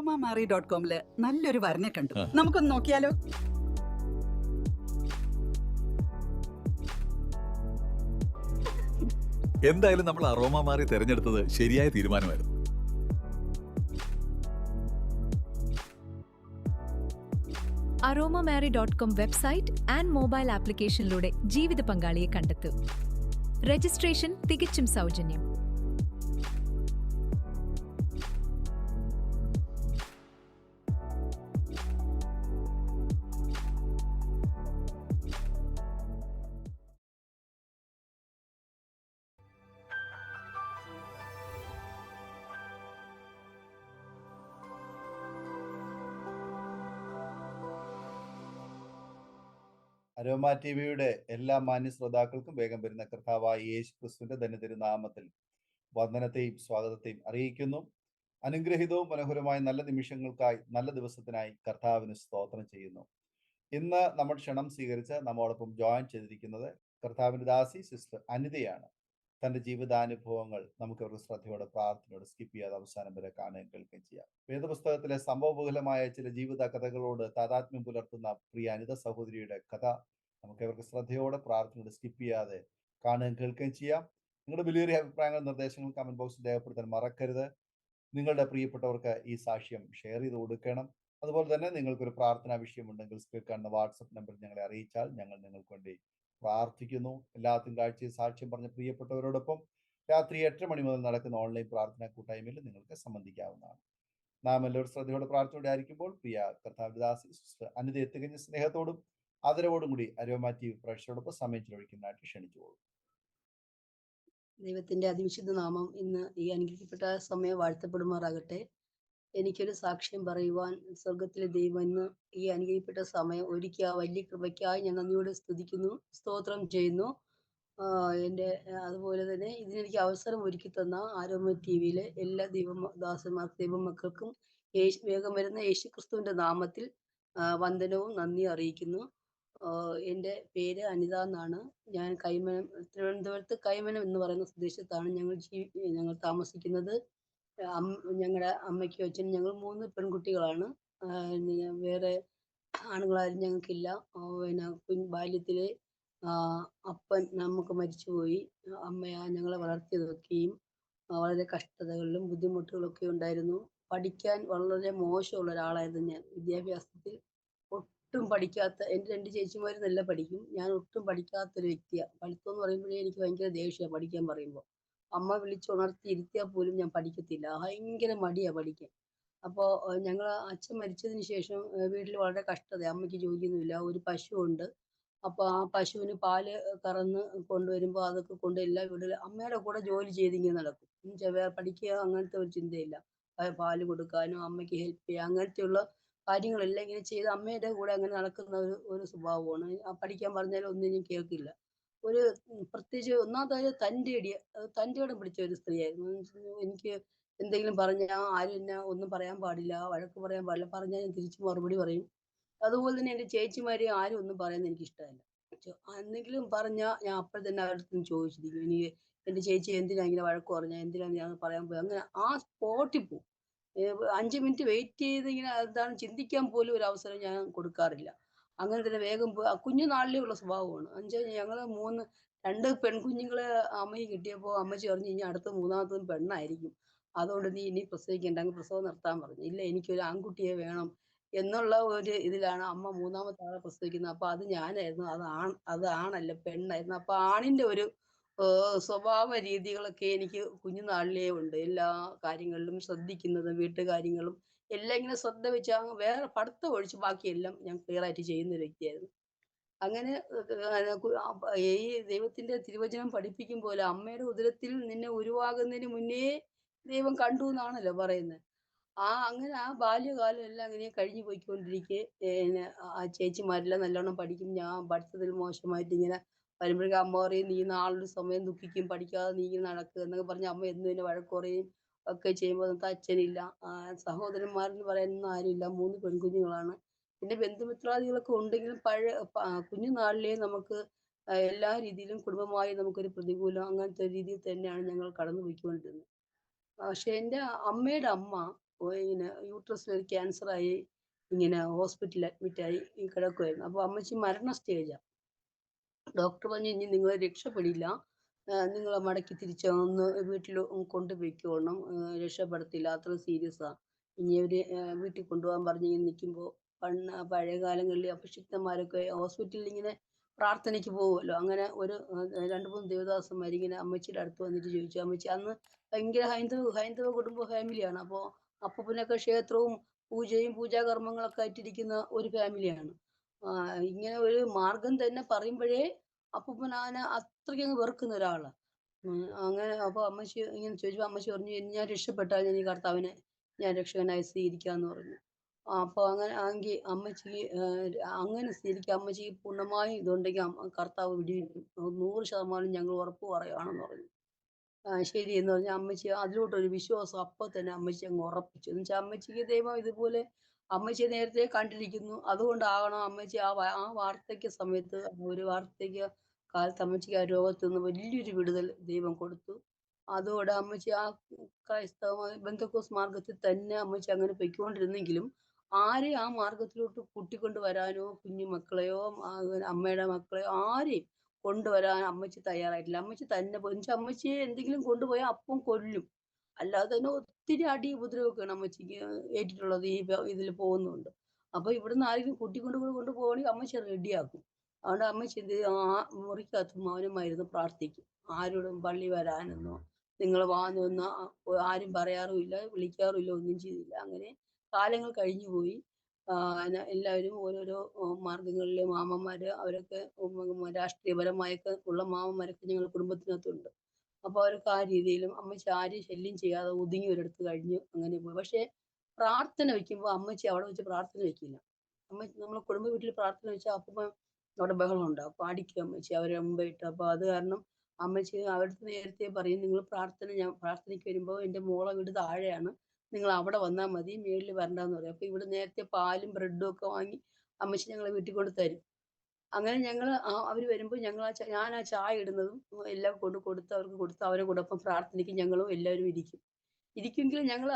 aromamari.comല് നല്ലൊരു വരനെ കണ്ടു. നമുക്കൊന്ന് നോക്കിയാലോ? എന്തായാലും നമ്മൾ അറോമ മാറി തെരഞ്ഞെടുത്തത് ശരിയായ തീരുമാനമായിരുന്നു. aromamary.com വെബ്സൈറ്റ് ആൻഡ് മൊബൈൽ ആപ്ലിക്കേഷനിലൂടെ ജീവിത പങ്കാളിയെ കണ്ടെത്തൂ. രജിസ്ട്രേഷൻ തികച്ചും സൗജന്യം. അരോമ ടിവിയുടെ എല്ലാ മാന്യ ശ്രോതാക്കൾക്കും വേഗം വരുന്ന കർത്താവായ യേശു ക്രിസ്തുവിന്റെ ധന്യതിരുനാമത്തിൽ വന്ദനത്തെയും സ്വാഗതത്തെയും അറിയിക്കുന്നു. അനുഗ്രഹീതവും മനോഹരമായ നല്ല നിമിഷങ്ങൾക്കായി, നല്ല ദിവസത്തിനായി കർത്താവിന് സ്തോത്രം ചെയ്യുന്നു. ഇന്ന് നമ്മൾ ക്ഷണം സ്വീകരിച്ച് നമ്മോടൊപ്പം ജോയിൻ ചെയ്തിരിക്കുന്നത് കർത്താവിന്റെ ദാസി സിസ്റ്റർ അനിതയാണ്. തന്റെ ജീവിതാനുഭവങ്ങൾ നമുക്ക് അവർക്ക് ശ്രദ്ധയോടെ പ്രാർത്ഥനയോടെ സ്കിപ്പ് ചെയ്യാതെ അവസാനം വരെ കാണുകയും കേൾക്കുകയും ചെയ്യാം. വേദപുസ്തകത്തിലെ സംഭവബഹുലമായ ചില ജീവിത കഥകളോട് താതാത്മ്യം പുലർത്തുന്ന പ്രിയ അനിത സഹോദരിയുടെ കഥ നമുക്ക് അവർക്ക് ശ്രദ്ധയോടെ പ്രാർത്ഥനയോടെ സ്കിപ്പ് ചെയ്യാതെ കാണുകയും കേൾക്കുകയും ചെയ്യാം. നിങ്ങളുടെ വിലയേറിയ അഭിപ്രായങ്ങൾ, നിർദ്ദേശങ്ങൾ കമന്റ് ബോക്സിൽ രേഖപ്പെടുത്താൻ മറക്കരുത്. നിങ്ങളുടെ പ്രിയപ്പെട്ടവർക്ക് ഈ സാക്ഷ്യം ഷെയർ ചെയ്ത് കൊടുക്കണം. അതുപോലെ തന്നെ നിങ്ങൾക്കൊരു പ്രാർത്ഥനാ വിഷയമുണ്ടെങ്കിൽ സ്ക്രീനിൽ കാണുന്ന വാട്സപ്പ് നമ്പറിൽ ഞങ്ങളെ അറിയിച്ചാൽ ഞങ്ങൾ നിങ്ങൾക്ക് വേണ്ടി പ്രാർത്ഥിക്കുന്നു. എല്ലാ തിങ്കളാഴ്ചയും സാക്ഷ്യം പറഞ്ഞ പ്രിയപ്പെട്ടവരോടൊപ്പം രാത്രി 8 മണി മുതൽ നടക്കുന്ന ഓൺലൈൻ പ്രാർത്ഥനാ കൂട്ടായ്മയിൽ നിങ്ങൾക്ക് സംബന്ധിക്കാവുന്നതാണ്. നാം എല്ലാവരും ശ്രദ്ധയോടെ പ്രാർത്ഥനയോടെ ആയിരിക്കുമ്പോൾ പ്രിയ കർത്താവിന്റെ ദാസി സിസ്റ്റർ അനിത തികഞ്ഞ സ്നേഹത്തോടും ആദരവോടും കൂടി അരോമ ടി വി പ്രേക്ഷകരോടൊപ്പം സമയം ചെലവഴിക്കുന്നതായിട്ട് ക്ഷണിച്ചുകൊള്ളു. ദൈവത്തിന്റെ അതിവിശുദ്ധ നാമം ഇന്ന് ഈ അനുഗ്രഹിക്കപ്പെട്ട സമയം വാഴ്ത്തപ്പെടുമാറാകട്ടെ. എനിക്കൊരു സാക്ഷ്യം പറയുവാൻ സ്വർഗത്തിലെ ദൈവം ഇന്ന് ഈ അനുഗ്രഹിക്കപ്പെട്ട സമയം ഒരുക്കിയ വലിയ കൃപയ്ക്കായി ഞാൻ നന്ദിയോടെ സ്തുതിക്കുന്നു, സ്തോത്രം ചെയ്യുന്നു. അതുപോലെ തന്നെ ഇതിനെനിക്ക് അവസരം ഒരുക്കി തന്ന ആരോമ ടി വിയിലെ എല്ലാ ദൈവദാസന്മാർക്കും ദൈവമക്കൾക്കും വേഗം വരുന്ന യേശു ക്രിസ്തുവിന്റെ നാമത്തിൽ വന്ദനവും നന്ദിയും അറിയിക്കുന്നു. എൻ്റെ പേര് അനിത എന്നാണ്. ഞാൻ തിരുവനന്തപുരത്ത് കൈമനം എന്ന് പറയുന്ന പ്രദേശത്താണ് ഞങ്ങൾ താമസിക്കുന്നത്. ഞങ്ങളുടെ അമ്മയ്ക്കും അച്ഛനും ഞങ്ങൾ 3 പെൺകുട്ടികളാണ്. വേറെ ആണുങ്ങളാരും ഞങ്ങൾക്കില്ല. ബാല്യത്തിലെ അപ്പൻ നമുക്ക് മരിച്ചുപോയി. അമ്മയാണ് ഞങ്ങളെ വളർത്തിയതൊക്കെയും. വളരെ കഷ്ടതകളിലും ബുദ്ധിമുട്ടുകളൊക്കെ ഉണ്ടായിരുന്നു. പഠിക്കാൻ വളരെ മോശമുള്ള ഒരാളായിരുന്നു ഞാൻ. വിദ്യാഭ്യാസത്തിൽ ഒട്ടും പഠിക്കാത്ത, എൻ്റെ 2 ചേച്ചിമാരും നല്ല പഠിക്കും, ഞാൻ ഒട്ടും പഠിക്കാത്തൊരു വ്യക്തിയാണ്. പഠിത്തം എന്ന് പറയുമ്പോഴേ എനിക്ക് ഭയങ്കര ദേഷ്യമാണ് പഠിക്കാൻ പറയുമ്പോൾ. അമ്മ വിളിച്ചുണർത്തി ഇരുത്തിയാൽ പോലും ഞാൻ പഠിക്കത്തില്ല. ഭയങ്കര മടിയാണ് പഠിക്കാൻ. അപ്പോൾ ഞങ്ങൾ അച്ഛൻ മരിച്ചതിന് ശേഷം വീട്ടിൽ വളരെ കഷ്ടതയാണ്. അമ്മയ്ക്ക് ജോലിയൊന്നുമില്ല. ഒരു പശുവുണ്ട്. അപ്പോൾ ആ പശുവിന് പാല് കറന്ന് കൊണ്ടുവരുമ്പോൾ അതൊക്കെ കൊണ്ട് എല്ലാ വീടുകളിലും അമ്മയുടെ കൂടെ ജോലി ചെയ്തിങ്ങനെ നടക്കും. വേറെ പഠിക്കുക അങ്ങനത്തെ ഒരു ചിന്തയില്ല. പാല് കൊടുക്കാനും അമ്മയ്ക്ക് ഹെൽപ്പ് ചെയ്യുക അങ്ങനത്തെയുള്ള കാര്യങ്ങളെല്ലാം ഇങ്ങനെ ചെയ്ത് അമ്മയുടെ കൂടെ അങ്ങനെ നടക്കുന്ന ഒരു സ്വഭാവമാണ്. പഠിക്കാൻ പറഞ്ഞാലും ഒന്നിനും കേൾക്കില്ല. ഒരു പ്രത്യേകിച്ച് ഒന്നാമതായത് തൻ്റെയിടം പിടിച്ച ഒരു സ്ത്രീയായിരുന്നു. എനിക്ക് എന്തെങ്കിലും പറഞ്ഞാൽ ആരും എന്നെ ഒന്നും പറയാൻ പാടില്ല, വഴക്ക് പറയാൻ പാടില്ല. പറഞ്ഞാൽ ഞാൻ തിരിച്ചു മറുപടി പറയും. അതുപോലെ തന്നെ എൻ്റെ ചേച്ചിമാരെ ആരും ഒന്നും പറയുന്നത് എനിക്ക് ഇഷ്ടമല്ല. എന്തെങ്കിലും പറഞ്ഞാൽ ഞാൻ അപ്പോൾ തന്നെ അവരുടെ അടുത്ത് ചോദിച്ചിരിക്കും, എനിക്ക് എൻ്റെ ചേച്ചി എന്തിനാ ഇങ്ങനെ വഴക്ക് പറഞ്ഞാൽ, എന്തിനാ ഞാൻ പറയാൻ പോയി, അങ്ങനെ ആ സ്പോട്ടിൽ പോകും. 5 മിനിറ്റ് വെയിറ്റ് ചെയ്ത് ഇങ്ങനെ എന്താണ് ചിന്തിക്കാൻ പോലും ഒരു അവസരം ഞാൻ കൊടുക്കാറില്ല. അങ്ങനെ തന്നെ വേഗം കുഞ്ഞുനാളിലേ ഉള്ള സ്വഭാവമാണ്. ഞങ്ങൾ 2 പെൺകുഞ്ഞുങ്ങളെ അമ്മയ്ക്ക് കിട്ടിയപ്പോൾ അമ്മച്ചി പറഞ്ഞു, ഇനി അടുത്ത 3ാമത്തതും പെണ്ണായിരിക്കും, അതുകൊണ്ട് നീ ഇനി പ്രസവിക്കേണ്ട, അങ്ങ് പ്രസവം നിർത്താൻ പറഞ്ഞു. ഇല്ല, എനിക്കൊരു ആൺകുട്ടിയെ വേണം എന്നുള്ള ഒരു ഇതിലാണ് അമ്മ 3ാമത്തെ ആളെ പ്രസവിക്കുന്നത്. അപ്പോൾ അത് ഞാനായിരുന്നു. അത് ആണല്ല, പെണ്ണായിരുന്നു. അപ്പോൾ ആണിൻ്റെ ഒരു സ്വഭാവ രീതികളൊക്കെ എനിക്ക് കുഞ്ഞുനാളിലേ ഉണ്ട്. എല്ലാ കാര്യങ്ങളിലും ശ്രദ്ധിക്കുന്നതും വീട്ടുകാര്യങ്ങളും എല്ലാം ഇങ്ങനെ ശ്രദ്ധ വെച്ച് വേറെ പഠിത്തം ഒഴിച്ച് ബാക്കിയെല്ലാം ഞാൻ ക്ലിയറായിട്ട് ചെയ്യുന്ന ഒരു വ്യക്തിയായിരുന്നു. അങ്ങനെ ഈ ദൈവത്തിന്റെ തിരുവചനം പഠിപ്പിക്കും പോലെ അമ്മയുടെ ഉദരത്തിൽ നിന്നെ ഉരുവാകുന്നതിന് മുന്നേ ദൈവം കണ്ടു എന്നാണല്ലോ പറയുന്നത്. അങ്ങനെ ആ ബാല്യകാലം എല്ലാം അങ്ങനെ കഴിഞ്ഞു പോയിക്കൊണ്ടിരിക്കെ ആ ചേച്ചിമാരെല്ലാം നല്ലോണം പഠിക്കും. ഞാൻ പഠിത്തത്തിൽ മോശമായിട്ട് ഇങ്ങനെ വരുമ്പോഴേക്കും അമ്മ പറയും, നീ നാളൊരു സമയം ദുഃഖിക്കും, പഠിക്കാതെ നീ ഇങ്ങനെ നടക്കുക എന്നൊക്കെ പറഞ്ഞ് അമ്മ എന്നും എന്നെ വഴക്ക് പറയും ഒക്കെ ചെയ്യുമ്പോൾ നമുക്ക് അച്ഛനില്ല, സഹോദരന്മാരെന്ന് പറയാനൊന്നും ആരുമില്ല. 3 പെൺകുഞ്ഞുങ്ങളാണ്. പിന്നെ ബന്ധുമിത്രാദികളൊക്കെ ഉണ്ടെങ്കിലും കുഞ്ഞുനാളിലേ നമുക്ക് എല്ലാ രീതിയിലും കുടുംബമായി നമുക്കൊരു പ്രതികൂലം അങ്ങനത്തെ രീതിയിൽ തന്നെയാണ് ഞങ്ങൾ കടന്നു പോയിക്കൊണ്ടിരുന്നത്. പക്ഷെ എൻ്റെ അമ്മയുടെ അമ്മ ഇങ്ങനെ യൂട്രസിലൊരു ക്യാൻസറായി ഇങ്ങനെ ഹോസ്പിറ്റലിൽ അഡ്മിറ്റായി കിടക്കുവായിരുന്നു. അപ്പോൾ അമ്മച്ചി മരണ സ്റ്റേജാ. ഡോക്ടർ പറഞ്ഞു ഇനി നിങ്ങൾ രക്ഷപ്പെടില്ല. നിങ്ങളെ മടക്കി തിരിച്ച് ഒന്ന് വീട്ടിൽ കൊണ്ടുപോയിക്കോണം. രക്ഷപ്പെടത്തില്ല. അത്ര സീരിയസാ. ഇനി അവര് വീട്ടിൽ കൊണ്ടുപോകാൻ പറഞ്ഞ് ഇങ്ങനെ നിൽക്കുമ്പോൾ പഴയ കാലങ്ങളിൽ അഭിഷിക്തന്മാരൊക്കെ ഹോസ്പിറ്റലിൽ ഇങ്ങനെ പ്രാർത്ഥനയ്ക്ക് പോകുമല്ലോ. അങ്ങനെ ഒരു 2, 3 ദേവദാസന്മാർ ഇങ്ങനെ അമ്മച്ചിയുടെ അടുത്ത് വന്നിട്ട് ചോദിച്ചു. അമ്മച്ചി അന്ന് ഭയങ്കര ഹൈന്ദവ കുടുംബ ഫാമിലിയാണ്. അപ്പോൾ അപ്പൂപ്പനൊക്കെ ക്ഷേത്രവും പൂജയും പൂജാകർമ്മങ്ങളൊക്കെ ആയിട്ടിരിക്കുന്ന ഒരു ഫാമിലിയാണ്. ഇങ്ങനെ ഒരു മാർഗം തന്നെ പറയുമ്പോഴേ അപ്പൂപ്പൻ ആന അത്രയ്ക്കങ്ങ് വെറുക്കുന്ന ഒരാളാ. അങ്ങനെ അപ്പോൾ അമ്മച്ചി ഇങ്ങനെ ചോദിച്ചപ്പോൾ അമ്മച്ചി പറഞ്ഞു, ഞാൻ രക്ഷപ്പെട്ടാൽ ഞാൻ ഈ കർത്താവിനെ ഞാൻ രക്ഷകനായി സ്വീകരിക്കാമെന്ന് പറഞ്ഞു. അപ്പോൾ അങ്ങനെ ആങ്കി അമ്മച്ചിക്ക് അങ്ങനെ സ്വീകരിക്കാൻ അമ്മച്ചിക്ക് പൂർണ്ണമായും ഇതുണ്ടെങ്കിൽ കർത്താവ് വിടുവിക്കും. 100% ഞങ്ങൾ ഉറപ്പ് പറയുകയാണെന്ന് പറഞ്ഞു. ശരി എന്ന് പറഞ്ഞ് അമ്മച്ചി അതിലോട്ടൊരു വിശ്വാസം അപ്പോൾ തന്നെ അമ്മച്ചി അങ്ങ് ഉറപ്പിച്ചു. എന്ന് വെച്ചാൽ അമ്മച്ചിക്ക് ദൈവം ഇതുപോലെ അമ്മച്ചിയെ നേരത്തെ കണ്ടിരിക്കുന്നു. അതുകൊണ്ടാകണം അമ്മച്ചി ആ വാർദ്ധക്യ സമയത്ത് ഒരു വാർദ്ധക്യ കാലത്ത് അമ്മച്ചിക്ക് ആ രോഗത്തിൽ നിന്ന് വലിയൊരു വിടുതൽ ദൈവം കൊടുത്തു. അതോടെ അമ്മച്ചി ആ ക്രൈസ്തവ ബന്ധക്കോസ് മാർഗത്തിൽ തന്നെ അമ്മച്ചി അങ്ങനെ പൊയ്ക്കൊണ്ടിരുന്നെങ്കിലും ആരെയും ആ മാർഗത്തിലോട്ട് കൂട്ടിക്കൊണ്ട് വരാനോ കുഞ്ഞു മക്കളെയോ അമ്മയുടെ മക്കളെയോ ആരെയും കൊണ്ടുവരാൻ അമ്മച്ചി തയ്യാറായിട്ടില്ല. അമ്മച്ചി തന്നെ പോയി. എന്നുവെച്ചാൽ അമ്മച്ചിയെ എന്തെങ്കിലും കൊണ്ടുപോയാൽ അപ്പം കൊല്ലും. അല്ലാതെ തന്നെ ഒത്തിരി അടി ഉപദ്രവമൊക്കെയാണ് അമ്മച്ചിക്ക് ഏറ്റിട്ടുള്ളത് ഈ ഇതിൽ പോകുന്നതുകൊണ്ട്. അപ്പോൾ ഇവിടുന്ന് ആരെങ്കിലും കൊണ്ടുപോകണമെങ്കിൽ അമ്മച്ചി റെഡിയാക്കും. അതുകൊണ്ട് അമ്മച്ചി എന്ത് ചെയ്യും, ആ മുറിക്കകത്ത് മൗനമായിരുന്നു പ്രാർത്ഥിക്കും. ആരോടും പള്ളി വരാനെന്നോ നിങ്ങൾ വാന്നൊന്ന് ആരും പറയാറുമില്ല, വിളിക്കാറുമില്ല, ഒന്നും ചെയ്തില്ല. അങ്ങനെ കാലങ്ങൾ കഴിഞ്ഞു പോയി. എല്ലാവരും ഓരോരോ മാർഗ്ഗങ്ങളിലെ മാമന്മാര് അവരൊക്കെ രാഷ്ട്രീയപരമായൊക്കെ ഉള്ള മാമന്മാരൊക്കെ ഞങ്ങളുടെ കുടുംബത്തിനകത്തുണ്ട്. അപ്പോൾ അവരൊക്കെ ആ രീതിയിലും അമ്മച്ചി ആരെയും ശല്യം ചെയ്യാതെ ഒതുങ്ങി ഒരിടത്ത് കഴിഞ്ഞു അങ്ങനെ പോയി. പക്ഷേ പ്രാർത്ഥന വെക്കുമ്പോൾ അമ്മച്ചി അവിടെ വെച്ച് പ്രാർത്ഥന വെക്കില്ല. അമ്മച്ചി നമ്മളെ കുടുംബ വീട്ടിൽ പ്രാർത്ഥന വെച്ചാൽ അപ്പൂപ്പൻ അവിടെ ബഹളം ഉണ്ടാവും. അപ്പോൾ അടിക്കും അമ്മച്ചി അവരെ മുമ്പിട്ട്. അപ്പോൾ അത് കാരണം അമ്മച്ചി അവിടുത്തെ നേരത്തെ പറയും, നിങ്ങൾ ഞാൻ പ്രാർത്ഥനയ്ക്ക് വരുമ്പോൾ എൻ്റെ മോളെ വീട് താഴെയാണ്, നിങ്ങൾ അവിടെ വന്നാൽ മതി, മേളിൽ വരണ്ടാന്ന് പറയും. അപ്പോൾ ഇവിടെ നേരത്തെ പാലും ബ്രെഡും ഒക്കെ വാങ്ങി അമ്മച്ചി ഞങ്ങളെ വീട്ടിൽ കൊണ്ട് തരും. അങ്ങനെ ഞങ്ങൾ അവര് വരുമ്പോൾ ഞാൻ ആ ചായ ഇടുന്നതും എല്ലാം കൊടുത്ത് അവർക്ക് കൊടുത്ത് അവരെ കൂടൊപ്പം പ്രാർത്ഥനയ്ക്ക് ഞങ്ങളും എല്ലാവരും ഇരിക്കും. ഇരിക്കുമെങ്കിലും ഞങ്ങൾ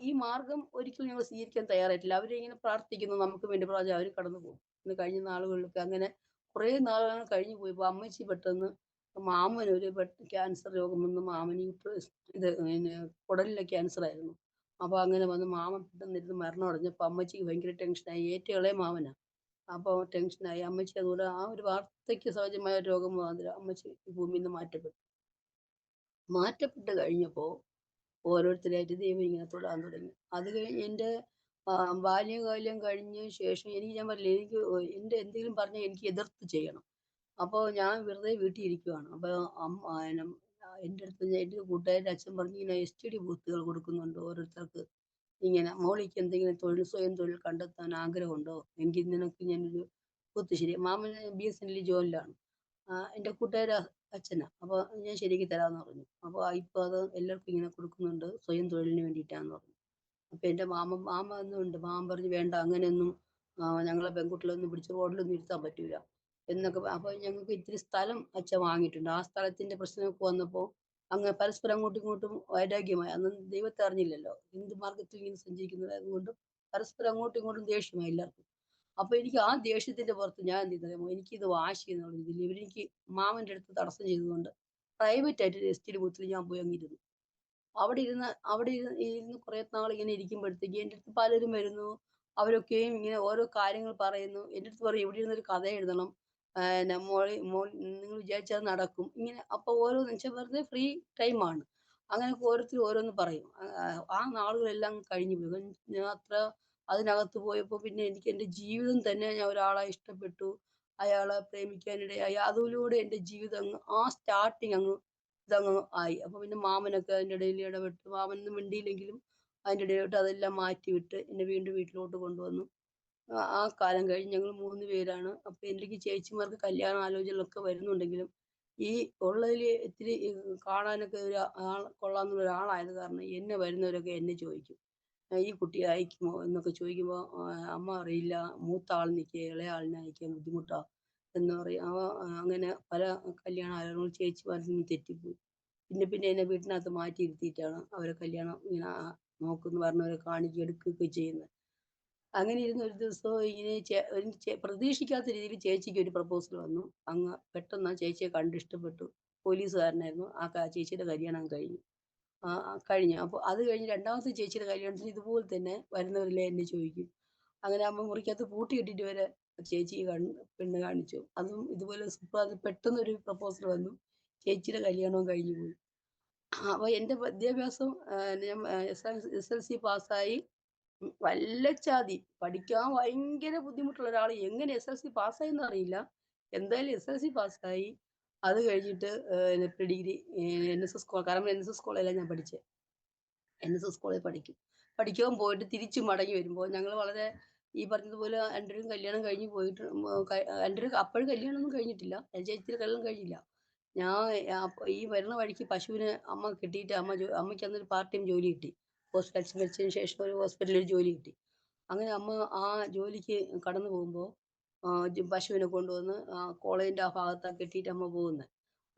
ഈ മാർഗ്ഗം ഒരിക്കലും ഞങ്ങൾ സ്വീകരിക്കാൻ തയ്യാറായിട്ടില്ല. അവരിങ്ങനെ പ്രാർത്ഥിക്കുന്നു നമുക്ക് വേണ്ടി അവർ കടന്നു പോകും. ഇന്ന് കഴിഞ്ഞ നാളുകളിലൊക്കെ അങ്ങനെ കുറേ നാളുകൾ കഴിഞ്ഞു പോയപ്പോൾ അമ്മച്ചി പെട്ടെന്ന് മാമനൊരു ക്യാൻസർ രോഗം വന്ന് മാമന് പിന്നെ കുടലിലെ ക്യാൻസറായിരുന്നു. അപ്പോൾ അങ്ങനെ വന്ന് മാമൻ പെട്ടെന്നിരുന്ന് മരണമടഞ്ഞപ്പോൾ അമ്മച്ചിക്ക് ഭയങ്കര ടെൻഷനായി. ഏറ്റവും ഇളയ മാമനാ. അപ്പോൾ ടെൻഷനായി. അമ്മച്ചി അതുപോലെ ആ ഒരു വാർദ്ധക്യ സഹജമായ രോഗം മുഖാന്തരം അമ്മച്ചി ഈ ഭൂമിയിൽ നിന്ന് മാറ്റപ്പെട്ട് കഴിഞ്ഞപ്പോൾ ഓരോരുത്തരായിട്ട് ദൈവം ഇങ്ങനെ തൊടാൻ തുടങ്ങി. അത് കഴിഞ്ഞ് എൻ്റെ ബാല്യകാലം കഴിഞ്ഞ ശേഷം ഞാൻ പറഞ്ഞില്ലേ, എനിക്ക് എൻ്റെ എന്തെങ്കിലും പറഞ്ഞാൽ എനിക്ക് എതിർത്ത് ചെയ്യണം. അപ്പോൾ ഞാൻ വെറുതെ വീട്ടിൽ ഇരിക്കുവാണ്. അപ്പോൾ എൻ്റെ അടുത്ത് എൻ്റെ കൂട്ടുകാരുടെ അച്ഛൻ പറഞ്ഞു, ഇങ്ങനെ STD ബൂത്തുകൾ കൊടുക്കുന്നുണ്ട് ഓരോരുത്തർക്ക്. ഇങ്ങനെ മോളിക്ക് എന്തെങ്കിലും സ്വയം തൊഴിൽ കണ്ടെത്താൻ ആഗ്രഹമുണ്ടോ? എങ്കിൽ നിനക്ക് ഞാനൊരു ബൂത്ത് മാമൻ BSNL ജോലിയിലാണ്. എൻ്റെ കൂട്ടുകാരുടെ അച്ഛനാ. അപ്പോൾ ഞാൻ ശരിയാക്കി തരാമെന്ന് പറഞ്ഞു. അപ്പോൾ ഇപ്പോൾ അത് എല്ലാവർക്കും ഇങ്ങനെ കൊടുക്കുന്നുണ്ട്, സ്വയം തൊഴിലിന് വേണ്ടിയിട്ടാന്ന് പറഞ്ഞു. അപ്പോൾ എൻ്റെ മാമ ഒന്നുണ്ട്. മാമൻ പറഞ്ഞു, വേണ്ട അങ്ങനെയൊന്നും ഞങ്ങളെ പെൺകുട്ടികളൊന്നും പിടിച്ച് റോഡിലൊന്നും ഇരുത്താൻ പറ്റൂല എന്നൊക്കെ. അപ്പോൾ ഞങ്ങൾക്ക് ഇത്തിരി സ്ഥലം അച്ഛൻ വാങ്ങിയിട്ടുണ്ട്. ആ സ്ഥലത്തിൻ്റെ പ്രശ്നമൊക്കെ വന്നപ്പോൾ അങ്ങ് പരസ്പരം അങ്ങോട്ടും ഇങ്ങോട്ടും വൈരാഗ്യമായി. അന്ന് ദൈവത്തെ അറിഞ്ഞില്ലല്ലോ, ഹിന്ദു മാർഗത്തിൽ ഇങ്ങനെ സഞ്ചരിക്കുന്നതായതുകൊണ്ട് പരസ്പരം അങ്ങോട്ടും ഇങ്ങോട്ടും ദേഷ്യമായി എല്ലാവർക്കും. അപ്പോൾ എനിക്ക് ആ ദേഷ്യത്തിന്റെ പുറത്ത് ഞാൻ എന്ത് ചെയ്തറിയാമോ, എനിക്കിത് വാശി എന്നുള്ള രീതിയിൽ ഇവരെനിക്ക് മാമൻ്റെ അടുത്ത് തടസ്സം ചെയ്തതുകൊണ്ട് പ്രൈവറ്റ് ആയിട്ട് STD ബൂത്തിൽ ഞാൻ പോയി അങ്ങിരുന്നു. അവിടെ ഇരുന്ന് കുറേ നാൾ ഇങ്ങനെ ഇരിക്കുമ്പോഴത്തേക്ക് എൻ്റെ അടുത്ത് പലരും വരുന്നു. അവരൊക്കെയും ഇങ്ങനെ ഓരോ കാര്യങ്ങൾ പറയുന്നു. എൻ്റെ അടുത്ത് പറയും, ഇവിടെ ഇരുന്നൊരു കഥ എഴുതണം, മോൾ നിങ്ങൾ വിചാരിച്ചാൽ നടക്കും ഇങ്ങനെ. അപ്പോൾ ഓരോന്ന് വെച്ചാൽ വെറുതെ ഫ്രീ ടൈമാണ്. അങ്ങനെയൊക്കെ ഓരോരുത്തർ ഓരോന്ന് പറയും. ആ നാളുകളെല്ലാം കഴിഞ്ഞു പോയി. ഞാൻ അതിനകത്ത് പോയപ്പോൾ പിന്നെ എനിക്ക് എൻ്റെ ജീവിതം തന്നെ, ഞാൻ ഒരാളെ ഇഷ്ടപ്പെട്ടു, അയാളെ പ്രേമിക്കാനിടയായി. അതിലൂടെ എൻ്റെ ജീവിതം സ്റ്റാർട്ടിങ് ഇതങ്ങ് ആയി. അപ്പോൾ പിന്നെ മാമനൊക്കെ അതിൻ്റെ ഇടയിൽ ഇടപെട്ട്, മാമനൊന്നും മിണ്ടിയില്ലെങ്കിലും അതിൻ്റെ ഇടയിലോട്ട് അതെല്ലാം മാറ്റിവിട്ട് എന്നെ വീണ്ടും വീട്ടിലോട്ട് കൊണ്ടുവന്നു. ആ കാലം കഴിഞ്ഞ് ഞങ്ങൾ 3 പേരാണ്. അപ്പോൾ എനിക്ക് ചേച്ചിമാർക്ക് കല്യാണ ആലോചനകളൊക്കെ വരുന്നുണ്ടെങ്കിലും ഈ ഉള്ളതിൽ ഇത്തിരി കാണാനൊക്കെ കൊള്ളാവുന്ന ഒരാളായത് കാരണം എന്നെ വരുന്നവരൊക്കെ എന്നെ ചോദിക്കും, ഈ കുട്ടിയെ അയക്കുമോ എന്നൊക്കെ ചോദിക്കുമ്പോൾ അമ്മ അറിയില്ല, മൂത്ത ആൾ നിൽക്കുക, ഇളയ ആളിനെ അയക്കാൻ ബുദ്ധിമുട്ടാ എന്ന് പറയും. അങ്ങനെ പല കല്യാണ ആലോചനകൾ ചേച്ചിമാരിൽ നിന്ന് തെറ്റിപ്പോയി. പിന്നെ എന്നെ വീട്ടിനകത്ത് മാറ്റി ഇരുത്തിയിട്ടാണ് അവരെ കല്യാണം ഇങ്ങനെ നോക്കുന്നു പറഞ്ഞവരെ കാണിക്കുക എടുക്കുകയൊക്കെ ചെയ്യുന്നത്. അങ്ങനെ ഇരുന്ന ഒരു ദിവസം ഇങ്ങനെ പ്രതീക്ഷിക്കാത്ത രീതിയിൽ ചേച്ചിക്ക് ഒരു പ്രപ്പോസൽ വന്നു. അങ്ങ് പെട്ടെന്ന് ആ ചേച്ചിയെ കണ്ട് ഇഷ്ടപ്പെട്ടു. പോലീസുകാരനായിരുന്നു. ചേച്ചിയുടെ കല്യാണം കഴിഞ്ഞു. കഴിഞ്ഞു. അപ്പോൾ അത് കഴിഞ്ഞ് രണ്ടാമത്തെ ചേച്ചിയുടെ കല്യാണത്തിന് ഇതുപോലെ തന്നെ വരുന്നവരെല്ലാം എന്നെ ചോദിക്കും. അങ്ങനെ അമ്മ മുറിക്കകത്ത് പൂട്ടിയിട്ടിട്ട് വരെ ചേച്ചിയെ പെണ്ണ് കാണിച്ചു. അതും ഇതുപോലെ പെട്ടെന്നൊരു പ്രപ്പോസൽ വന്നു. ചേച്ചിയുടെ കല്യാണവും കഴിഞ്ഞു പോയി. അപ്പോൾ എൻ്റെ വിദ്യാഭ്യാസം ഞാൻ എസ്എൽസി പാസ്സായി. വല്ലച്ചാതി പഠിക്കാൻ ഭയങ്കര ബുദ്ധിമുട്ടുള്ള ഒരാൾ എങ്ങനെ എസ്എൽസി പാസ്സായിന്ന് അറിയില്ല. എന്തായാലും എസ്എൽസി പാസ്സായി. അത് കഴിഞ്ഞിട്ട് ഡിഗ്രി എൻഎസ്എസ് കാരണം എൻഎസ്എസ് കോളേജിലാണ് ഞാൻ പഠിച്ചത്. എൻഎസ്എസ് കോളേജിൽ പഠിക്കാൻ പോയിട്ട് തിരിച്ച് മടങ്ങി വരുമ്പോൾ ഞങ്ങൾ വളരെ ഈ പറഞ്ഞതുപോലെ രണ്ടുപേരും കല്യാണം കഴിഞ്ഞ് പോയിട്ട് രണ്ടുപേരും അപ്പോഴും കല്യാണമൊന്നും കഴിഞ്ഞിട്ടില്ല. ചേച്ചിയുടെ കല്യാണം കഴിഞ്ഞില്ല. ഞാൻ ഈ വരുന്ന വഴിക്ക് പശുവിനെ അമ്മ കെട്ടിയിട്ട് അമ്മയ്ക്ക് അന്നൊരു പാർട്ട് ടൈം ജോലി കിട്ടി. പോസ്റ്റ് ഗ്രാജുവേഷൻ പഠിച്ചതിന് ശേഷം ഒരു ഹോസ്പിറ്റലിൽ ഒരു ജോലി കിട്ടി. അങ്ങനെ അമ്മ ആ ജോലിക്ക് കടന്നു പോകുമ്പോൾ പശുവിനെ കൊണ്ടുവന്ന് കോളേജിൻ്റെ ആ ഭാഗത്താണ് കെട്ടിയിട്ട് അമ്മ പോകുന്നത്.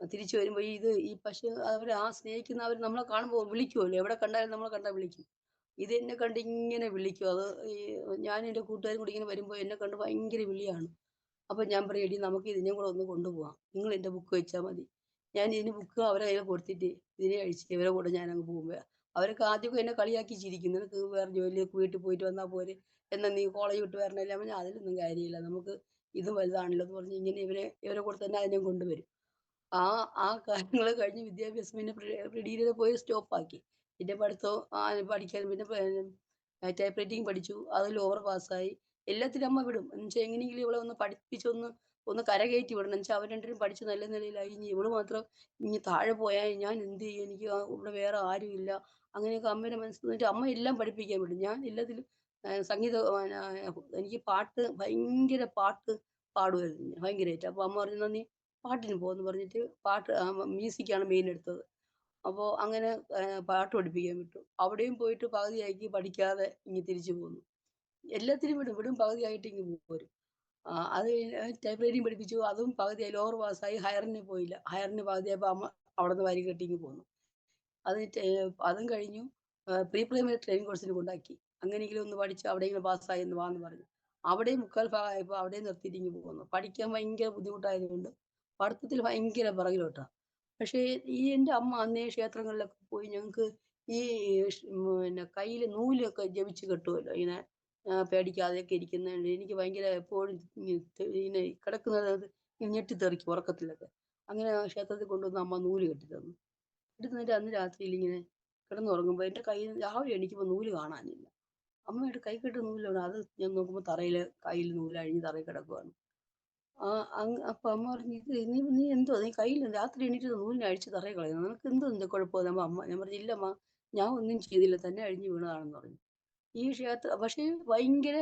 തിരിച്ചു വരുമ്പോൾ ഈ പശു അവർ സ്നേഹിക്കുന്ന അവർ നമ്മളെ കാണുമ്പോൾ വിളിക്കുമല്ലോ, എവിടെ കണ്ടാലും നമ്മളെ കണ്ടാൽ വിളിക്കും. ഇത് എന്നെ കണ്ട് ഇങ്ങനെ വിളിക്കും. അത് ഞാൻ എൻ്റെ കൂട്ടുകാരും കൂടി ഇങ്ങനെ വരുമ്പോൾ എന്നെ കണ്ട് ഭയങ്കര വിളിയാണ്. അപ്പോൾ ഞാൻ പറയും, എടി നമുക്ക് ഇതിനെയും കൂടെ ഒന്ന് കൊണ്ടുപോകാം, നിങ്ങൾ എൻ്റെ ബുക്ക് വെച്ചാൽ മതി. ഞാൻ ഇതിന് ബുക്ക് അവരെ കയ്യിൽ കൊടുത്തിട്ട് ഇതിനെ അഴിച്ച് ഇവരെ കൂടെ ഞാൻ അങ്ങ് പോകുമ്പോൾ അവരൊക്കെ ആദ്യമൊക്കെ എന്നെ കളിയാക്കി ചിരിക്കും. നിനക്ക് വേറെ ജോലിയൊക്കെ വീട്ടിൽ പോയിട്ട് വന്നാൽ പോരെ, എന്നാൽ നീ കോളേജ് വിട്ട് വരണല്ലേ. ഞാൻ അതിലൊന്നും കാര്യമില്ല, നമുക്ക് ഇതും വലുതാണല്ലോ എന്ന് പറഞ്ഞ് ഇങ്ങനെ ഇവരെ കൂടെ തന്നെ അതിനെ കൊണ്ടുവരും. ആ ആ കാര്യങ്ങൾ കഴിഞ്ഞ് വിദ്യാഭ്യാസം പിന്നെ ഡിഗ്രിയിൽ പോയി സ്റ്റോപ്പാക്കി. പിന്നെ പഠിക്കാൻ പിന്നെ ടൈപ്പ് റൈറ്റിംഗ് പഠിച്ചു. അതിൽ ഓവർ പാസ്സായി. എല്ലാത്തിനും അമ്മ വിടും. എന്നുവെച്ചാൽ എങ്ങനെയെങ്കിലും ഇവളെ ഒന്ന് ഒന്ന് കരകയറ്റി വിടണം. എന്നുവെച്ചാൽ അവർ രണ്ടുപേരും പഠിച്ച് നല്ല നിലയിലായി. ഇനി ഇവള് മാത്രം ഇനി താഴെ പോയാൽ ഞാൻ എന്ത് ചെയ്യും? എനിക്ക് ഇവിടെ വേറെ ആരുമില്ല. അങ്ങനെയൊക്കെ അമ്മയുടെ മനസ്സിൽ നിന്നിട്ട് അമ്മ എല്ലാം പഠിപ്പിക്കാൻ വിടും. ഞാൻ എല്ലാത്തിലും സംഗീതം എനിക്ക് ഭയങ്കര പാട്ട് പാടുമായിരുന്നു ഞാൻ ഭയങ്കരമായിട്ട്. അപ്പോൾ അമ്മ പറഞ്ഞു, "എന്നാ നീ പാട്ടിന് പോ" എന്ന് പറഞ്ഞിട്ട് മ്യൂസിക്കാണ് മെയിൻ എടുത്തത്. അപ്പോൾ അങ്ങനെ പാട്ട് പഠിപ്പിക്കാൻ വിട്ടു. അവിടെയും പോയിട്ട് പകുതിയാക്കി പഠിക്കാതെ ഇങ്ങ് തിരിച്ചു പോന്നു. എല്ലാത്തിനും വിടും പകുതിയായിട്ട് ഇങ്ങ് പോരും. അത് കഴിഞ്ഞ് ടൈപ്പ് റൈറ്റിംഗ് പഠിപ്പിച്ചു. അതും പകുതിയായി. ലോവർ പാസ്സായി. ഹയറിന് പോയില്ല. ഹയറിന് പകുതിയായപ്പോൾ അമ്മ അവിടുന്ന് വരി കെട്ടി ഇങ്ങ് പോന്നു. അത് അതും കഴിഞ്ഞു. പ്രീ പ്രൈമറി ട്രെയിനിങ് കോഴ്സിന് കൊണ്ടാക്കി. അങ്ങനെയെങ്കിലും ഒന്ന് പഠിച്ച് അവിടെയെങ്കിലും പാസ്സായി എന്ന് വാന്ന് പറഞ്ഞു. അവിടെയും മുക്കാൽ ഭാഗമായപ്പോൾ അവിടെയും നിർത്തിയിട്ട് ഇങ്ങ് പോന്നു. പഠിക്കാൻ ഭയങ്കര ബുദ്ധിമുട്ടായതുകൊണ്ട് പഠിത്തത്തിൽ ഭയങ്കര പിറകിലോട്ടാ. പക്ഷേ എൻ്റെ അമ്മ അന്നേ ക്ഷേത്രങ്ങളിലൊക്കെ പോയി ഞങ്ങൾക്ക് ഈ പിന്നെ കയ്യിൽ നൂലൊക്കെ ജപിച്ച് കെട്ടുമല്ലോ, ഇങ്ങനെ പേടിക്കാതെയൊക്കെ ഇരിക്കുന്നതുകൊണ്ട് എനിക്ക് ഭയങ്കര എപ്പോഴും ഇങ്ങനെ കിടക്കുന്നത് ഞെട്ടിത്തെറിക്കും ഉറക്കത്തിലൊക്കെ. അങ്ങനെ ക്ഷേത്രത്തിൽ കൊണ്ടുവന്ന് അമ്മ നൂല് കെട്ടി തന്നു. എന്നിട്ട് അന്ന് രാത്രിയിൽ ഇങ്ങനെ കിടന്നുറങ്ങുമ്പോൾ എൻ്റെ കയ്യിൽ രാവിലെ എണീക്കുമ്പോൾ നൂല് കാണാനില്ല. അമ്മയുടെ കൈകെട്ട് നൂലാണ്. അത് ഞാൻ നോക്കുമ്പോൾ കയ്യിൽ നൂല് അഴിഞ്ഞ് തറയിൽ കിടക്കുവാണ്. അപ്പൊ അമ്മ പറഞ്ഞു, "ഇത് നീ എന്തോ നീ കയ്യിൽ രാത്രി എണീറ്റ് നൂലിനെ അഴിച്ച് തറയിൽ കളയുന്നു, നിനക്ക് എന്തോ നിന്റെ കുഴപ്പമെന്ന്?" ഞാൻ പറഞ്ഞു, "ഇല്ലമ്മ, ഞാൻ ഒന്നും ചെയ്തില്ല, തന്നെ അഴിഞ്ഞു വീണതാണെന്ന്" പറഞ്ഞു. പക്ഷേ ഭയങ്കര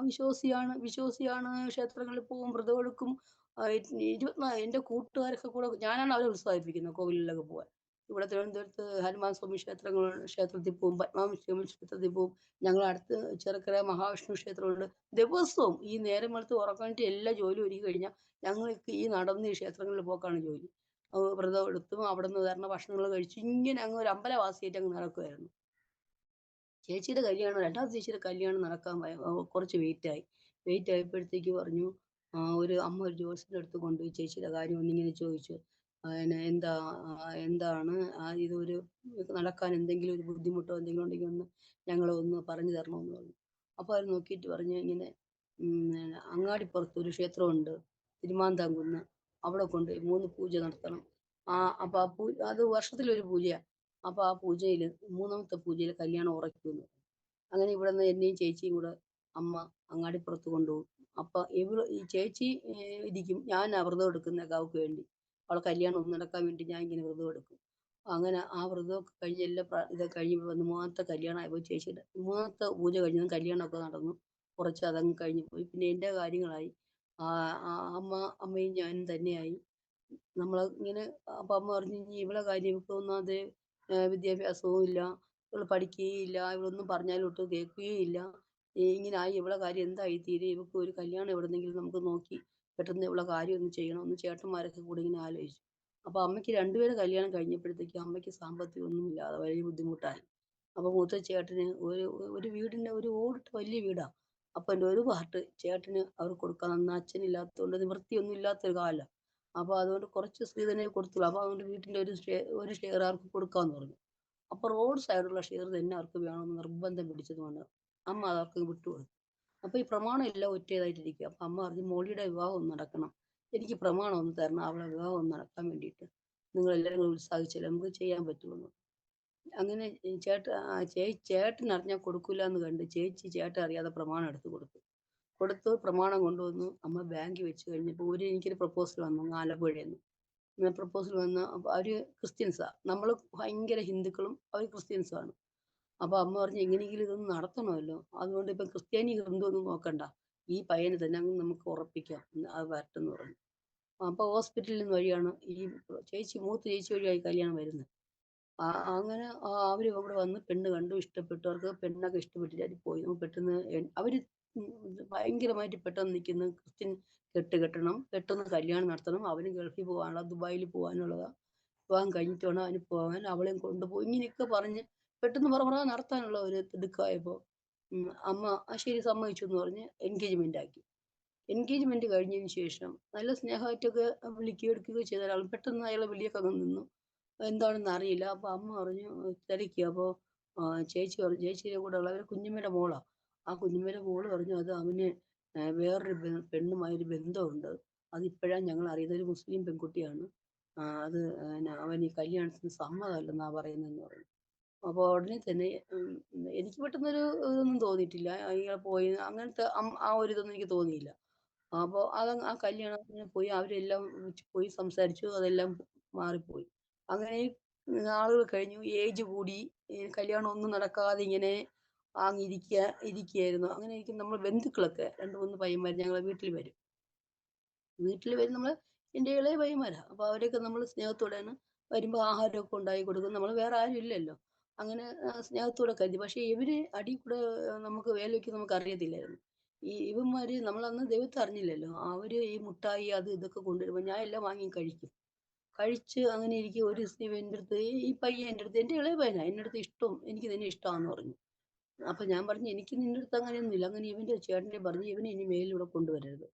വിശ്വാസിയാണ്. ക്ഷേത്രങ്ങളിൽ പോകും, വ്രതമെടുക്കും. എൻ്റെ കൂട്ടുകാരൊക്കെ കൂടെ ഞാനാണ് അവരെ ഉത്സാഹിപ്പിക്കുന്നത് കോവിലിലൊക്കെ പോകാൻ. ഇവിടെ തിരുവനന്തപുരത്ത് ഹനുമാൻ സ്വാമി ക്ഷേത്രത്തിൽ പോകും, പത്മനാഭ സ്വാമി ക്ഷേത്രത്തിൽ പോകും. ഞങ്ങളുടെ അടുത്ത് ചെറുക്കര മഹാവിഷ്ണു ക്ഷേത്രമുണ്ട്. ദിവസവും ഈ നേരം വെളുത്ത് ഉറക്കമിട്ട് എല്ലാ ജോലിയും ഒരുക്കി കഴിഞ്ഞാൽ ഞങ്ങൾക്ക് ഈ നടന്ന് ഈ ക്ഷേത്രങ്ങളിൽ പോക്കാണ് ജോലി. വ്രതം എടുത്തും അവിടെ നിന്ന് തരുന്ന ഭക്ഷണങ്ങൾ കഴിച്ചു ഇങ്ങനെ അങ്ങ് ഒരു അമ്പലവാസിയായിട്ട് അങ്ങ് നടക്കുമായിരുന്നു. രണ്ടാമത്തെ ചേച്ചിയുടെ കല്യാണം നടക്കാൻ കുറച്ച് വെയിറ്റായി. വെയിറ്റ് ആയപ്പോഴത്തേക്ക് പറഞ്ഞു, അമ്മ ഒരു ജോത്സ്യൻ്റെ അടുത്ത് കൊണ്ടുപോയി ചേച്ചിയുടെ കാര്യം ഒന്നിങ്ങനെ ചോദിച്ചു. പിന്നെ എന്താണ് ഇതൊരു നടക്കാൻ എന്തെങ്കിലും ഒരു ബുദ്ധിമുട്ടോ എന്തെങ്കിലും ഉണ്ടെങ്കിൽ ഞങ്ങളെ ഒന്ന് പറഞ്ഞു തരണമെന്ന് പറഞ്ഞു. അപ്പോൾ അവർ നോക്കിയിട്ട് പറഞ്ഞു, ഇങ്ങനെ അങ്ങാടിപ്പുറത്ത് ഒരു ക്ഷേത്രമുണ്ട്, തിരുമാന്താംകുന്ന്, അവിടെ കൊണ്ടുപോയി 3 പൂജ നടത്തണം. അപ്പോൾ അത് വർഷത്തിലൊരു പൂജയാണ്. അപ്പോൾ ആ പൂജയിൽ 3ാമത്തെ പൂജയിൽ കല്യാണം ഉറയ്ക്കുമെന്ന്. അങ്ങനെ ഇവിടുന്ന് എന്നെയും ചേച്ചിയും കൂടെ അമ്മ അങ്ങാടിപ്പുറത്ത് കൊണ്ടുപോകും. അപ്പോൾ ഈ ചേച്ചി ഇരിക്കും, ഞാൻ വ്രതം എടുക്കുന്നതൊക്കെ അവൾക്ക് വേണ്ടി. അവളെ കല്യാണം ഒന്ന് നടക്കാൻ വേണ്ടി ഞാൻ ഇങ്ങനെ വ്രതം എടുക്കും. അങ്ങനെ ആ വ്രതമൊക്കെ കഴിഞ്ഞ് ഇതൊക്കെ കഴിയുമ്പോൾ വന്ന് 3ാമത്തെ കല്യാണമായപ്പോൾ ചേച്ചിയുടെ 3ാമത്തെ പൂജ കഴിഞ്ഞതും കല്യാണമൊക്കെ നടന്നു. കുറച്ച് അതങ്ങ് കഴിഞ്ഞ് പോയി. പിന്നെ എൻ്റെ കാര്യങ്ങളായി. അമ്മയും ഞാനും തന്നെയായി. ഇങ്ങനെ അപ്പം അമ്മ പറഞ്ഞു, ഇനി ഇവളെ കാര്യം ഇവൾക്ക് ഒന്നാമത് വിദ്യാഭ്യാസവും ഇല്ല, ഇവള് പഠിക്കുകയില്ല, ഇവളൊന്നും പറഞ്ഞാലും ഒട്ടും കേൾക്കുകയില്ല. ഇങ്ങനെ ആയി ഇവളെ കാര്യം എന്തായി തീരെ, ഇവൾക്ക് ഒരു കല്യാണം എവിടെന്നെങ്കിലും നമുക്ക് നോക്കി പെട്ടെന്ന് ഇവളെ കാര്യം ഒന്ന് ചെയ്യണമെന്ന് ചേട്ടന്മാരൊക്കെ കൂടി ഇങ്ങനെ ആലോചിച്ചു. അപ്പോൾ അമ്മയ്ക്ക് 2 പേരെ കല്യാണം കഴിഞ്ഞപ്പോഴത്തേക്കും അമ്മയ്ക്ക് സാമ്പത്തികം ഒന്നും ഇല്ലാതെ വലിയ ബുദ്ധിമുട്ടായി. അപ്പൊ മൂത്ത ചേട്ടന് ഒരു വീടിന്റെ ഒരു ഓടിട്ട വലിയ വീടാ. അപ്പൊ എൻ്റെ ഒരു പാർട്ട് ചേട്ടന് അവർക്ക് കൊടുക്കാൻ അന്ന് അച്ഛനില്ലാത്തതുകൊണ്ട് നിവൃത്തിയൊന്നും ഇല്ലാത്തൊരു കാലം. അപ്പൊ അതുകൊണ്ട് കുറച്ച് സ്ത്രീധനമേ കൊടുത്തുള്ളൂ. അപ്പൊ അതുകൊണ്ട് വീട്ടിന്റെ ഒരു ഷെയർ അവർക്ക് കൊടുക്കാന്ന് പറഞ്ഞു. അപ്പൊ റോഡ് സൈഡുള്ള ഷെയർ തന്നെ അവർക്ക് വേണമെന്ന് നിർബന്ധം പിടിച്ചതുകൊണ്ട് അമ്മ അതവർക്ക് വിട്ടുകൊടുത്തു. അപ്പൊ ഈ പ്രമാണം എല്ലാം ഒറ്റേതായിട്ടിരിക്കുക. അപ്പൊ അമ്മ പറഞ്ഞു മോളിയുടെ വിവാഹം ഒന്ന് നടക്കണം. എനിക്ക് പ്രമാണം ഒന്ന് തരണം. അവളെ വിവാഹം ഒന്ന് നടക്കാൻ വേണ്ടിയിട്ട്. നിങ്ങൾ എല്ലാവരും കൂടി ഉത്സാഹിച്ചാലേ നമുക്ക് ചെയ്യാൻ പറ്റുള്ളൂ. അങ്ങനെ ചേട്ടൻ അറിഞ്ഞാൽ കൊടുക്കൂല കണ്ട് ചേട്ടൻ അറിയാതെ പ്രമാണം എടുത്ത് കൊടുത്തു. പ്രമാണം കൊണ്ടുവന്നു അമ്മ ബാങ്കിൽ വെച്ച് കഴിഞ്ഞപ്പോൾ എനിക്കൊരു പ്രപ്പോസൽ വന്നു ആലപ്പുഴയിൽ നിന്ന്. പ്രപ്പോസൽ വന്ന് അപ്പോൾ അവര് ക്രിസ്ത്യൻസാ. നമ്മൾ ഭയങ്കര ഹിന്ദുക്കളും അവർ ക്രിസ്ത്യൻസുമാണ്. അപ്പൊ അമ്മ പറഞ്ഞു എങ്ങനെയെങ്കിലും ഇതൊന്ന് നടത്തണമല്ലോ. അതുകൊണ്ട് ഇപ്പം ക്രിസ്ത്യാനി ഹിന്ദു ഒന്നും നോക്കണ്ട. ഈ പയ്യനെ തന്നെ അങ്ങ് നമുക്ക് ഉറപ്പിക്കാം. അത് വരട്ടെന്ന് പറഞ്ഞു. അപ്പൊ ഹോസ്പിറ്റലിൽ നിന്ന് വഴിയാണ് ഈ മൂത്ത ചേച്ചി വഴിയായി കല്യാണം വരുന്നത്. അങ്ങനെ അവര് ഇവിടെ വന്ന് പെണ്ണ് കണ്ടു. ഇഷ്ടപ്പെട്ടു. അവർക്ക് പെണ്ണൊക്കെ ഇഷ്ടപ്പെട്ടിട്ട് അവര് പോയി. പെട്ടെന്ന് അവര് ഭയങ്കരമായിട്ട് പെട്ടെന്ന് നിൽക്കുന്നു. ക്രിസ്ത്യൻ കെട്ടണം. പെട്ടെന്ന് കല്യാണം നടത്തണം. അവന് ഗൾഫിൽ പോകാനുള്ള ദുബായിൽ പോകാനുള്ളതാ. വിവാഹം കഴിഞ്ഞിട്ട് വേണം അവന് പോകാൻ. അവളെയും കൊണ്ടുപോയി. ഇങ്ങനെയൊക്കെ പറഞ്ഞ് പെട്ടെന്ന് പറ നടത്താനുള്ള ഒരു തിടുക്കമായപ്പോൾ അമ്മ ശരി സമ്മതിച്ചു എന്ന് പറഞ്ഞ് എൻഗേജ്മെന്റ് ആക്കി. എൻഗേജ്മെന്റ് കഴിഞ്ഞതിന് ശേഷം നല്ല സ്നേഹമായിട്ടൊക്കെ വിളിക്കുകയോ എടുക്കുകയോ ചെയ്ത ഒരാൾ പെട്ടെന്ന് അയാളെ വിളിയൊക്കെ അങ്ങ് നിന്നു. എന്താണെന്ന് അറിയില്ല. അപ്പൊ അമ്മ പറഞ്ഞു തിരക്കി. അപ്പോൾ ചേച്ചി പറഞ്ഞു ചേച്ചിയുടെ കൂടെ ഉള്ള അവരെ കുഞ്ഞമ്മയുടെ മോളാ. ആ കുഞ്ഞമ്മയുടെ മോള് പറഞ്ഞു അത് അവന് വേറൊരു പെണ്ണുമായൊരു ബന്ധമുണ്ട്. അതിപ്പോഴാണ് ഞങ്ങൾ അറിയുന്നത്. ഒരു മുസ്ലിം പെൺകുട്ടിയാണ്. അത് അവൻ ഈ കല്യാണത്തിന് സമ്മതമല്ലെന്നാ പറയുന്നതെന്ന് പറഞ്ഞു. അപ്പോൾ ഉടനെ തന്നെ എനിക്ക് പെട്ടെന്നൊരു ഇതൊന്നും തോന്നിയിട്ടില്ല. അയാൾ പോയി അങ്ങനത്തെ ആ ഒരു ഇതൊന്നും എനിക്ക് തോന്നിയില്ല. അപ്പോൾ ആ കല്യാണത്തിന് പോയി അവരെല്ലാം പോയി സംസാരിച്ചു. അതെല്ലാം മാറിപ്പോയി. അങ്ങനെ നാളുകൾ കഴിഞ്ഞു. ഏജ് കൂടി. കല്യാണം ഒന്നും നടക്കാതെ ഇങ്ങനെ ഇരിക്കുകയായിരുന്നു. അങ്ങനെ ഇരിക്കും നമ്മൾ ബന്ധുക്കളൊക്കെ 2, 3 പയ്യന്മാർ ഞങ്ങളെ വീട്ടിൽ വരും. വീട്ടിൽ വരും എൻ്റെ ഇളയ പയ്യന്മാരാ. അപ്പൊ അവരെയൊക്കെ നമ്മൾ സ്നേഹത്തോടെയാണ് വരുമ്പോൾ ആഹാരമൊക്കെ ഉണ്ടാക്കി കൊടുക്കും. നമ്മൾ വേറെ ആരും ഇല്ലല്ലോ. അങ്ങനെ സ്നേഹത്തോടെ കരുതി. പക്ഷെ ഇവര് കൂടെ നമുക്ക് വേല വെക്കുന്നത് നമുക്ക് അറിയത്തില്ലായിരുന്നു. ഇവന്മാര് നമ്മളന്ന് ദൈവത്തെ അറിഞ്ഞില്ലല്ലോ. അവര് ഈ മുട്ടായി അത് ഇതൊക്കെ കൊണ്ടുവരുമ്പോൾ ഞാൻ എല്ലാം വാങ്ങി കഴിക്കും. കഴിച്ച് അങ്ങനെ ഇരിക്കെ ഒരു ദിവസം ഇവൻ എൻ്റെ അടുത്ത് ഈ പയ്യൻ എൻ്റെ അടുത്ത് എൻ്റെ ഇളയ പയ്യനാ. എൻ്റെ അടുത്ത് എനിക്ക് നിന്നെ ഇഷ്ടമാണെന്ന് പറഞ്ഞു. അപ്പൊ ഞാൻ പറഞ്ഞു എനിക്ക് നിന്റെ അടുത്ത് അങ്ങനെയൊന്നുമില്ല. അങ്ങനെ ഇവന്റെ ചേട്ടനെ പറഞ്ഞു ഇവനെ ഇനി മേലിൽ ഇവിടെ കൊണ്ടുവരരുത്.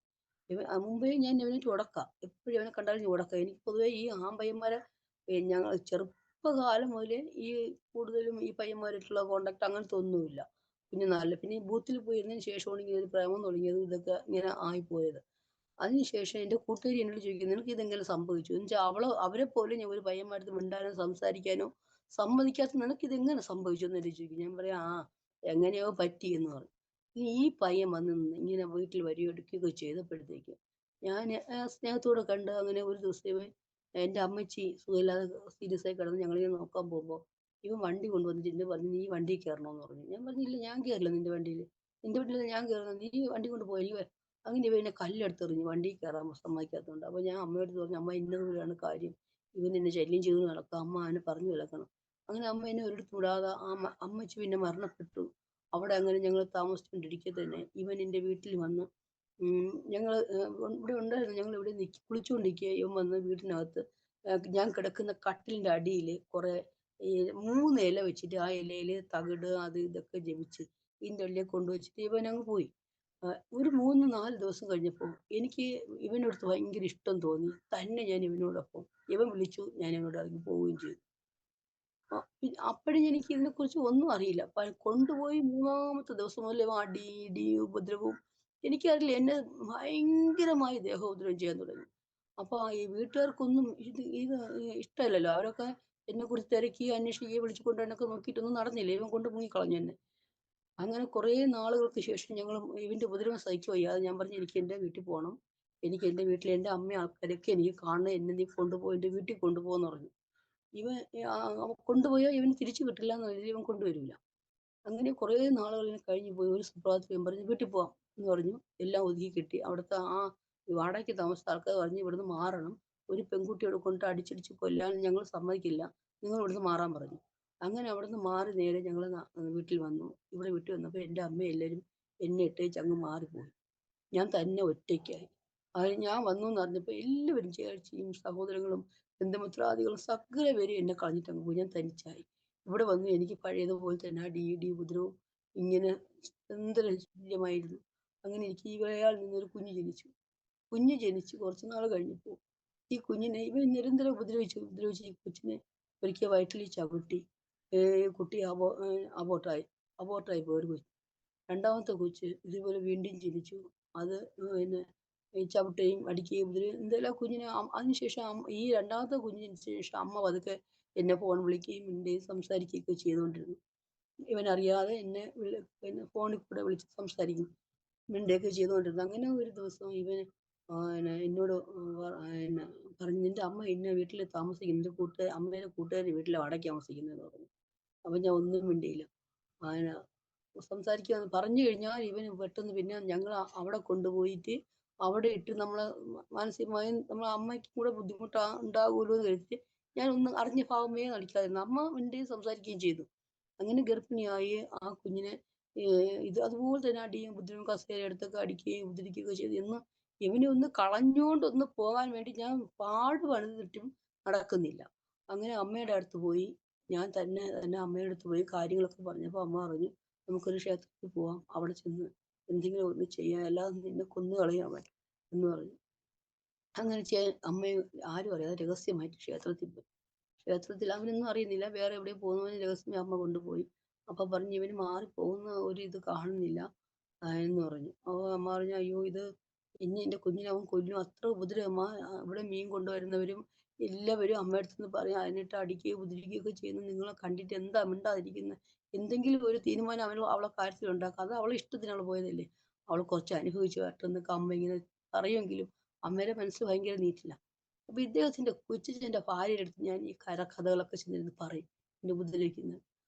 മുമ്പേ ഞാൻ ഇവനായിട്ട് ഉടക്കാ. എപ്പോഴും ഇവനെ കണ്ടാലും ഞാൻ ഉടക്കാ. എനിക്ക് പൊതുവേ ഈ ആൺപയ്യന്മാരെ ഞങ്ങൾ ചെറുപ്പകാലം മുതലേ ഈ കൂടുതലും ഈ പയ്യന്മാരായിട്ടുള്ള കോണ്ടാക്ട് അങ്ങനത്തെ ഒന്നുമില്ല. പിന്നെ ഈ ബൂത്തിൽ പോയിരുന്നതിന് ശേഷമാണ് ഇങ്ങനെ ഒരു പ്രേമം തുടങ്ങിയത്. ഇതൊക്കെ ഇങ്ങനെ ആയിപ്പോയത്. അതിനുശേഷം എൻ്റെ കൂട്ടുകാരി എന്നോട് ചോദിക്കും നിനക്ക് ഇതെങ്ങനെ സംഭവിച്ചു? എന്ന് വെച്ചാൽ അവരെ പോലും ഞാൻ ഒരു പയ്യന്മാരടുത്ത് മിണ്ടാനോ സംസാരിക്കാനോ സമ്മതിക്കാത്ത നിനക്ക് ഇതെങ്ങനെ സംഭവിച്ചു എന്ന് എന്നോട് ചോദിക്കും. ഞാൻ പറയാം എങ്ങനെയോ പറ്റി എന്ന് പറഞ്ഞു. ഈ പയ്യൻ വന്ന് നിന്ന് ഇങ്ങനെ വീട്ടിൽ വരികയോ എടുക്കുകയോ ചെയ്തപ്പോഴത്തേക്ക് ഞാൻ സ്നേഹത്തോടെ കണ്ട് അങ്ങനെ ഒരു ദിവസം എൻ്റെ അമ്മച്ചി സുഖമില്ലാതെ സീരിയസ് ആയി കിടന്ന് ഞങ്ങളിങ്ങനെ നോക്കാൻ പോകുമ്പോൾ ഇവൻ വണ്ടി കൊണ്ടുവന്നിട്ട് എന്നെ പറഞ്ഞു നീ വണ്ടിയിൽ കയറണമെന്ന് പറഞ്ഞു. ഞാൻ പറഞ്ഞില്ല ഞാൻ കയറില്ല നിന്റെ വണ്ടിയിൽ. നിന്റെ വണ്ടിയിൽ ഞാൻ കയറുന്നത് നീ വണ്ടി കൊണ്ട് പോയി. അങ്ങനെ ഇവ എന്നെ കല്ലെടുത്തെറിഞ്ഞു വണ്ടിയിൽ കയറാൻ സമ്മതിക്കാത്തതുകൊണ്ട്. അപ്പോൾ ഞാൻ അമ്മയോട് പറഞ്ഞു അമ്മ ഇന്നതുപോലെയാണ് കാര്യം. ഇവൻ എന്നെ ശല്യം ചെയ്ത് നടക്കുക. അമ്മ അവനെ പറഞ്ഞു വിലക്കണം. അങ്ങനെ അമ്മ എന്നെ ഒരിടത്ത് വിടാതെ അമ്മച്ചി പിന്നെ മരണപ്പെട്ടു. അവിടെ അങ്ങനെ ഞങ്ങൾ താമസിച്ചുകൊണ്ടിരിക്കെ തന്നെ ഇവൻ എൻ്റെ വീട്ടിൽ വന്ന് ഞങ്ങൾ ഇവിടെ ഉണ്ടായിരുന്നു. ഞങ്ങൾ ഇവിടെ കുളിച്ചുകൊണ്ടിരിക്കുക ഇവൻ വന്ന് വീട്ടിനകത്ത് ഞാൻ കിടക്കുന്ന കട്ടിലിൻ്റെ അടിയിൽ കുറേ ഈ 3 ഇല വെച്ചിട്ട് ആ ഇലയിൽ തകിട് അത് ഇതൊക്കെ ജപിച്ച് ഇതിൻ്റെ ഉള്ളിൽ കൊണ്ടുവച്ചിട്ട് ഇവൻ അങ്ങ് പോയി. ഒരു 3, 4 ദിവസം കഴിഞ്ഞപ്പോൾ എനിക്ക് ഇവനടുത്ത് ഭയങ്കര ഇഷ്ടം തോന്നി. തന്നെ ഞാൻ ഇവനോടൊപ്പം ഇവൻ വിളിച്ചു ഞാൻ അങ്ങോട്ട് ഇറങ്ങി പോവുകയും ചെയ്തു. അപ്പഴും എനിക്ക് ഇതിനെക്കുറിച്ച് ഒന്നും അറിയില്ല. കൊണ്ടുപോയി 3ാമത്തെ ദിവസം മുതൽ ഇവൻ അടി, ഇടി, ഉപദ്രവവും എനിക്കറിയില്ല. എന്നെ ഭയങ്കരമായി ദേഹോപദ്രവം ചെയ്യാൻ തുടങ്ങി. അപ്പൊ ഈ വീട്ടുകാർക്കൊന്നും ഇത് ഇഷ്ടമല്ലല്ലോ. അവരൊക്കെ എന്നെക്കുറിച്ച് തിരക്കി അന്വേഷിക്കുകയും വിളിച്ചു കൊണ്ടുവരാനൊക്കെ നോക്കിയിട്ടൊന്നും നടന്നില്ല. ഇവൻ കൊണ്ട് മുങ്ങിക്കളഞ്ഞു എന്നെ. അങ്ങനെ കുറേ നാളുകൾക്ക് ശേഷം ഞങ്ങൾ ഇവന്റെ ഉപദ്രവം സഹിച്ചു വയ്യാതെ ഞാൻ പറഞ്ഞു എനിക്ക് എൻ്റെ വീട്ടിൽ പോകണം. എനിക്ക് എൻ്റെ വീട്ടിൽ എൻ്റെ അമ്മയും ആൾക്കാരൊക്കെ എനിക്ക് കാണണം. എന്നെ നീ കൊണ്ടുപോയി എൻ്റെ വീട്ടിൽ കൊണ്ടുപോകുമെന്ന് പറഞ്ഞു. ഇവൻ കൊണ്ടുപോയാൽ ഇവന് തിരിച്ചു കിട്ടില്ല എന്ന് കരുതി ഇവൻ കൊണ്ടുവരില്ല. അങ്ങനെ കുറേ നാളുകൾ ഇങ്ങനെ കഴിഞ്ഞു പോയി. ഒരു സുപ്രഭാതത്തിൽ ഇവൻ പറഞ്ഞു വീട്ടിൽ പോവാം എന്ന് പറഞ്ഞു. എല്ലാം ഒതുക്കി കിട്ടി. അവിടുത്തെ വാടകയ്ക്ക് താമസിച്ച ആൾക്കാർ പറഞ്ഞു ഇവിടുന്ന് മാറണം. ഒരു പെൺകുട്ടിയോട് കൊണ്ട് അടിച്ചിടിച്ച് കൊല്ലാൻ ഞങ്ങൾ സമ്മതിക്കില്ല. നിങ്ങൾ ഇവിടുന്ന് മാറാൻ പറഞ്ഞു. അങ്ങനെ അവിടുന്ന് മാറി നേരെ ഞങ്ങൾ വീട്ടിൽ വന്നു. ഇവിടെ വീട്ടിൽ വന്നപ്പോൾ എൻ്റെ അമ്മ എല്ലാവരും എന്നെ ഇട്ടേച്ച് അങ്ങ് മാറിപ്പോയി. ഞാൻ തന്നെ ഒറ്റയ്ക്കായി. അത് ഞാൻ വന്നു എന്ന് അറിഞ്ഞപ്പോൾ എല്ലാവരും ചേച്ചിയും സഹോദരങ്ങളും ബന്ധുമിത്രാദികളും സകല പേരും എന്നെ കളഞ്ഞിട്ട് അങ്ങ് പോയി. ഞാൻ തനിച്ചായി. ഇവിടെ വന്നു എനിക്ക് പഴയതുപോലെ തന്നെ അടി ഉപദ്രവവും ഇങ്ങനെ നിരന്തരം ശല്യമായിരുന്നു. അങ്ങനെ എനിക്ക് ഇവയാൽ നിന്നൊരു കുഞ്ഞ് ജനിച്ചു. കുഞ്ഞ് ജനിച്ച് കുറച്ച് നാൾ കഴിഞ്ഞപ്പോൾ ഈ കുഞ്ഞിനെ ഇവൻ നിരന്തരം ഉപദ്രവിച്ച് ഈ കൊച്ചിനെ ഒരിക്കൽ വയറ്റിൽ ചവിട്ടി. കുട്ടി അബോർട്ടായി. അബോർട്ടായി പോയി ഒരു കൊച്ച്. രണ്ടാമത്തെ കൊച്ച് ഇതുപോലെ വീണ്ടും ജനിച്ചു. അത് പിന്നെ ഈ ചവിട്ടുകയും അടിക്കുകയും എന്തെല്ലാം കുഞ്ഞിനെ അതിനുശേഷം ഈ രണ്ടാമത്തെ കുഞ്ഞ് ജനിച്ച ശേഷം അമ്മ പതുക്കെ എന്നെ ഫോൺ വിളിക്കുകയും മിണ്ടുകയും സംസാരിക്കുകയൊക്കെ ചെയ്തുകൊണ്ടിരുന്നു. ഇവനറിയാതെ എന്നെ പിന്നെ ഫോണിൽ കൂടെ വിളിച്ച് സംസാരിക്കും. മിണ്ടുകയൊക്കെ ചെയ്തുകൊണ്ടിരുന്നു. അങ്ങനെ ഒരു ദിവസം ഇവൻ എന്നോട് പിന്നെ പറഞ്ഞു, "നിന്റെ അമ്മ ഇന്ന വീട്ടിൽ താമസിക്കുന്നു. നിന്റെ അമ്മയുടെ കൂട്ടുകാരുടെ വീട്ടിലാണ് വാടകയ്ക്ക് താമസിക്കുന്നതെന്ന്" പറഞ്ഞു. അപ്പൊ ഞാൻ ഒന്നും മിണ്ടിയില്ല. പിന്നെ സംസാരിക്കാന്ന് പറഞ്ഞു കഴിഞ്ഞാൽ ഇവന് പെട്ടെന്ന് പിന്നെ ഞങ്ങൾ അവിടെ കൊണ്ടുപോയിട്ട് അവിടെ ഇട്ട് നമ്മളെ മാനസികമായും നമ്മളെ അമ്മയ്ക്കും കൂടെ ഉണ്ടാകുമല്ലോ എന്ന് കരുതിയിട്ട് ഞാൻ ഒന്നും അറിഞ്ഞ ഭാവമേ നടിക്കാതിരുന്നു. അമ്മ മിണ്ടുകയും സംസാരിക്കുകയും ചെയ്തു. അങ്ങനെ ഗർഭിണിയായി ആ കുഞ്ഞിനെ ഇത് അതുപോലെ തന്നെ അടിയും ഉപദ്രവവും കസേരയെടുത്തൊക്കെ അടിക്കുകയും ഉപദ്രവിക്കുകയൊക്കെ ചെയ്തു. ഇവനെ ഒന്ന് കളഞ്ഞോണ്ടൊന്ന് പോകാൻ വേണ്ടി ഞാൻ പാട് പണിതിട്ടും നടക്കുന്നില്ല. അങ്ങനെ അമ്മയുടെ അടുത്ത് പോയി. ഞാൻ തന്നെ അമ്മയുടെ അടുത്ത് പോയി കാര്യങ്ങളൊക്കെ പറഞ്ഞപ്പോൾ അമ്മ പറഞ്ഞു, "നമുക്കൊരു ക്ഷേത്രത്തിൽ പോവാം. അവിടെ ചെന്ന് എന്തെങ്കിലും ഒന്ന് ചെയ്യാം. അല്ലാതെ നിന്നെ കൊന്നു കളയാൻ പറ്റും" എന്ന് പറഞ്ഞു. അങ്ങനെ അമ്മയും ആരും അറിയാതെ രഹസ്യമായിട്ട് ക്ഷേത്രത്തിൽ പോയി. ക്ഷേത്രത്തിൽ അവനൊന്നും അറിയുന്നില്ല. വേറെ എവിടെയോ പോകുന്നവന് രഹസ്യമേ അമ്മ കൊണ്ടുപോയി. അപ്പൊ പറഞ്ഞു, "ഇവന് മാറിപ്പോകുന്ന ഒരു ഇത് കാണുന്നില്ല" എന്ന് പറഞ്ഞു. അപ്പൊ അമ്മ പറഞ്ഞു, "അയ്യോ, ഇത് ഇനി എന്റെ കുഞ്ഞിനെ അവൻ കൊല്ലും. അത്ര ഉപദ്രവമാ. ഇവിടെ മീൻ കൊണ്ടുവരുന്നവരും എല്ലാവരും അമ്മയടുത്ത് നിന്ന് പറയും. അതിനിട്ട് അടിക്കുകയും ഉപദ്രവിക്കുകയൊക്കെ ചെയ്യുന്നത് നിങ്ങളെ കണ്ടിട്ട് എന്താ മിണ്ടാതിരിക്കുന്നത്? എന്തെങ്കിലും ഒരു തീരുമാനം അവളെ കാര്യത്തിൽ ഉണ്ടാക്കുക. അത് അവളെ ഇഷ്ടത്തിന് അവള് പോയതല്ലേ. അവൾ കുറച്ച് അനുഭവിച്ചു വരട്ടെ" എന്നൊക്കെ അമ്മ ഇങ്ങനെ പറയുമെങ്കിലും അമ്മയുടെ മനസ്സ് ഭയങ്കര നീറ്റില്ല. അപ്പൊ ഇദ്ദേഹത്തിന്റെ കൊച്ചച്ഛന്റെ ഭാര്യയുടെ അടുത്ത് ഞാൻ ഈ കഥകളൊക്കെ ചെന്നിരുന്ന് പറയും, എന്നെ ഉപദ്രവിക്കുന്നത്.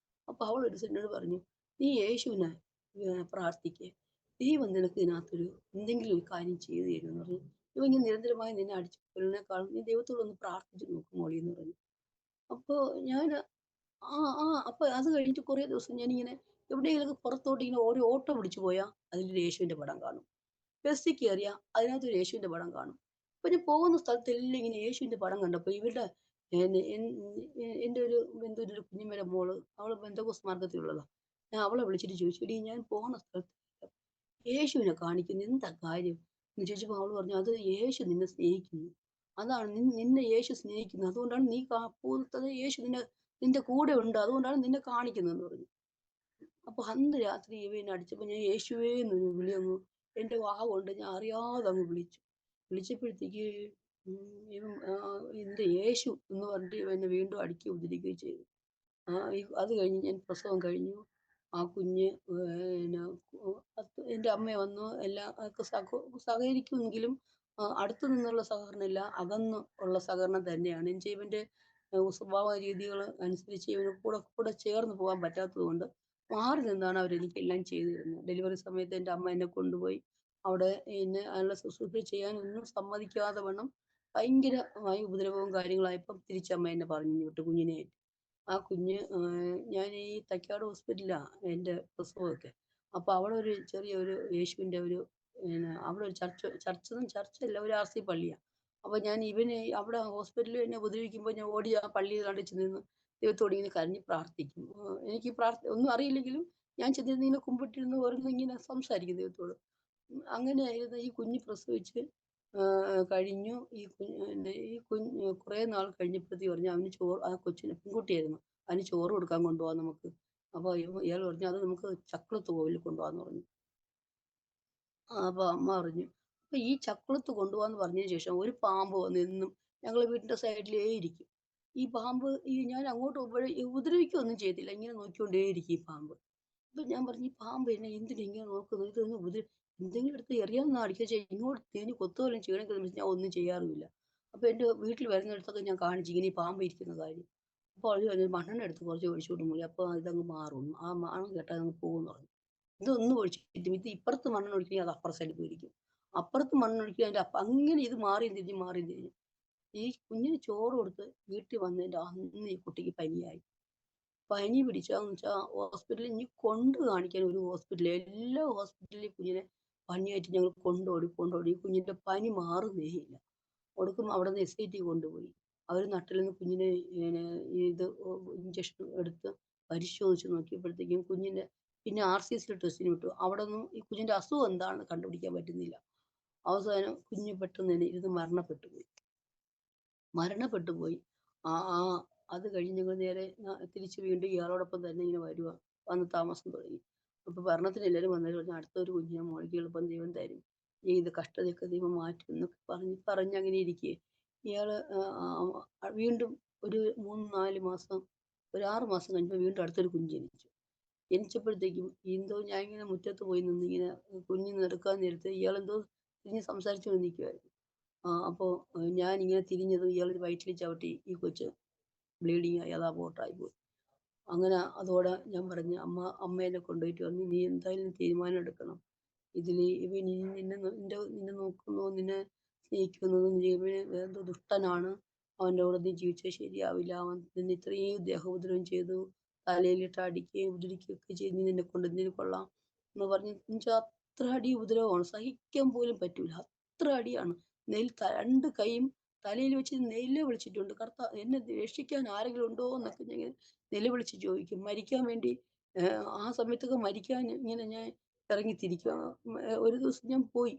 അപ്പൊ അവൾ ഒരു ദിവസം എന്നോട് പറഞ്ഞു, "നീ യേശുവിനെ പ്രാർത്ഥിക്ക്. ദൈവം നിനക്ക് ഇതിനകത്തൊരു എന്തെങ്കിലും ഒരു കാര്യം ചെയ്തു തരുമെന്ന്" പറഞ്ഞു. "ഇവൻ ഇങ്ങനെ നിരന്തരമായി നിന്നെ അടിച്ചു കൊല്ലുന്നേക്കാളും നീ ദൈവത്തോടൊന്ന് പ്രാർത്ഥിച്ച് നോക്ക് മോളി" എന്ന് പറഞ്ഞു. അപ്പൊ ഞാൻ അപ്പൊ അത് കഴിഞ്ഞിട്ട് കുറേ ദിവസം ഞാനിങ്ങനെ എവിടെയെങ്കിലുമൊക്കെ പുറത്തോട്ട് ഇങ്ങനെ ഒരു ഓട്ടോ പിടിച്ചു പോയാൽ അതിലൊരു യേശുവിന്റെ പടം കാണും. ബസ്സിൽ കയറിയാൽ അതിനകത്തൊരു യേശുവിന്റെ പടം കാണും. അപ്പൊ ഞാൻ പോകുന്ന സ്ഥലത്തെല്ലാം ഇങ്ങനെ യേശുവിന്റെ പടം കണ്ടപ്പോ ഇവരുടെ എൻ്റെ ഒരു ബന്ധുവിന്റെ ഒരു കുഞ്ഞമ്മേടെ മോള്, അവള് പെന്തക്കോസ്ത് മാർഗ്ഗത്തിലുള്ളതാ. ഞാൻ അവളെ വിളിച്ചിട്ട് ചോദിച്ചു, "എടീ, ഞാൻ പോകുന്ന സ്ഥലത്ത് യേശുവിനെ കാണിക്കുന്നു, എന്താ കാര്യം?" എന്ന് ചോദിച്ചപ്പോൾ അവള് പറഞ്ഞു, "അത് യേശു നിന്നെ സ്നേഹിക്കുന്നു. അതാണ് നിന്നെ യേശു സ്നേഹിക്കുന്നു. അതുകൊണ്ടാണ് നീ പോകാത്തത്. യേശു നിന്റെ കൂടെ ഉണ്ട്. അതുകൊണ്ടാണ് നിന്നെ കാണിക്കുന്നതെന്ന്" പറഞ്ഞു. അപ്പൊ അന്ന് രാത്രി ഇവ എന്നെ അടിച്ചപ്പോ ഞാൻ യേശുവേ എന്നൊരു വിളി അങ്ങ് എന്റെ വാ കൊണ്ട് ഞാൻ അറിയാതെ അങ്ങ് വിളിച്ചു. വിളിച്ചപ്പോഴത്തേക്ക് ഇവൻ എന്റെ യേശു എന്ന് പറഞ്ഞിട്ട് ഇവൻ എന്നെ വീണ്ടും അടിക്കുകയും ഉപദ്രവിക്കുകയും ചെയ്തു. അത് കഴിഞ്ഞ് ഞാൻ പ്രസവം കഴിഞ്ഞു. ആ കുഞ്ഞ് പിന്നെ എൻ്റെ അമ്മ വന്നു എല്ലാം ഒക്കെ സഹകരിക്കുമെങ്കിലും അടുത്ത് നിന്നുള്ള സഹകരണമില്ല, അകന്ന് ഉള്ള സഹകരണം തന്നെയാണ്. എനിക്ക് ഇവൻ്റെ സ്വഭാവ രീതികൾ അനുസരിച്ച് ഇവന് കൂടെ കൂടെ ചേർന്ന് പോകാൻ പറ്റാത്തത് കൊണ്ട് മാറി നിന്നാണ് അവരെനിക്കെല്ലാം ചെയ്തു തരുന്നത്. ഡെലിവറി സമയത്ത് എൻ്റെ അമ്മ എന്നെ കൊണ്ടുപോയി അവിടെ എന്നെ അതിനുള്ള ശുശ്രൂഷ ചെയ്യാനൊന്നും സമ്മതിക്കാതെ വണ്ണം ഭയങ്കരമായ ഉപദ്രവവും കാര്യങ്ങളായപ്പം തിരിച്ചമ്മ എന്നെ പറഞ്ഞു വിട്ടു കുഞ്ഞിനെയായിട്ട്. ആ കുഞ്ഞ് ഞാൻ ഈ തൈക്കാട് ഹോസ്പിറ്റലിലാ എൻ്റെ പ്രസവമൊക്കെ. അപ്പൊ അവിടെ ഒരു ചെറിയൊരു യേശുവിൻ്റെ ഒരു അവിടെ ഒരു ചർച്ചല്ല, ഒരു ആർസി പള്ളിയാ. അപ്പൊ ഞാൻ ഇവന് അവിടെ ഹോസ്പിറ്റലിൽ എന്നെ ഉപദ്രവിക്കുമ്പോൾ ഞാൻ ഓടി ആ പള്ളിയിൽ കണ്ട് ചെന്നിരുന്ന് ദൈവത്തോട് ഇങ്ങനെ കരഞ്ഞ് പ്രാർത്ഥിക്കും. എനിക്ക് ഒന്നും അറിയില്ലെങ്കിലും ഞാൻ ചെന്നിരുന്ന് ഇങ്ങനെ കുമ്പിട്ടിരുന്ന് ഓരോന്ന് ഇങ്ങനെ സംസാരിക്കും ദൈവത്തോട്. അങ്ങനെ ആയിരുന്നു ഈ കുഞ്ഞ് പ്രസവിച്ച് കഴിഞ്ഞു. ഈ കുഞ്ഞ് കുറേ നാൾ കഴിഞ്ഞപ്പോഴത്തേക്ക് പറഞ്ഞു, "അവന് ചോറ്" ആ കൊച്ചിന് പെൺകുട്ടിയായിരുന്നു. "അതിന് ചോറ് കൊടുക്കാൻ കൊണ്ടുപോകാം നമുക്ക്." അപ്പൊ ഇയാൾ പറഞ്ഞു, "അത് നമുക്ക് ചക്കുളത്ത് കോവിലിൽ കൊണ്ടുപോകാന്ന്" പറഞ്ഞു. അപ്പൊ അമ്മ പറഞ്ഞു. അപ്പൊ ഈ ചക്കുളത്ത് കൊണ്ടുപോകാന്ന് പറഞ്ഞതിന് ശേഷം ഒരു പാമ്പ് വന്ന് എന്നും ഞങ്ങളെ വീടിന്റെ സൈഡിലേ ഇരിക്കും. ഈ പാമ്പ് ഞാൻ അങ്ങോട്ട് പോകുമ്പോഴേ ഉപദ്രവിക്കുകയൊന്നും ചെയ്തില്ല. ഇങ്ങനെ നോക്കിക്കൊണ്ടേയിരിക്കും ഈ പാമ്പ്. അപ്പൊ ഞാൻ പറഞ്ഞു, "ഈ പാമ്പ് എന്നെ എന്തിനാ ഇങ്ങനെ നോക്കുന്നത്? ഇതൊന്ന് എന്തെങ്കിലും എടുത്ത് എറിയാവുന്ന അടിക്കുക ഇങ്ങോട്ട് തിരിഞ്ഞ് കൊത്തുവല്ലോം ചെയ്യണമെങ്കിൽ ഞാൻ ഒന്നും ചെയ്യാറുമില്ല." അപ്പൊ എന്റെ വീട്ടിൽ വരുന്നിടത്തൊക്കെ ഞാൻ കാണിച്ചു ഇങ്ങനെ ഈ പാമ്പ് ഇരിക്കുന്ന കാര്യം. അപ്പോൾ അവര് പറഞ്ഞു, "മണ്ണെണ്ണ എടുത്ത് കുറച്ച് ഒഴിച്ചു വിടും മോളെ. അപ്പൊ ഇതങ്ങ് മാറും. ആ മണം കേട്ടാൽ അതങ്ങ് പോകുമെന്ന്" പറഞ്ഞു. ഇതൊന്നും ഒഴിച്ചിട്ടും ഇത് ഇപ്പുറത്ത് മണ്ണെണ്ണ ഒഴിക്കുകയും അത് അപ്പുറത്തെ സൈഡിൽ പോയിരിക്കും. അപ്പുറത്ത് മണ്ണെണ്ണ ഒഴിക്കുകയും അതിന്റെ അങ്ങനെ ഇത് മാറിയും തിരിഞ്ഞും മാറിയും തിരിഞ്ഞും. ഈ കുഞ്ഞിന് ചോറ് കൊടുത്ത് വീട്ടിൽ വന്നതിന്റെ അന്ന് ഈ കുട്ടിക്ക് പനിയായി. പനി പിടിച്ചാന്ന് വെച്ചാൽ ഹോസ്പിറ്റലിൽ ഇനി കൊണ്ട് കാണിക്കാൻ ഒരു ഹോസ്പിറ്റൽ, എല്ലാ ഹോസ്പിറ്റലിലും കുഞ്ഞിനെ പനിയായിട്ട് ഞങ്ങൾ കൊണ്ടോടി. ഈ കുഞ്ഞിന്റെ പനി മാറുന്നേ ഇല്ല. ഒടുക്കം അവിടുന്ന് SIT കൊണ്ടുപോയി. അവർ നട്ടിലിന്ന് കുഞ്ഞിനെ ഇത് ഇഞ്ചക്ഷൻ എടുത്ത് പരിശോധിച്ച് നോക്കിയപ്പോഴത്തേക്കും കുഞ്ഞിൻ്റെ പിന്നെ RCSൽ ടെസ്റ്റിന് വിട്ടു. അവിടൊന്നും ഈ കുഞ്ഞിൻ്റെ അസുഖം എന്താണെന്ന് കണ്ടുപിടിക്കാൻ പറ്റുന്നില്ല. അവസാനം കുഞ്ഞ് പെട്ടെന്ന് തന്നെ ഇരുന്ന് മരണപ്പെട്ടു പോയി. മരണപ്പെട്ടു പോയി. ആ ആ അത് കഴിഞ്ഞ് ഞങ്ങൾ നേരെ തിരിച്ച് വീണ്ടും ഇയാളോടൊപ്പം തന്നെ ഇങ്ങനെ വരുവാ. വന്ന് താമസം തുടങ്ങി. അപ്പൊ ഭരണത്തിന് എല്ലാവരും വന്നേരം പറഞ്ഞു അടുത്തൊരു കുഞ്ഞിനെ മോൾക്ക് എളുപ്പം ദൈവം തരും. നീ ഇത് കഷ്ടതയൊക്കെ ദൈവം മാറ്റും എന്നൊക്കെ പറഞ്ഞങ്ങനെ ഇരിക്കെ ഇയാള് വീണ്ടും ഒരു 3, 4 മാസം ഒരു 6 മാസം കഴിഞ്ഞപ്പോൾ വീണ്ടും അടുത്തൊരു കുഞ്ഞ് ജനിച്ചു. ജനിച്ചപ്പോഴത്തേക്കും എന്തോ ഞാൻ ഇങ്ങനെ മുറ്റത്ത് പോയി നിന്ന് ഇങ്ങനെ കുഞ്ഞിനെ എടുക്കാൻ നേരത്ത് ഇയാളെന്തോ തിരിഞ്ഞ് സംസാരിച്ചുകൊണ്ട് നിൽക്കുവായിരുന്നു. അപ്പോൾ ഞാനിങ്ങനെ തിരിഞ്ഞതും ഇയാൾ വയറ്റിൽ ചവിട്ടി ഈ കൊച്ച് ബ്ലീഡിങ് ആയി അത് അബോർട്ടായി പോയി. അങ്ങനെ അതോടെ ഞാൻ പറഞ്ഞു അമ്മേനെ കൊണ്ടുപോയിട്ട് പറഞ്ഞു നീ എന്തായാലും തീരുമാനം എടുക്കണം. ഇതില് ഇവൻ ഇനി നിന്നെ നോക്കുന്നോ നിന്നെ സ്നേഹിക്കുന്നതോ ഇവന് എന്തോ ദുഷ്ടനാണ്. അവൻ്റെ കൂടെ നീ ജീവിച്ചാൽ ശരിയാവില്ല. അവൻ നിന്നെ ഇത്രയും ദേഹോപദ്രവം ചെയ്തു. തലയിലിട്ട് അടിക്കുകയും ഉപദ്രവിക്കുകയൊക്കെ ചെയ്ത് നീ നിന്നെക്കൊണ്ട് എന്തിന് കൊള്ളാം എന്ന് പറഞ്ഞ് എന്നുവെച്ചാൽ അത്ര അടി ഉപദ്രവമാണ്. സഹിക്കാൻ പോലും പറ്റൂല. അത്ര അടിയാണ്. രണ്ട് കൈയും തലയിൽ വെച്ച് നിലവിളിച്ചിട്ടുണ്ട്. എന്നെ രക്ഷിക്കാൻ ആരെങ്കിലും ഉണ്ടോ എന്നൊക്കെ ഞാൻ ഇങ്ങനെ നിലവിളിച്ച് ചോദിക്കും. മരിക്കാൻ വേണ്ടി ആ സമയത്തൊക്കെ മരിക്കാൻ ഇങ്ങനെ ഞാൻ ഇറങ്ങിത്തിരിക്കുക. ഒരു ദിവസം ഞാൻ പോയി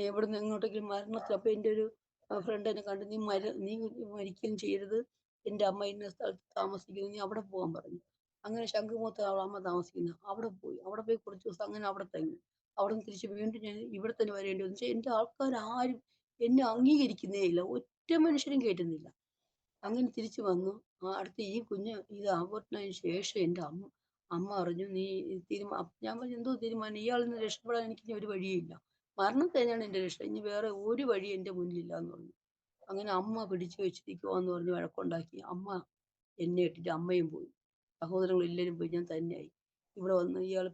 ഇവിടുന്ന് എങ്ങോട്ടെങ്കിലും മരണത്തിൽ. അപ്പോൾ എൻ്റെ ഒരു ഫ്രണ്ട് എന്നെ കണ്ട് നീ മരിക്കുകയും ചെയ്യരുത്. എൻ്റെ അമ്മ ഇന്ന സ്ഥലത്ത് താമസിക്കുന്നു. നീ അവിടെ പോകാൻ പറഞ്ഞു. അങ്ങനെ ശംഖുമുഖത്ത് അവളുടെ അമ്മ താമസിക്കുന്നു. അവിടെ പോയി. അവിടെ പോയി കുറച്ച് ദിവസം അങ്ങനെ അവിടെ തങ്ങി. അവിടെ നിന്ന് തിരിച്ച് വീണ്ടും ഞാൻ ഇവിടെ തന്നെ വരേണ്ടി വന്നു. എൻ്റെ ആൾക്കാർ ആരും എന്നെ അംഗീകരിക്കുന്നേ ഇല്ല. ഒറ്റ മനുഷ്യരും കേട്ടുന്നില്ല. അങ്ങനെ തിരിച്ചു വന്നു. അടുത്ത ഈ കുഞ്ഞ് ഇത് അബോർട്ടിനായതിന് ശേഷം എൻ്റെ അമ്മ പറഞ്ഞു നീ ഞാൻ പറഞ്ഞു എന്തോ തീരുമാനം? ഇയാളിൽ നിന്ന് രക്ഷപ്പെടാൻ എനിക്കിനി ഒരു വഴിയില്ല. മരണം തന്നെയാണ് എൻ്റെ രക്ഷ. ഇനി വേറെ ഒരു വഴി എൻ്റെ മുന്നിലില്ല എന്ന് പറഞ്ഞു. അങ്ങനെ അമ്മ പിടിച്ചു വെച്ചിരിക്കുവാന്ന് പറഞ്ഞ് വഴക്കുണ്ടാക്കി. അമ്മ എന്നെ ഇട്ടിട്ട് അമ്മയും പോയി. സഹോദരങ്ങൾ എല്ലാവരും പോയി. ഞാൻ തന്നെയായി. ഇവിടെ വന്ന് ഇയാൾ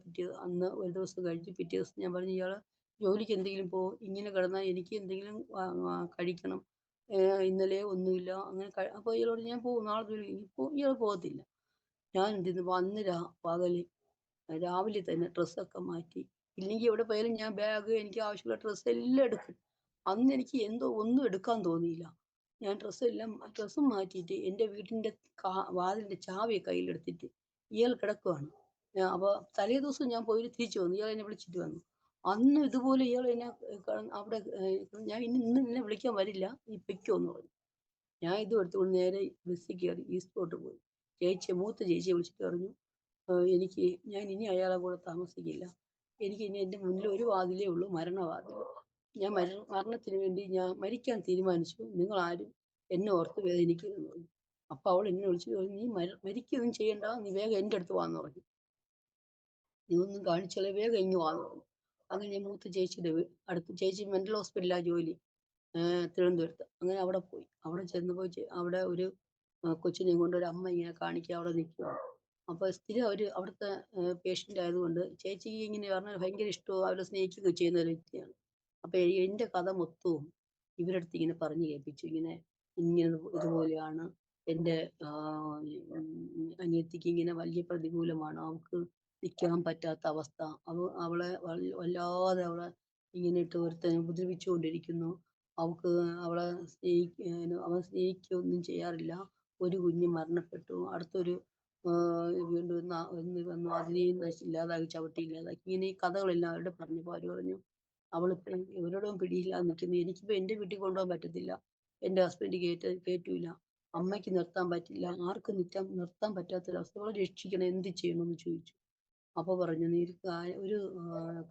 അന്ന് ഒരു ദിവസം കഴിഞ്ഞ് പിറ്റേ ദിവസം ഞാൻ പറഞ്ഞു ഇയാൾ ജോലിക്ക് എന്തെങ്കിലും പോ. ഇങ്ങനെ കിടന്നാൽ എനിക്ക് എന്തെങ്കിലും കഴിക്കണം. ഇന്നലെ ഒന്നുമില്ല. അങ്ങനെ അപ്പോൾ ഇയാളോട് ഞാൻ പോകും നാളെ ജോലിക്ക്. ഇപ്പോൾ ഇയാൾ പോകത്തില്ല. ഞാൻ എന്ത് ചെയ്തു അന്ന് പകല് രാവിലെ തന്നെ ഡ്രസ്സൊക്കെ മാറ്റി. ഇല്ലെങ്കിൽ എവിടെ പോയാലും ഞാൻ ബാഗ് എനിക്ക് ആവശ്യമുള്ള ഡ്രസ്സ് എല്ലാം എടുക്കും. അന്ന് എനിക്ക് എന്തോ ഒന്നും എടുക്കാൻ തോന്നിയില്ല. ഞാൻ ഡ്രസ്സും മാറ്റിയിട്ട് എൻ്റെ വീട്ടിൻ്റെ വാതിലിൻ്റെ ചാവി കയ്യിലെടുത്തിട്ട് ഇയാൾ കിടക്കുവാണ്. അപ്പോൾ തലേ ദിവസം ഞാൻ പോയിട്ട് തിരിച്ചു വന്നു. ഇയാൾ എന്നെ വിളിച്ചിട്ട് വന്നു. അന്ന് ഇതുപോലെ ഇയാൾ എന്നെ അവിടെ ഞാൻ ഇന്ന് നിന്നെ വിളിക്കാൻ വരില്ല. നീ പൊയ്ക്കോ എന്ന് പറഞ്ഞു. ഞാൻ ഇതും എടുത്തുകൊണ്ട് നേരെ ബസ്സിൽ കയറി ഈസ്റ്റ്‌പോർട്ട് പോയി. മൂത്ത ചേച്ചിയെ വിളിച്ചിട്ട് പറഞ്ഞു ഞാൻ ഇനി അയാളുടെ കൂടെ താമസിക്കില്ല. എനിക്ക് ഇനി എൻ്റെ മുന്നിൽ ഒരു വാതിലേ ഉള്ളൂ, മരണവാതിൽ. ഞാൻ മരണത്തിന് വേണ്ടി ഞാൻ മരിക്കാൻ തീരുമാനിച്ചു. നിങ്ങളാരും എന്നെ ഓർത്ത് വേദനിക്കരുതെന്ന് പറഞ്ഞു. അപ്പോൾ അവൾ എന്നെ വിളിച്ചിട്ട് പറഞ്ഞു നീ മരിക്കുകയൊന്നും ചെയ്യണ്ട. നീ വേഗം എൻ്റെ അടുത്ത് വാന്ന് പറഞ്ഞു. നീ ഒന്നും കാണിച്ചാലേ വേഗം ഇങ്ങ് വാന്ന് പറഞ്ഞു. അങ്ങനെ മൂത്ത ചേച്ചിയുടെ അടുത്ത് ചേച്ചി മെൻ്റൽ ഹോസ്പിറ്റലിലാണ് ജോലി. തിരുവനന്തപുരത്ത്. അങ്ങനെ അവിടെ പോയി. അവിടെ ചെന്നപ്പോൾ അവിടെ ഒരു കൊച്ചിനെയും കൊണ്ട് ഒരു അമ്മ ഇങ്ങനെ കാണിക്കാൻ അവിടെ നിൽക്കുവാണ്. അപ്പോൾ സ്ഥിരം അവിടുത്തെ പേഷ്യൻ്റ് ആയതുകൊണ്ട് ചേച്ചിക്ക് ഇങ്ങനെ പറഞ്ഞാൽ ഭയങ്കര ഇഷ്ടവും അവരെ സ്നേഹിക്കുകയൊക്കെ ചെയ്യുന്ന ഒരു വ്യക്തിയാണ്. അപ്പോൾ എൻ്റെ കഥ മൊത്തവും ഇവരുടെ അടുത്ത് ഇങ്ങനെ പറഞ്ഞു കേൾപ്പിച്ചു. ഇങ്ങനെ ഇതുപോലെയാണ് എൻ്റെ അനിയത്തിക്ക് ഇങ്ങനെ വലിയ പ്രതികൂലമാണ്. അവൾക്ക് നിൽക്കാൻ പറ്റാത്ത അവസ്ഥ. അവളെ വല്ലാതെ ഇങ്ങനെ ഇട്ട് ഒരുത്തൻ ഉപദ്രവിച്ചുകൊണ്ടിരിക്കുന്നു. അവളെ അവൻ സ്നേഹിക്കുകയൊന്നും ചെയ്യാറില്ല. ഒരു കുഞ്ഞ് മരണപ്പെട്ടു. അടുത്തൊരു വീണ്ടും വന്നു അതിനെയും ഇല്ലാതാക്കി ചവിട്ടി ഇല്ലാതാക്കി. ഇങ്ങനെ ഈ കഥകളെല്ലാം അവരോട് പറഞ്ഞപ്പോൾ അവർ പറഞ്ഞു അവളിപ്പം ഇവരോടും പിടിയില്ലാതെ നിൽക്കുന്നു. എനിക്കിപ്പോൾ എൻ്റെ വീട്ടിൽ കൊണ്ടുപോകാൻ പറ്റത്തില്ല. എൻ്റെ ഹസ്ബൻഡ് കയറ്റൂല. അമ്മയ്ക്ക് നിർത്താൻ പറ്റില്ല. ആർക്കും നിർത്താൻ പറ്റാത്തൊരവസ്ഥ. അവളെ രക്ഷിക്കണം. എന്ത് ചെയ്യണമെന്ന് ചോദിച്ചു. അപ്പോൾ പറഞ്ഞു നീ ഒരു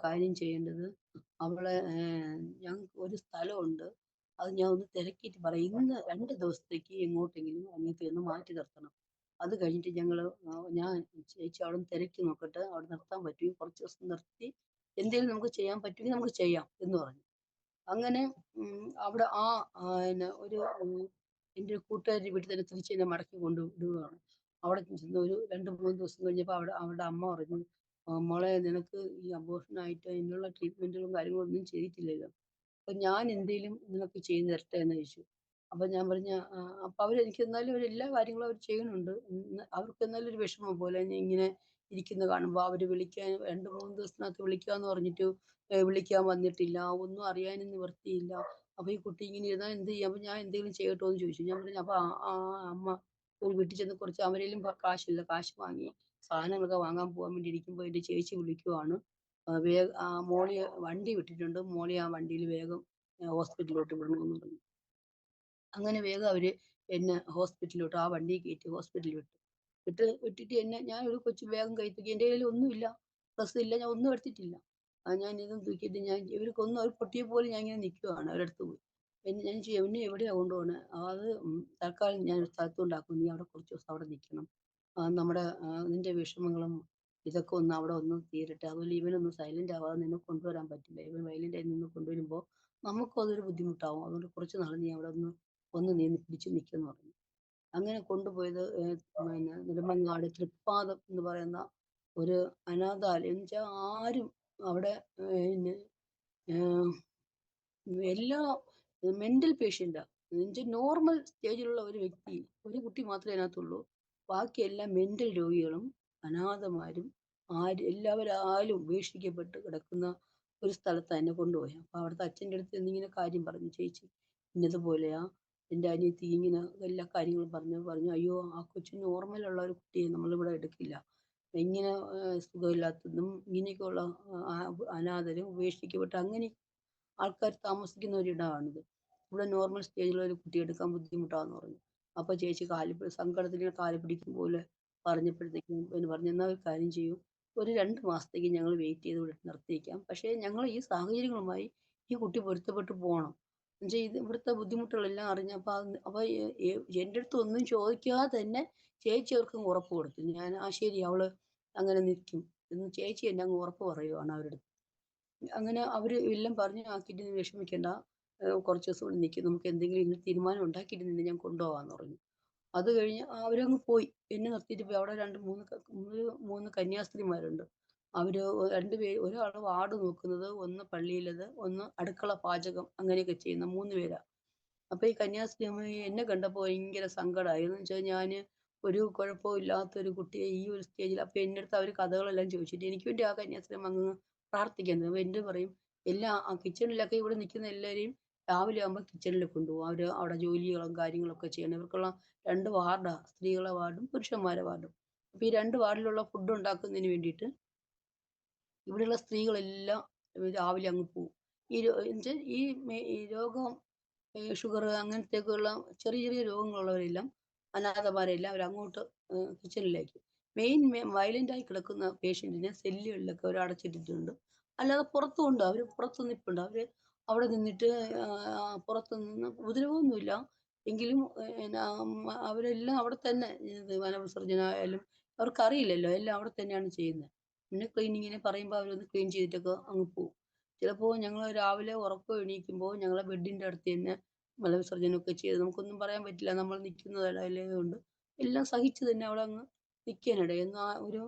കാര്യം ചെയ്യേണ്ടത് അവളെ ഞങ്ങൾക്ക് ഒരു സ്ഥലമുണ്ട്. അത് ഞാൻ ഒന്ന് തിരക്കിയിട്ട് പറയാം. ഇന്ന് 2 ദിവസത്തേക്ക് എങ്ങോട്ടെങ്കിലും അനിയത്തിയെ ഒന്ന് മാറ്റി നിർത്തണം. അത് കഴിഞ്ഞിട്ട് ഞാൻ ചേച്ചി അവിടെ നിന്ന് തിരക്കി നോക്കട്ടെ. അവിടെ നിർത്താൻ പറ്റുമെങ്കിൽ കുറച്ച് ദിവസം നിർത്തി എന്തെങ്കിലും നമുക്ക് ചെയ്യാൻ പറ്റുമെങ്കിൽ നമുക്ക് ചെയ്യാം എന്ന് പറഞ്ഞു. അങ്ങനെ അവിടെ ഒരു എൻ്റെ ഒരു കൂട്ടുകാരിയുടെ വീട്ടിൽ തന്നെ തിരിച്ച് എന്നെ മടക്കി വിടുകയാണ്. അവിടെ ചെന്ന് ഒരു 2, 3 ദിവസം കഴിഞ്ഞപ്പോൾ അവരുടെ അമ്മ പറഞ്ഞു മോളെ നിനക്ക് ഈ അബോർഷനായിട്ട് അതിനുള്ള ട്രീറ്റ്മെൻറ്റുകളും കാര്യങ്ങളും ഒന്നും ചെയ്തിട്ടില്ലല്ലോ. അപ്പോൾ ഞാൻ എന്തെങ്കിലും നിനക്ക് ചെയ്തു തരട്ടെ എന്ന് ചോദിച്ചു. അപ്പോൾ ഞാൻ പറഞ്ഞു അപ്പോൾ അവരെനിക്ക് എന്നാലും എല്ലാ കാര്യങ്ങളും അവർ ചെയ്യുന്നുണ്ട്. അവർക്ക് എന്നാലും ഒരു വിഷമം പോലെ ഇങ്ങനെ ഇരിക്കുന്നത് കാണുമ്പോൾ അവർ വിളിക്കാൻ 2, 3 ദിവസത്തിനകത്ത് വിളിക്കാമെന്ന് പറഞ്ഞിട്ട് വിളിക്കാൻ വന്നിട്ടില്ല. ഒന്നും അറിയാനും നിവൃത്തിയില്ല. അപ്പോൾ ഈ കുട്ടി ഇങ്ങനെ ഇരുന്നാൽ എന്ത് ചെയ്യും? അപ്പോൾ ഞാൻ എന്തെങ്കിലും ചെയ്യട്ടോ എന്ന് ചോദിച്ചു. ഞാൻ പറഞ്ഞു അപ്പോൾ അമ്മ ഒരു വീട്ടിൽ ചെന്ന് കുറച്ച് അവരേലും കാശില്ല. കാശ് വാങ്ങി സാധനങ്ങളൊക്കെ വാങ്ങാൻ പോകാൻ വേണ്ടി ഇരിക്കുമ്പോൾ എൻ്റെ ചേച്ചി വിളിക്കുവാണ്. മോളിയെ വണ്ടി വിട്ടിട്ടുണ്ട്. മോളിയെ ആ വണ്ടിയിൽ വേഗം ഹോസ്പിറ്റലിലോട്ട് വിടണമെന്ന് പറഞ്ഞു. അങ്ങനെ വേഗം അവര് എന്നെ ഹോസ്പിറ്റലിലോട്ട് ആ വണ്ടിയിൽ കയറ്റി ഹോസ്പിറ്റലിൽ വിട്ടു. വിട്ടിട്ട് ഞാൻ ഒരു കൊച്ചു ബാഗും കയ്യിൽ തൂക്കി. എൻ്റെ കയ്യിൽ ഒന്നുമില്ല. ഡ്രസ്സില്ല. ഞാൻ ഒന്നും എടുത്തിട്ടില്ല. ഞാൻ ഇതും തൂക്കിയിട്ട് ഇവർക്കൊന്നും ഒരു പൊട്ടിയെ പോലെ ഞാൻ ഇങ്ങനെ നിൽക്കുവാണ് അവരുടെ അടുത്ത് പോയി. ഞാൻ ചോദിച്ചു, "എന്നെ എവിടെയാ കൊണ്ടുപോണെ?" അത് തൽക്കാലം ഞാൻ ഒരു സ്ഥലത്ത് കൊണ്ടാക്കും. നീ അവിടെ കുറച്ച് ദിവസം അവിടെ നിൽക്കണം. നമ്മുടെ നിന്റെ വിഷമങ്ങളും ഇതൊക്കെ ഒന്ന് അവിടെ ഒന്ന് തീരട്ടെ. അതുപോലെ ഇവനൊന്ന് സൈലന്റ് ആവാതെ നിന്നെ കൊണ്ടുവരാൻ പറ്റില്ല. ഇവൻ വയലന്റ് ആയി നിന്ന് കൊണ്ടുവരുമ്പോൾ നമുക്കും അതൊരു ബുദ്ധിമുട്ടാവും. അതുകൊണ്ട് കുറച്ച് നാൾ നീ അവിടെ ഒന്ന് നീ പിടിച്ച് നിൽക്കെന്ന് പറഞ്ഞു. അങ്ങനെ കൊണ്ടുപോയത് നെടുമങ്ങാട് തൃപ്പാദം എന്ന് പറയുന്ന ഒരു അനാഥാലയം. എന്ന് വെച്ചാൽ ആരും അവിടെ പിന്നെ ഏഹ് എല്ലാ മെന്റൽ പേഷ്യന്റാ. എന്നുവെച്ചാൽ നോർമൽ സ്റ്റേജിലുള്ള ഒരു വ്യക്തി, ഒരു കുട്ടി മാത്രമേ അതിനകത്തുള്ളൂ. ബാക്കിയെല്ലാം മെന്റൽ രോഗികളും അനാഥമാരും എല്ലാവരാലും ഉപേക്ഷിക്കപ്പെട്ട് കിടക്കുന്ന ഒരു സ്ഥലത്താണ് എന്നെ കൊണ്ടുപോയത്. അപ്പോൾ അവിടുത്തെ അച്ഛൻ്റെ അടുത്ത് എന്നിങ്ങനെ കാര്യം പറഞ്ഞു. ചേച്ചി ഇന്നതുപോലെയാ, എൻ്റെ അനിയത്തി ഇങ്ങനെ എല്ലാ കാര്യങ്ങളും പറഞ്ഞു. അയ്യോ, ആ കൊച്ചു നോർമലുള്ള ഒരു കുട്ടിയെ നമ്മളിവിടെ എടുക്കില്ല. ഇങ്ങനെ സുഖമില്ലാത്തതും ഇങ്ങനെയൊക്കെയുള്ള അനാഥരും ഉപേക്ഷിക്കപ്പെട്ട് അങ്ങനെ ആൾക്കാർ താമസിക്കുന്ന ഒരിടമാണിത്. ഇവിടെ നോർമൽ സ്റ്റേജിലുള്ള ഒരു കുട്ടിയെ എടുക്കാൻ ബുദ്ധിമുട്ടാന്ന് പറഞ്ഞു. അപ്പൊ ചേച്ചി സങ്കടത്തിൽ ഇങ്ങനെ കാല് പിടിക്കും പോലെ പറഞ്ഞപ്പോഴത്തേക്കും പിന്നെ പറഞ്ഞു, എന്നാ ഒരു കാര്യം ചെയ്യൂ, ഒരു 2 മാസത്തേക്ക് ഞങ്ങൾ വെയിറ്റ് ചെയ്ത് ഇവിടെ നിർത്തിയേക്കാം. പക്ഷേ ഞങ്ങൾ ഈ സാഹചര്യങ്ങളുമായി ഈ കുട്ടി പൊരുത്തപ്പെട്ട് പോകണം. എന്നുവെച്ചാൽ ഇത് ഇവിടുത്തെ ബുദ്ധിമുട്ടുകളെല്ലാം അറിഞ്ഞപ്പോൾ അപ്പൊ എൻ്റെ അടുത്ത് ഒന്നും ചോദിക്കാതെ തന്നെ ചേച്ചി അവർക്ക് ഉറപ്പ് കൊടുത്തു. ശരി, അവള് അങ്ങനെ നിൽക്കും എന്ന് ചേച്ചി എന്നെ അങ്ങ് ഉറപ്പ് പറയുവാണ് അവരുടെ. അങ്ങനെ അവര് എല്ലാം പറഞ്ഞു ആക്കിയിട്ട് നീ വിഷമിക്കണ്ട. കുറച്ച് ദിവസം ഇവിടെ നിൽക്ക്. നമുക്ക് എന്തെങ്കിലും ഇതിന് തീരുമാനം ഉണ്ടാക്കിയിട്ട് നിന്നെ ഞാൻ കൊണ്ടുപോകാന്ന് പറഞ്ഞു. അത് കഴിഞ്ഞ് അവരങ്ങ് പോയി. എന്നെ നിർത്തിയിട്ട് പോയി. അവിടെ 3 കന്യാസ്ത്രീമാരുണ്ട്. അവര് 2 പേര്, ഒരാള് വാർഡ് നോക്കുന്നത്, ഒന്ന് പള്ളിയിലത്, ഒന്ന് അടുക്കള പാചകം അങ്ങനെയൊക്കെ ചെയ്യുന്ന 3 പേരാ. അപ്പൊ ഈ കന്യാസ്ത്രീ അമ്മ എന്നെ കണ്ടപ്പോ ഭയങ്കര സങ്കടമായി. എന്ന് വെച്ചാൽ ഞാന് ഒരു കുഴപ്പവും ഇല്ലാത്ത ഒരു കുട്ടിയെ ഈ ഒരു സ്റ്റേജിൽ. അപ്പൊ എൻ്റെ അടുത്ത് അവര് കഥകളെല്ലാം ചോദിച്ചിട്ട് എനിക്ക് വേണ്ടി ആ കന്യാസ്ത്രീ അമ്മ അങ്ങ് പ്രാർത്ഥിക്കാൻ തുടങ്ങി. അപ്പൊ എൻ്റെ പറയും, എല്ലാ കിച്ചണിലൊക്കെ ഇവിടെ നിൽക്കുന്ന എല്ലാവരെയും രാവിലെ ആകുമ്പോൾ കിച്ചണിൽ കൊണ്ടുപോകും. അവര് അവിടെ ജോലികളും കാര്യങ്ങളൊക്കെ ചെയ്യണം. ഇവർക്കുള്ള 2 വാർഡാ, സ്ത്രീകളുടെ വാർഡും പുരുഷന്മാരുടെ വാർഡും. അപ്പൊ ഈ 2 വാർഡിലുള്ള ഫുഡ് ഉണ്ടാക്കുന്നതിന് വേണ്ടിയിട്ട് ഇവിടെയുള്ള സ്ത്രീകളെല്ലാം രാവിലെ അങ്ങ് പോകും. എന്നുവെച്ചാൽ ഈ രോഗം, ഷുഗർ അങ്ങനത്തെയൊക്കെയുള്ള ചെറിയ ചെറിയ രോഗങ്ങളുള്ളവരെല്ലാം അനാഥമാരെല്ലാം അവരങ്ങോട്ട് കിച്ചണിലേക്ക്. വയലന്റ് ആയി കിടക്കുന്ന പേഷ്യൻറ്റിനെ സെല്ലുകളിലൊക്കെ അവർ അടച്ചിട്ടിട്ടുണ്ട്. അല്ലാതെ പുറത്തുമുണ്ട്. അവർ പുറത്ത് നിൽപ്പുണ്ട്. അവർ അവിടെ നിന്നിട്ട് പുറത്ത് നിന്ന് ഉപദ്രവമൊന്നുമില്ല. എങ്കിലും അവരെല്ലാം അവിടെ തന്നെ മലവിസർജനം ആയാലും അവർക്കറിയില്ലല്ലോ, എല്ലാം അവിടെ തന്നെയാണ് ചെയ്യുന്നത്. പിന്നെ ക്ലീനിങ്ങിന് പറയുമ്പോൾ അവരൊന്ന് ക്ലീൻ ചെയ്തിട്ടൊക്കെ അങ്ങ് പോകും. ചിലപ്പോൾ ഞങ്ങൾ രാവിലെ ഉറക്കം എണീക്കുമ്പോൾ ഞങ്ങളെ ബെഡിൻ്റെ അടുത്ത് തന്നെ മലവിസർജനമൊക്കെ ചെയ്ത് നമുക്കൊന്നും പറയാൻ പറ്റില്ല. നമ്മൾ നിൽക്കുന്നതല്ലായതുകൊണ്ട് എല്ലാം സഹിച്ച് തന്നെ അവിടെ അങ്ങ് നിൽക്കാനിടയായി. എന്നാൽ ഒരു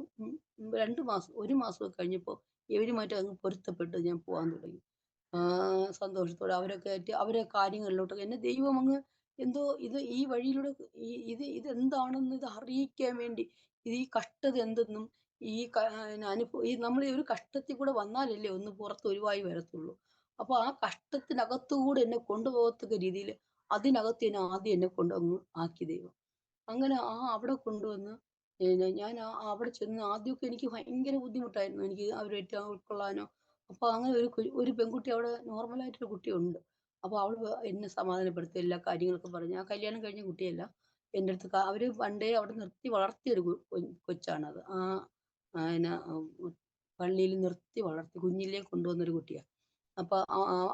2 മാസം 1 മാസമൊക്കെ കഴിഞ്ഞപ്പോൾ ഇവരുമായിട്ട് അങ്ങ് പൊരുത്തപ്പെട്ട് ഞാൻ പോകാൻ തുടങ്ങി. സന്തോഷത്തോടെ അവരൊക്കെ ആയിട്ട് അവരെ കാര്യങ്ങളിലോട്ടൊക്കെ എന്നെ ദൈവം അങ്ങ് എന്തോ ഈ വഴിയിലൂടെ ഇതെന്താണെന്ന് ഇത് അറിയിക്കാൻ വേണ്ടി, ഈ കഷ്ടത എന്തെന്നും ഈ ഈ നമ്മൾ ഈ ഒരു കഷ്ടത്തിൽ കൂടെ വന്നാലല്ലേ ഒന്ന് പുറത്ത് ഒഴിവായി വരത്തുള്ളൂ. അപ്പൊ ആ കഷ്ടത്തിനകത്തൂടെ എന്നെ കൊണ്ടുപോകത്തക്ക രീതിയിൽ അതിനകത്ത് എന്നെ ആദ്യം എന്നെ കൊണ്ടങ്ങ് ആക്കി ദൈവം. അങ്ങനെ അവിടെ കൊണ്ടുവന്ന് ഞാൻ അവിടെ ചെന്ന് ആദ്യമൊക്കെ എനിക്ക് ഭയങ്കര ബുദ്ധിമുട്ടായിരുന്നു. എനിക്ക് അവരുമായിട്ട് ഉൾക്കൊള്ളാനോ. അപ്പൊ അങ്ങനെ ഒരു പെൺകുട്ടി അവിടെ നോർമലായിട്ടൊരു കുട്ടിയുണ്ട്. അപ്പൊ അവള് എന്നെ സമാധാനപ്പെടുത്തി എല്ലാ കാര്യങ്ങളൊക്കെ പറഞ്ഞ്. ആ കല്യാണം കഴിഞ്ഞ കുട്ടിയല്ല. എൻ്റെ അടുത്ത് അവര് പണ്ടേ അവിടെ നിർത്തി വളർത്തിയൊരു കൊച്ചാണത്. പിന്നെ പള്ളിയിൽ നിർത്തി വളർത്തി കുഞ്ഞിലേ കൊണ്ടുവന്നൊരു കുട്ടിയാ. അപ്പൊ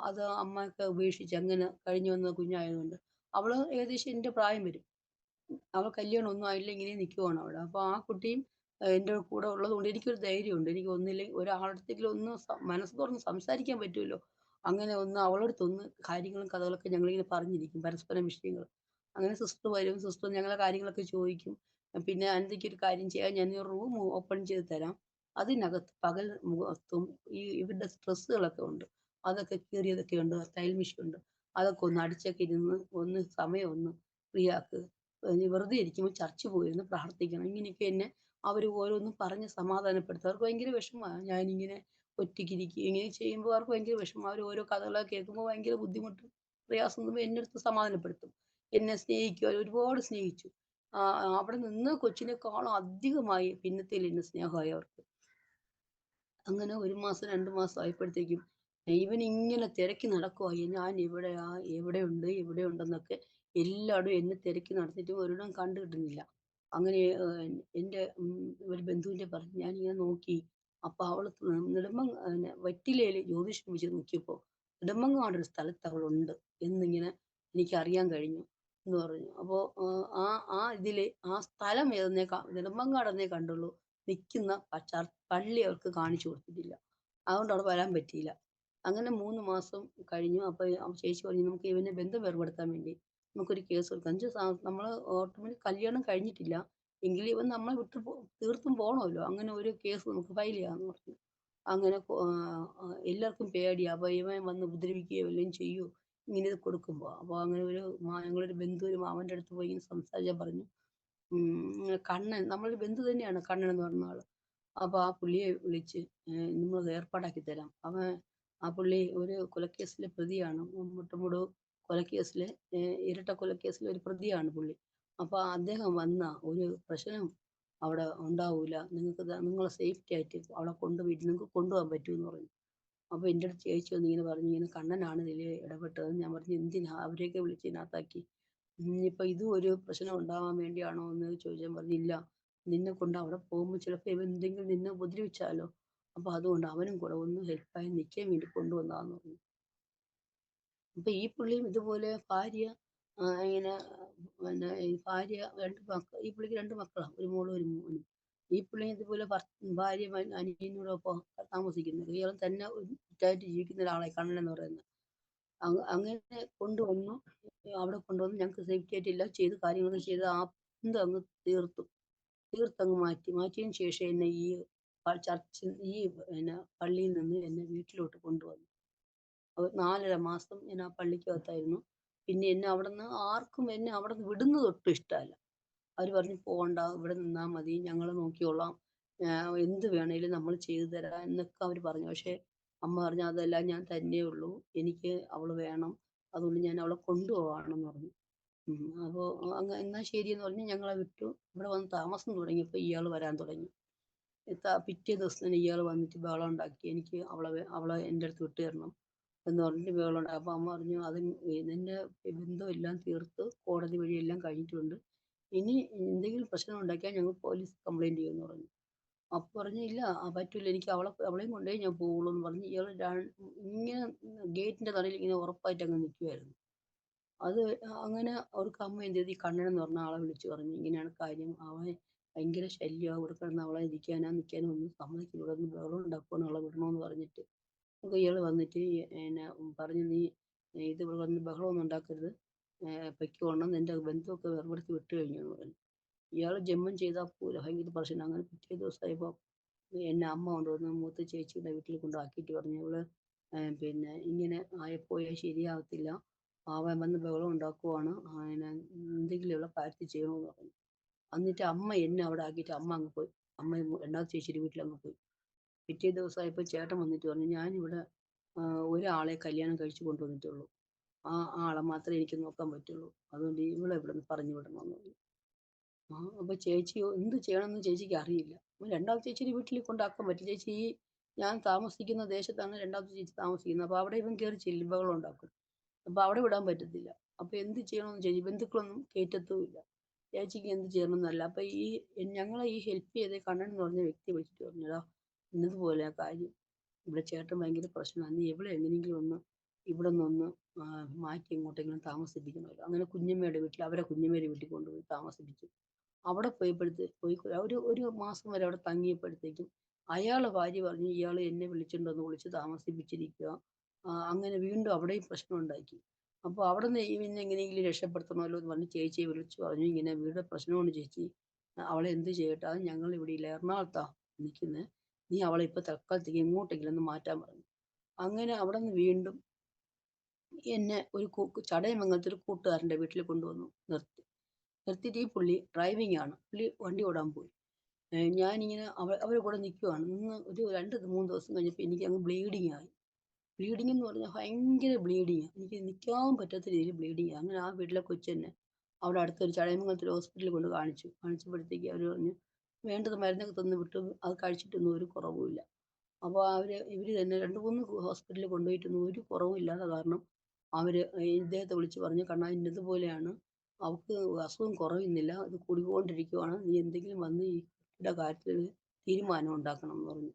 അത് അമ്മയൊക്കെ ഉപേക്ഷിച്ച് അങ്ങനെ കഴിഞ്ഞു വന്ന കുഞ്ഞായതുകൊണ്ട് അവള് ഏകദേശം എൻ്റെ പ്രായം വരും. അവൾ കല്യാണം ഒന്നും ആയില്ല, ഇങ്ങനെ നിൽക്കുവാണ് അവിടെ. അപ്പൊ ആ കുട്ടിയും എൻ്റെ കൂടെ ഉള്ളതുകൊണ്ട് എനിക്കൊരു ധൈര്യമുണ്ട്. എനിക്ക് ഒന്നില്ലെങ്കിൽ ഒരാളടുത്തെങ്കിലും ഒന്ന് മനസ്സ് തുറന്ന് സംസാരിക്കാൻ പറ്റുമല്ലോ. അങ്ങനെ ഒന്ന് അവളടുത്തൊന്ന് കാര്യങ്ങളും കഥകളൊക്കെ ഞങ്ങളിങ്ങനെ പറഞ്ഞിരിക്കും, പരസ്പരം വിഷയങ്ങൾ. അങ്ങനെ സിസ്റ്റർ വരും. സിസ്റ്റർ ഞങ്ങളെ കാര്യങ്ങളൊക്കെ ചോദിക്കും. പിന്നെ അനിതയ്ക്ക് ഒരു കാര്യം ചെയ്യാം, ഞാൻ ഒരു റൂം ഓപ്പൺ ചെയ്ത് തരാം. അതിനകത്ത് പകൽ മൊത്തം ഇവരുടെ ഡ്രസ്സുകളൊക്കെ ഉണ്ട്. അതൊക്കെ കീറിയതൊക്കെ ഉണ്ട്, തയ്യൽ മെഷീനുണ്ട്. അതൊക്കെ ഒന്ന് അടിച്ചൊക്കെ ഇരുന്ന് ഒന്ന് സമയം ഒന്ന് ഫ്രീ ആക്ക്. വെറുതെ ഇരിക്കുമ്പോൾ ചർച്ച് പോയിരുന്ന് പ്രാർത്ഥിക്കണം. ഇങ്ങനെയൊക്കെ എന്നെ അവർ ഓരോന്നും പറഞ്ഞ് സമാധാനപ്പെടുത്തും. അവർക്ക് ഭയങ്കര വിഷമമാണ് ഞാനിങ്ങനെ ഒറ്റയ്ക്കിരിക്കുകയും ഇങ്ങനെ ചെയ്യുമ്പോൾ അവർക്ക് ഭയങ്കര വിഷമം. അവർ ഓരോ കഥകളൊക്കെ കേൾക്കുമ്പോൾ ഭയങ്കര ബുദ്ധിമുട്ടും പ്രയാസം തോന്നുമ്പോൾ എന്നെ അടുത്ത് സമാധാനപ്പെടുത്തും. എന്നെ സ്നേഹിക്കും. അവർ ഒരുപാട് സ്നേഹിച്ചു. അവിടെ നിന്ന് കൊച്ചിനെക്കാളും അധികമായി ഭിന്നത്തിൽ എന്നെ സ്നേഹമായി അവർക്ക്. അങ്ങനെ 1 മാസം 2 മാസം ആയപ്പോഴത്തേക്കും ഇവനിങ്ങനെ തിരക്കി നടക്കുവാ. ഞാൻ എവിടെയാ? എവിടെയുണ്ട്? എവിടെയുണ്ടെന്നൊക്കെ എല്ലായിടവും എന്നെ തിരക്കി നടന്നിട്ട് ഒരിടവും കണ്ടു കിട്ടുന്നില്ല. അങ്ങനെ എൻ്റെ ഒരു ബന്ധുവിൻ്റെ പറഞ്ഞ് ഞാനിങ്ങനെ നോക്കി. അപ്പൊ അവള് വെറ്റിലയില് ജ്യോതിഷം വെച്ച് നോക്കിയപ്പോ നെടുമങ്ങാട് ഒരു സ്ഥലത്ത് അവളുണ്ട് എന്നിങ്ങനെ എനിക്കറിയാൻ കഴിഞ്ഞു എന്ന് പറഞ്ഞു. അപ്പോ ആ ആ ഇതില് ആ സ്ഥലം ഏതെന്നേ നെടുമങ്ങാടെന്നേ കണ്ടുള്ളൂ. നിക്കുന്ന പള്ളി അവർക്ക് കാണിച്ചു കൊടുത്തിട്ടില്ല. അതുകൊണ്ട് അവിടെ വരാൻ പറ്റിയില്ല. അങ്ങനെ 3 മാസം കഴിഞ്ഞു. അപ്പൊ ചേച്ചി പറഞ്ഞു നമുക്ക് ഇവനെ ബന്ധം വേർപെടുത്താൻ വേണ്ടി നമുക്കൊരു കേസ് കൊടുക്കാം. എന്നുവെച്ചാ നമ്മള് ഓട്ടോമാറ്റിക് കല്യാണം കഴിഞ്ഞിട്ടില്ല. എങ്കിലും ഇവൻ നമ്മളെ വിട്ട് തീർത്തും പോണമല്ലോ. അങ്ങനെ ഒരു കേസ് നമുക്ക് ഫയൽ ചെയ്യാന്ന് പറഞ്ഞു. അങ്ങനെ എല്ലാവർക്കും പേടിയാ. അപ്പൊ ഇവൻ വന്ന് ഉപദ്രവിക്കുകയോ വല്ലതും ചെയ്യോ ഇങ്ങനെ ഇത് കൊടുക്കുമ്പോ. അപ്പൊ അങ്ങനെ ഞങ്ങളൊരു ബന്ധു ഒരു മാമന്റെ അടുത്ത് പോയി ഇങ്ങനെ സംസാരിച്ചാ പറഞ്ഞു. കണ്ണൻ നമ്മളൊരു ബന്ധു തന്നെയാണ് കണ്ണൻ എന്ന് പറഞ്ഞ ആള്. അപ്പൊ ആ പുള്ളിയെ വിളിച്ച് നമ്മളത് ഏർപ്പാടാക്കി തരാം. ആ പുള്ളി ഒരു കൊലക്കേസിലെ പ്രതിയാണ്. മുട്ടമ്പുഴ കൊലക്കേസിലെ ഇരട്ട കൊലക്കേസിലെ ഒരു പ്രതിയാണ് പുള്ളി. അപ്പൊ അദ്ദേഹം വന്നാ ഒരു പ്രശ്നം അവിടെ ഉണ്ടാവൂല. നിങ്ങളെ സേഫ്റ്റി ആയിട്ട് അവിടെ വീട്ടിൽ നിങ്ങൾക്ക് കൊണ്ടുപോകാൻ പറ്റുമെന്ന് പറഞ്ഞു. അപ്പൊ എൻ്റെ അടുത്ത് ചേച്ചി വന്ന് ഇങ്ങനെ പറഞ്ഞു ഇങ്ങനെ കണ്ണനാണ് ഇതില് ഇടപെട്ടത്. ഞാൻ പറഞ്ഞു എന്തിനാ അവരെയൊക്കെ വിളിച്ച് ഇതിനകത്താക്കി? ഇനിയിപ്പോ ഇതും ഒരു പ്രശ്നം ഉണ്ടാവാൻ വേണ്ടിയാണോ എന്ന് ചോദിച്ചാൽ പറഞ്ഞു ഇല്ല. നിന്നെ കൊണ്ട് അവിടെ പോകുമ്പോൾ ചിലപ്പോൾ ഇവൻ എന്തെങ്കിലും നിന്നെ ഉപദ്രവിച്ചാലോ. അപ്പൊ അതുകൊണ്ട് അവനും കൂടെ ഒന്ന് ഹെൽപ്പായി നിൽക്കാൻ വേണ്ടി കൊണ്ടുവന്നതാന്ന് പറഞ്ഞു. അപ്പൊ ഈ പുള്ളിയും ഇതുപോലെ ഭാര്യ ഇങ്ങനെ ഈ ഭാര്യ ഈ പുള്ളിക്ക് 2 മക്കളാ. ഒരു മോളും ഒരു മോനും. ഈ പുള്ളി ഇതുപോലെ ഭാര്യ അനിയനോടൊപ്പം താമസിക്കുന്നത്. ഇയാൾ തന്നെ ഒറ്റായിട്ട് ജീവിക്കുന്ന ഒരാളായി കണ്ണൻ എന്ന് പറയുന്നത്. അങ്ങനെ കൊണ്ടുവന്നു. അവിടെ കൊണ്ടുവന്ന് ഞങ്ങൾക്ക് സേഫ്റ്റി ആയിട്ട് എല്ലാം ചെയ്ത് കാര്യങ്ങളൊക്കെ ചെയ്ത് ആ ബന്ധം അങ്ങ് തീർത്തു. തീർത്തങ്ങ് മാറ്റി. മാറ്റിയതിന് ശേഷം എന്നെ ഈ പള്ളിയിൽ നിന്ന് എന്നെ വീട്ടിലോട്ട് കൊണ്ടുവന്നു. 4½ മാസം ഞാൻ ആ പള്ളിക്കകത്തായിരുന്നു. പിന്നെ എന്നെ അവിടുന്ന് ആർക്കും എന്നെ അവിടുന്ന് വിടുന്നത് ഒട്ടും ഇഷ്ടമല്ല. അവര് പറഞ്ഞു പോകണ്ട ഇവിടെ നിന്നാ മതി ഞങ്ങള് നോക്കിക്കോളാം. എന്ത് വേണേലും നമ്മൾ ചെയ്തു തരാം എന്നൊക്കെ അവര് പറഞ്ഞു. പക്ഷെ അമ്മ പറഞ്ഞു അതല്ല ഞാൻ തന്നേ ഉള്ളൂ. എനിക്ക് അവള് വേണം. അതുകൊണ്ട് ഞാൻ അവളെ കൊണ്ടുപോവാണെന്ന് പറഞ്ഞു. അപ്പൊ എന്നാ ശരിയെന്ന് പറഞ്ഞ് ഞങ്ങളെ വിട്ടു. ഇവിടെ വന്ന് താമസം തുടങ്ങിയപ്പോ ഇയാള് വരാൻ തുടങ്ങി. പിറ്റേ ദിവസം തന്നെ ഇയാള് വന്നിട്ട് ബഹളം ഉണ്ടാക്കി. എനിക്ക് അവളെ എൻ്റെ അടുത്ത് വിട്ടു തരണം എന്ന് പറഞ്ഞിട്ട് ബഹളം ഉണ്ടാക്കി. അപ്പൊ അമ്മ പറഞ്ഞു നിന്റെ ബന്ധം എല്ലാം തീർത്ത് കോടതി വഴി എല്ലാം കഴിഞ്ഞിട്ടുണ്ട്. ഇനി എന്തെങ്കിലും പ്രശ്നം ഉണ്ടാക്കിയാൽ ഞങ്ങൾ പോലീസ് കംപ്ലൈന്റ് ചെയ്യുമെന്ന് പറഞ്ഞു. അപ്പൊ പറഞ്ഞു ഇല്ല പറ്റൂല എനിക്ക് അവളെയും കൊണ്ടേ ഞാൻ പോവുള്ളൂ എന്ന് പറഞ്ഞ് ഇയാള് ഇങ്ങനെ ഗേറ്റിന്റെ തടയിൽ ഇങ്ങനെ ഉറപ്പായിട്ട് അങ്ങ് നിൽക്കുമായിരുന്നു. അത് അങ്ങനെ അവർക്ക് അമ്മ എന്ത് ചെയ്തു ഈ കണ്ണൻ എന്ന് പറഞ്ഞ ആളെ വിളിച്ചു പറഞ്ഞു ഇങ്ങനെയാണ് കാര്യം. അവൻ ഭയങ്കര ശല്യമാണ്. ഇവിടെ കിടന്ന് അവളെ നിൽക്കാനും ഒന്നും സമ്മതിക്കില്ല. ഇവിടെ നിന്ന് ബഹളം ഉണ്ടാക്കുവാണ് അവളെ വിടണമെന്ന് പറഞ്ഞിട്ട്. അപ്പൊ ഇയാള് വന്നിട്ട് എന്നെ പറഞ്ഞു നീ ഇത് ഇവിടെ വന്ന് ബഹളമൊന്നും ഉണ്ടാക്കരുത്. പൊയ്ക്കോണം നിന്റെ ബന്ധമൊക്കെ വേർപെടുത്തി വിട്ടു കഴിഞ്ഞു എന്ന് പറഞ്ഞു. ഇയാള് ജന്മം ചെയ്താൽ പോലും ഭയങ്കര പ്രശ്നം. അങ്ങനെ പിറ്റേ ദിവസമായപ്പോ എന്നെ അമ്മ കൊണ്ടുവന്ന് മൂത്ത ചേച്ചിയുടെ വീട്ടിൽ കൊണ്ടാക്കിയിട്ട് പറഞ്ഞു ഇവള് പിന്നെ ഇങ്ങനെ ആയിപ്പോയാൽ ശരിയാവത്തില്ല. അവൻ വന്ന് ബഹളം ഉണ്ടാക്കുവാണ്. എന്തെങ്കിലും ഇവളെ കാര്യത്തിൽ ചെയ്യണമെന്ന് പറഞ്ഞു. എന്നിട്ട് അമ്മ എന്നെ അവിടെ ആക്കിയിട്ട് അമ്മ അങ്ങ് പോയി. അമ്മ 2ാമത്തെ ചേച്ചിയുടെ വീട്ടിൽ അങ്ങ് പോയി. പിറ്റേ ദിവസമായപ്പോ ചേട്ടൻ വന്നിട്ട് പറഞ്ഞു ഞാനിവിടെ ഒരാളെ കല്യാണം കഴിച്ചു കൊണ്ടുവന്നിട്ടുള്ളൂ. ആ ആളെ മാത്രമേ എനിക്ക് നോക്കാൻ പറ്റുള്ളൂ. അതുകൊണ്ട് ഇവളെ ഇവിടുന്ന് പറഞ്ഞു വിടണമെന്ന് പറഞ്ഞു. അപ്പൊ ചേച്ചിയോ എന്ത് ചെയ്യണമെന്ന് ചേച്ചിക്ക് അറിയില്ല. 2ാമത്തെ ചേച്ചിയുടെ വീട്ടിൽ കൊണ്ടാക്കാൻ പറ്റും. ചേച്ചി ഞാൻ താമസിക്കുന്ന ദേശത്താണ് 2ാമത്തെ ചേച്ചി താമസിക്കുന്നത്. അപ്പൊ അവിടെ ഇവൻ കയറി ചെല്ലും ബഹളം ഉണ്ടാക്കും. അപ്പൊ അവിടെ വിടാൻ പറ്റത്തില്ല. അപ്പൊ എന്ത് ചെയ്യണമെന്ന് ചേച്ചി ബന്ധുക്കളൊന്നും കേറ്റത്തുമില്ല. ചേച്ചിക്ക് എന്ത് ചെയ്യണമെന്നല്ല. അപ്പൊ ഞങ്ങളെ ഈ ഹെൽപ്പ് ചെയ്ത കണ്ണൻ എന്ന് പറഞ്ഞ വ്യക്തി വിളിച്ചിട്ട് പറഞ്ഞു എടാ ഇന്നതുപോലെ കാര്യം ഇവിടെ ചേട്ടൻ ഭയങ്കര പ്രശ്നമാണ്. നീ എവിടെ എങ്ങനെയെങ്കിലും ഒന്ന് ഇവിടെ നിന്നൊന്ന് മാറ്റി എങ്ങോട്ടെങ്കിലും താമസിപ്പിക്കണമല്ലോ. അങ്ങനെ കുഞ്ഞമ്മയുടെ വീട്ടിൽ അവരെ കുഞ്ഞമ്മയുടെ വീട്ടിൽ കൊണ്ടുപോയി താമസിപ്പിച്ചു. അവിടെ ഒരു മാസം വരെ അവിടെ തങ്ങിയപ്പോഴത്തേക്കും അയാളെ ഭാര്യ പറഞ്ഞു ഇയാള് എന്നെ വിളിച്ചിട്ടുണ്ടെന്ന് വിളിച്ച് താമസിപ്പിച്ചിരിക്കുക. അങ്ങനെ വീണ്ടും അവിടെയും പ്രശ്നം ഉണ്ടാക്കി. അപ്പൊ അവിടുന്ന് ഇവനെ എങ്ങനെയെങ്കിലും രക്ഷപ്പെടുത്തണമല്ലോ എന്ന് പറഞ്ഞ് ചേച്ചിയെ വിളിച്ചു പറഞ്ഞു ഇങ്ങനെ വീട് പ്രശ്നമാണ് ചേച്ചി. അവളെ എന്ത് ചെയ്യട്ടെ? അത് ഞങ്ങൾ ഇവിടെ ഇല്ല എറണാകുളത്താ നിൽക്കുന്നത്. നീ അവളെ ഇപ്പൊ തൽക്കാലത്തേക്ക് എങ്ങോട്ടെങ്കിലും ഒന്ന് മാറ്റാൻ പറഞ്ഞു. അങ്ങനെ അവിടെ നിന്ന് വീണ്ടും എന്നെ ഒരു ചടയമംഗലത്ത് ഒരു കൂട്ടുകാരന്റെ വീട്ടിൽ കൊണ്ടുവന്നു നിർത്തി. നിർത്തിയിട്ട് ഈ പുള്ളി ഡ്രൈവിംഗ് ആണ്. പുള്ളി വണ്ടി ഓടാൻ പോയി. ഞാനിങ്ങനെ അവരുടെ കൂടെ നിൽക്കുവാണ്. നിന്ന് ഒരു 2-3 ദിവസം കഴിഞ്ഞപ്പോൾ എനിക്ക് അങ്ങ് ബ്ലീഡിങ് ആയി. ബ്ലീഡിങ് എന്ന് പറഞ്ഞാൽ ഭയങ്കര ബ്ലീഡിങ്. എനിക്ക് നിൽക്കാൻ പറ്റാത്ത രീതിയിൽ ബ്ലീഡിങ്. അങ്ങനെ ആ വീട്ടിലെ കൊച്ച് തന്നെ അവിടെ അടുത്തൊരു ചടയമംഗലത്തൊരു ഹോസ്പിറ്റലിൽ കൊണ്ട് കാണിച്ചു. കാണിച്ചപ്പോഴത്തേക്ക് അവർ പറഞ്ഞു വേണ്ടുന്ന മരുന്നൊക്കെ തന്ന് വിട്ടു. അത് കഴിച്ചിട്ടൊന്നും ഒരു കുറവുമില്ല. അപ്പോൾ ഇവർ തന്നെ 2, 3 ഹോസ്പിറ്റലിൽ കൊണ്ടുപോയിട്ടൊന്നും ഒരു കുറവും ഇല്ലാത്ത കാരണം അവർ ഇദ്ദേഹത്തെ വിളിച്ച് പറഞ്ഞു, "കണ്ണാ ഇന്നതുപോലെയാണ്. അവൾക്ക് അസുഖം കുറയുന്നില്ല. അത് കൂടിക്കൊണ്ടിരിക്കുവാണ്. നീ എന്തെങ്കിലും വന്ന് ഈ കുട്ടിയുടെ കാര്യത്തിൽ തീരുമാനം ഉണ്ടാക്കണം" എന്ന് പറഞ്ഞു.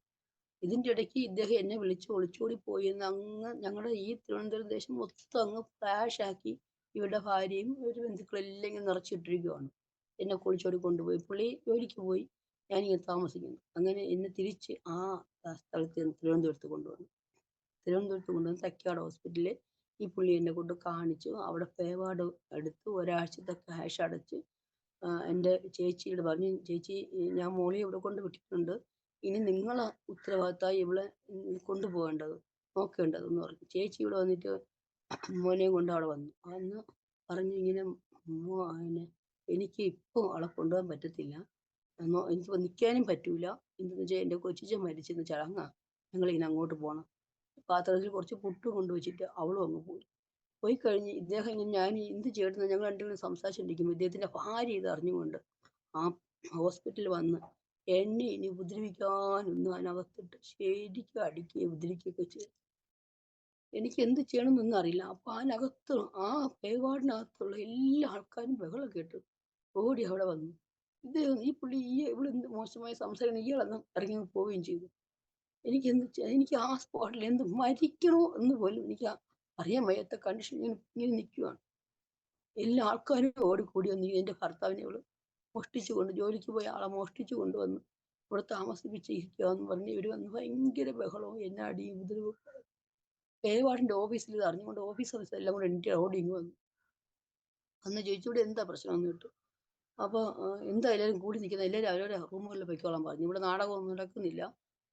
ഇതിൻ്റെ ഇടയ്ക്ക് ഇദ്ദേഹം എന്നെ വിളിച്ച് ഒളിച്ചോടി പോയി എന്ന് അങ്ങ് ഞങ്ങളുടെ ഈ തിരുവനന്തപുരം ദേശം മൊത്തം അങ്ങ് ഫ്ലാഷാക്കി ഇവരുടെ ഭാര്യയും ഇവരുടെ ബന്ധുക്കളും എല്ലാം ഇങ്ങനെ നിറച്ചിട്ടിരിക്കുവാണ്. എന്നെ ഒളിച്ചോടി കൊണ്ടുപോയി. പുള്ളി ജോലിക്ക് പോയി. ഞാനിങ്ങനെ താമസിക്കുന്നു. അങ്ങനെ എന്നെ തിരിച്ച് ആ സ്ഥലത്ത് നിന്ന് തിരുവനന്തപുരത്ത് കൊണ്ടുവന്നു. തിരുവനന്തപുരത്ത് കൊണ്ടുവന്ന് തൈക്കാട് ഹോസ്പിറ്റലിൽ ഈ പുള്ളി എന്നെ കൊണ്ട് കാണിച്ചു. അവിടെ പേ വാർഡ് എടുത്ത് ഒരാഴ്ചത്തെ ക്യാഷ് അടച്ച് എൻ്റെ ചേച്ചിയോട് പറഞ്ഞു, "ചേച്ചി ഞാൻ മോളെ ഇവിടെ കൊണ്ട് വിട്ടിട്ടുണ്ട്. ഇനി നിങ്ങളാ ഉത്തരവാദിത്തമായി ഇവളെ കൊണ്ടുപോകേണ്ടത്, നോക്കേണ്ടതെന്ന്" പറഞ്ഞു. ചേച്ചി ഇവിടെ വന്നിട്ട് മോനെയും കൊണ്ട് അവിടെ വന്നു. അന്ന് പറഞ്ഞു ഇങ്ങനെ പിന്നെ എനിക്ക് ഇപ്പോൾ അവളെ കൊണ്ടുപോകാൻ പറ്റത്തില്ല. എനിക്കിപ്പോൾ നിൽക്കാനും പറ്റൂല. എന്തെന്ന് വെച്ചാൽ എൻ്റെ കൊച്ചിച്ചൻ മരിച്ചെന്ന് ചടങ്ങാ. ഞങ്ങളിങ്ങനെ അങ്ങോട്ട് പോകണം. പാത്രത്തിൽ കുറച്ച് പുട്ട് കൊണ്ടുവച്ചിട്ട് അവളും അങ്ങ് പോയി. പോയി കഴിഞ്ഞ് ഇദ്ദേഹം ഇങ്ങനെ ഞാൻ എന്ത് ചെയ്യണമെന്ന് ഞങ്ങൾ രണ്ടുപേരും സംസാരിച്ചുകൊണ്ടിരിക്കുമ്പോൾ ഇദ്ദേഹത്തിൻ്റെ ഭാര്യ ഇത് അറിഞ്ഞുകൊണ്ട് ആ ഹോസ്പിറ്റലിൽ വന്ന് എന്നെ ഇനി ഉപദ്രവിക്കാനൊന്നും അതിനകത്തിട്ട് ശരിക്കും അടിക്കുകയും ഉപദ്രവിക്കുകയൊക്കെ ചെയ്തു. എനിക്ക് എന്ത് ചെയ്യണമെന്നൊന്നും അറിയില്ല. അപ്പോൾ അതിനകത്ത് ആ പേവാർഡിനകത്തുള്ള എല്ലാ ആൾക്കാരും ബഹളം കേട്ടു ഓടി അവിടെ വന്നു. ഈ പുള്ളി ഇവളെന്ത് മോശമായി സംസാരിക്കണം, ഇയാളെന്ന് ഇറങ്ങി പോവുകയും ചെയ്തു. എനിക്ക് ആ സ്പോട്ടിൽ എന്ത് മരിക്കണോ എന്ന് പോലും എനിക്ക് അറിയാൻ വയ്യാത്ത കണ്ടീഷൻ ഇങ്ങനെ നിൽക്കുവാണ്. എല്ലാ ആൾക്കാരും ഓടിക്കൂടി വന്ന് എൻ്റെ ഭർത്താവിനെ ഇവള് ജോലിക്ക് പോയ ആളെ മോഷ്ടിച്ചു കൊണ്ടുവന്ന് ഇവിടെ താമസിപ്പിച്ചിരിക്കുക എന്ന് പറഞ്ഞ് ഇവർ വന്ന് ഭയങ്കര ബഹളവും എന്നെ അടിയും ഉപദ്രവവും. പേവാർഡിൻ്റെ ഓഫീസിൽ ഇത് അറിഞ്ഞുകൊണ്ട് ഓഫീസേഴ്സ് എല്ലാം കൂടെ എൻ്റെ ഓടിങ്ങ് വന്നു. അന്ന് ചോദിച്ചുകൂടെ എന്താ പ്രശ്നമെന്ന് കേട്ടു. അപ്പോൾ എന്താ എല്ലാവരും കൂടി നിൽക്കുന്നത്, എല്ലാവരും അവരവരുടെ റൂമുകളിൽ പൊയ്ക്കോളാൻ പറഞ്ഞു. ഇവിടെ നാടകമൊന്നും നടക്കുന്നില്ല,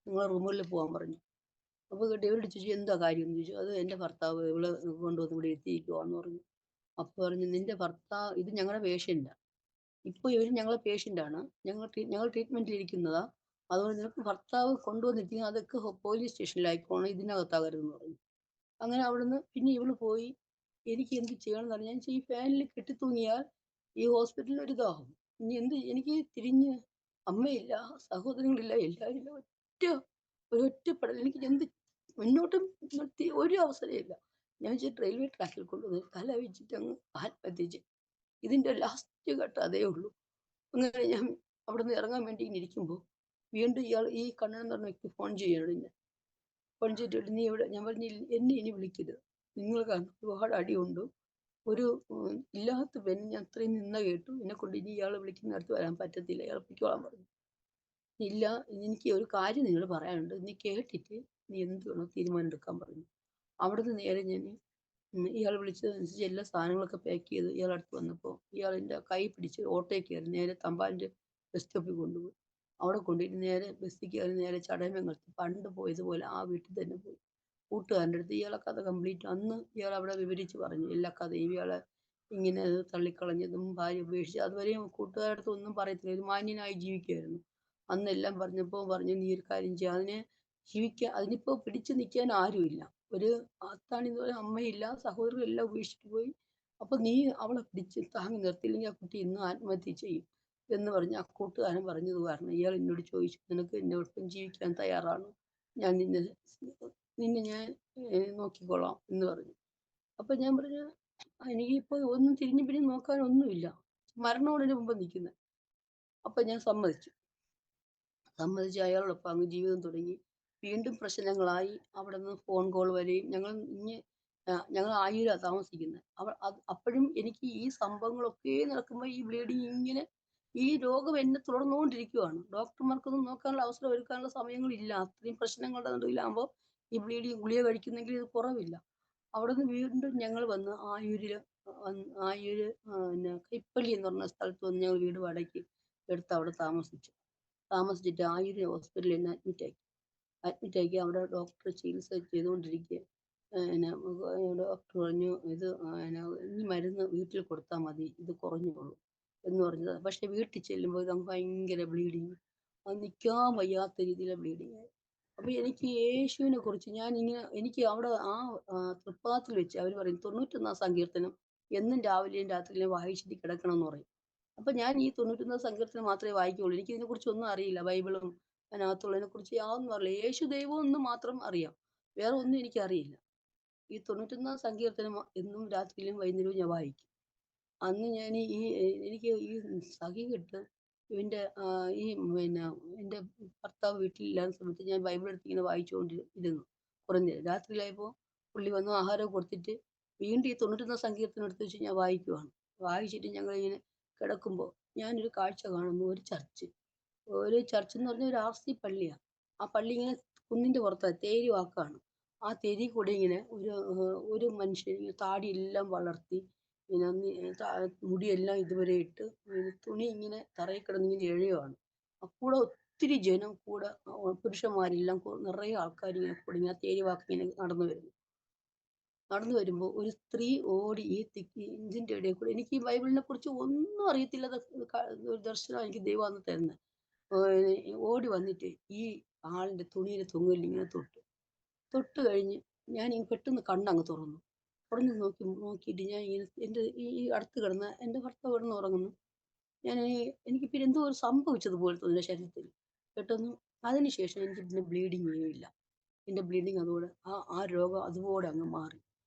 നിങ്ങൾ റൂമുകളിൽ പോകാൻ പറഞ്ഞു. അപ്പോൾ കേട്ട് ഇവരോട് ചോദിച്ചു എന്താ കാര്യം എന്ന് ചോദിച്ചു. അത് എൻ്റെ ഭർത്താവ് ഇവളെ കൊണ്ടുവന്ന് ഇവിടെ എത്തിയിരിക്കുവാന്ന് പറഞ്ഞു. അപ്പോൾ പറഞ്ഞു നിൻ്റെ ഭർത്താവ് ഇത് ഞങ്ങളുടെ പേഷ്യൻ്റാണ്. ഇപ്പോൾ ഇവർ ഞങ്ങളെ പേഷ്യൻ്റാണ്, ഞങ്ങൾ ട്രീറ്റ്മെൻറ്റിലിരിക്കുന്നതാ. അതുകൊണ്ട് നിനക്ക് ഭർത്താവ് കൊണ്ടുവന്നിരിക്കുന്നത് അതൊക്കെ പോലീസ് സ്റ്റേഷനിലായിക്കോണം, ഇതിനകത്താകരുതെന്ന് പറഞ്ഞു. അങ്ങനെ അവിടുന്ന് പിന്നെ ഇവള് പോയി. എനിക്ക് എന്ത് ചെയ്യണമെന്ന് അറിയാൻ ഞാൻ ഈ ഫാനിൽ കെട്ടിത്തൂങ്ങിയാൽ ഈ ഹോസ്പിറ്റലിൽ ഒരു ദാഹം. ഇനി എനിക്ക് തിരിഞ്ഞ് അമ്മയില്ല, സഹോദരങ്ങളില്ല, എല്ലാവരും ഇല്ല. ഒരൊറ്റപ്പെടൽ. എനിക്ക് എന്ത് മുന്നോട്ടും നിർത്തി ഒരു അവസരമില്ല. ഞാൻ വെച്ചിട്ട് റെയിൽവേ ട്രാക്കിൽ കൊണ്ടുവന്ന് തല വെച്ചിട്ട് അങ്ങ് ആത്മഹത്യ ചെയ്യും. ഇതിൻ്റെ ലാസ്റ്റ് ഘട്ടം അതേ ഉള്ളൂ. അങ്ങനെ ഞാൻ അവിടെ നിന്ന് ഇറങ്ങാൻ വേണ്ടി ഇങ്ങനെ ഇരിക്കുമ്പോൾ വീണ്ടും ഈ കണ്ണൻ എന്ന് പറഞ്ഞ വ്യക്തി ഫോൺ ചെയ്യണം എന്നെ. ഫോൺ ചെയ്തിട്ട് നീ ഇവിടെ, ഞാൻ പറഞ്ഞു എന്നെ ഇനി വിളിക്കരുത്, നിങ്ങൾ കാരണം ഒരുപാട് അടിയുണ്ട്. ഒരു ഇല്ലാത്ത പെണ്ണ് ഞാൻ അത്രയും നിന്ന കേട്ടു, എന്നെക്കൊണ്ട് ഇനി ഇയാൾ വിളിക്കുന്നിടത്ത് വരാൻ പറ്റത്തില്ല, ഇയാൾ പൊയ്ക്കോളാൻ പറഞ്ഞു. ഇല്ല, എനിക്ക് ഒരു കാര്യം നിന്നോട് പറയാനുണ്ട്, നീ കേട്ടിട്ട് നീ എന്ത് വേണോ തീരുമാനം എടുക്കാൻ പറഞ്ഞു. അവിടുന്ന് നേരെ ഞാൻ ഇയാൾ വിളിച്ചതനുസരിച്ച് എല്ലാ സാധനങ്ങളൊക്കെ പാക്ക് ചെയ്ത് ഇയാൾ അടുത്ത് വന്നപ്പോൾ ഇയാൾ എൻ്റെ കൈ പിടിച്ച് ഓട്ടോയിൽ കയറി നേരെ തമ്പാൻ്റെ ബസ് സ്റ്റോപ്പിൽ കൊണ്ടുപോയി. അവിടെ കൊണ്ടുപോയിട്ട് നേരെ ബസ്സിൽ കയറി നേരെ ചടയമംഗലത്ത് പണ്ട് പോയതുപോലെ ആ വീട്ടിൽ തന്നെ പോയി. കൂട്ടുകാരൻ്റെ അടുത്ത് ഇയാളെ കഥ കംപ്ലീറ്റ് അന്ന് ഇയാൾ അവിടെ വിവരിച്ച് പറഞ്ഞു എല്ലാ കഥയും. ഇയാളെ ഇങ്ങനെ തള്ളിക്കളഞ്ഞതും ഭാര്യ ഉപേക്ഷിച്ച് അതുവരെയും കൂട്ടുകാരുടെ അടുത്ത് ഒന്നും പറയത്തില്ല, ഒരു മാന്യനായി ജീവിക്കുമായിരുന്നു. അന്നെല്ലാം പറഞ്ഞപ്പോൾ പറഞ്ഞു നീ ഒരു കാര്യം ചെയ്യുക, അതിനിപ്പോൾ പിടിച്ചു നിൽക്കാൻ ആരുമില്ല. ഒരു അത്താണിന്ന് പറയാൻ അമ്മയില്ല, സഹോദരങ്ങളെല്ലാം ഉപേക്ഷിച്ചിട്ട് പോയി. അപ്പോൾ നീ അവളെ പിടിച്ച് താങ്ങി നിർത്തിയില്ലെങ്കിൽ ആ കുട്ടി ഇന്ന് ആത്മഹത്യ ചെയ്യും എന്ന് പറഞ്ഞ് ആ കൂട്ടുകാരൻ പറഞ്ഞത് കാരണം ഇയാൾ എന്നോട് ചോദിച്ചു നിനക്ക് എന്നോടൊപ്പം ജീവിക്കാൻ തയ്യാറാണോ, ഞാൻ നിന്നെ ഞാൻ നോക്കിക്കൊള്ളാം എന്ന് പറഞ്ഞു. അപ്പം ഞാൻ പറഞ്ഞു എനിക്കിപ്പോൾ ഒന്നും തിരിഞ്ഞു പിരിഞ്ഞ് നോക്കാനൊന്നുമില്ല, മരണോടിന് മുമ്പ് നിൽക്കുന്നത്. അപ്പം ഞാൻ സമ്മതിച്ച് അയാളോടൊപ്പം അങ്ങ് ജീവിതം തുടങ്ങി. വീണ്ടും പ്രശ്നങ്ങളായി. അവിടെ നിന്ന് ഫോൺ കോൾ വരെയും ഞങ്ങൾ ആയൂരാണ് താമസിക്കുന്നത്. അപ്പോഴും എനിക്ക് ഈ സംഭവങ്ങളൊക്കെ നടക്കുമ്പോൾ ഈ ബ്ലീഡിങ് ഇങ്ങനെ ഈ രോഗം എന്നെ തുടർന്നുകൊണ്ടിരിക്കുകയാണ്. ഡോക്ടർമാർക്കൊന്നും നോക്കാനുള്ള അവസരം ഒരുക്കാനുള്ള സമയങ്ങളില്ല. അത്രയും പ്രശ്നങ്ങളുടെ നടുവിലാകുമ്പോൾ ഈ ബ്ലീഡിങ് ഗുളിക കഴിക്കുന്നെങ്കിൽ ഇത് കുറവില്ല. അവിടെ നിന്ന് വീണ്ടും ഞങ്ങൾ വന്ന് ആയൂര് പിന്നെ കൈപ്പള്ളി എന്ന് പറഞ്ഞ സ്ഥലത്ത് വന്ന് ഞങ്ങൾ വീട് വാടകയ്ക്ക് എടുത്ത് അവിടെ താമസിച്ചിട്ട് ആയൂര് ഹോസ്പിറ്റലിൽ എന്നെ അഡ്മിറ്റാക്കി. അവിടെ ഡോക്ടർ ചികിത്സ ചെയ്തുകൊണ്ടിരിക്കുക. പിന്നെ ഡോക്ടർ പറഞ്ഞു ഇത് ഈ മരുന്ന് വീട്ടിൽ കൊടുത്താൽ മതി, ഇത് കുറഞ്ഞോളൂ എന്ന് പറഞ്ഞത്. പക്ഷേ വീട്ടിൽ ചെല്ലുമ്പോൾ ഇത് ഭയങ്കര ബ്ലീഡിങ്, അത് നിൽക്കാൻ വയ്യാത്ത രീതിയിലെ ബ്ലീഡിങ് ആയി. അപ്പോൾ എനിക്ക് യേശുവിനെ കുറിച്ച് എനിക്ക് അവിടെ തൃപ്പാത്തിൽ വെച്ച് അവർ പറയും 91 സങ്കീർത്തനം എന്നും രാവിലെയും രാത്രിയിലും വായിച്ചിട്ട് കിടക്കണമെന്ന് പറയും. അപ്പൊ ഞാൻ ഈ 99 സങ്കീർത്തനം മാത്രമേ വായിക്കുകയുള്ളൂ. എനിക്ക് ഇതിനെക്കുറിച്ചൊന്നും അറിയില്ല. ബൈബിളും അതിനകത്തുള്ളതിനെക്കുറിച്ച് യാതൊന്നും അറിയില്ല. യേശു ദൈവം എന്ന് മാത്രം അറിയാം. വേറെ ഒന്നും എനിക്കറിയില്ല. ഈ 99 സങ്കീർത്തനം എന്നും രാത്രിയിലും വൈകുന്നേരവും ഞാൻ വായിക്കും. അന്ന് ഞാൻ എനിക്ക് ഈ സഹികെട്ട് ഇവന്റെ ഈ പിന്നെ എന്റെ ഭർത്താവ് വീട്ടിലില്ലാത്ത സമയത്ത് ഞാൻ ബൈബിൾ എടുത്ത് ഇങ്ങനെ വായിച്ചുകൊണ്ട് ഇരുന്നു. കുറേ നേരം. രാത്രിയിലായപ്പോൾ പുള്ളി വന്നു ആഹാരം കൊടുത്തിട്ട് വീണ്ടും ഈ 99 സങ്കീർത്തനം എടുത്ത് വെച്ച് ഞാൻ വായിക്കുവാണ്. വായിച്ചിട്ട് ഞങ്ങളിങ്ങനെ കിടക്കുമ്പോൾ ഞാനൊരു കാഴ്ച കാണുന്നു. ഒരു ചർച്ച് എന്ന് പറഞ്ഞാൽ ഒരു ആർസി പള്ളിയാ. ആ പള്ളി ഇങ്ങനെ കുന്നിന്റെ പുറത്താ. തേരി വാക്കാണ്. ആ തെരി കൂടെ ഇങ്ങനെ ഒരു മനുഷ്യൻ ഇങ്ങനെ താടിയെല്ലാം വളർത്തി ഇങ്ങനെ മുടിയെല്ലാം ഇതുവരെ ഇട്ട് ഇങ്ങനെ തുണി ഇങ്ങനെ തറയിൽ കിടന്ന് ഇങ്ങനെ എഴയുവാണ്. കൂടെ ഒത്തിരി ജനം കൂടെ പുരുഷന്മാരെല്ലാം നിറയെ ആൾക്കാർ ഇങ്ങനെ കൂടെ ഇങ്ങനെ തേരി വാക്ക് ഇങ്ങനെ നടന്നു വരുമ്പോൾ ഒരു സ്ത്രീ ഓടി ഈ ഇതിന്റെ ഇടയിൽ കൂടെ എനിക്ക് ഈ ബൈബിളിനെ കുറിച്ച് ഒന്നും അറിയത്തില്ലാത്ത ഒരു ദർശനം എനിക്ക് ദൈവം അന്ന് തരുന്നത്. ഓടി വന്നിട്ട് ഈ ആളിന്റെ തുണിയുടെ തൊങ്ങലിൽ ഇങ്ങനെ തൊട്ട് കഴിഞ്ഞ് ഞാൻ പെട്ടെന്ന് കണ്ണങ്ങ് തുറന്നു. തുറന്ന് നോക്കിയിട്ട് ഞാൻ ഇങ്ങനെ എൻ്റെ ഈ അടുത്ത് കിടന്ന എൻ്റെ ഭർത്താവ് കിടന്ന് ഉറങ്ങുന്നു. ഞാൻ എനിക്ക് പിന്നെ എന്തോ ഒരു സംഭവിച്ചതുപോലെ തോന്നി എൻ്റെ ശരീരത്തിൽ. പെട്ടെന്ന് അതിനുശേഷം എനിക്ക് പിന്നെ ബ്ലീഡിങ്ങേ ഇല്ല. എൻ്റെ ബ്ലീഡിങ് അതോടെ ആ രോഗം അതുപോലെ അങ്ങ് മാറി.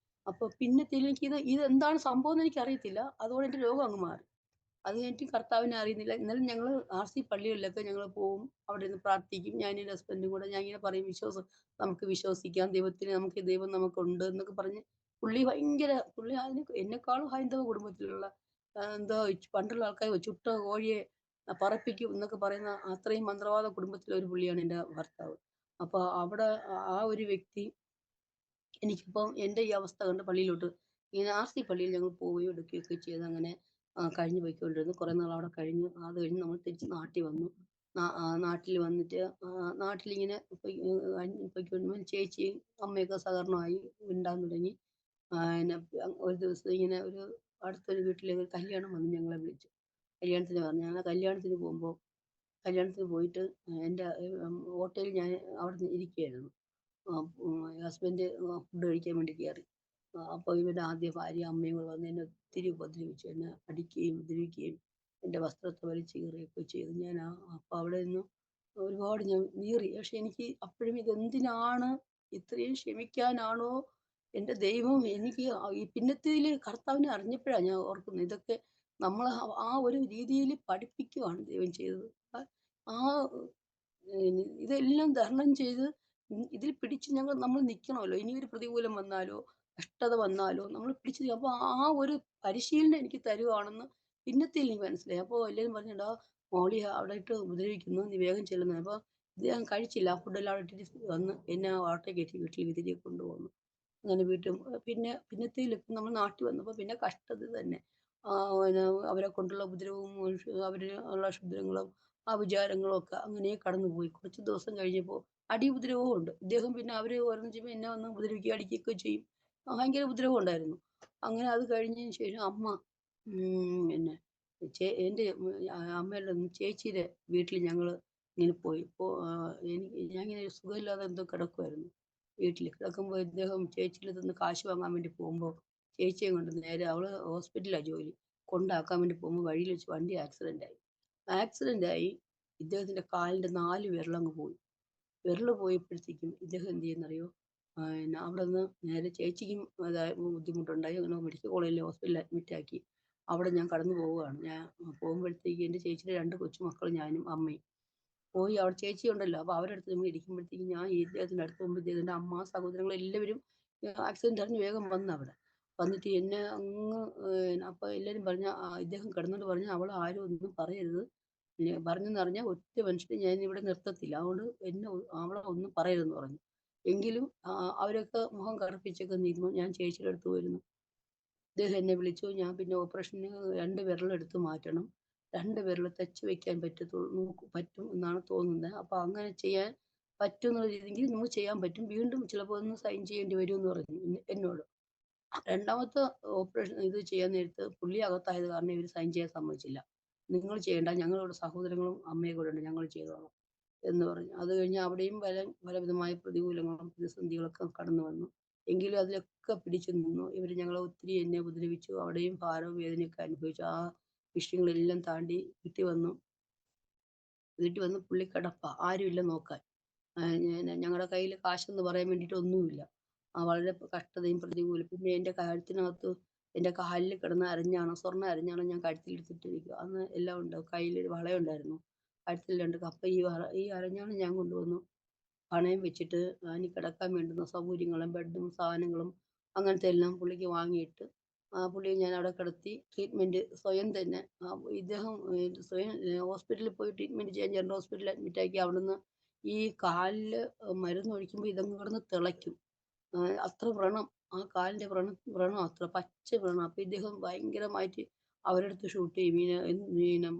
അപ്പോൾ പിന്നത്തേലും ഇതെന്താണ് സംഭവം എന്ന് എനിക്കറിയത്തില്ല. അതോടെ എൻ്റെ രോഗം അങ്ങ് മാറി. അത് കഴിഞ്ഞിട്ട് കർത്താവിനെ അറിയുന്നില്ല. എന്നാലും ഞങ്ങള് ആർസി പള്ളികളിലൊക്കെ ഞങ്ങള് പോവും. അവിടെ ഇരുന്ന് പ്രാർത്ഥിക്കും. ഞാനും എൻ്റെ ഹസ്ബൻഡും കൂടെ. ഞാൻ ഇങ്ങനെ പറയും നമുക്ക് വിശ്വസിക്കാം. ദൈവം നമുക്കുണ്ട് എന്നൊക്കെ പറഞ്ഞ് പുള്ളി എന്നെക്കാളും ഹൈന്ദവ കുടുംബത്തിലുള്ള എന്തോ പണ്ടുള്ള ആൾക്കാർ ചുട്ട കോഴിയെ പറപ്പിക്കും എന്നൊക്കെ പറയുന്ന അത്രയും മന്ത്രവാദ കുടുംബത്തിലെ ഒരു പുള്ളിയാണ് എൻ്റെ ഭർത്താവ്. അപ്പൊ അവിടെ ആ ഒരു വ്യക്തി എനിക്കിപ്പം എൻ്റെ ഈ അവസ്ഥ കണ്ട് പള്ളിയിലോട്ട് ഇങ്ങനെ ആർസി പള്ളിയിൽ ഞങ്ങൾ പോവുകയും എടുക്കുകയൊക്കെ ചെയ്ത് അങ്ങനെ കഴിഞ്ഞു പോയിക്കൊണ്ടിരുന്നു. കുറേ നാൾ അവിടെ കഴിഞ്ഞു. അത് കഴിഞ്ഞ് നമ്മൾ തിരിച്ച് നാട്ടിൽ വന്നു. നാട്ടിൽ വന്നിട്ട് നാട്ടിലിങ്ങനെ പൊയ്ക്കൊണ്ടിരുമ്പോൾ ചേച്ചിയും അമ്മയൊക്കെ സഹകരണമായി മിണ്ടാൻ തുടങ്ങി. പിന്നെ ഒരു ദിവസം ഇങ്ങനെ അടുത്തൊരു വീട്ടിലെ ഒരു കല്യാണം വന്ന് ഞങ്ങളെ വിളിച്ചു. കല്യാണത്തിന് പറഞ്ഞു. ഞങ്ങൾ കല്യാണത്തിന് പോയിട്ട് എൻ്റെ ഓട്ടോയിൽ ഞാൻ അവിടെ ഇരിക്കുകയായിരുന്നു. ഹസ്ബൻഡ് ഫുഡ് കഴിക്കാൻ വേണ്ടി കയറി. അപ്പോൾ ഇവൻ്റെ ആദ്യ ഭാര്യ അമ്മയും കൂടെ വന്ന് എന്നെ ഒത്തിരി ഉപദ്രവിച്ചു. എന്നെ അടിക്കുകയും ഉപദ്രവിക്കുകയും എൻ്റെ വസ്ത്രത്തെ വലിച്ച് കീറുകയൊക്കെ ചെയ്തു. ഞാൻ അപ്പോൾ അവിടെ നിന്ന് ഒരുപാട് ഞാൻ നീറി. പക്ഷെ എനിക്ക് അപ്പോഴും ഇതെന്തിനാണ്, ഇത്രയും ക്ഷമിക്കാനാണോ എൻ്റെ ദൈവം എനിക്ക് ഈ പിന്നത്തേതിൽ കർത്താവിനെ അറിഞ്ഞപ്പോഴാണ് ഞാൻ ഓർക്കുന്നത്. ഇതൊക്കെ നമ്മളെ ആ ഒരു രീതിയിൽ പഠിപ്പിക്കുകയാണ് ദൈവം ചെയ്തത്. ആ ഇതെല്ലാം തരണം ചെയ്ത് ഇതിൽ പിടിച്ച് നമ്മൾ നിൽക്കണമല്ലോ. ഇനിയൊരു പ്രതികൂലം വന്നാലോ കഷ്ടത വന്നാലോ നമ്മൾ പിടിച്ച് നിൽക്കും. അപ്പോൾ ആ ഒരു പരിശീലനം എനിക്ക് തരുവാണെന്ന് പിന്നത്തേൽ എനിക്ക് മനസ്സിലായി. അപ്പോൾ എല്ലാവരും പറഞ്ഞിട്ടുണ്ടാ മോളി അവിടെ ഇട്ട് ഉപദ്രവിക്കുന്നു, നീ വേഗം ചെല്ലുന്നത്. അപ്പോൾ ഇത് ഞാൻ കഴിച്ചില്ല. ആ ഫുഡെല്ലാം അവിടെ ഇട്ടിട്ട് വന്ന് എന്നെ ഓട്ടോ കയറ്റി വീട്ടിൽ തിരികെ കൊണ്ടുപോന്നു. അങ്ങനെ പിന്നത്തേൽ നമ്മൾ നാട്ടിൽ വന്നപ്പോൾ പിന്നെ കഷ്ടത തന്നെ. പിന്നെ അവരെ കൊണ്ടുള്ള ഉപദ്രവവും അവരുള്ള ക്ഷുദ്രങ്ങളും ആ വിചാരങ്ങളും ഒക്കെ അങ്ങനെ കടന്നുപോയി. കുറച്ച് ദിവസം കഴിഞ്ഞപ്പോൾ അടി ഉപദ്രവവും ഉണ്ട്. ഇദ്ദേഹം പിന്നെ അവര് ഓരോന്ന് ചെയ്യുമ്പോൾ എന്നെ വന്ന് ഉപദ്രവിക്കുകയും അടിക്കുകയൊക്കെ ചെയ്യും. ഭയങ്കര ഉപദ്രവം ഉണ്ടായിരുന്നു. അങ്ങനെ അത് കഴിഞ്ഞതിന് ശേഷം അമ്മ പിന്നെ എൻ്റെ അമ്മയുടെ ചേച്ചിയുടെ വീട്ടിൽ ഞങ്ങൾ ഇങ്ങനെ പോയി. ഞാനിങ്ങനെ സുഖമില്ലാതെ എന്തോ കിടക്കുമായിരുന്നു. വീട്ടിൽ കിടക്കുമ്പോൾ ഇദ്ദേഹം ചേച്ചിയുടെ അടുത്ത് നിന്ന് കാശ് വാങ്ങാൻ വേണ്ടി പോകുമ്പോൾ ചേച്ചിയെ കൊണ്ട് നേരെ അവള് ഹോസ്പിറ്റലിലാണ് ജോലി. കൊണ്ടാക്കാൻ വേണ്ടി പോകുമ്പോൾ വഴിയിൽ വെച്ച് വണ്ടി ആക്സിഡൻ്റായി ഇദ്ദേഹത്തിൻ്റെ കാലിൻ്റെ 4 വിരലങ്ങ് പോയി. വിരല് പോയപ്പോഴത്തേക്കും ഇദ്ദേഹം എന്ത് ചെയ്യുമെന്നറിയോ? പിന്നെ അവിടെ നിന്ന് നേരെ ചേച്ചിക്കും ബുദ്ധിമുട്ടുണ്ടായി. അങ്ങനെ മെഡിക്കൽ കോളേജിലെ ഹോസ്പിറ്റലിൽ അഡ്മിറ്റാക്കി. അവിടെ ഞാൻ കടന്നു പോവുകയാണ്. ഞാൻ പോകുമ്പോഴത്തേക്ക് എൻ്റെ ചേച്ചിയുടെ 2 കൊച്ചുമക്കളും ഞാനും അമ്മയും പോയി. അവിടെ ചേച്ചി ഉണ്ടല്ലോ. അപ്പോൾ അവരുടെ അടുത്ത് നമ്മൾ ഇരിക്കുമ്പോഴത്തേക്കും ഞാൻ ഇദ്ദേഹത്തിൻ്റെ അടുത്ത് പോകുമ്പോൾ ഇദ്ദേഹത്തിൻ്റെ അമ്മ സഹോദരങ്ങൾ എല്ലാവരും ആക്സിഡൻ്റ് അറിഞ്ഞ് വേഗം വന്നു അവിടെ. വന്നിട്ട് എന്നെ അങ്ങ് അപ്പോൾ എല്ലാവരും ഇദ്ദേഹം കിടന്നിട്ട് പറഞ്ഞു അവൾ ആരും ഒന്നും പറയരുത്. പറഞ്ഞെന്ന് പറഞ്ഞാൽ ഒറ്റ മനുഷ്യനെ ഞാൻ ഇവിടെ നിർത്തത്തില്ല. അതുകൊണ്ട് അവളെ ഒന്നും പറയരുതെന്ന് പറഞ്ഞു. എങ്കിലും അവരൊക്കെ മുഖം കറുപ്പിച്ചൊക്കെ നിന്നു. ഞാൻ ചേച്ചിയുടെ അടുത്ത് വരുന്നു. ഇദ്ദേഹം എന്നെ വിളിച്ചു. ഞാൻ പിന്നെ ഓപ്പറേഷന് 2 വിരലെടുത്ത് മാറ്റണം. 2 വിരൽ തച്ച് വെക്കാൻ പറ്റും എന്നാണ് തോന്നുന്നത്. അപ്പോൾ അങ്ങനെ ചെയ്യാൻ പറ്റും എന്നുള്ള രീതിയിൽ നമുക്ക് ചെയ്യാൻ പറ്റും. വീണ്ടും ചിലപ്പോൾ ഒന്ന് സൈൻ ചെയ്യേണ്ടി വരും എന്ന് പറഞ്ഞു എന്നോട്. രണ്ടാമത്തെ ഓപ്പറേഷൻ ചെയ്യാൻ നേരത്ത് പുള്ളി അകത്തായത് കാരണം ഇവർ സൈൻ ചെയ്യാൻ സമ്മതിച്ചില്ല. നിങ്ങൾ ചെയ്യേണ്ട, ഞങ്ങളിവിടെ സഹോദരങ്ങളും അമ്മയും കൂടെ ഉണ്ട്, ഞങ്ങൾ ചെയ്തോളാം എന്ന് പറഞ്ഞു. അത് കഴിഞ്ഞ് അവിടെയും പലവിധമായ പ്രതികൂലങ്ങളും പ്രതിസന്ധികളൊക്കെ കടന്നു വന്നു. എങ്കിലും അതിലൊക്കെ പിടിച്ചു നിന്നു. ഇവർ ഞങ്ങളെ ഒത്തിരി എന്നെ ഉപദ്രവിച്ചു. അവിടെയും ഭാരവും വേദനയൊക്കെ അനുഭവിച്ചു. ആ വിഷയങ്ങളെല്ലാം താണ്ടി വീട്ടിൽ വന്ന് പുള്ളി കിടപ്പാ. ആരുമില്ല നോക്കാൻ. ഞങ്ങളുടെ കയ്യിൽ കാശെന്ന് പറയാൻ വേണ്ടിയിട്ട് ഒന്നുമില്ല. വളരെ കഷ്ടതയും പ്രതികൂലം. പിന്നെ എൻ്റെ കഴുത്തിനകത്ത് എൻ്റെ കാലിൽ കിടന്ന് അരഞ്ഞാണം, സ്വർണ്ണം അരഞ്ഞാണം ഞാൻ കഴുത്തിലിട്ടിരിക്കുവാ. അന്ന് എല്ലാം ഉണ്ട്. കയ്യിലൊരു വളയുണ്ടായിരുന്നു. കഴുത്തിൽ 2 കപ്പ. ഈ അരഞ്ഞാണം ഞാൻ കൊണ്ടുവന്നു പണയം വെച്ചിട്ട് അതിന് കിടക്കാൻ വേണ്ടുന്ന സൗകര്യങ്ങളും ബെഡും സാധനങ്ങളും അങ്ങനത്തെ എല്ലാം പുള്ളിക്ക് വാങ്ങിയിട്ട് പുള്ളിയെ ഞാൻ അവിടെ കിടത്തി ട്രീറ്റ്മെൻറ്റ് സ്വയം തന്നെ ഇദ്ദേഹം സ്വയം ഹോസ്പിറ്റലിൽ പോയി ട്രീറ്റ്മെൻറ്റ് ചെയ്യാൻ ജനറൽ ഹോസ്പിറ്റലിൽ അഡ്മിറ്റാക്കി. അവിടുന്ന് ഈ കാലിൽ മരുന്നൊഴിക്കുമ്പോൾ ഇതങ്ങ് കിടന്ന് തിളയ്ക്കും. അത്ര വ്രണം. ആ കാലിന്റെ വ്രണം അത്ര പച്ച വ്രണം. അപ്പൊ ഇദ്ദേഹം ഭയങ്കരമായിട്ട് അവരെടുത്ത് ഷൂട്ട് ചെയ്യും. ഇങ്ങനെ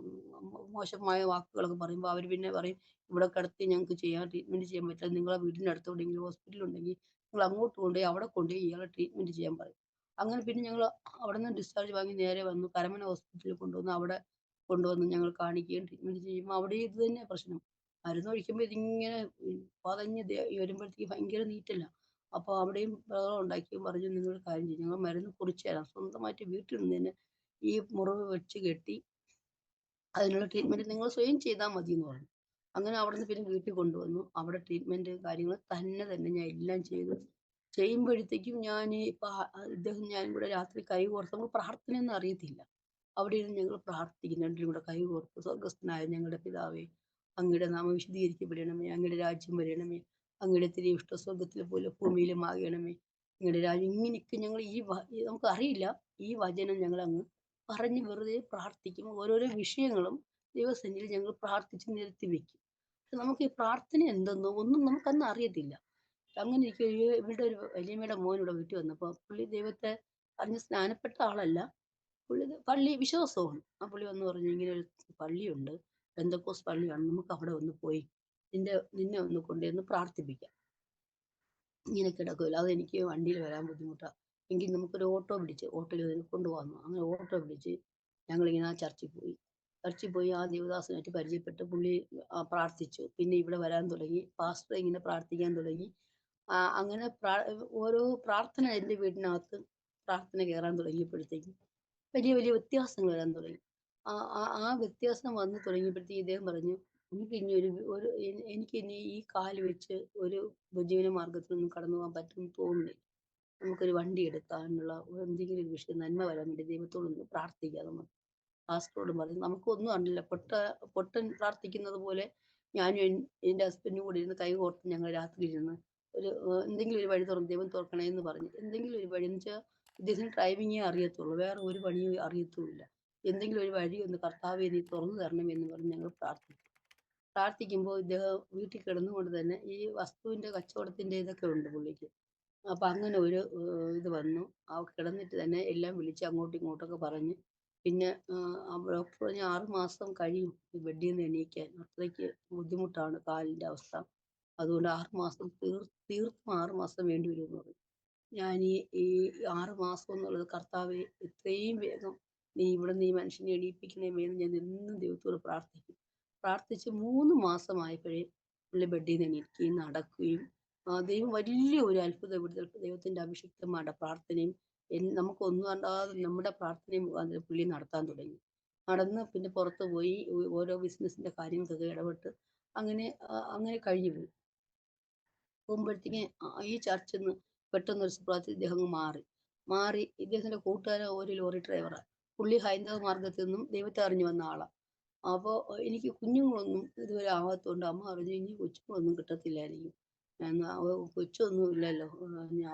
മോശമായ വാക്കുകളൊക്കെ പറയുമ്പോ അവര് പിന്നെ പറയും, "ഇവിടെ കിടത്തി ഞങ്ങൾക്ക് ട്രീറ്റ്മെന്റ് ചെയ്യാൻ പറ്റില്ല. നിങ്ങളെ വീടിന്റെ അടുത്ത് എവിടെയെങ്കിലും ഹോസ്പിറ്റൽ ഉണ്ടെങ്കിൽ നിങ്ങൾ അങ്ങോട്ട് കൊണ്ടുപോയി അവിടെ കൊണ്ടുപോയി ഇയാളെ ട്രീറ്റ്മെന്റ് ചെയ്യാൻ പറയും." അങ്ങനെ പിന്നെ ഞങ്ങൾ അവിടുന്ന് ഡിസ്ചാർജ് വാങ്ങി നേരെ വന്നു കരമന ഹോസ്പിറ്റലിൽ കൊണ്ടുവന്ന് അവിടെ കൊണ്ടുവന്ന് ഞങ്ങൾ കാണിക്കുകയും ട്രീറ്റ്മെന്റ് ചെയ്യുമ്പോൾ അവിടെയും ഇത് തന്നെ പ്രശ്നം. മരുന്നൊഴിക്കുമ്പോൾ ഇതിങ്ങനെ പതഞ്ഞ് വരുമ്പോഴത്തേക്ക് ഭയങ്കര നീറ്റലാ. അപ്പൊ അവിടെയും ബഹളം ഉണ്ടാക്കിയും പറഞ്ഞു, "നിങ്ങളൊരു കാര്യം ചെയ്യ്, ഞങ്ങൾ മരുന്ന് കുറിച്ച് തരാം. സ്വന്തമായിട്ട് വീട്ടിൽ നിന്ന് തന്നെ ഈ മുറിവ് വെച്ച് കെട്ടി അതിനുള്ള ട്രീറ്റ്മെന്റ് നിങ്ങൾ സ്വയം ചെയ്താൽ മതി" എന്ന് പറഞ്ഞു. അങ്ങനെ അവിടുന്ന് പിന്നെ വീട്ടിൽ കൊണ്ടുവന്നു. അവിടെ ട്രീറ്റ്മെന്റ് കാര്യങ്ങൾ തന്നെ ഞാൻ എല്ലാം ചെയ്തു. ചെയ്യുമ്പോഴത്തേക്കും ഞാൻ ഇപ്പൊ ഇദ്ദേഹം ഞാനും കൂടെ രാത്രി കൈ കോർത്ത് നമുക്ക് പ്രാർത്ഥനയൊന്നും അറിയത്തില്ല. അവിടെ ഇരുന്ന് ഞങ്ങൾ പ്രാർത്ഥിക്കും. രണ്ടുപേരും കൂടെ കൈ കോർത്ത്, "സ്വർഗ്ഗസ്ഥനായ ഞങ്ങളുടെ പിതാവേ, അങ്ങയുടെ നാമം വിശുദ്ധീകരിക്കപ്പെടണമേ, അങ്ങയുടെ രാജ്യം വരണമേ, അങ്ങയുടെ തിരുവിഷ്ടം സ്വർഗ്ഗത്തിലെ പോലെ ഭൂമിയിലും ആകണമേ, അങ്ങയുടെ രാജ്യം." ഇങ്ങനെയൊക്കെ ഞങ്ങൾ നമുക്കറിയില്ല. ഈ വചനം ഞങ്ങളങ്ങ് പറഞ്ഞ് വെറുതെ പ്രാർത്ഥിക്കും. ഓരോരോ വിഷയങ്ങളും ദൈവസന്നിധിയിൽ ഞങ്ങൾ പ്രാർത്ഥിച്ച് നിരത്തി വെക്കും. പക്ഷെ നമുക്ക് ഈ പ്രാർത്ഥന എന്തെന്നോ ഒന്നും നമുക്കന്ന് അറിയത്തില്ല. അങ്ങനെ ഇരിക്കെ ഇവരുടെ ഒരു വല്യമ്മയുടെ മോൻ ഇവിടെ വീട്ടിൽ വന്നപ്പോ പുള്ളി ദൈവത്തെ അറിഞ്ഞ് സ്നാനപ്പെട്ട ആളല്ല. പുള്ളി പള്ളി വിശ്വാസമാണ്. ആ പുള്ളി വന്ന് പറഞ്ഞു, "ഇങ്ങനെ ഒരു പള്ളിയുണ്ട്. പെന്തക്കോസ്ത് പള്ളിയാണ്. നമുക്ക് അവിടെ ഒന്ന് പോയി നിന്നെ ഒന്ന് കൊണ്ടുചെന്ന് പ്രാർത്ഥിപ്പിക്കാം. ഇങ്ങനെ കിടക്കുമല്ലോ. അതെനിക്ക് വണ്ടിയിൽ വരാൻ ബുദ്ധിമുട്ടാ. എങ്കിൽ നമുക്കൊരു ഓട്ടോയിൽ അതിനെ കൊണ്ടുപോകാമെന്ന്." അങ്ങനെ ഓട്ടോ പിടിച്ച് ഞങ്ങളിങ്ങനെ ആ ചർച്ചിൽ പോയി. ചർച്ചിൽ പോയി ആ ദേവദാസനായിട്ട് പരിചയപ്പെട്ട് പുള്ളി പ്രാർത്ഥിച്ചു. പിന്നെ ഇവിടെ വരാൻ തുടങ്ങി. പാസ്റ്റർ ഇങ്ങനെ പ്രാർത്ഥിക്കാൻ തുടങ്ങി. അങ്ങനെ ഓരോ പ്രാർത്ഥന എൻ്റെ വീടിനകത്ത് പ്രാർത്ഥന കയറാൻ തുടങ്ങിയപ്പോഴത്തേക്കും വലിയ വലിയ വ്യത്യാസങ്ങൾ വരാൻ തുടങ്ങി. ആ വ്യത്യാസം വന്ന് തുടങ്ങിയപ്പോഴത്തേക്കും ഇദ്ദേഹം പറഞ്ഞു, "എനിക്കിനി എനിക്കിനി ഈ കാല് വെച്ച് ഒരു ഉപജീവന മാർഗ്ഗത്തിലൊന്നും കടന്നു പോകാൻ പറ്റുമെന്ന് തോന്നുന്നില്ല. നമുക്കൊരു വണ്ടി എടുക്കാനുള്ള എന്തെങ്കിലും ഒരു വിഷയം നന്മ വരാൻ വേണ്ടി ദൈവത്തോടൊന്ന് പ്രാർത്ഥിക്കാം നമുക്ക്." പാസ്റ്ററോട് പറഞ്ഞു. നമുക്കൊന്നും അറിയില്ല. പൊട്ടൻ പ്രാർത്ഥിക്കുന്നത് പോലെ ഞാനും എൻ്റെ ഹസ്ബൻഡും കൂടി ഇരുന്ന് കൈ കോർത്ത് ഞങ്ങൾ രാത്രി ഇരുന്ന് എന്തെങ്കിലും ഒരു വഴി ദൈവം തുറക്കണേ എന്ന് പറഞ്ഞു. എന്തെങ്കിലും ഒരു വഴി എന്ന് വെച്ചാൽ ഇദ്ദേഹത്തിന് ഡ്രൈവിങ്ങേ അറിയത്തുള്ളൂ. വേറെ ഒരു പണിയും അറിയത്തുമില്ല. എന്തെങ്കിലും ഒരു വഴി ഒന്ന് "കർത്താവേ നീ തുറന്നു തരണമേ" എന്ന് പറഞ്ഞ് ഞങ്ങൾ പ്രാർത്ഥിച്ചു. പ്രാർത്ഥിക്കുമ്പോൾ ഇദ്ദേഹം വീട്ടിൽ കിടന്നുകൊണ്ട് തന്നെ ഈ വസ്തുവിന്റെ കച്ചവടത്തിന്റെ ഇതൊക്കെ ഉണ്ട് പുള്ളിക്ക്. അപ്പൊ അങ്ങനെ ഒരു ഇത് വന്നു. കിടന്നിട്ട് തന്നെ എല്ലാം വിളിച്ച് അങ്ങോട്ടും ഇങ്ങോട്ടൊക്കെ പറഞ്ഞ് പിന്നെ ഡോക്ടർ പറഞ്ഞു 6 മാസം കഴിയും ഈ ബെഡിൽ നിന്ന് എണീക്കാൻ. അത്രയ്ക്ക് ബുദ്ധിമുട്ടാണ് കാലിന്റെ അവസ്ഥ. അതുകൊണ്ട് 6 മാസം തീർത്തും 6 മാസം വേണ്ടിവരുമെന്ന് പറഞ്ഞു. ഞാൻ ഈ 6 മാസം എന്നുള്ളത്, "കർത്താവേ എത്രയും വേഗം നീ ഇവിടുന്ന് ഈ മനുഷ്യനെ എണീപ്പിക്കണമേ" എന്ന് ഞാൻ എന്നും ദൈവത്തോട് പ്രാർത്ഥിക്കും. പ്രാർത്ഥിച്ച് 3 മാസമായപ്പോഴേ പുള്ളി ബെഡിൽ നിന്ന് എണീക്കുകയും നടക്കുകയും ദൈവം വലിയ ഒരു അത്ഭുതം ഇവിടുത്തെ ദൈവത്തിന്റെ അഭിഷിക്തന്മാരുടെ പ്രാർത്ഥനയും നമുക്കൊന്നും കണ്ടാതെ നമ്മുടെ പ്രാർത്ഥനയും മുഖാന്തരം പുള്ളി നടത്താൻ തുടങ്ങി. നടന്ന് പിന്നെ പുറത്ത് പോയി ഓരോ ബിസിനസിന്റെ കാര്യങ്ങൾക്കൊക്കെ ഇടപെട്ട് അങ്ങനെ കഴിഞ്ഞു പോയി. പോകുമ്പോഴത്തേക്ക് ഈ ചർച്ചിൽ നിന്ന് പെട്ടെന്നൊരു സുപ്രഭാതത്തിൽ ഇദ്ദേഹം അങ്ങ് മാറി. ഇദ്ദേഹത്തിന്റെ കൂട്ടുകാരൻ ഒരു ലോറി ഡ്രൈവറാ. പുള്ളി ഹൈന്ദവ മാർഗ്ഗത്തിൽ നിന്നും ദൈവത്തെ അറിഞ്ഞു വന്ന ആളാ. അപ്പൊ എനിക്ക് കുഞ്ഞുങ്ങളൊന്നും ഇതുവരെ ആവാത്തതുകൊണ്ട് അമ്മ പറഞ്ഞു, "ഇനി കൊച്ചുങ്ങളൊന്നും കിട്ടത്തില്ലായിരിക്കും. കൊച്ചൊന്നും ഇല്ലല്ലോ.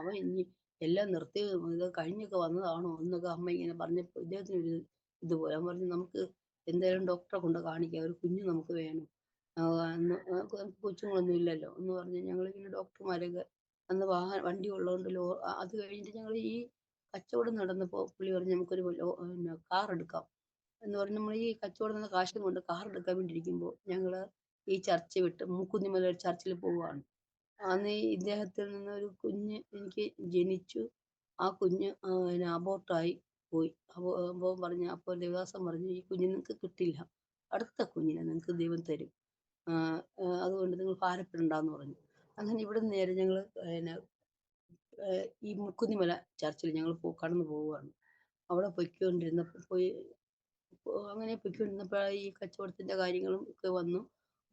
അവൻ ഇനി എല്ലാം നിർത്തി ഇത് കഴിഞ്ഞൊക്കെ വന്നതാണോ" എന്നൊക്കെ അമ്മ ഇങ്ങനെ പറഞ്ഞപ്പോൾ ഇദ്ദേഹത്തിനൊരു ഇതുപോലെ. അവൻ പറഞ്ഞു, "നമുക്ക് എന്തായാലും ഡോക്ടറെ കൊണ്ട് കാണിക്കാം. ഒരു കുഞ്ഞ് നമുക്ക് വേണം. കൊച്ചുങ്ങളൊന്നും ഇല്ലല്ലോ" എന്ന് പറഞ്ഞ് ഞങ്ങളിങ്ങനെ ഡോക്ടർമാരൊക്കെ അന്ന് വണ്ടി ഉള്ളതുകൊണ്ട് അത് കഴിഞ്ഞിട്ട് ഞങ്ങൾ ഈ കച്ചവടം നടന്നപ്പോൾ പുള്ളി പറഞ്ഞു, "നമുക്കൊരു പിന്നെ കാർ എടുക്കാം" എന്ന് പറഞ്ഞ് നമ്മൾ ഈ കച്ചവടം നടന്ന കാശും കൊണ്ട് കാർ എടുക്കാൻ വേണ്ടി ഇരിക്കുമ്പോൾ ഞങ്ങള് ഈ ചർച്ച് വിട്ട് മൂക്കുന്നിമല ഒരു ചർച്ചിൽ പോവുകയാണ്. അന്ന് ഈ ഇദ്ദേഹത്തിൽ നിന്ന് ഒരു കുഞ്ഞ് എനിക്ക് ജനിച്ചു. ആ കുഞ്ഞ് പിന്നെ അബോർട്ടായി പോയി. അപ്പൊ പറഞ്ഞു, അപ്പോൾ ദേവദാസൻ പറഞ്ഞു, "ഈ കുഞ്ഞിനെ നിങ്ങൾക്ക് കിട്ടില്ല. അടുത്ത കുഞ്ഞിനെ നിങ്ങൾക്ക് ദൈവം തരും. അതുകൊണ്ട് നിങ്ങൾ ഭാരപ്പെടണ്ടാന്ന്" പറഞ്ഞു. അങ്ങനെ ഇവിടുന്ന് നേരെ ഞങ്ങൾ പിന്നെ ഈ മുക്കുന്നിമല ചർച്ചിൽ ഞങ്ങൾ കടന്നു പോവുകയാണ്. അവിടെ അങ്ങനെ പൊയ്ക്കൊണ്ടിരുന്നപ്പോഴാണ് ഈ കച്ചവടത്തിന്റെ കാര്യങ്ങളും ഒക്കെ വന്നു.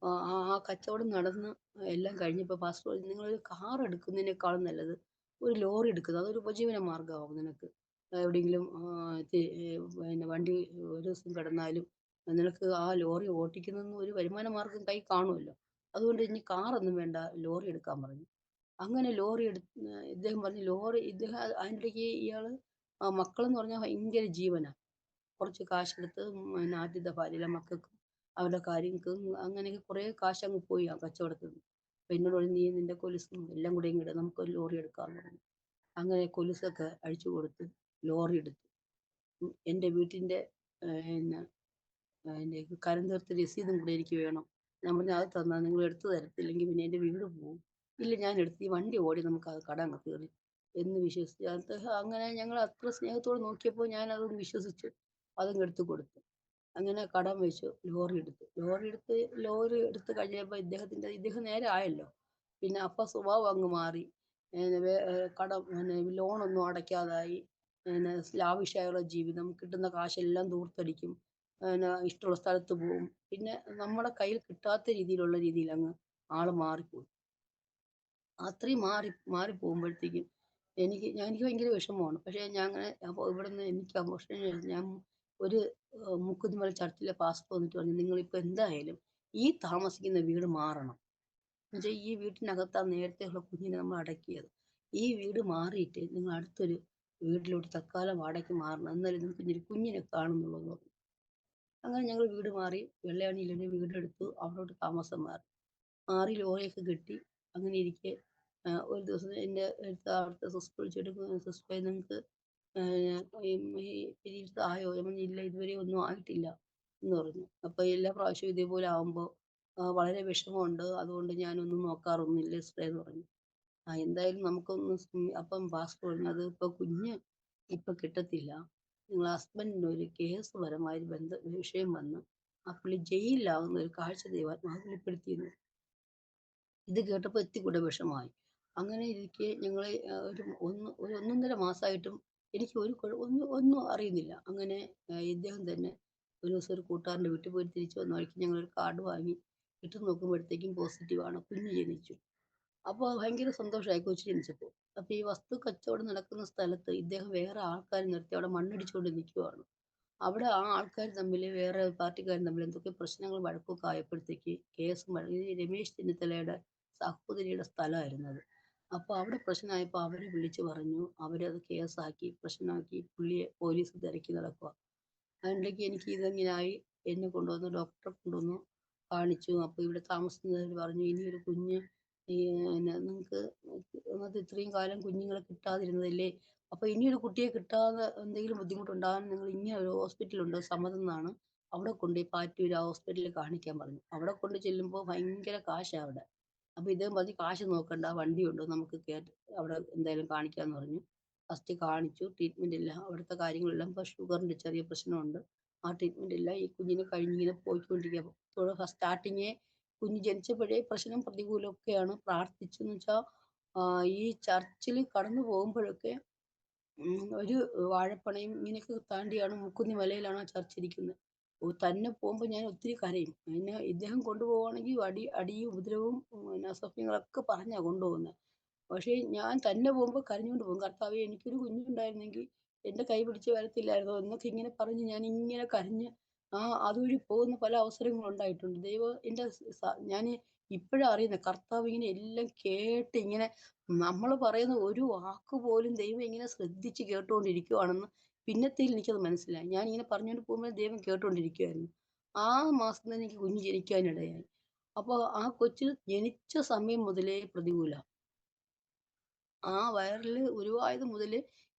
ആ കച്ചവടം നടന്ന് എല്ലാം കഴിഞ്ഞപ്പോൾ പാസ്റ്റർ പറഞ്ഞു, നിങ്ങളൊരു കാർ എടുക്കുന്നതിനേക്കാളും നല്ലത് ഒരു ലോറി എടുക്കുന്നത്. അതൊരു ഉപജീവന മാർഗ്ഗമാവും നിനക്ക്. എവിടെയെങ്കിലും പിന്നെ വണ്ടി ഒരു ദിവസം കിടന്നാലും നിനക്ക് ആ ലോറി ഓട്ടിക്കുന്നതിന് ഒരു വരുമാന മാർഗ്ഗം കൈ കാണുമല്ലോ. അതുകൊണ്ട് ഇനി കാറൊന്നും വേണ്ട, ലോറി എടുക്കാൻ പറഞ്ഞു. അങ്ങനെ ഇദ്ദേഹം പറഞ്ഞു ലോറി. അതിനിടയ്ക്ക് ഇയാള് മക്കളെന്ന് പറഞ്ഞാൽ ഭയങ്കര ജീവനാ. കുറച്ച് കാശെടുത്ത് പിന്നെ ആദ്യത്തെ ഭാര്യയിലെ മക്കൾക്കും അവരുടെ കാര്യങ്ങൾക്കും അങ്ങനെയൊക്കെ കുറേ കാശങ്ങ് പോയി ആ കച്ചവടത്തിൽ നിന്ന്. അപ്പം എന്നോട് പറഞ്ഞു, നീ നിന്റെ കൊലുസും എല്ലാം കൂടെ ഇങ്ങോട്ട് നമുക്കൊരു ലോറി എടുക്കാമെന്ന് പറഞ്ഞു. അങ്ങനെ കൊലുസൊക്കെ അഴിച്ചു കൊടുത്ത് ലോറി എടുത്തു. എൻ്റെ വീട്ടിൻ്റെ പിന്നെ അതിൻ്റെ കരം തീർത്ത രസീതും കൂടെ എനിക്ക് വേണം. ഞാൻ പറഞ്ഞു, അത് തന്നാൽ നിങ്ങൾ എടുത്തു തരത്തില്ലെങ്കിൽ പിന്നെ എൻ്റെ വീട് പോകും. ഇല്ല, ഞാൻ എടുത്ത് ഈ വണ്ടി ഓടി നമുക്ക് അത് കടം അങ്ങ് തീർന്നു എന്ന് വിശ്വസിച്ചു. അദ്ദേഹം അങ്ങനെ ഞങ്ങൾ അത്ര സ്നേഹത്തോടെ നോക്കിയപ്പോൾ ഞാൻ അതൊന്ന് വിശ്വസിച്ചു. അതങ്ങ് എടുത്ത് കൊടുത്തു. അങ്ങനെ കടം വെച്ചു ലോറി എടുത്ത് കഴിഞ്ഞപ്പോൾ ഇദ്ദേഹം നേരെ ആയല്ലോ. പിന്നെ അപ്പം സ്വഭാവം അങ്ങ് മാറി. ലോണൊന്നും അടയ്ക്കാതായി. ലാവിഷായുള്ള ജീവിതം, കിട്ടുന്ന കാശെല്ലാം ധൂർത്തടിക്കും. ഇഷ്ടമുള്ള സ്ഥലത്ത് പോകും. പിന്നെ നമ്മുടെ കയ്യിൽ കിട്ടാത്ത രീതിയിൽ അങ്ങ് ആള് മാറിപ്പോയി. അത്രയും മാറി പോകുമ്പോഴത്തേക്കും എനിക്ക് ഭയങ്കര വിഷമമാണ്. പക്ഷേ ഞാൻ അങ്ങനെ അപ്പോൾ ഇവിടുന്ന് എനിക്ക് അമോഷണൽ ഞാൻ ഒരു മുക്കുന്നിമല ചർച്ചിലെ പാസ്റ്റർ വന്നിട്ട് പറഞ്ഞു, നിങ്ങളിപ്പോൾ എന്തായാലും ഈ താമസിക്കുന്ന വീട് മാറണം. എന്നുവെച്ചാൽ ഈ വീട്ടിനകത്താണ് നേരത്തെയുള്ള കുഞ്ഞിനെ നമ്മൾ അടക്കിയത്. ഈ വീട് മാറിയിട്ട് നിങ്ങൾ അടുത്തൊരു വീട്ടിലോട്ട് തൽക്കാലം വാടകയ്ക്ക് മാറണം, എന്നാലും നിങ്ങൾക്ക് ഇനി ഒരു കുഞ്ഞിനെ കാണുന്നുള്ളൂ എന്ന് പറഞ്ഞു. അങ്ങനെ ഞങ്ങൾ വീട് മാറി, വെള്ളയാണിയിലൊരു വീടെടുത്തു. അവിടോട്ട് താമസം മാറി ലോറിയൊക്കെ കിട്ടി. അങ്ങനെ ഇരിക്കെ ഒരു ദിവസം എൻ്റെ അടുത്ത് അവിടുത്തെ സിസ്റ്റർ വിളിച്ചിട്ട്, സിസ്റ്ററെ നിങ്ങൾക്ക് ഈ പീരീഡ്സ് ആയോ? ഞാൻ പറഞ്ഞു, ഇല്ല, ഇതുവരെ ഒന്നും ആയിട്ടില്ല എന്ന് പറഞ്ഞു. അപ്പോൾ എല്ലാ പ്രാവശ്യവും ഇതേപോലെ ആകുമ്പോൾ വളരെ വിഷമമുണ്ട്, അതുകൊണ്ട് ഞാനൊന്നും നോക്കാറൊന്നുമില്ല സിസ്റ്ററെ എന്ന് പറഞ്ഞു. എന്തായാലും അപ്പം പാസ്റ്റർ പറഞ്ഞു, അത് ഇപ്പോൾ കുഞ്ഞ് ഇപ്പം കിട്ടത്തില്ല. നിങ്ങളെ ഹസ്ബൻഡിന് ഒരു കേസ് പരമായ വിഷയം വന്ന് ആ പുള്ളി ജയിലിലാകുന്ന ഒരു കാഴ്ച ദൈവാത്മാവ് വെളിപ്പെടുത്തിയിരുന്നു. ഇത് കേട്ടപ്പോൾ എത്തിക്കൂടെ വിഷമമായി. അങ്ങനെ ഇരിക്കെ ഞങ്ങൾ ഒരു 1.5 മാസമായിട്ടും എനിക്ക് ഒന്നും അറിയുന്നില്ല. അങ്ങനെ ഇദ്ദേഹം തന്നെ ഒരു ദിവസം ഒരു കൂട്ടുകാരൻ്റെ വീട്ടിൽ പോയി തിരിച്ചു വന്ന വഴിക്ക് ഞങ്ങളൊരു കാർഡ് വാങ്ങി ഇട്ട് നോക്കുമ്പോഴത്തേക്കും പോസിറ്റീവാണ്, കുഞ്ഞ് ജനിച്ചു. അപ്പോൾ ഭയങ്കര സന്തോഷമായി കൊച്ചു ജനിച്ചപ്പോൾ. അപ്പോൾ ഈ വസ്തു കച്ചവടം നടക്കുന്ന സ്ഥലത്ത് ഇദ്ദേഹം വേറെ ആൾക്കാരെ നിർത്തി അവിടെ മണ്ണടിച്ചുകൊണ്ട് നിൽക്കുവാണ്. അവിടെ ആ ആൾക്കാർ തമ്മിൽ, വേറെ പാർട്ടിക്കാരും തമ്മിൽ എന്തൊക്കെ പ്രശ്നങ്ങൾ വഴക്കൊക്കെ ആയപ്പോഴത്തേക്ക് ഈ രമേശ് ചെന്നിത്തലയുടെ സഹോദരിയുടെ സ്ഥലമായിരുന്നു അത്. അപ്പോൾ അവിടെ പ്രശ്നമായപ്പോൾ അവരെ വിളിച്ച് പറഞ്ഞു, അവരത് കേസാക്കി പ്രശ്നമാക്കി പുള്ളിയെ പോലീസ് തിരക്കി നടക്കുക. അതിനിടയ്ക്ക് എനിക്ക് ഇതെങ്ങനെയായി. എന്നെ കൊണ്ടുവന്ന് ഡോക്ടറെ കൊണ്ടുവന്നു കാണിച്ചു. അപ്പോൾ ഇവിടെ താമസിക്കുന്നവർ പറഞ്ഞു, ഇനിയൊരു കുഞ്ഞ് നിങ്ങൾക്ക് ഇത്രയും കാലം കുഞ്ഞുങ്ങളെ കിട്ടാതിരുന്നതല്ലേ, അപ്പോൾ ഇനിയൊരു കുട്ടിയെ കിട്ടാതെ എന്തെങ്കിലും ബുദ്ധിമുട്ടുണ്ടാകാൻ നിങ്ങൾ ഇങ്ങനെ ഒരു ഹോസ്പിറ്റലുണ്ട് സമ്മതം എന്നാണ്, അവിടെ കൊണ്ടുപോയി പാറ്റൂർ ആ ഹോസ്പിറ്റലിൽ കാണിക്കാൻ പറഞ്ഞു. അവിടെ കൊണ്ട് ചെല്ലുമ്പോൾ ഭയങ്കര കാശാണ് അവിടെ. അപ്പോൾ ഇദ്ദേഹം പറഞ്ഞു, കാശ് നോക്കണ്ട, വണ്ടിയുണ്ട്, നമുക്ക് അവിടെ എന്തായാലും കാണിക്കാമെന്ന് പറഞ്ഞു. ഫസ്റ്റ് കാണിച്ചു. ട്രീറ്റ്മെൻ്റ് എല്ലാം അവിടുത്തെ കാര്യങ്ങളെല്ലാം, ഇപ്പോൾ ഷുഗറിൻ്റെ ചെറിയ പ്രശ്നമുണ്ട്. ആ ട്രീറ്റ്മെൻ്റ് എല്ലാം ഈ കുഞ്ഞിനെ കഴിഞ്ഞിങ്ങനെ പോയിക്കൊണ്ടിരിക്കുക. സ്റ്റാർട്ടിങ്ങേ കുഞ്ഞ് ജനിച്ചപ്പോഴേ പ്രശ്നം പ്രതികൂലമൊക്കെയാണ്. പ്രാർത്ഥിച്ചെന്ന് വെച്ചാൽ ഈ ചർച്ചിൽ കടന്നു പോകുമ്പോഴൊക്കെ ഒരു വാഴപ്പണയും ഇങ്ങനെയൊക്കെ താണ്ടിയാണ്, മുക്കുന്നിമലയിലാണ് ആ ചർച്ച് ഇരിക്കുന്നത്. തന്നെ പോകുമ്പോൾ ഞാൻ ഒത്തിരി കരയും. പിന്നെ ഇദ്ദേഹം കൊണ്ടുപോവുകയാണെങ്കിൽ അടിയും ഉപദ്രവവും പിന്നെ അസഭ്യങ്ങളൊക്കെ പറഞ്ഞാണ് കൊണ്ടുപോകുന്നത്. പക്ഷേ ഞാൻ തന്നെ പോകുമ്പോൾ കരഞ്ഞുകൊണ്ട് പോകും. കർത്താവേ, എനിക്കൊരു കുഞ്ഞുണ്ടായിരുന്നെങ്കിൽ എൻ്റെ കൈ പിടിച്ച് വരത്തില്ലായിരുന്നോ എന്നൊക്കെ ഇങ്ങനെ പറഞ്ഞ് ഞാൻ ഇങ്ങനെ കരഞ്ഞ് അതുവഴി പോകുന്ന പല അവസരങ്ങളും ഉണ്ടായിട്ടുണ്ട്. ദൈവം ഞാൻ ഇപ്പോഴാണ് അറിയുന്നത്, കർത്താവ് ഇങ്ങനെ എല്ലാം കേട്ട് ഇങ്ങനെ നമ്മൾ പറയുന്ന ഒരു വാക്ക് പോലും ദൈവം ഇങ്ങനെ ശ്രദ്ധിച്ച് കേട്ടുകൊണ്ടിരിക്കുവാണെന്ന് പിന്നത്തേൽ എനിക്കത് മനസ്സിലായി. ഞാനിങ്ങനെ പറഞ്ഞുകൊണ്ട് പോകുമ്പോൾ ദൈവം കേട്ടുകൊണ്ടിരിക്കുവായിരുന്നു. ആ മാസം തന്നെ എനിക്ക് കുഞ്ഞ് ജനിക്കാനിടയായി. അപ്പോൾ ആ കൊച്ച് ജനിച്ച സമയം മുതലേ പ്രതികൂലമാണ്. ആ വയറിൽ ഉരുവായത് മുതൽ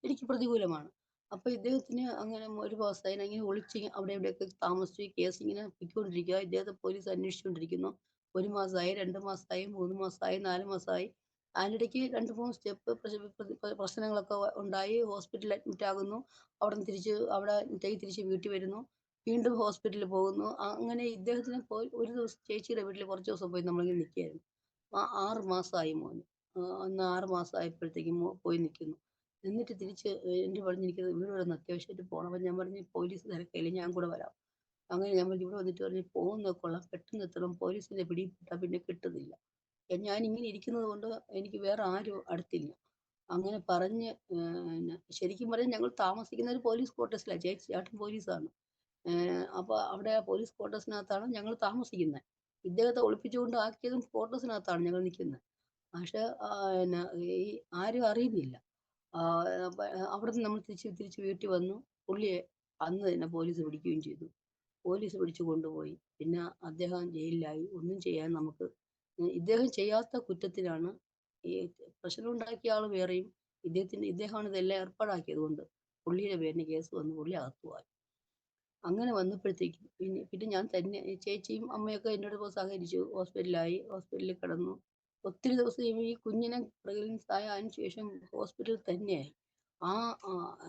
എനിക്ക് പ്രതികൂലമാണ്. അപ്പോൾ ഇദ്ദേഹത്തിന് അങ്ങനെ ഒരു മാസമായി ഇങ്ങനെ ഒളിച്ച് അവിടെ ഇവിടെയൊക്കെ താമസിച്ച് ഈ കേസ് ഇങ്ങനെ പൊയ്ക്കൊണ്ടിരിക്കുക. ഇദ്ദേഹത്തെ പോലീസ് അന്വേഷിച്ചുകൊണ്ടിരിക്കുന്നു. 1 മാസമായി, 2 മാസമായി, 3 മാസമായി, 4 മാസമായി. അതിനിടയ്ക്ക് 2, 3 സ്റ്റെപ്പ് പ്രശ്നങ്ങളൊക്കെ ഉണ്ടായി. ഹോസ്പിറ്റലിൽ അഡ്മിറ്റ് ആകുന്നു. അവിടുന്ന് തിരിച്ച് വീട്ടിൽ വരുന്നു. വീണ്ടും ഹോസ്പിറ്റലിൽ പോകുന്നു. അങ്ങനെ ഇദ്ദേഹത്തിന് പോയി ഒരു ദിവസം ചേച്ചിയുടെ വീട്ടിൽ കുറച്ച് ദിവസം പോയി നമ്മളിങ്ങനെ നിൽക്കുകയായിരുന്നു. 6 മാസമായി മോന്. അന്ന് 6 മാസം ആയപ്പോഴത്തേക്കും പോയി നിൽക്കുന്നു. എന്നിട്ട് തിരിച്ച് എൻ്റെ പറഞ്ഞ് എനിക്ക് വീട് വരെ ഒന്ന് അത്യാവശ്യമായിട്ട് പോകണം. അപ്പം ഞാൻ പറഞ്ഞു പോലീസ് തിരക്കില്ല, ഞാൻ കൂടെ വരാം. അങ്ങനെ ഞാൻ പറഞ്ഞു ഇവിടെ വന്നിട്ട് പറഞ്ഞു പോകുന്നത് കൊള്ളാം, പെട്ടെന്ന് എത്തണം, പോലീസിന്റെ പിടിയിൽപ്പെട്ടാൽ പിന്നെ കിട്ടുന്നില്ല. ഞാനിങ്ങനെ ഇരിക്കുന്നത് കൊണ്ട് എനിക്ക് വേറെ ആരും അടുത്തില്ല. അങ്ങനെ പറഞ്ഞ് ശരിക്കും പറഞ്ഞാൽ ഞങ്ങൾ താമസിക്കുന്ന ഒരു പോലീസ് ക്വാർട്ടേഴ്സിലാണ്. ചേട്ടൻ പോലീസാണ്. അപ്പോൾ അവിടെ പോലീസ് ക്വാർട്ടേഴ്സിനകത്താണ് ഞങ്ങൾ താമസിക്കുന്നത്. ഇദ്ദേഹത്തെ ഒളിപ്പിച്ചുകൊണ്ട് ആക്കിയതും ക്വാർട്ടേഴ്സിനകത്താണ് ഞങ്ങൾ നിൽക്കുന്നത്. പക്ഷേ പിന്നെ ഈ ആരും അറിയുന്നില്ല. അവിടുന്ന് നമ്മൾ തിരിച്ച് വീട്ടിൽ വന്നു. പുള്ളിയെ അന്ന് തന്നെ പോലീസ് പിടിക്കുകയും ചെയ്തു. പോലീസ് പിടിച്ചു കൊണ്ടുപോയി. പിന്നെ അദ്ദേഹം ജയിലിലായി. ഒന്നും ചെയ്യാൻ നമുക്ക് ഇദ്ദേഹം ചെയ്യാത്ത കുറ്റത്തിനാണ് ഈ പ്രശ്നം ഉണ്ടാക്കിയ ആൾ വേറെയും ഇദ്ദേഹമാണ് ഇതെല്ലാം ഏർപ്പാടാക്കിയത് കൊണ്ട് പുള്ളിയുടെ പേരിന് കേസ് വന്ന് പുള്ളി അകത്തുപോയി. അങ്ങനെ വന്നപ്പോഴത്തേക്കും പിന്നെ ഞാൻ തന്നെ ചേച്ചിയും അമ്മയൊക്കെ എന്നോട് സഹകരിച്ചു. ഹോസ്പിറ്റലിൽ കിടന്നു. ഒത്തിരി ദിവസം ഈ കുഞ്ഞിനെ പ്രഗ്നൻസ് ആയതിനു ശേഷം ഹോസ്പിറ്റലിൽ തന്നെയായി. ആ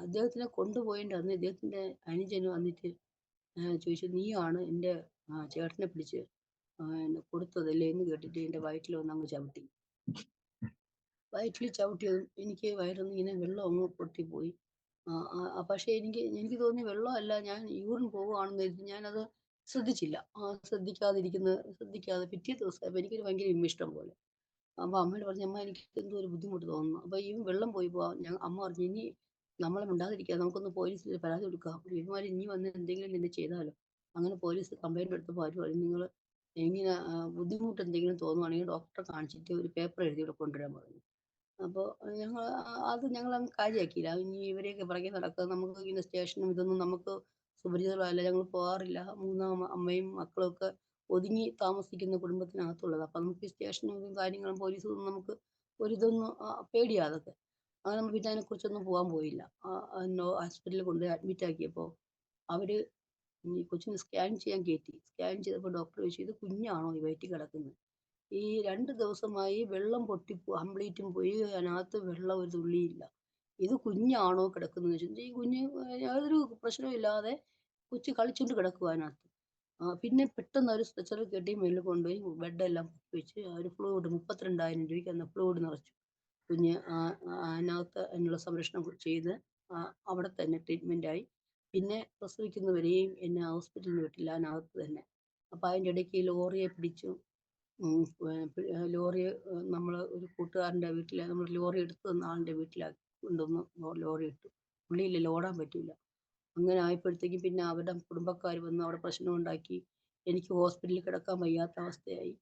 അദ്ദേഹത്തിനെ കൊണ്ടുപോയതിൻ്റെ അന്ന് ഇദ്ദേഹത്തിൻ്റെ അനുജന് വന്നിട്ട് ചോദിച്ചു, നീയാണ് എൻ്റെ ചേട്ടനെ പിടിച്ച് കൊടുത്തതല്ലേ എന്ന് കേട്ടിട്ട് എൻ്റെ വയറ്റിൽ വന്ന് അങ്ങ് ചവിട്ടി. വയറ്റിൽ ചവിട്ടിയതും എനിക്ക് വയറിന്ന് ഇങ്ങനെ വെള്ളം അങ്ങ് പൊട്ടിപ്പോയി. പക്ഷേ എനിക്ക് തോന്നി വെള്ളമല്ല, ഞാൻ യൂറിൻ പോവുകയാണെന്ന് കരുതി ഞാനത് ശ്രദ്ധിച്ചില്ല. ശ്രദ്ധിക്കാതെ പിറ്റേ ദിവസമായപ്പോൾ എനിക്കൊരു ഭയങ്കര വിമ്മിഷ്ടം പോലെ. അപ്പോൾ അമ്മയോട് പറഞ്ഞു, അമ്മ എനിക്ക് എന്തോ ഒരു ബുദ്ധിമുട്ട് തോന്നുന്നു. അപ്പോൾ ഈ വെള്ളം പോയപ്പോൾ അമ്മ പറഞ്ഞു, ഇനി നമ്മളെ മിണ്ടാതിരിക്കുക, നമുക്കൊന്ന് പോലീസിൽ പരാതി കൊടുക്കാം, ഇവന്മാർ ഇനി വന്ന് എന്തെങ്കിലും നിന്നെ ചെയ്താലോ. അങ്ങനെ പോലീസ് കംപ്ലൈൻറ്റ് എടുത്തപ്പോൾ അവർ പറഞ്ഞു, നിങ്ങൾ ഇങ്ങനെ ബുദ്ധിമുട്ട് എന്തെങ്കിലും തോന്നുവാണെങ്കിൽ ഡോക്ടറെ കാണിച്ചിട്ട് ഒരു പേപ്പർ എഴുതി ഇവിടെ കൊണ്ടുവരാൻ പറഞ്ഞു. അപ്പോൾ ഞങ്ങളങ്ങ് കാര്യമാക്കിയില്ല. ഇനി ഇവരെയൊക്കെ പുറകെ നടക്കുക, നമുക്ക് ഇങ്ങനെ സ്റ്റേഷനും ഇതൊന്നും നമുക്ക് സുപരിചിതമല്ല, ഞങ്ങൾ പോകാറില്ല. അമ്മയും മക്കളും ഒക്കെ ഒതുങ്ങി താമസിക്കുന്ന കുടുംബത്തിനകത്തുള്ളത്. അപ്പം നമുക്ക് ഈ സ്റ്റേഷനും ഇതും കാര്യങ്ങളും പോലീസും ഒന്നും നമുക്ക് ഒരിതൊന്നും പേടിയാ അതൊക്കെ. അങ്ങനെ നമ്മൾ പിന്നെ അതിനെക്കുറിച്ചൊന്നും പോകാൻ പോയില്ല. ഹോസ്പിറ്റലിൽ കൊണ്ടുപോയി അഡ്മിറ്റ് ആക്കിയപ്പോൾ അവർ ഈ കൊച്ചിനെ സ്കാൻ ചെയ്യാൻ കയറ്റി. സ്കാൻ ചെയ്തപ്പോൾ ഡോക്ടർ ചോദിച്ചു, ഇത് കുഞ്ഞാണോ ഈ വയറ്റിൽ കിടക്കുന്നത്? ഈ 2 ദിവസമായി വെള്ളം കംപ്ലീറ്റും പോയി, അതിനകത്ത് വെള്ളം ഒരു തുള്ളിയില്ല. ഇത് കുഞ്ഞാണോ കിടക്കുന്നത് ചോദിച്ചു. ഈ കുഞ്ഞ് യാതൊരു പ്രശ്നവുമില്ലാതെ കൊച്ച് കളിച്ചുകൊണ്ട് കിടക്കുവാ അതിനകത്ത്. പിന്നെ പെട്ടെന്ന് ഒരു സ്ട്രെച്ചറിൽ കെട്ടി മേളിൽ കൊണ്ടുപോയി ബെഡെല്ലാം വെച്ച് ഒരു ഫ്ലൂയിഡ് 32,000 രൂപയ്ക്ക് അന്ന് ഫ്ലൂയിഡ് നിറച്ചു. കുഞ്ഞ് അതിനകത്ത് അതിനുള്ള സംരക്ഷണം ചെയ്ത് അവിടെ തന്നെ ട്രീറ്റ്മെൻറ്റായി. പിന്നെ പ്രസവിക്കുന്നവരെയും എന്നെ ഹോസ്പിറ്റലിൽ വിട്ടില്ല, അതിനകത്ത് തന്നെ. അപ്പോൾ അതിൻ്റെ ഇടയ്ക്ക് ലോറിയെ പിടിച്ചു. ലോറി നമ്മൾ ഒരു കൂട്ടുകാരൻ്റെ വീട്ടിൽ നമ്മൾ ലോറി എടുത്തു തന്ന ആളിൻ്റെ വീട്ടിലാക്കി കൊണ്ടുവന്ന് ലോറി ഇട്ടു. പുള്ളിയില്ല, ലോടാൻ പറ്റില്ല. അങ്ങനെ ആയപ്പോഴത്തേക്കും പിന്നെ അവരുടെ കുടുംബക്കാർ വന്ന് അവിടെ പ്രശ്നം ഉണ്ടാക്കി. എനിക്ക് ഹോസ്പിറ്റലിൽ കിടക്കാൻ വയ്യാത്ത അവസ്ഥയായി.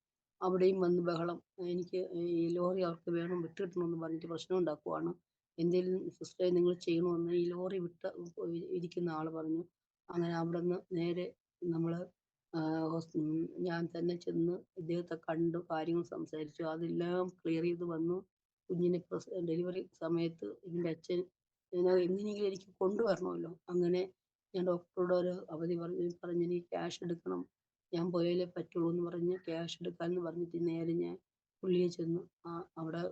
അവിടെയും വന്ന് ബഹളം. എനിക്ക് ഈ ലോറി അവർക്ക് വേണം, വിട്ടുകിട്ടണമെന്ന് പറഞ്ഞിട്ട് പ്രശ്നം ഉണ്ടാക്കുവാണ്. എന്തെങ്കിലും സിസ്റ്ററെ നിങ്ങൾ ചെയ്യണമെന്ന് ഈ ലോറി ഇരിക്കുന്ന ആൾ പറഞ്ഞു. അങ്ങനെ അവിടെ നിന്ന് നേരെ നമ്മൾ ഞാൻ തന്നെ ചെന്ന് ഇദ്ദേഹത്തെ കണ്ടു, കാര്യങ്ങൾ സംസാരിച്ചു. അതെല്ലാം ക്ലിയർ ചെയ്ത് വന്നു. കുഞ്ഞിനെ ഡെലിവറി സമയത്ത് ഇതിൻ്റെ അച്ഛൻ എങ്ങനെയെങ്കിലും എനിക്ക് കൊണ്ടുവരണമല്ലോ. അങ്ങനെ ഞാൻ ഡോക്ടറോട് ഒരു അവധി പറഞ്ഞ് എനിക്ക് ക്യാഷ് എടുക്കണം, ഞാൻ പോയാലേ പറ്റുള്ളൂ എന്ന് പറഞ്ഞ് ക്യാഷ് എടുക്കാമെന്ന് പറഞ്ഞിട്ട് നേരെ ഞാൻ പുള്ളിയെ ചെന്ന് അവിടെ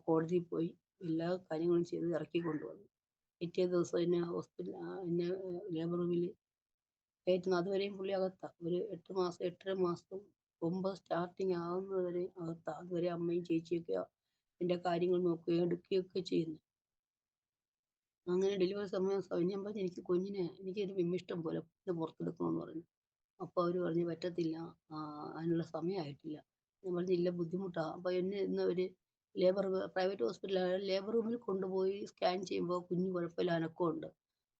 കോടതിയിൽ പോയി എല്ലാ കാര്യങ്ങളും ചെയ്ത് ഇറക്കി കൊണ്ടുവന്നു. പിറ്റേ ദിവസം എന്നെ ലേബർ റൂമിൽ കയറ്റുന്നു. അതുവരെയും പുള്ളി അകത്താണ്. ഒരു 8 മാസം 8.5 മാസം മുമ്പ് സ്റ്റാർട്ടിങ് ആകുന്നത് വരെ അകത്താണ്. അതുവരെ അമ്മയും ചേച്ചിയൊക്കെ എൻ്റെ കാര്യങ്ങൾ നോക്കുകയും എടുക്കുകയൊക്കെ ചെയ്യുന്നു. അങ്ങനെ ഡെലിവറി സമയം ഞാൻ പറഞ്ഞു, എനിക്കൊരു വിമ്മിഷ്ടം പോലെ പുറത്തെടുക്കണമെന്ന് പറഞ്ഞു. അപ്പോൾ അവർ പറഞ്ഞു പറ്റത്തില്ല, അതിനുള്ള സമയമായിട്ടില്ല. ഞാൻ പറഞ്ഞു ഇല്ല, ബുദ്ധിമുട്ടാണ്. അപ്പോൾ എന്നെ ഇന്ന് ഒരു പ്രൈവറ്റ് ഹോസ്പിറ്റലാണ്, ലേബർ റൂമിൽ കൊണ്ടുപോയി സ്കാൻ ചെയ്യുമ്പോൾ കുഞ്ഞ് കുഴപ്പമില്ല, അനക്കമുണ്ട്.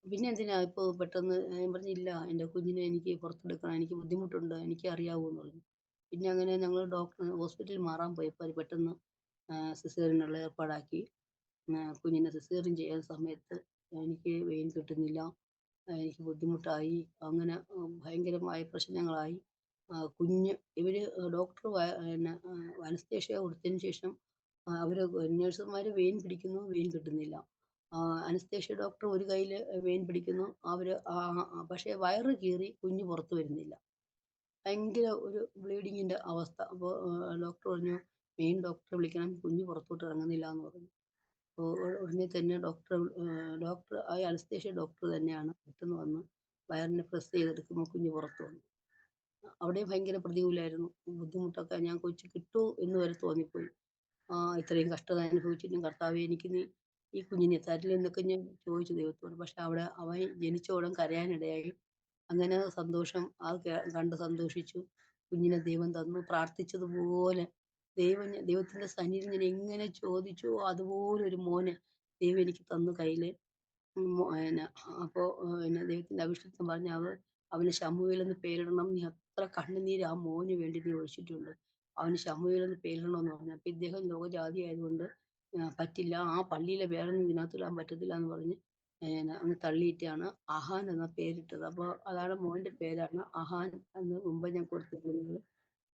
പിന്നെ എന്തിനാ ഇപ്പോൾ പെട്ടെന്ന്? ഞാൻ പറഞ്ഞു ഇല്ല, എൻ്റെ കുഞ്ഞിനെ എനിക്ക് പുറത്തെടുക്കണം, എനിക്ക് ബുദ്ധിമുട്ടുണ്ട്, എനിക്ക് അറിയാവൂന്ന് പറഞ്ഞു. പിന്നെ അങ്ങനെ ഞങ്ങൾ ഹോസ്പിറ്റലിൽ മാറാൻ പോയപ്പോൾ അവർ പെട്ടെന്ന് സിസേറിയനുള്ള ഏർപ്പാടാക്കി. കുഞ്ഞിനെ സിസേറിയൻ ചെയ്യുന്ന സമയത്ത് എനിക്ക് വെയിൻ കിട്ടുന്നില്ല, എനിക്ക് ബുദ്ധിമുട്ടായി. അങ്ങനെ ഭയങ്കരമായ പ്രശ്നങ്ങളായി. ഇവർ ഡോക്ടർ പിന്നെ അനസ്തേഷ്യ കൊടുത്തതിന് ശേഷം അവർ നഴ്സുമാർ വെയിൻ പിടിക്കുന്നു, വെയിൻ കിട്ടുന്നില്ല. അനസ്തേഷ്യ ഡോക്ടർ ഒരു കയ്യിൽ വെയിൻ പിടിക്കുന്നു, പക്ഷേ വയറ് കീറി കുഞ്ഞ് പുറത്ത് വരുന്നില്ല. ഭയങ്കര ഒരു ബ്ലീഡിങ്ങിൻ്റെ അവസ്ഥ. അപ്പോൾ ഡോക്ടർ പറഞ്ഞു മെയിൻ ഡോക്ടറെ വിളിക്കണം, കുഞ്ഞ് പുറത്തോട്ട് ഇറങ്ങുന്നില്ല എന്ന് പറഞ്ഞു. അപ്പോൾ ഉടനെ തന്നെ ഡോക്ടർ അനസ്തേഷ്യ ഡോക്ടർ തന്നെയാണ് പെട്ടെന്ന് വന്ന് വയറിനെ പ്രസ് ചെയ്തെടുക്കുമ്പോൾ കുഞ്ഞ് പുറത്ത് വന്നു. അവിടെയും ഭയങ്കര പ്രതികൂലമായിരുന്നു. ബുദ്ധിമുട്ടൊക്കെ ഞാൻ കൊച്ചു കിട്ടൂ എന്ന് വരെ തോന്നിപ്പോയി. ഇത്രയും കഷ്ടത അനുഭവിച്ചിട്ടും കർത്താവേ എനിക്ക് നീ ഈ കുഞ്ഞിനെ തരില്ലെന്നൊക്കെ ഞാൻ ചോദിച്ചു ദൈവത്തോട്. പക്ഷെ അവിടെ അവൻ ജനിച്ച ഉടൻ കരയാനിടയായി. അങ്ങനെ സന്തോഷം അത് കണ്ട് സന്തോഷിച്ചു. കുഞ്ഞിനെ ദൈവം തന്നു. പ്രാർത്ഥിച്ചതുപോലെ ദൈവത്തിന്റെ സന്നിധിയിൽ ഞാൻ എങ്ങനെ ചോദിച്ചുവോ അതുപോലെ ഒരു മോനെ ദൈവം എനിക്ക് തന്നു കയ്യില്. പിന്നെ അപ്പോ ദൈവത്തിന്റെ അഭിഷിക്തൻ പറഞ്ഞു അവന് ശമൂവേൽ എന്ന് പേരിടണം. നീ അത്ര കണ്ണുനീര് ആ മോന് വേണ്ടി നീ ഒഴിച്ചിട്ടുണ്ട്. അവന് ശമൂവേൽ എന്ന് പേരിടണമെന്ന് പറഞ്ഞു. അപ്പൊ ഇദ്ദേഹം ലോകജാതി ആയതുകൊണ്ട് പറ്റില്ല. ആ പള്ളിയിലെ വേറൊന്നും ഇതിനകത്ത് ഇടാൻ പറ്റത്തില്ല എന്ന് പറഞ്ഞ് അങ്ങ് തള്ളിയിട്ടാണ് അഹാൻ എന്ന പേരിട്ടത്. അപ്പൊ അതാണ് മോന്റെ പേരാണ് അഹാൻ എന്ന് മുമ്പ് ഞാൻ കൊടുത്തിരുന്നത്.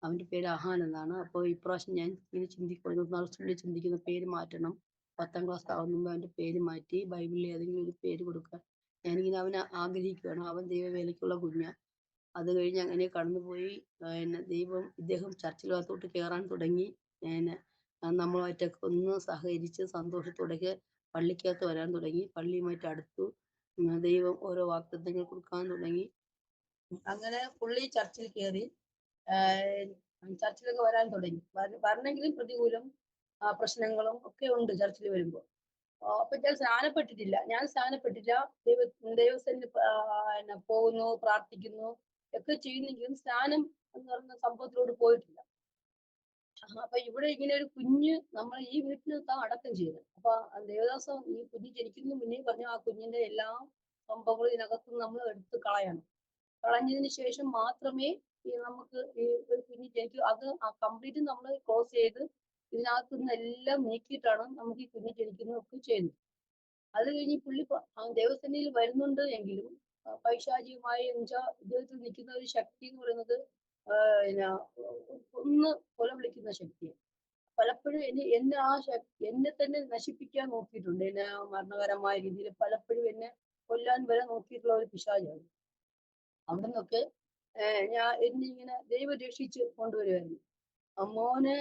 അവന്റെ പേര് അഹാൻ എന്നാണ്. അപ്പോൾ ഇപ്രാവശ്യം ഞാൻ ഇങ്ങനെ ചിന്തിക്കുന്നു, നഴ്സറിയിൽ ചിന്തിക്കുന്ന പേര് മാറ്റണം. 10ാം ക്ലാസ് ആവുമ്പോൾ അവന്റെ പേര് മാറ്റി ബൈബിളിൽ ഏതെങ്കിലും ഒരു പേര് കൊടുക്കുക. ഞാനിങ്ങനെ അവനെ ആഗ്രഹിക്കുകയാണ്. അവൻ ദൈവവേലയ്ക്കുള്ള കുഞ്ഞാ. അത് കഴിഞ്ഞ് അങ്ങനെ കടന്നുപോയി. ഇദ്ദേഹം ചർച്ചിനകത്തോട്ട് കയറാൻ തുടങ്ങി. നമ്മളുമായിട്ടൊക്കെ ഒന്ന് സഹകരിച്ച് സന്തോഷത്തോടെ പള്ളിക്കകത്ത് വരാൻ തുടങ്ങി. പള്ളിയുമായിട്ട് അടുത്തു. ദൈവം ഓരോ വാഗ്ദത്തങ്ങൾ കൊടുക്കാൻ തുടങ്ങി. അങ്ങനെ പുള്ളി ചർച്ചിൽ കയറി. ചർച്ചിലൊക്കെ വരാൻ തുടങ്ങി. വരണമെങ്കിലും പ്രതികൂലം പ്രശ്നങ്ങളും ഒക്കെ ഉണ്ട് ചർച്ചിൽ വരുമ്പോൾ. അപ്പൊ ഞാൻ സ്നാനപ്പെട്ടിട്ടില്ല. ദൈവസന്നിധിയിൽ പോകുന്നു, പ്രാർത്ഥിക്കുന്നു ഒക്കെ ചെയ്യുന്നെങ്കിലും സ്നാനം എന്ന് പറയുന്ന സംഭവത്തിലോട്ട് പോയിട്ടില്ല. അപ്പൊ ഇവിടെ ഇങ്ങനെ ഒരു കുഞ്ഞ് നമ്മൾ ഈ വീട്ടിനകത്താണ് അടക്കം ചെയ്തത്. അപ്പൊ ദേവദാസം ഈ കുഞ്ഞ് ജനിക്കുന്നതിന് മുന്നേ പറഞ്ഞു ആ കുഞ്ഞിന്റെ എല്ലാ സംഭവങ്ങളും ഇതിനകത്ത് നമ്മൾ എടുത്ത് കളയണം. കളഞ്ഞതിന് ശേഷം മാത്രമേ നമുക്ക് ഈ ഒരു കുഞ്ഞ് ജനിക്കൂ. അത് കംപ്ലീറ്റ് നമ്മൾ ക്ലോസ് ചെയ്ത് ഇതിനകത്ത് നിന്ന് എല്ലാം നീക്കിയിട്ടാണ് നമുക്ക് ഈ കുഞ്ഞ് ജനിക്കുന്നതൊക്കെ ചെയ്യുന്നത്. അത് കഴിഞ്ഞ് പുള്ളി ദേവസേനയിൽ വരുന്നുണ്ട് എങ്കിലും പൈശാചികമായി ഇദ്ദേഹത്തിൽ നിൽക്കുന്ന ഒരു ശക്തി എന്ന് പറയുന്നത് ഒന്ന് കൊല വിളിക്കുന്ന ശക്തിയാണ്. പലപ്പോഴും എന്നെ തന്നെ നശിപ്പിക്കാൻ നോക്കിയിട്ടുണ്ട്. എന്നെ മരണകരമായ രീതിയിൽ പലപ്പോഴും എന്നെ കൊല്ലാൻ വരെ നോക്കിയിട്ടുള്ള ഒരു പിശാചാണ്. അവിടെ നിന്നൊക്കെ എന്നെ ഇങ്ങനെ ദൈവം രക്ഷിച്ച് കൊണ്ടുവരുമായിരുന്നു. മോന്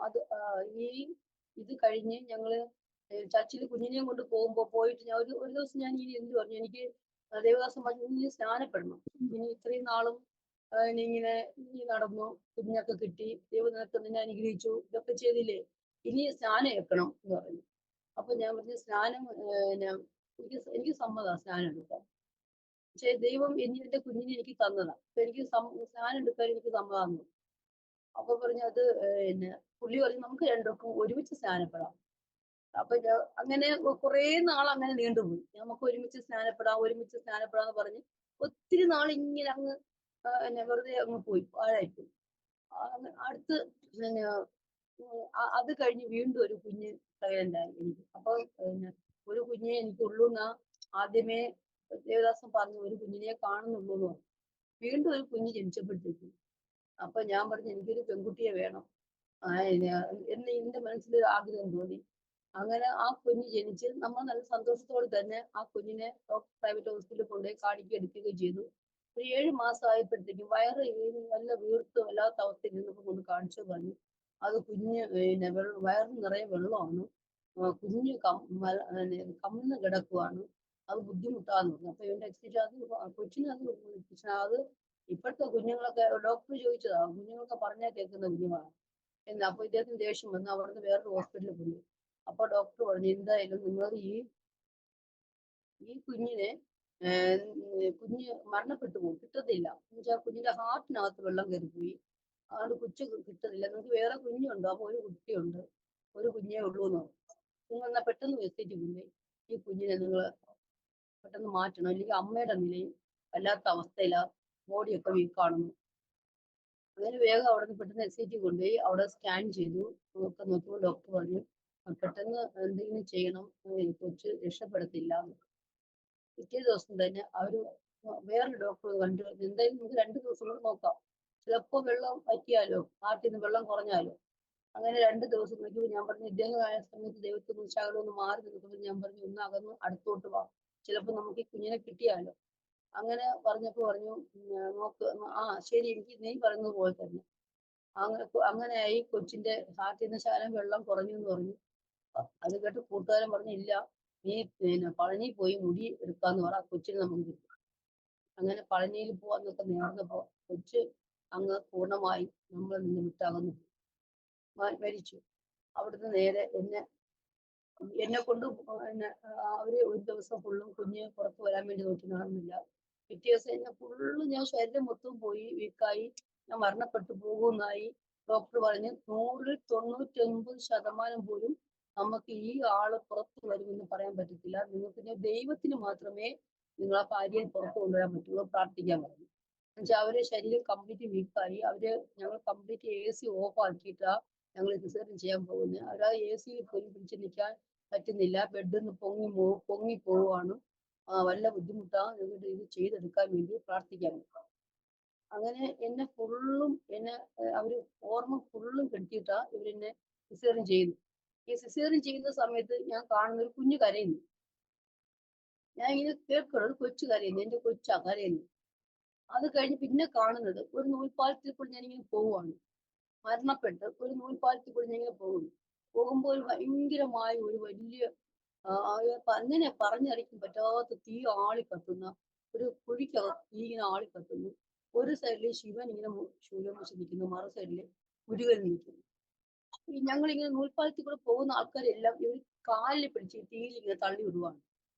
അത് ഇത് കഴിഞ്ഞ് ഞങ്ങള് ചർച്ചിൽ കുഞ്ഞിനെയും കൊണ്ട് പോയിട്ട് ഞാൻ ഒരു ദിവസം ഞാൻ ഇനി എന്ത് പറഞ്ഞു, എനിക്ക് ദേവദാസം പറഞ്ഞു ഇനി സ്നാനപ്പെടണം. ഇനി ഇത്രയും നാളും ഇങ്ങനെ നീ നടന്നു, കുഞ്ഞൊക്കെ കിട്ടി, ദൈവം നിനക്ക് നിന്നെ അനുഗ്രഹിച്ചു, ഇതൊക്കെ ചെയ്തില്ലേ, ഇനി സ്നാനം ഏൽക്കണം എന്ന് പറഞ്ഞു. അപ്പൊ ഞാൻ പറഞ്ഞു സ്നാനം എനിക്ക് സമ്മതമാണ് സ്നാനം എടുക്കാൻ. പക്ഷെ ദൈവം എന്റെ കുഞ്ഞിനെ എനിക്ക് തന്നതാ. അപ്പൊ എനിക്ക് സ്നാനം എടുക്കാൻ എനിക്ക് സമ്മതമാണ്. അപ്പൊ പറഞ്ഞു അത് പുള്ളി പറഞ്ഞു നമുക്ക് രണ്ടുപേർക്കും ഒരുമിച്ച് സ്നാനപ്പെടാം. അപ്പൊ അങ്ങനെ കുറെ നാൾ അങ്ങനെ നീണ്ടുപോയി. നമുക്ക് ഒരുമിച്ച് സ്നാനപ്പെടാന്ന് പറഞ്ഞ് ഒത്തിരി നാൾ ഇങ്ങനെ അങ്ങ് വെറുതെ അങ്ങ് പോയി, പാഴായിപ്പോയി. അടുത്ത് അത് കഴിഞ്ഞ് വീണ്ടും ഒരു കുഞ്ഞ് പ്രഗ്നന്റായി എനിക്ക്. അപ്പൊ ഒരു കുഞ്ഞെ എനിക്കുള്ളൂ എന്നാ ആദ്യമേ ദേവദാസൻ പറഞ്ഞു, ഒരു കുഞ്ഞിനെ കാണുന്നുള്ളൂ എന്ന് പറഞ്ഞു. വീണ്ടും ഒരു കുഞ്ഞ് ജനിച്ചപ്പോഴത്തേക്കും അപ്പൊ ഞാൻ പറഞ്ഞു എനിക്കൊരു പെൺകുട്ടിയെ വേണം എന്ന് എന്റെ മനസ്സിലൊരു ആഗ്രഹം തോന്നി. അങ്ങനെ ആ കുഞ്ഞ് ജനിച്ച് നമ്മൾ നല്ല സന്തോഷത്തോടെ തന്നെ ആ കുഞ്ഞിനെ പ്രൈവറ്റ് ഹോസ്പിറ്റലിൽ കൊണ്ടുപോയി കാണിക്കുകയും ചെയ്തു. ഒരു 7 മാസം ആയപ്പോഴത്തേക്കും വയറ് നല്ല വീർത്ത് വല്ലാത്ത അവസ്ഥയിൽ നിന്നപ്പോൾ കൊണ്ട് കാണിച്ചു പറഞ്ഞു അത് കുഞ്ഞ് വയറിന് നിറയെ വെള്ളമാണ്, കുഞ്ഞ് കമ്മിന്ന് കിടക്കുവാണ്, അത് ബുദ്ധിമുട്ടാന്ന് പറഞ്ഞു. അപ്പൊ ഇവന്റെ അത് ഇപ്പോഴത്തെ കുഞ്ഞുങ്ങളൊക്കെ ഡോക്ടർ ചോദിച്ചതാ, കുഞ്ഞുങ്ങളൊക്കെ പറഞ്ഞാൽ കേൾക്കുന്ന കുഞ്ഞുങ്ങളാണ് എന്ന്. അപ്പൊ ഇദ്ദേഹത്തിന് ദേഷ്യം വന്ന് അവിടുന്ന് വേറൊരു ഹോസ്പിറ്റലിൽ പോയി. അപ്പൊ ഡോക്ടർ പറഞ്ഞു എന്തായാലും നിങ്ങൾ ഈ കുഞ്ഞിനെ കുഞ്ഞ് മരണപ്പെട്ടു പോകും, കിട്ടത്തില്ല. എന്നുവെച്ചാൽ കുഞ്ഞിന്റെ ഹാർട്ടിനകത്ത് വെള്ളം കയറിപ്പോയി, അതുകൊണ്ട് കൊച്ചു കിട്ടത്തില്ല. നിങ്ങൾക്ക് വേറെ കുഞ്ഞുണ്ടോ? അപ്പൊ ഒരു കുട്ടിയുണ്ട്, ഒരു കുഞ്ഞേ ഉള്ളൂ എന്ന് പറഞ്ഞു. നിങ്ങൾ എന്നാൽ പെട്ടെന്ന് വെച്ചിട്ട് കുഞ്ഞെ ഈ കുഞ്ഞിനെ നിങ്ങൾ പെട്ടെന്ന് മാറ്റണം, അല്ലെങ്കിൽ അമ്മയുടെ നിലയും വല്ലാത്ത അവസ്ഥയിലാ, ബോഡിയൊക്കെ വീക്കാണെന്ന്. അങ്ങനെ വേഗം അവിടെ നിന്ന് പെട്ടെന്ന് SIT കൊണ്ടുപോയി അവിടെ സ്കാൻ ചെയ്തു. ഒക്കെ നോക്കുമ്പോൾ ഡോക്ടർ പറഞ്ഞു പെട്ടെന്ന് എന്തെങ്കിലും ചെയ്യണം, കൊച്ച് രക്ഷപ്പെടത്തില്ല. പിറ്റേ ദിവസം തന്നെ അവര് വേറൊരു ഡോക്ടർ കണ്ടു, എന്തായാലും നമുക്ക് 2 ദിവസം കൂടെ നോക്കാം, ചിലപ്പോൾ വെള്ളം വറ്റിയാലോ, നാട്ടിൽ നിന്ന് വെള്ളം കുറഞ്ഞാലോ. അങ്ങനെ 2 ദിവസം നോക്കിയപ്പോൾ ഞാൻ പറഞ്ഞു ഇദ്ദേഹം ആയ സമയത്ത് ദൈവത്തിന് ശകലം ഒന്ന് മാറി നിൽക്കുമ്പോൾ ഞാൻ പറഞ്ഞു ഒന്ന് അകന്ന് അടുത്തോട്ട് വാ, ചിലപ്പോൾ നമുക്ക് ഈ കുഞ്ഞിനെ കിട്ടിയാലോ. അങ്ങനെ പറഞ്ഞപ്പോ പറഞ്ഞു നോക്ക്, ശരി എനിക്ക് നീ പറയുന്നത് പോലെ തന്നെ. അങ്ങനെയായി കൊച്ചിന്റെ ഹാർട്ടിൽ നിന്ന് ശകലം വെള്ളം കുറഞ്ഞു എന്ന് പറഞ്ഞു. അത് കേട്ട് കൂട്ടുകാരൻ പറഞ്ഞു ഇല്ല, നീ പളനി പോയി മുടി എടുക്കാന്ന് പറ, കൊച്ചിന് നമുക്ക് കിട്ടും. അങ്ങനെ പളനിയിൽ പോവാന്നൊക്കെ നേർന്നപ്പോ കൊച്ച് അങ്ങ് പൂർണ്ണമായി നമ്മളെ നിന്ന് വിട്ടകന്നു മരിച്ചു. അവിടുന്ന് നേരെ എന്നെ കൊണ്ട് അവര് ഒരു ദിവസം ഫുള്ളും കുഞ്ഞ് പുറത്ത് വരാൻ വേണ്ടി നോക്കി നടന്നില്ല. പിറ്റേ ദിവസം എന്നെ ഫുള്ള് ഞാൻ ശരീരം മൊത്തം പോയി വീക്കായി, ഞാൻ മരണപ്പെട്ടു പോകുമെന്നായി. ഡോക്ടർ പറഞ്ഞ് 100-ൽ 99% പോലും നമുക്ക് ഈ ആള് പുറത്ത് വരുമെന്ന് പറയാൻ പറ്റത്തില്ല. നിങ്ങൾക്ക് ദൈവത്തിന് മാത്രമേ നിങ്ങളെ ഭാര്യയെ പുറത്ത് കൊണ്ടുവരാൻ പറ്റുള്ളൂ, പ്രാർത്ഥിക്കാൻ പറഞ്ഞു. എന്നുവെച്ചാൽ അവരെ ശരീരം കംപ്ലീറ്റ് വീക്കായി. ഞങ്ങൾ കംപ്ലീറ്റ് AC ഓഫ് ആക്കിയിട്ടാ ഞങ്ങൾ സിസേറിയൻ ചെയ്യാൻ പോകുന്നത്. അവർ ആ AC പോലും പിടിച്ച് നിൽക്കാൻ പറ്റുന്നില്ല. ബെഡിൽ നിന്ന് പൊങ്ങി പോവുകയാണ്. വല്ല ബുദ്ധിമുട്ടാ, നിങ്ങൾക്ക് ഇത് ചെയ്തെടുക്കാൻ വേണ്ടി പ്രാർത്ഥിക്കാൻ പറ്റും. അങ്ങനെ അവര് ഓർമ്മ ഫുള്ളും കെടുത്തിയിട്ടാ ഇവരെന്നെ സിസേറിയൻ ചെയ്യുന്നു. ഈ സിസേറിയൻ ചെയ്യുന്ന സമയത്ത് ഞാൻ കാണുന്ന ഒരു കുഞ്ഞ് കരയുന്നു. ഞാൻ ഇങ്ങനെ കേൾക്കുന്നത് കൊച്ചു കരയുന്നു, എന്റെ കൊച്ചാ കരയുന്നു. അത് കഴിഞ്ഞ് പിന്നെ കാണുന്നത് ഒരു നൂൽപ്പാലത്തിൽ കൂടി ഞാനിങ്ങനെ പോവുകയാണ്. മരണപ്പെട്ട് ഒരു നൂൽപ്പാലത്തിൽ കൂടി ഞാനിങ്ങനെ പോകുന്നു. പോകുമ്പോൾ ഒരു ഭയങ്കരമായ ഒരു വലിയ അങ്ങനെ പറഞ്ഞറിയിക്കാൻ പറ്റാത്ത തീ ആളി കത്തുന്ന ഒരു കുഴിക്കകത്ത് തീ ഇങ്ങനെ ആളി കത്തുന്നു. ഒരു സൈഡില് ശിവൻ ഇങ്ങനെ ശൂലം വെച്ച് നിൽക്കുന്നു, മറു സൈഡില് മുരുകൻ നിൽക്കുന്നു. ഞങ്ങളിങ്ങനെ നൂൽപ്പാലത്തിൽ കൂടെ പോകുന്ന ആൾക്കാരെല്ലാം ഇവർ കാലിൽ പിടിച്ച് തീയിൽ ഇങ്ങനെ തള്ളി വിടുവാണ്.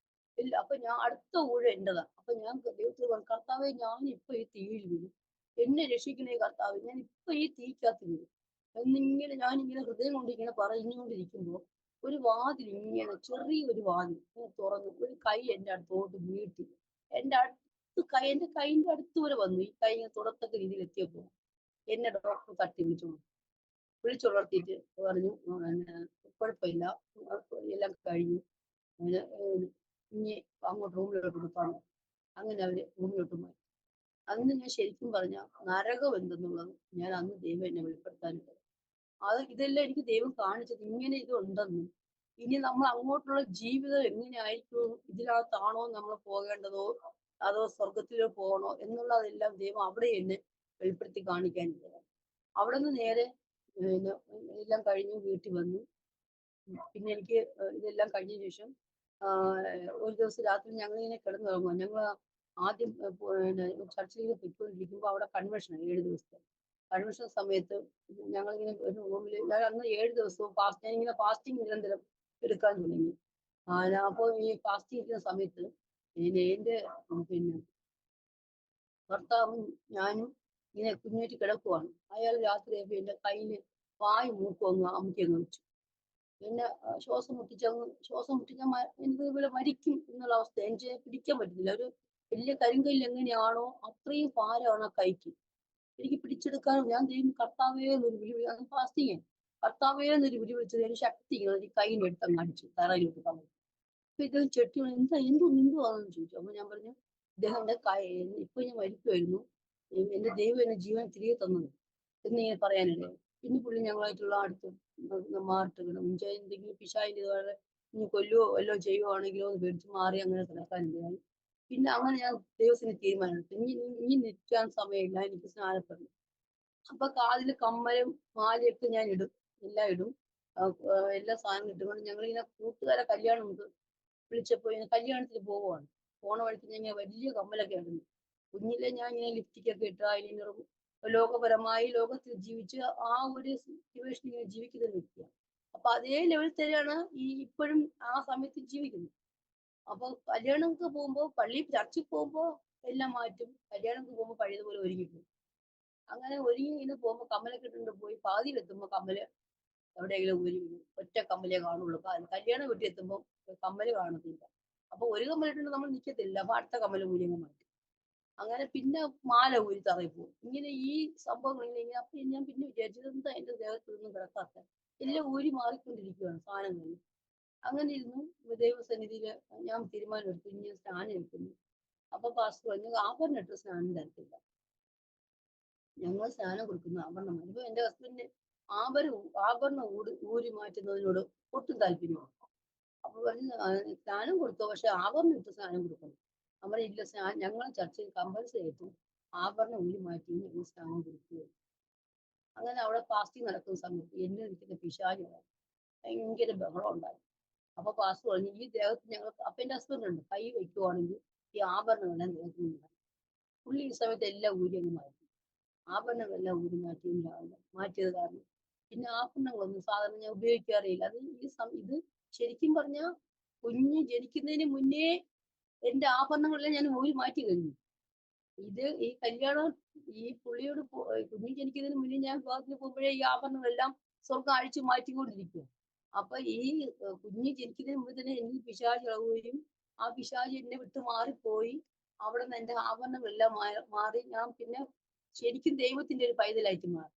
ഇല്ല, അപ്പൊ ഞാൻ അടുത്ത ഊഴം എന്റേതാ. അപ്പൊ ഞാൻ ദൈവത്തോട് പറഞ്ഞു, കർത്താവെ ഞാൻ ഇപ്പൊ ഈ തീയിൽ വീഴും, എന്നെ രക്ഷിക്കണേ കർത്താവ്, ഞാൻ ഇപ്പൊ ഈ തീക്കകത്ത് വീഴും എന്നിങ്ങനെ ഞാനിങ്ങനെ ഹൃദയം കൊണ്ട് ഇങ്ങനെ പറഞ്ഞുകൊണ്ടിരിക്കുമ്പോ ഒരു വാതിൽ ഇങ്ങനെ ചെറിയൊരു വാതിൽ ഇങ്ങനെ തുറന്നു, ഒരു കൈ എന്റെ അടുത്തോട്ട് നീട്ടി എന്റെ കൈന്റെ അടുത്ത് വരെ വന്നു. ഈ കൈ ഇങ്ങനെ തുടത്തക്ക രീതിയിൽ എത്തിയപ്പോ എന്നെ ഡോക്ടർ തട്ടി വിളിച്ചുണർത്തിയിട്ട് പറഞ്ഞു, കുഴപ്പമില്ല, എല്ലാം കഴിഞ്ഞു, ഇനി അങ്ങോട്ട് റൂമിലോട്ട് കൊടുക്കാണ്. അങ്ങനെ അവര് റൂമിലോട്ട് മാറ്റി. അന്ന് ഞാൻ ശരിക്കും പറഞ്ഞ നരകം എന്തെന്നുള്ളത് ഞാൻ അന്ന് ദൈവം എന്നെ വെളിപ്പെടുത്താനുണ്ട്. ഇതെല്ലാം എനിക്ക് ദൈവം കാണിച്ചത് ഇങ്ങനെ ഇതുണ്ടെന്നും, ഇനി നമ്മൾ അങ്ങോട്ടുള്ള ജീവിതം എങ്ങനെയായിരിക്കും, ഇതിനകത്താണോ നമ്മൾ പോകേണ്ടതോ അതോ സ്വർഗത്തിലോ പോകണോ എന്നുള്ളതെല്ലാം ദൈവം അവിടെ എന്നെ വെളിപ്പെടുത്തി കാണിക്കാനില്ല. അവിടെ നിന്ന് നേരെ എല്ലാം കഴിഞ്ഞു വീട്ടിൽ വന്നു. പിന്നെ എനിക്ക് ഇതെല്ലാം കഴിഞ്ഞ ശേഷം ഒരു ദിവസം രാത്രി ഞങ്ങളിങ്ങനെ കിടന്നുറങ്ങുക. ഞങ്ങൾ ആദ്യം ചർച്ചിലേക്ക് പൊയ്ക്കൊണ്ടിരിക്കുമ്പോൾ അവിടെ കൺവെൻഷൻ 7 ദിവസത്തെ കൺവെൻഷൻ സമയത്ത് ഞങ്ങളിങ്ങനെ ഒരു റൂമിൽ, ഞാൻ അന്ന് 7 ദിവസവും ഞാനിങ്ങനെ ഫാസ്റ്റിംഗ് നിരന്തരം എടുക്കാൻ തുടങ്ങി. അപ്പോൾ ഈ ഫാസ്റ്റിംഗ് ഇരിക്കുന്ന സമയത്ത് എന്റെ പിന്നെ ഭർത്താവും ഞാനും ഇങ്ങനെ കുഞ്ഞേറ്റ് കിടക്കുവാണ്. അയാൾ രാത്രിയായപ്പോ എന്റെ കയ്യില് വായും മൂക്കും അങ്ങ് അമുക്കി അങ്ങ് വെച്ചു. പിന്നെ ശ്വാസം മുട്ടിച്ച എനിക്ക് ഇതുപോലെ മരിക്കും എന്നുള്ള അവസ്ഥ. എനിക്ക് പിടിക്കാൻ പറ്റുന്നില്ല. ഒരു വലിയ കരിങ്കല്ല് എങ്ങനെയാണോ അത്രയും ഭാരമാണ് ആ കൈക്ക്. എനിക്ക് പിടിച്ചെടുക്കാൻ ഞാൻ ദൈവം കർത്താവേ എന്നൊരു വിളി, അത് ഫാസ്റ്റിങ്, കർത്താവേ എന്നൊരു വിളി വിളിച്ചത് ഒരു ശക്തി ഇങ്ങനെ കൈയിന്റെ അടുത്ത് അങ്ങ് അടിച്ചു തറയിലോട്ട് തന്നു. അപ്പൊ ഇത് ചെട്ടി എന്തുവാണെന്ന് ചോദിച്ചു. അപ്പൊ ഞാൻ പറഞ്ഞു, ഇദ്ദേഹം എന്റെ ഇപ്പൊ ഞാൻ മരിക്കുമായിരുന്നു, എന്റെ ദൈവം എന്നെ ജീവൻ തിരികെ തന്നത് എന്നിങ്ങനെ പറയാനിടയായി. പിന്നെ പുള്ളി ഞങ്ങളായിട്ടുള്ള അടുത്ത് മാറിട്ടിടണം, എന്തെങ്കിലും പിശാചിന്റെ ഇനി കൊല്ലുവോ വല്ലോ ചെയ്യുവാണെങ്കിലോ എന്ന് പേടിച്ച് മാറി അങ്ങനെ കിടക്കാനിടയായി. പിന്നെ അങ്ങനെ ഞാൻ ദൈവത്തിന് തീരുമാനമെടുത്തു, ഇനി നിൽക്കാൻ സമയമില്ല, എനിക്ക് സ്നാനപ്പെടണം. അപ്പൊ കാതില് കമ്മലും മാലയൊക്കെ ഞാൻ ഇടും, എല്ലാം ഇടും, എല്ലാ സാധനവും ഇട്ടുകൊണ്ട് ഞങ്ങളിങ്ങനെ കൂട്ടുകാരെ കല്യാണം വിളിച്ചപ്പോ ഇങ്ങനെ കല്യാണത്തിന് പോവുകയാണ്. പോണ വഴിക്ക് ഞാൻ ഇങ്ങനെ വലിയ കമ്മലൊക്കെ ഇടുന്നു. കുഞ്ഞിലെ ഞാൻ ഇങ്ങനെ ലിപ്സ്റ്റിക്കൊക്കെ ഇട്ട് ഐലൈനറും ലോകപരമായി ലോകത്തിൽ ജീവിച്ച് ആ ഒരു സിറ്റുവേഷൻ ഇങ്ങനെ ജീവിക്കുന്ന വ്യക്തിയാണ്. അപ്പൊ അതേ ലെവലിൽ തന്നെയാണ് ഇപ്പോഴും ആ സമയത്ത് ജീവിക്കുന്നത്. അപ്പൊ കല്യാണമൊക്കെ പോകുമ്പോ ചർച്ചിൽ പോകുമ്പോ എല്ലാം മാറ്റും, കല്യാണമൊക്കെ പോകുമ്പോ പഴയതുപോലെ ഒരുങ്ങിപ്പോകും. അങ്ങനെ ഒരുങ്ങി ഇങ്ങനെ പോകുമ്പോ കമ്മലൊക്കെ ഇട്ടുകൊണ്ട് പോയി പാതിയിലെത്തുമ്പോ കമ്മല് എവിടെയെങ്കിലും ഊരി വീഴും. ഒറ്റ കമ്മലേ കാണുള്ളൂ. കല്യാണം വീട്ടിൽ എത്തുമ്പോ കമ്മല് കാണത്തില്ല. അപ്പൊ ഒരു കമ്മലിട്ടുണ്ട് നമ്മൾ നിൽക്കത്തില്ല. അപ്പൊ അടുത്ത കമ്മല് ഊരി അങ്ങ് മാറ്റും. അങ്ങനെ പിന്നെ മാല ഊരി തറയിൽ പോകും. ഇങ്ങനെ ഈ സംഭവങ്ങൾ ഇങ്ങനെ. അപ്പൊ ഞാൻ പിന്നെ വിചാരിച്ചത് എന്താ എന്റെ ദേഹത്ത് നിന്നും കിടക്കാത്ത, എല്ലാം ഊരി മാറിക്കൊണ്ടിരിക്കുകയാണ് സാധനങ്ങളിൽ. അങ്ങനെ ഇരുന്നു ദൈവസന്നിധിയില് ഞാൻ തീരുമാനമെടുത്തു, ഇനി സ്നാനം എടുക്കുന്നു. അപ്പൊ പാസ്റ്റർ പറഞ്ഞു, ആഭരണം ഇട്ട് സ്നാനം തരത്തില്ല, ഞങ്ങൾ സ്നാനം കൊടുക്കുന്ന ആഭരണമാണ്. ഇപ്പൊ എന്റെ ഹസ്ബൻഡിന് ആഭരണം ഊരി മാറ്റുന്നതിനോട് ഒട്ടും താല്പര്യമാണ്. അപ്പൊ പറഞ്ഞു, സ്നാനം കൊടുത്തോ, പക്ഷെ ആഭരണം ഇട്ട് സ്നാനം കൊടുക്കണം. നമ്മുടെ ഇല്ല, ഞങ്ങളെ ചർച്ചയിൽ കമ്പൽസറി ആയിട്ട് ആഭരണം ഊരി മാറ്റി ഞങ്ങൾ സ്നാനം കൊടുക്കുക. അങ്ങനെ അവിടെ ഫാസ്റ്റിംഗ് നടക്കുന്ന സമയത്ത് എന്നെ നിൽക്കുന്ന പിശാചുകളാണ് ഭയങ്കര ബഹളം ഉണ്ടായി. അപ്പൊ പാസ്റ്റർ പറഞ്ഞു, ഈ ദേഹത്ത് ഞങ്ങൾ, അപ്പൊ എന്റെ ഹസ്ബൻഡ് ഉണ്ട്, കൈ വയ്ക്കുവാണെങ്കിൽ ഈ ആഭരണമെല്ലാം ദേഹത്ത് നിന്നാണ്. പുള്ളി ഈ സമയത്ത് എല്ലാം ഊരി അങ്ങ് മാറ്റി. ആഭരണങ്ങളെല്ലാം ഊരി മാറ്റി രാവിലെ മാറ്റിയത് കാരണം പിന്നെ ആഭരണങ്ങളൊന്നും സാധാരണ ഞാൻ ഉപയോഗിക്കാറില്ല. അത് ഇത് ശരിക്കും പറഞ്ഞാൽ കുഞ്ഞ് ജനിക്കുന്നതിന് മുന്നേ എന്റെ ആഭരണങ്ങളെല്ലാം ഞാൻ ഊരി മാറ്റി കഴിഞ്ഞു. ഈ കല്യാണം ഈ പുള്ളിയോട് കുഞ്ഞ് ജനിക്കുന്നതിന് മുന്നേ ഞാൻ വിവാഹത്തിന് പോകുമ്പോഴേ ഈ ആഭരണങ്ങളെല്ലാം സ്വർഗ്ഗം അഴിച്ചു മാറ്റിക്കൊണ്ടിരിക്കുക. അപ്പൊ കുഞ്ഞ് ജനിക്കുന്നതിന് മുമ്പ് തന്നെ എനിക്ക് പിശാച് ഇളകുകയും ആ പിശാച് എന്നെ വിട്ട് മാറിപ്പോയി. അവിടെ നിന്ന് എന്റെ ആഭരണങ്ങളെല്ലാം മാറി ഞാൻ പിന്നെ ശരിക്കും ദൈവത്തിന്റെ ഒരു പൈതലായിട്ട് മാറി.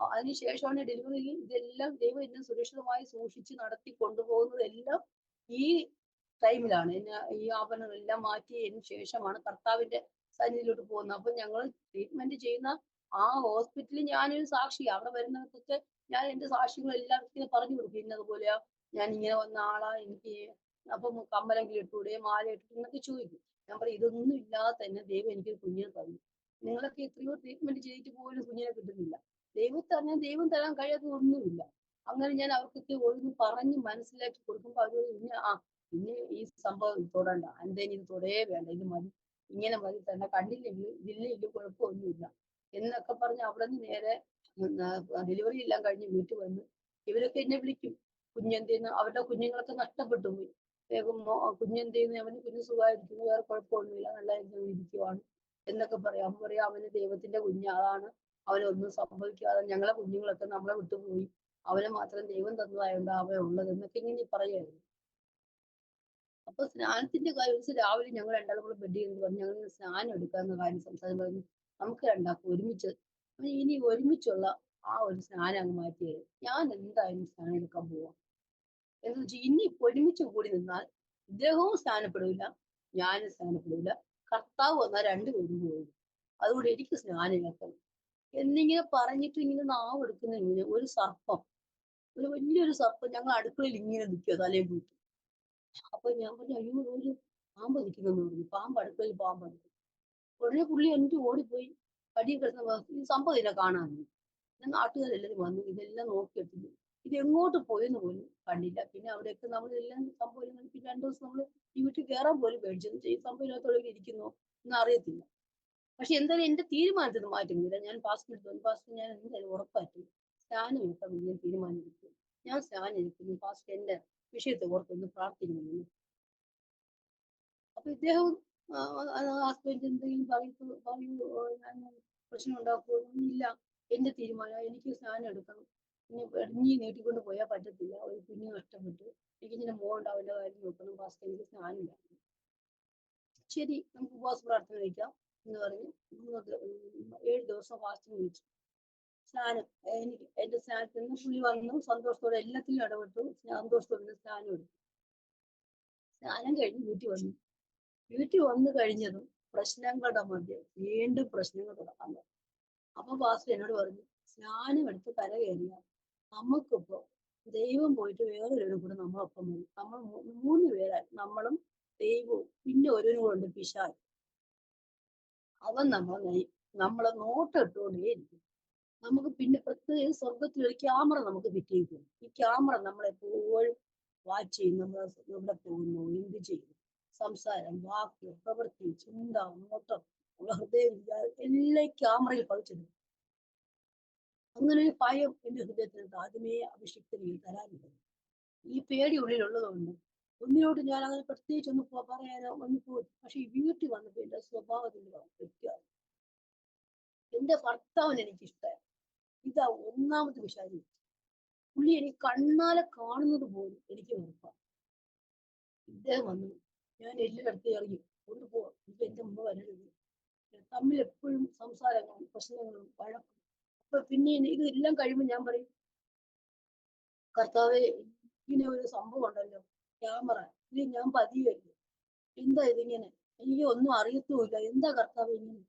അതിനുശേഷമാണ് ഡെലിവറി. ഇതെല്ലാം ദൈവം എന്നെ സുരക്ഷിതമായി സൂക്ഷിച്ച് നടത്തി കൊണ്ടുപോകുന്നതെല്ലാം ഈ ടൈമിലാണ്. എന്നെ ഈ ആഭരണങ്ങളെല്ലാം മാറ്റിയതിനു ശേഷമാണ് കർത്താവിന്റെ സന്നിധിയിലോട്ട് പോകുന്നത്. അപ്പൊ ഞങ്ങൾ ട്രീറ്റ്മെന്റ് ചെയ്യുന്ന ആ ഹോസ്പിറ്റലിൽ ഞാനൊരു സാക്ഷിയാണ്. അവിടെ വരുന്നവർക്കൊക്കെ ഞാൻ എന്റെ സാക്ഷ്യങ്ങൾ എല്ലാവർക്കും പറഞ്ഞു കൊടുക്കും. ഇന്നതുപോലെയാ, ഞാൻ ഇങ്ങനെ വന്ന ആളാ, എനിക്ക് അപ്പം കമ്മലെങ്കിലും ഇട്ടൂടെ, മാല ഇട്ടു എന്നൊക്കെ ചോദിക്കും. ഞാൻ പറയും ഇതൊന്നും ഇല്ലാതെ തന്നെ ദൈവം എനിക്കൊരു കുഞ്ഞിനെ തന്നു. നിങ്ങളൊക്കെ എത്രയോ ട്രീറ്റ്മെന്റ് ചെയ്തിട്ട് പോലും കുഞ്ഞിനെ കിട്ടുന്നില്ല. ദൈവം തരാൻ കഴിയാത്തത് ഒന്നുമില്ല. അങ്ങനെ ഞാൻ അവർക്കൊക്കെ ഒഴിഞ്ഞ് പറഞ്ഞ് മനസ്സിലാക്കി കൊടുക്കുമ്പോൾ അവർ പിന്നെ ഈ സംഭവം തൊടണ്ട, എന്തേലും ഇത് തൊടേ വേണ്ട, ഇത് മതി, ഇങ്ങനെ മതി തന്നെ, കണ്ടില്ലെങ്കിൽ ഇതില്ലെങ്കിൽ കുഴപ്പമൊന്നുമില്ല എന്നൊക്കെ പറഞ്ഞ് അവിടെ നിന്ന് നേരെ ഡെലിവറി എല്ലാം കഴിഞ്ഞ് വീട്ടിൽ വന്ന് ഇവരൊക്കെ എന്നെ വിളിക്കും. കുഞ്ഞെന്തേന്ന്, അവരുടെ കുഞ്ഞുങ്ങളൊക്കെ നഷ്ടപ്പെട്ടു പോയി. വേഗം കുഞ്ഞെന്തേന്ന്, അവന് കുഞ്ഞ് സുഖമായിരിക്കുന്നു, വേറെ കുഴപ്പമൊന്നുമില്ല, നല്ല ഇരിക്കുവാണ് എന്നൊക്കെ പറയാം. അപ്പൊ പറയാം അവന് ദൈവത്തിന്റെ കുഞ്ഞാണ്, അവനൊന്നും സംഭവിക്കാതെ ഞങ്ങളെ കുഞ്ഞുങ്ങളൊക്കെ നമ്മളെ വിട്ടുപോയി, അവനെ മാത്രം ദൈവം തന്നതായോണ്ട് അവൻ ഉള്ളത് എന്നൊക്കെ ഇങ്ങനെ പറയായിരുന്നു. അപ്പൊ സ്നാനത്തിന്റെ കാര്യം ഒരു ദിവസം രാവിലെ ഞങ്ങൾ രണ്ടാളും കൂടെ ബെഡ് ചെയ്ത് പറഞ്ഞു ഞങ്ങൾ സ്നാനം എടുക്കാവുന്ന കാര്യം സംസാരം പറഞ്ഞു. നമുക്ക് രണ്ടാൾക്കും ഒരുമിച്ച് ഇനി ഒരുമിച്ചുള്ള ആ ഒരു സ്നാനം അങ്ങ് മാറ്റിയത്. ഞാൻ എന്തായാലും സ്നാനം എടുക്കാൻ പോവാം എന്ന് വെച്ചാൽ ഇനി ഒരുമിച്ച് കൂടി നിന്നാൽ ഇദ്ദേഹവും സ്നാനപ്പെടില്ല, ഞാനും സ്നാനപ്പെടില്ല, കർത്താവ് വന്നാൽ രണ്ടുപേരും പോകും. അതുകൊണ്ട് എനിക്ക് സ്നാനം എടുക്കണം എന്നിങ്ങനെ പറഞ്ഞിട്ട് ഇങ്ങനെ നാവ് എടുക്കുന്നതിന് ഒരു സർപ്പം, ഒരു വലിയൊരു സർപ്പം ഞങ്ങൾ അടുക്കളയിൽ ഇങ്ങനെ നിൽക്കുക തലയും കൂട്ടി. അപ്പൊ ഞാൻ പറഞ്ഞു അയ്യോ ഒരു പാമ്പ് നിൽക്കുന്നെന്ന് പറഞ്ഞു. പാമ്പ് അടുക്കളയിൽ പാമ്പ് നിൽക്കും. ഉടനെ പുള്ളി എന്നിട്ട് ഓടിപ്പോയി അടിയിൽ കിടന്ന ഈ സംഭവം ഇതിനെ കാണാൻ നാട്ടുകാരെല്ലാവരും വന്നു ഇതെല്ലാം നോക്കിയെടുത്തു. ഇത് എങ്ങോട്ട് പോയെന്ന് പോലും കണ്ടില്ല. പിന്നെ അവിടെയൊക്കെ നമ്മളെല്ലാം സംഭവം പിന്നെ 2 ദിവസം നമ്മൾ ഈ വീട്ടിൽ കയറാൻ പോലും പേടിച്ചത് ഈ സംഭവം ഇതിനകത്തോടെ ഇരിക്കുന്നോ എന്ന് അറിയത്തില്ല. പക്ഷെ എന്തായാലും എന്റെ തീരുമാനത്തിന് മാറ്റുന്നില്ല. ഞാൻ പാസ്റ്റ് ഞാൻ എന്തായാലും ഉറപ്പായിട്ടും സ്നാനം എടുക്കാൻ ഞാൻ തീരുമാനിച്ചു. ഞാൻ സ്നാനം എടുക്കുന്നു, പാസ്റ്റ് എന്റെ വിഷയത്തെ ഓർത്തൊന്ന് പ്രാർത്ഥിക്കുന്നു. അപ്പൊ ഇദ്ദേഹം ഹസ്ബൻഡ് എന്തെങ്കിലും പറയൂ ഞാൻ പ്രശ്നം ഉണ്ടാക്കുന്നില്ല. എന്റെ തീരുമാനം, എനിക്ക് സ്നാനം എടുക്കണം. ഇനി നീട്ടിക്കൊണ്ട് പോയാൽ പറ്റത്തില്ല, ഒരു കുഞ്ഞ് നഷ്ടപ്പെട്ടു, എനിക്കിങ്ങനെ മോളുണ്ട്, അവന്റെ കാര്യം നോക്കണം, ഫാസ്റ്റ് എനിക്ക് സ്നാനം ഇല്ല. ശരി, നമുക്ക് ഉപവാസ പ്രാർത്ഥന കഴിക്കാം എന്ന് പറഞ്ഞ് 7 ദിവസം ഫാസ്റ്റിംഗ് വെച്ചു. സ്നാനം എനിക്ക് എന്റെ സ്നാനത്തിൽ നിന്ന് പുള്ളി വന്നു, സന്തോഷത്തോടെ എല്ലാത്തിലും ഇടപെട്ടു, സന്തോഷത്തോടെ സ്നാനം എടുത്തു. സ്നാനം കഴിഞ്ഞ് വീട്ടിൽ വന്നു കഴിഞ്ഞതും പ്രശ്നങ്ങളുടെ മധ്യ വീണ്ടും പ്രശ്നങ്ങൾ തുടങ്ങാൻ തുടങ്ങി. അപ്പൊ പാസ്റ്റർ എന്നോട് പറഞ്ഞു സ്നാനം എടുത്ത് കര കയറിയ നമുക്കിപ്പോ ദൈവം പോയിട്ട് വേറൊരു കൂടെ നമ്മളൊപ്പം വരും. നമ്മൾ 3 പേരായി, നമ്മളും ദൈവവും പിന്നെ ഒരുവനും കൂടെ ഉണ്ട് പിശാച്. അവൻ നമ്മളെ നോട്ടിട്ടുകൊണ്ടേയിരിക്കും. നമുക്ക് പിന്നെ പ്രത്യേക സ്വർഗത്തിൽ ഒരു ക്യാമറ നമുക്ക് കിട്ടിയിരിക്കും. ഈ ക്യാമറ നമ്മളെപ്പോഴും വാച്ച് ചെയ്യും. നമ്മൾ എവിടെ പോകുന്നു, എന്ത് ചെയ്യുന്നു, സംസാരം, വാക്ക്, പ്രവൃത്തി, ചിന്ത, നോട്ടം, ഹൃദയം, എല്ലാം ക്യാമറയിൽ പതിച്ചിടും. അങ്ങനെ ഒരു ഭയം എന്റെ ഹൃദയത്തിനകത്ത് ആദ്യമേ അഭിഷിക്തനിൽ തരാനുണ്ട്. ഈ പേടി ഉള്ളിലുള്ളതുകൊണ്ട് ഒന്നിനോട് ഞാൻ അങ്ങനെ പ്രത്യേകിച്ച് ഒന്ന് പറയാനോ ഒന്ന് പോയി. പക്ഷെ ഈ വീട്ടിൽ വന്നപ്പോ എന്റെ സ്വഭാവത്തിന്റെ വ്യത്യാസം. എന്റെ ഭർത്താവിന് എനിക്കിഷ്ടമായി. ഇതാ ഒന്നാമത്തെ വിഷയം. പുള്ളി എനിക്ക് കണ്ണാലെ കാണുന്നത് പോലും എനിക്ക് വെറുപ്പാണ്. ഇദ്ദേഹം വന്നു, ഞാൻ എല്ലായിടത്തും ഇറങ്ങി കൊണ്ടുപോവാം, ഇപ്പൊ എന്റെ മുമ്പ് വരരുത്. തമ്മിൽ എപ്പോഴും സംസാരങ്ങളും പ്രശ്നങ്ങളും വഴക്കും. അപ്പൊ പിന്നെ ഇതെല്ലാം കഴിയുമ്പോൾ ഞാൻ പറയും കർത്താവെ ഇങ്ങനെ ഒരു സംഭവം ഉണ്ടല്ലോ, ക്യാമറ, ഇത് ഞാൻ പതിയല്ലേ, എന്താ ഇതിങ്ങനെ, എനിക്ക് ഒന്നും അറിയത്തുമില്ല, എന്താ കർത്താവ് ഇങ്ങനെ.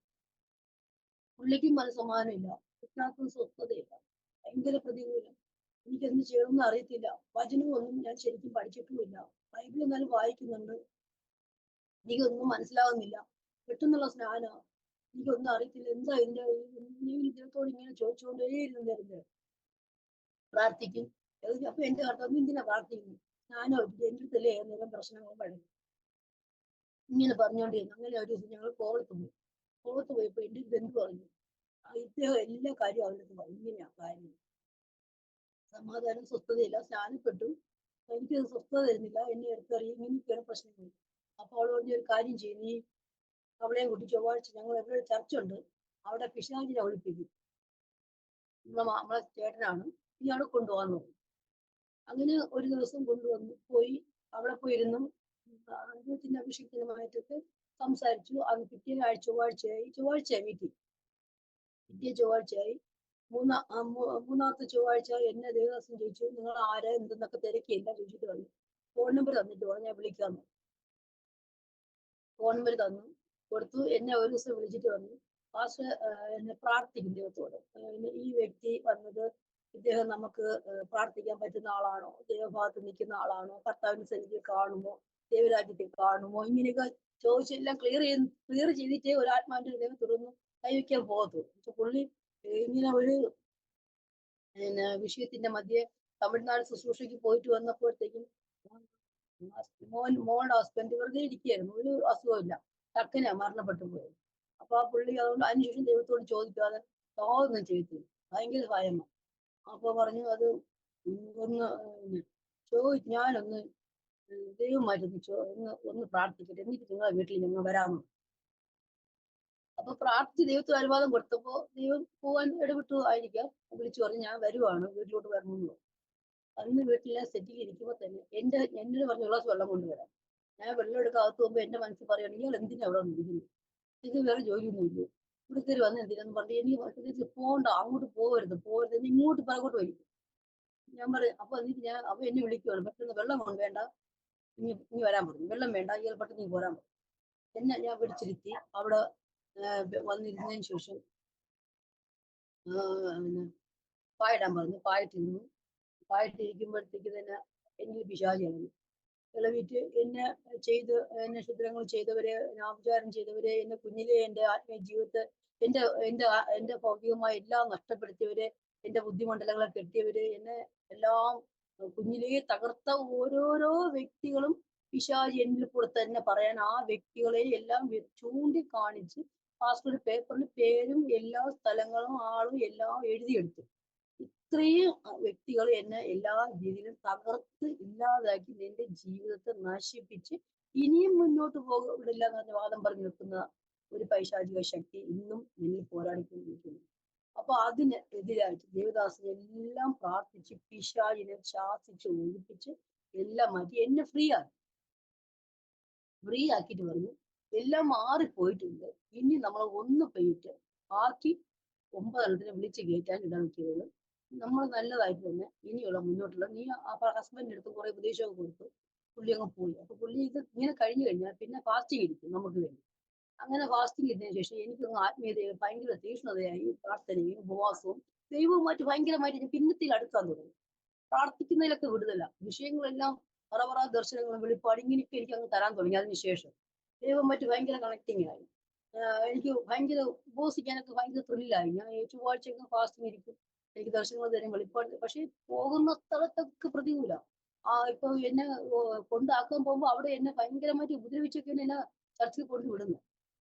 പുള്ളിക്കും മനസ്സമാനമില്ല, കുട്ടികൾക്കും സ്വസ്ഥതയില്ല, ഭയങ്കര പ്രതികൂലം. എനിക്കെന്ത് ചെയ്യണമെന്ന് അറിയത്തില്ല. വചനവും ഒന്നും ഞാൻ ശരിക്കും പഠിച്ചിട്ടുമില്ല. ബൈബിൾ എന്നാലും വായിക്കുന്നുണ്ട്, എനിക്കൊന്നും മനസ്സിലാവുന്നില്ല. പെട്ടെന്നുള്ള സ്നാന എനിക്കൊന്നും അറിയത്തില്ല, എന്താ ഇതിന്റെ ഇദ്ദേഹത്തോട് ഇങ്ങനെ ചോദിച്ചുകൊണ്ടേ ഇരുന്നിരുന്നത്. പ്രാർത്ഥിക്കും. അപ്പൊ എന്റെ കർത്താവ് എന്തിനാ പ്രാർത്ഥിക്കുന്നു, സ്നാനം എന്റെ അടുത്തല്ലേ നേരം പ്രശ്നങ്ങളും പഴയും ഇങ്ങനെ പറഞ്ഞുകൊണ്ടിരുന്നു. അങ്ങനെ ഒരു ദിവസം ഞങ്ങൾ കോവളത്ത് പോയി. പുറത്ത് പോയപ്പോ എന്റെ ബന്ധു പറഞ്ഞു, ഇദ്ദേഹം എല്ലാ കാര്യവും അവരുടെ അടുത്ത് പറഞ്ഞു, ഇങ്ങനെയാ കാര്യം, സമാധാനം സ്വസ്ഥതയില്ല, സ്നാനപ്പെട്ടു, എനിക്ക് സ്വസ്ഥത തരുന്നില്ല, എന്നെ എടുത്തറിയും, ഇങ്ങനെയൊക്കെയാണ് പ്രശ്നങ്ങൾ. അപ്പൊ അവള് പറഞ്ഞ ഒരു കാര്യം ചെയ്യും, നീ അവളെയും കൂട്ടി ചൊവ്വാഴ്ച ഞങ്ങൾ എവിടെ ചർച്ച ഉണ്ട്, അവിടെ പിശാചിനെ ഒളിപ്പിക്കും, നമ്മളെ ചേട്ടനാണ്, നീ അവിടെ കൊണ്ടുപോകാന്ന് പറഞ്ഞു. അങ്ങനെ ഒരു ദിവസം കൊണ്ടുവന്നു പോയി, അവിടെ പോയിരുന്നു ദൈവത്തിന്റെ അഭിഷേകത്തിനുമായിട്ടൊക്കെ സംസാരിച്ചു. അന്ന് പിറ്റേ ആഴ്ച ചൊവ്വാഴ്ചയായി മീറ്റിംഗ്, പിറ്റേ ചൊവ്വാഴ്ചയായി. മൂന്നാമത്തെ ചൊവ്വാഴ്ച എന്നെ ദേവദാസൻ ചോദിച്ചു, നിങ്ങൾ ആരാ എന്തെന്നൊക്കെ തിരക്കിയില്ല, ചോദിച്ചിട്ട് പറഞ്ഞു, ഫോൺ നമ്പർ തന്നിട്ട് പറഞ്ഞു, ഞാൻ വിളിക്കാമെന്ന്. ഫോൺ നമ്പർ തന്നു, കൊടുത്തു. എന്നെ ഒരു ദിവസം വിളിച്ചിട്ട് പറഞ്ഞു, പാസ്റ്റർ എന്നെ പ്രാർത്ഥിക്കും ദൈവത്തോട്, ഈ വ്യക്തി വന്നത് ഇദ്ദേഹം നമുക്ക് പ്രാർത്ഥിക്കാൻ പറ്റുന്ന ആളാണോ, ദൈവഭാഗത്ത് നിൽക്കുന്ന ആളാണോ, കർത്താവിന്റെ സന്നിധിയിൽ കാണുമോ, ദൈവരാജ്യത്തിൽ കാണുമോ, ഇങ്ങനെയൊക്കെ ചോദിച്ചെല്ലാം ക്ലിയർ ചെയ്തിട്ടേ ഒരു ആത്മാവിന്റെ ദൈവം തുറന്നു കൈവയ്ക്കാൻ പോകത്തുള്ളൂ. പക്ഷെ പുള്ളി ഇങ്ങനെ ഒരു വിഷയത്തിന്റെ മധ്യേ തമിഴ്നാട് ശുശ്രൂഷയ്ക്ക് പോയിട്ട് വന്നപ്പോഴത്തേക്കും മോളുടെ ഹസ്ബൻഡ് വെറുതെ ഇരിക്കുകയായിരുന്നു, ഒരു അസുഖമില്ല, ടക്കന മരണപ്പെട്ടു പോയത്. അപ്പൊ ആ പുള്ളി അതുകൊണ്ട് അതിനുശേഷം ദൈവത്തോട് ചോദിക്കാതെ യാതൊന്നും ചെയ്തില്ല, ഭയങ്കര ഭയമാണ്. അപ്പൊ പറഞ്ഞു, അത് ഒന്ന് ഞാനൊന്ന് ദൈവമായിട്ട് ഒന്ന് പ്രാർത്ഥിക്കട്ടെ, എന്നിട്ട് നിങ്ങളെ വീട്ടിൽ ഞങ്ങൾ വരാമെന്ന്. അപ്പൊ പ്രാർത്ഥിച്ച് ദൈവത്തിന് അനുവാദം കൊടുത്തപ്പോ ദൈവം പോവാൻ ഇടപെട്ടു ആയിരിക്കാം, വിളിച്ചു പറഞ്ഞു, ഞാൻ വരുവാണ്, വീട്ടിലോട്ട് വരണമെന്ന്. അന്ന് വീട്ടിലെ സെറ്റിൽ ഇരിക്കുമ്പോ തന്നെ എന്നോട് പറഞ്ഞ ഗ്ലാസ് വെള്ളം കൊണ്ടുവരാം. ഞാൻ വെള്ളം എടുക്കാൻ അകത്ത് പോകുമ്പോ എന്റെ മനസ്സിൽ പറയണം, ഇയാൾ എന്തിനാ അവിടെ ഇരിക്കുന്നു, ഇത് വേറെ ജോലിയൊന്നും ഇല്ല, ഇവിടെ കയറി വന്ന് എന്തിനാന്ന് പറഞ്ഞു. എനിക്ക് പോകണ്ട, അങ്ങോട്ട് പോകരുത് ഇങ്ങോട്ട് പിറകോട്ട് വരും. ഞാൻ പറയും, അപ്പൊ എന്നെ വിളിക്കുവാണ്, പെട്ടെന്ന് വെള്ളം കൊണ്ട് വേണ്ട, ഇനി വരാൻ പറഞ്ഞു, വെള്ളം വേണ്ട, ഇയാൾ പെട്ടെന്ന് നീ പോരാൻ പറഞ്ഞു. ഞാൻ പിടിച്ചിരുത്തി അവിടെ വന്നിരുന്നതിന് ശേഷം പായിടാൻ പറഞ്ഞു. പായിട്ടിരിക്കുമ്പോഴത്തേക്ക് തന്നെ എനിക്ക് പിശാചി ഇളവിട്ട് എന്നെ ക്ഷുദ്രങ്ങൾ ചെയ്തവരെ, ആഭിചാരം ചെയ്തവരെ, എന്നെ കുഞ്ഞിലെ എന്റെ ആത്മീയ ജീവിതത്തെ എന്റെ ഭൗതികമായ എല്ലാം നഷ്ടപ്പെടുത്തിയവരെ, എന്റെ ബുദ്ധിമണ്ഡലങ്ങളെ കെട്ടിയവര്, എന്നെ എല്ലാം കുഞ്ഞിലേ തകർത്ത ഓരോരോ വ്യക്തികളും പിശാചി എന്നിൽ കൂടെ തന്നെ പറയാൻ, ആ വ്യക്തികളെ എല്ലാം ചൂണ്ടിക്കാണിച്ച് പാസ്പോർട്ട് പേപ്പറിൽ പേരും എല്ലാ സ്ഥലങ്ങളും ആളും എല്ലാം എഴുതിയെടുത്തു. ഇത്രയും വ്യക്തികൾ എന്നെ എല്ലാ രീതിയിലും തകർത്ത് ഇല്ലാതാക്കി എന്റെ ജീവിതത്തെ നശിപ്പിച്ച് ഇനിയും മുന്നോട്ട് പോകില്ല എന്ന് പറഞ്ഞ വാദം പറഞ്ഞു നിൽക്കുന്ന ഒരു പൈശാചിക ശക്തി ഇന്നും എന്നിൽ പോരാടിക്കൊണ്ടിരിക്കുന്നു. അപ്പൊ അതിന് എതിരായിട്ട് ദേവദാസിനെ എല്ലാം പ്രാർത്ഥിച്ച് പിശാചിനെ ശാസിച്ച് ഒഴിപ്പിച്ച് എല്ലാം മാറ്റി എന്നെ ഫ്രീ ആക്കിയിട്ട് പറഞ്ഞു, എല്ലാം മാറിപ്പോയിട്ടുണ്ട്, ഇനി നമ്മൾ ഒന്ന് പെയ്യിട്ട് ബാക്കി 9 എണ്ണത്തിനെ വിളിച്ച് കയറ്റാൻ ഇടവെക്കുന്നത്, നമ്മൾ നല്ലതായിട്ട് തന്നെ ഇനിയുള്ള മുന്നോട്ടുള്ള നീ ഹസ്ബൻഡിന്റെ അടുത്ത് കുറെ ഉപദേശമൊക്കെ കൊടുത്തു, പുള്ളി അങ്ങ് പോയി. അപ്പൊ പുള്ളി ഇത് ഇങ്ങനെ കഴിഞ്ഞു കഴിഞ്ഞാൽ പിന്നെ ഫാസ്റ്റിംഗ് ഇരിക്കും നമുക്ക് വേണ്ടി. അങ്ങനെ ഫാസ്റ്റിംഗ് ഇരുന്നതിന് ശേഷം എനിക്കൊന്ന് ആത്മീയതയിൽ ഭയങ്കര തീക്ഷ്ണതയായി, പ്രാർത്ഥനയും ഉപവാസവും ദൈവവുമായിട്ട് ഭയങ്കരമായിട്ട് പിന്നത്തിൽ അടുക്കാൻ തുടങ്ങി. പ്രാർത്ഥിക്കുന്നതിലൊക്കെ വിടുതല, വിഷയങ്ങളെല്ലാം പറ ദർശനങ്ങളും വെളിപ്പാട് ഇങ്ങനെയൊക്കെ എനിക്ക് അങ്ങ് തരാൻ തുടങ്ങി. അതിനുശേഷം ദൈവമായിട്ട് ഭയങ്കര കണക്റ്റിംഗ് ആയി. എനിക്ക് ഭയങ്കര ഉപവസിക്കാനൊക്കെ ഭയങ്കര ത്രില്ലായി. ഞാൻ ചൊവ്വാഴ്ചയൊക്കെ ഫാസ്റ്റിംഗ് ഇരിക്കും, എനിക്ക് ദർശനങ്ങൾ തരും, വെളിപ്പാട്. പക്ഷെ പോകുന്ന സ്ഥലത്തൊക്കെ പ്രതികൂല. ഇപ്പൊ എന്നെ കൊണ്ടാക്കാൻ പോകുമ്പോ അവിടെ എന്നെ ഭയങ്കരമായിട്ട് ഉപദ്രവിച്ചൊക്കെ എന്നെ ചർച്ചിൽ കൊണ്ട് വിടുന്നു.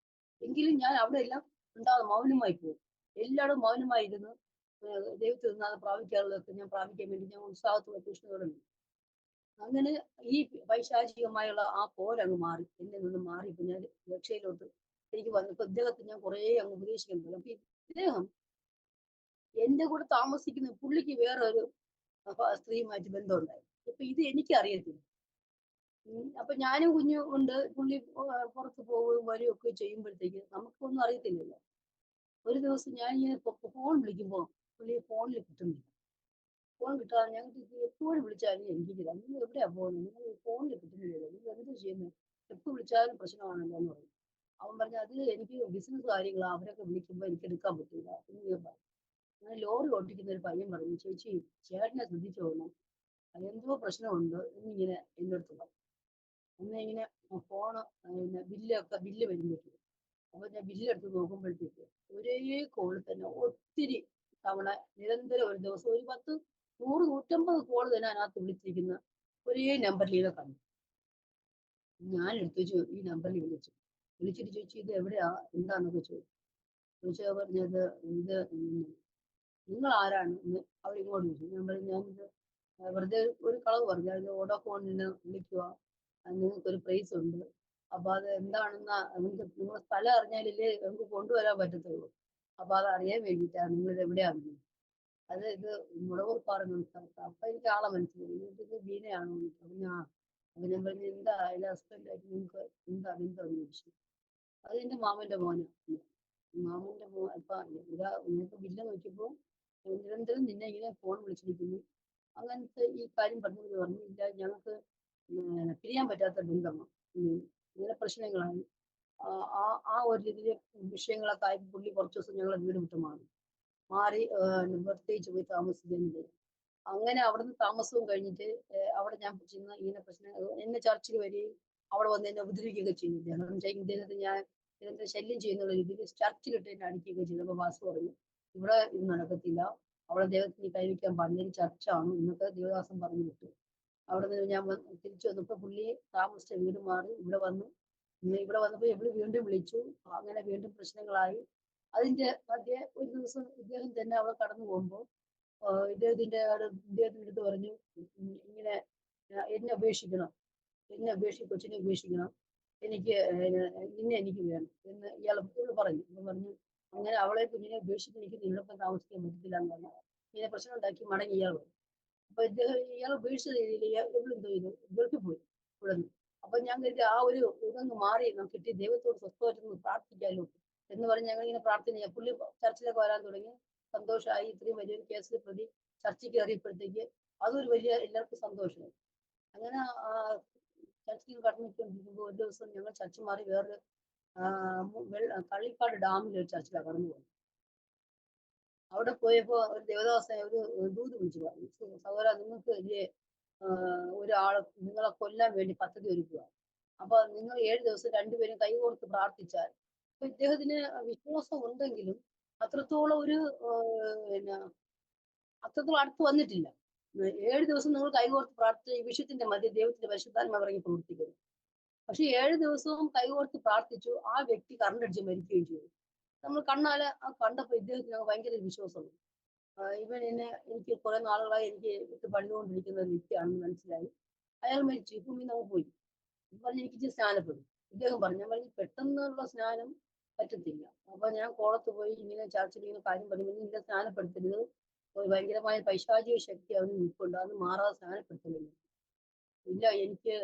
എങ്കിലും ഞാൻ അവിടെ എല്ലാം മൗനമായി പോകും, എല്ലായിടും മൗനമായിരുന്നു. ദൈവത്തിൽ നിന്ന് അത് പ്രാപിക്കാനുള്ളതൊക്കെ ഞാൻ പ്രാപിക്കാൻ വേണ്ടി ഞാൻ ഉത്സാഹത്തോടെ തീഷ്ണതയോടെ. അങ്ങനെ ഈ പൈശാചികമായുള്ള ആ പോരങ്ങ് മാറി, എന്നെ നിന്ന് മാറി. ഇപ്പൊ ഞാൻ രക്ഷയിലോട്ട് എനിക്ക് വന്നപ്പോ ഇദ്ദേഹത്തെ ഞാൻ കുറെ അങ്ങ് ഉപദേശിക്കാൻ തുടങ്ങി. അപ്പൊ ഇദ്ദേഹം എന്റെ കൂടെ താമസിക്കുന്ന പുള്ളിക്ക് വേറെ ഒരു സ്ത്രീയുമായിട്ട് ബന്ധമുണ്ടായി. ഇപ്പൊ ഇത് എനിക്ക് അറിയത്തില്ല. അപ്പൊ ഞാനും കുഞ്ഞു ഉണ്ട്, പുള്ളി പുറത്ത് പോവുകയും വരികയും ഒക്കെ ചെയ്യുമ്പോഴത്തേക്ക് നമുക്കൊന്നും അറിയത്തില്ലല്ലോ. ഒരു ദിവസം ഞാൻ ഇങ്ങനെ ഫോൺ വിളിക്കുമ്പോ പുള്ളി ഫോണിൽ കിട്ടുന്നില്ല. ഫോൺ കിട്ടാതെ ഞങ്ങൾക്ക് എപ്പോഴും വിളിച്ചാലും എനിക്കില്ല, നിങ്ങൾ എവിടെയാ പോകുന്നത്, നിങ്ങൾ ഫോണിൽ കിട്ടുന്നില്ലല്ലോ, നിങ്ങൾ എന്ത് ചെയ്യുന്നത്, എപ്പോൾ വിളിച്ചാലും പ്രശ്നമാണല്ലോ എന്ന് പറയും. അവൻ പറഞ്ഞ അത് എനിക്ക് ബിസിനസ് കാര്യങ്ങളാണ്, അവരൊക്കെ വിളിക്കുമ്പോൾ എനിക്ക് എടുക്കാൻ പറ്റില്ല എന്ന് ഞാൻ പറഞ്ഞു. അങ്ങനെ ലോറി ഓട്ടിക്കുന്ന ഒരു പയ്യൻ പറഞ്ഞു, ചേച്ചി ചേട്ടനെ ശ്രദ്ധിച്ചു പോകണം, എന്തോ പ്രശ്നമുണ്ട് എന്നിങ്ങനെ എൻ്റെ അടുത്ത് പറഞ്ഞു. അന്ന് ഇങ്ങനെ ഫോണ് ബില്ല് വരുമ്പോഴത്തേക്ക്, അപ്പൊ ഞാൻ ബില്ലെടുത്ത് നോക്കുമ്പോഴത്തേക്ക് ഒരേ കോളിൽ തന്നെ ഒത്തിരി തവണ നിരന്തരം ഒരു ദിവസം ഒരു 10, 100, 150 കോൾ തന്നെ അതിനകത്ത് വിളിച്ചിരിക്കുന്ന ഒരേ നമ്പറിൽ കണ്ടു. ഞാൻ എടുത്തു വെച്ചു, ഈ നമ്പറിൽ വിളിച്ചിട്ട് ചോദിച്ചു ഇത് എവിടെയാ എന്താന്നൊക്കെ ചോദിച്ചു. ചോദിച്ചപ്പോ പറഞ്ഞത് ഇത് നിങ്ങൾ ആരാണ് എന്ന് അവരിങ്ങോട്ട് ചോദിച്ചു. ഞാൻ പറഞ്ഞു ഞാനിത് വെറുതെ ഒരു കളവ് പറഞ്ഞു. അത് വോഡാഫോണിന് വിളിക്കുക, നിങ്ങൾക്കൊരു പ്രൈസ് ഉണ്ട്. അപ്പൊ അത് എന്താണെന്ന് നിങ്ങൾക്ക് നിങ്ങളെ സ്ഥലം അറിഞ്ഞാലല്ലേ നമുക്ക് കൊണ്ടുവരാൻ പറ്റത്തുള്ളൂ. അപ്പൊ അത് അറിയാൻ വേണ്ടിയിട്ടാണ് നിങ്ങൾ എവിടെയാണെന്ന്. അത് ഇത് മുളകുപ്പാറ സ്ഥലത്ത്. അപ്പൊ എനിക്ക് ആളെ മനസ്സിലായി. ഇത് ബീനയാണോ എന്ന് ചോദിച്ചു. അപ്പൊ ഞാൻ പറഞ്ഞു എന്താ എന്റെ ഹസ്ബൻഡായിട്ട് നിങ്ങൾക്ക് എന്താ ബന്ധമെന്ന് ചോദിച്ചു. അത് എന്റെ മാമന്റെ മോനാ. മാമന്റെ മോൻ അപ്പൊ നിങ്ങൾക്ക് ബില്ല് നോക്കിയപ്പോ നിരന്തരം നിന്നെ ഇങ്ങനെ ഫോൺ വിളിച്ചിരിക്കുന്നു. അങ്ങനത്തെ ഈ കാര്യം പറഞ്ഞത് പറഞ്ഞു. ഇല്ല ഞങ്ങൾക്ക് പിരിയാൻ പറ്റാത്ത ബന്ധമാണ്. ഇങ്ങനെ പ്രശ്നങ്ങളാണ്. ആ ആ ആ ഒരു രീതിയിൽ വിഷയങ്ങളൊക്കെ ആയി പുള്ളി കുറച്ച് ദിവസം ഞങ്ങളെ വീട് വിട്ട് മാറി പ്രത്യേകിച്ച് പോയി താമസിക്കുന്നില്ല. അങ്ങനെ അവിടുന്ന് താമസവും കഴിഞ്ഞിട്ട് അവിടെ ഞാൻ ചെന്ന് ഇങ്ങനെ പ്രശ്നം എന്നെ ചർച്ചിൽ വരികയും അവിടെ വന്ന് എന്നെ ഉപദ്രവിക്കുകയൊക്കെ ചെയ്തില്ല. കാരണം വെച്ചാൽ ഇദ്ദേഹത്തെ ഞാൻ ഇദ്ദേഹത്തെ ശല്യം ചെയ്യുന്നുള്ള രീതിയിൽ ചർച്ചിലിട്ട് എന്നെ അടിക്കുകയൊക്കെ ചെയ്തു. അപ്പൊ വാസു പറഞ്ഞു ഇവിടെ ഇത് നടക്കത്തില്ല, അവിടെ ദൈവത്തിന് കൈവയ്ക്കാൻ പാടില്ല, ചർച്ചാണ് ഇന്നത്തെ ദേവദാസൻ പറഞ്ഞു വിട്ടു. അവിടെ നിന്ന് ഞാൻ തിരിച്ചു വന്നപ്പോ പുള്ളി താമസിച്ച വീട് മാറി ഇവിടെ വന്നു. ഇവിടെ വന്നപ്പോ ഇവള് വീണ്ടും വിളിച്ചു. അങ്ങനെ വീണ്ടും പ്രശ്നങ്ങളായി. അതിന്റെ മധ്യേ ഒരു ദിവസം ഇദ്ദേഹം തന്നെ അവിടെ കടന്നു പോകുമ്പോൾ ഇദ്ദേഹത്തിന്റെ അടുത്ത് പറഞ്ഞു ഇങ്ങനെ എന്നെ ഉപേക്ഷിക്കണം, കൊച്ചിനെ ഉപേക്ഷിക്കണം, എനിക്ക് എനിക്ക് വേണം എന്ന് ഇയാൾ പറഞ്ഞു. പറഞ്ഞു അങ്ങനെ അവളെ കുഞ്ഞിനെ ഉപേക്ഷിച്ച് എനിക്ക് നിങ്ങളൊപ്പം താമസിക്കാൻ പറ്റത്തില്ല എന്ന് പറഞ്ഞു. ഇങ്ങനെ പ്രശ്നം ഉണ്ടാക്കി മടങ്ങി ഇയാൾ പോയി. അപ്പൊ ഇയാൾ ഉപേക്ഷിച്ച രീതിയിൽ എന്തോ ചെയ്തു, ഗൾഫിൽ പോയി ഇവിടെ നിന്ന്. അപ്പൊ ഞാൻ കരുതി ആ ഒരു ഇതൊന്ന് മാറി നമുക്ക് കിട്ടി ദൈവത്തോട് സ്വസ്ഥമായിട്ടൊന്ന് പ്രാർത്ഥിക്കാമല്ലോ എന്ന് പറഞ്ഞ് ഞങ്ങൾ ഇങ്ങനെ പ്രാർത്ഥന ചെയ്യാം. പുള്ളി ചർച്ചിലൊക്കെ വരാൻ തുടങ്ങി. സന്തോഷമായി. ഇത്രയും വലിയൊരു കേസിൽ പ്രതി ചർച്ചയ്ക്ക് കയറിയപ്പോഴത്തേക്ക് അതൊരു വലിയ എല്ലാവർക്കും സന്തോഷമായി. അങ്ങനെ ചർച്ചിൽ കടന്നിരിക്കുമ്പോൾ ഒരു ദിവസം ഞങ്ങൾ ചർച്ച മാറി വേറൊരു കള്ളിക്കാട് ഡാമിൽ ഒരു ചർച്ചിലാണ് കടന്നു പോകുന്നത്. അവിടെ പോയപ്പോ ഒരു ദേവദാസനെ ഒരു ദൂത് വിളിച്ചു പറഞ്ഞു, സഹോദര നിങ്ങൾക്ക് വലിയ ഒരാളെ നിങ്ങളെ കൊല്ലാൻ വേണ്ടി പദ്ധതി ഒരുക്കുക. അപ്പൊ നിങ്ങൾ 7 ദിവസം രണ്ടുപേരും കൈകോർത്ത് പ്രാർത്ഥിച്ചാൽ. അപ്പൊ ഇദ്ദേഹത്തിന് വിശ്വാസം ഉണ്ടെങ്കിലും അത്രത്തോളം ഒരു പിന്നെ അത്രത്തോളം അടുത്ത് വന്നിട്ടില്ല. 7 ദിവസം നിങ്ങൾ കൈകോർത്ത് പ്രാർത്ഥിച്ച ഈ വിഷയത്തിന്റെ മധ്യ ദൈവത്തിന്റെ പരിശുദ്ധാത്മാവ് ഇറങ്ങി പ്രവർത്തിക്കുന്നു. പക്ഷെ 7 ദിവസവും കൈകോർത്ത് പ്രാർത്ഥിച്ചു. ആ വ്യക്തി കറണ്ടടിച്ച് മരിക്കുകയും ചെയ്തു. നമ്മൾ കണ്ണാലെ കണ്ടപ്പോ ഇദ്ദേഹത്തിന് ഭയങ്കര വിശ്വാസമുണ്ട്. ഇവൻ എനിക്ക് കുറെ നാളുകളായി എനിക്ക് വിട്ട് പണിതുകൊണ്ടിരിക്കുന്ന ഒരു വ്യക്തിയാണെന്ന് മനസ്സിലായി. അയാൾ മരിച്ചു. ഇപ്പം പിന്നെ അങ്ങ് പോയി. പറഞ്ഞ് എനിക്ക് സ്നാനപ്പെടും. ഇദ്ദേഹം പറഞ്ഞു. ഞാൻ പറഞ്ഞു പെട്ടെന്നുള്ള സ്നാനം പറ്റത്തില്ല. അപ്പൊ ഞാൻ കോളത്ത് പോയി ഇങ്ങനെ ചർച്ചിൽ ഇങ്ങനെ കാര്യം പറയുമ്പോൾ ഇങ്ങനെ സ്നാനപ്പെടുത്തരുത്, ഒരു ഭയങ്കരമായ പൈശാചിക ശക്തി അവന് നിൽപ്പുണ്ട്, അത് മാറാതെ സ്നാനപ്പെടുത്തുന്നില്ല. ഇല്ല എനിക്ക്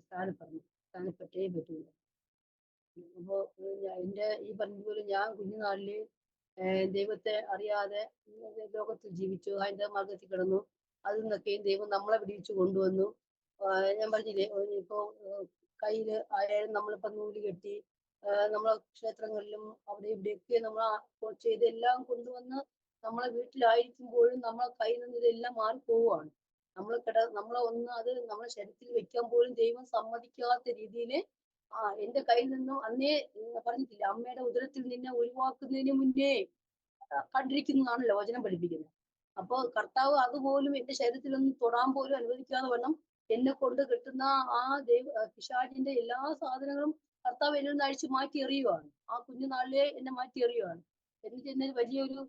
സ്നാനപ്പെട്ടേ പറ്റൂല. അപ്പോ എന്റെ ഈ പറഞ്ഞതുപോലെ ഞാൻ കുഞ്ഞുനാളില് ദൈവത്തെ അറിയാതെ ലോകത്ത് ജീവിച്ചു, ഹൈന്ദവ മാർഗത്തിൽ കിടന്നു. അതിൽ നിന്നൊക്കെയും ദൈവം നമ്മളെ വിടിവിച്ചു കൊണ്ടുവന്നു. ഞാൻ പറഞ്ഞില്ലേ ഇപ്പോ കയ്യില് ആയാലും നമ്മളിപ്പോ നൂല് കെട്ടി നമ്മളെ ക്ഷേത്രങ്ങളിലും അവിടെ ഇവിടെയൊക്കെ നമ്മൾ ചെയ്തെല്ലാം കൊണ്ടുവന്ന് നമ്മളെ വീട്ടിലായിരിക്കുമ്പോഴും നമ്മളെ കയ്യിൽ നിന്ന് ഇതെല്ലാം മാറിപ്പോവുകയാണ്. നമ്മളെ ഒന്ന് അത് നമ്മളെ ശരീരത്തിൽ വെക്കാൻ പോലും ദൈവം സമ്മതിക്കാത്ത രീതിയിൽ എന്റെ കയ്യിൽ നിന്നും അന്നേ പറഞ്ഞിട്ടില്ല, അമ്മയുടെ ഉദരത്തിൽ നിന്നെ ഒഴിവാക്കുന്നതിന് മുന്നേ കണ്ടിരിക്കുന്നതാണല്ലോ വചനം പഠിപ്പിക്കുന്നത്. അപ്പൊ കർത്താവ് അതുപോലും എന്റെ ശരീരത്തിലൊന്നും തൊടാൻ പോലും അനുവദിക്കാതെ വണ്ണം എന്നെ കൊണ്ട് കിട്ടുന്ന ആ പിശാചിന്റെ എല്ലാ സാധനങ്ങളും കർത്താവ് എന്നിൽ നിന്ന് അഴിച്ചു മാറ്റി എറിയുവാണ്. ആ കുഞ്ഞുനാളിലെ എന്നെ മാറ്റി എറിയുവാണ്. എന്നിട്ട് എന്നെ വലിയൊരു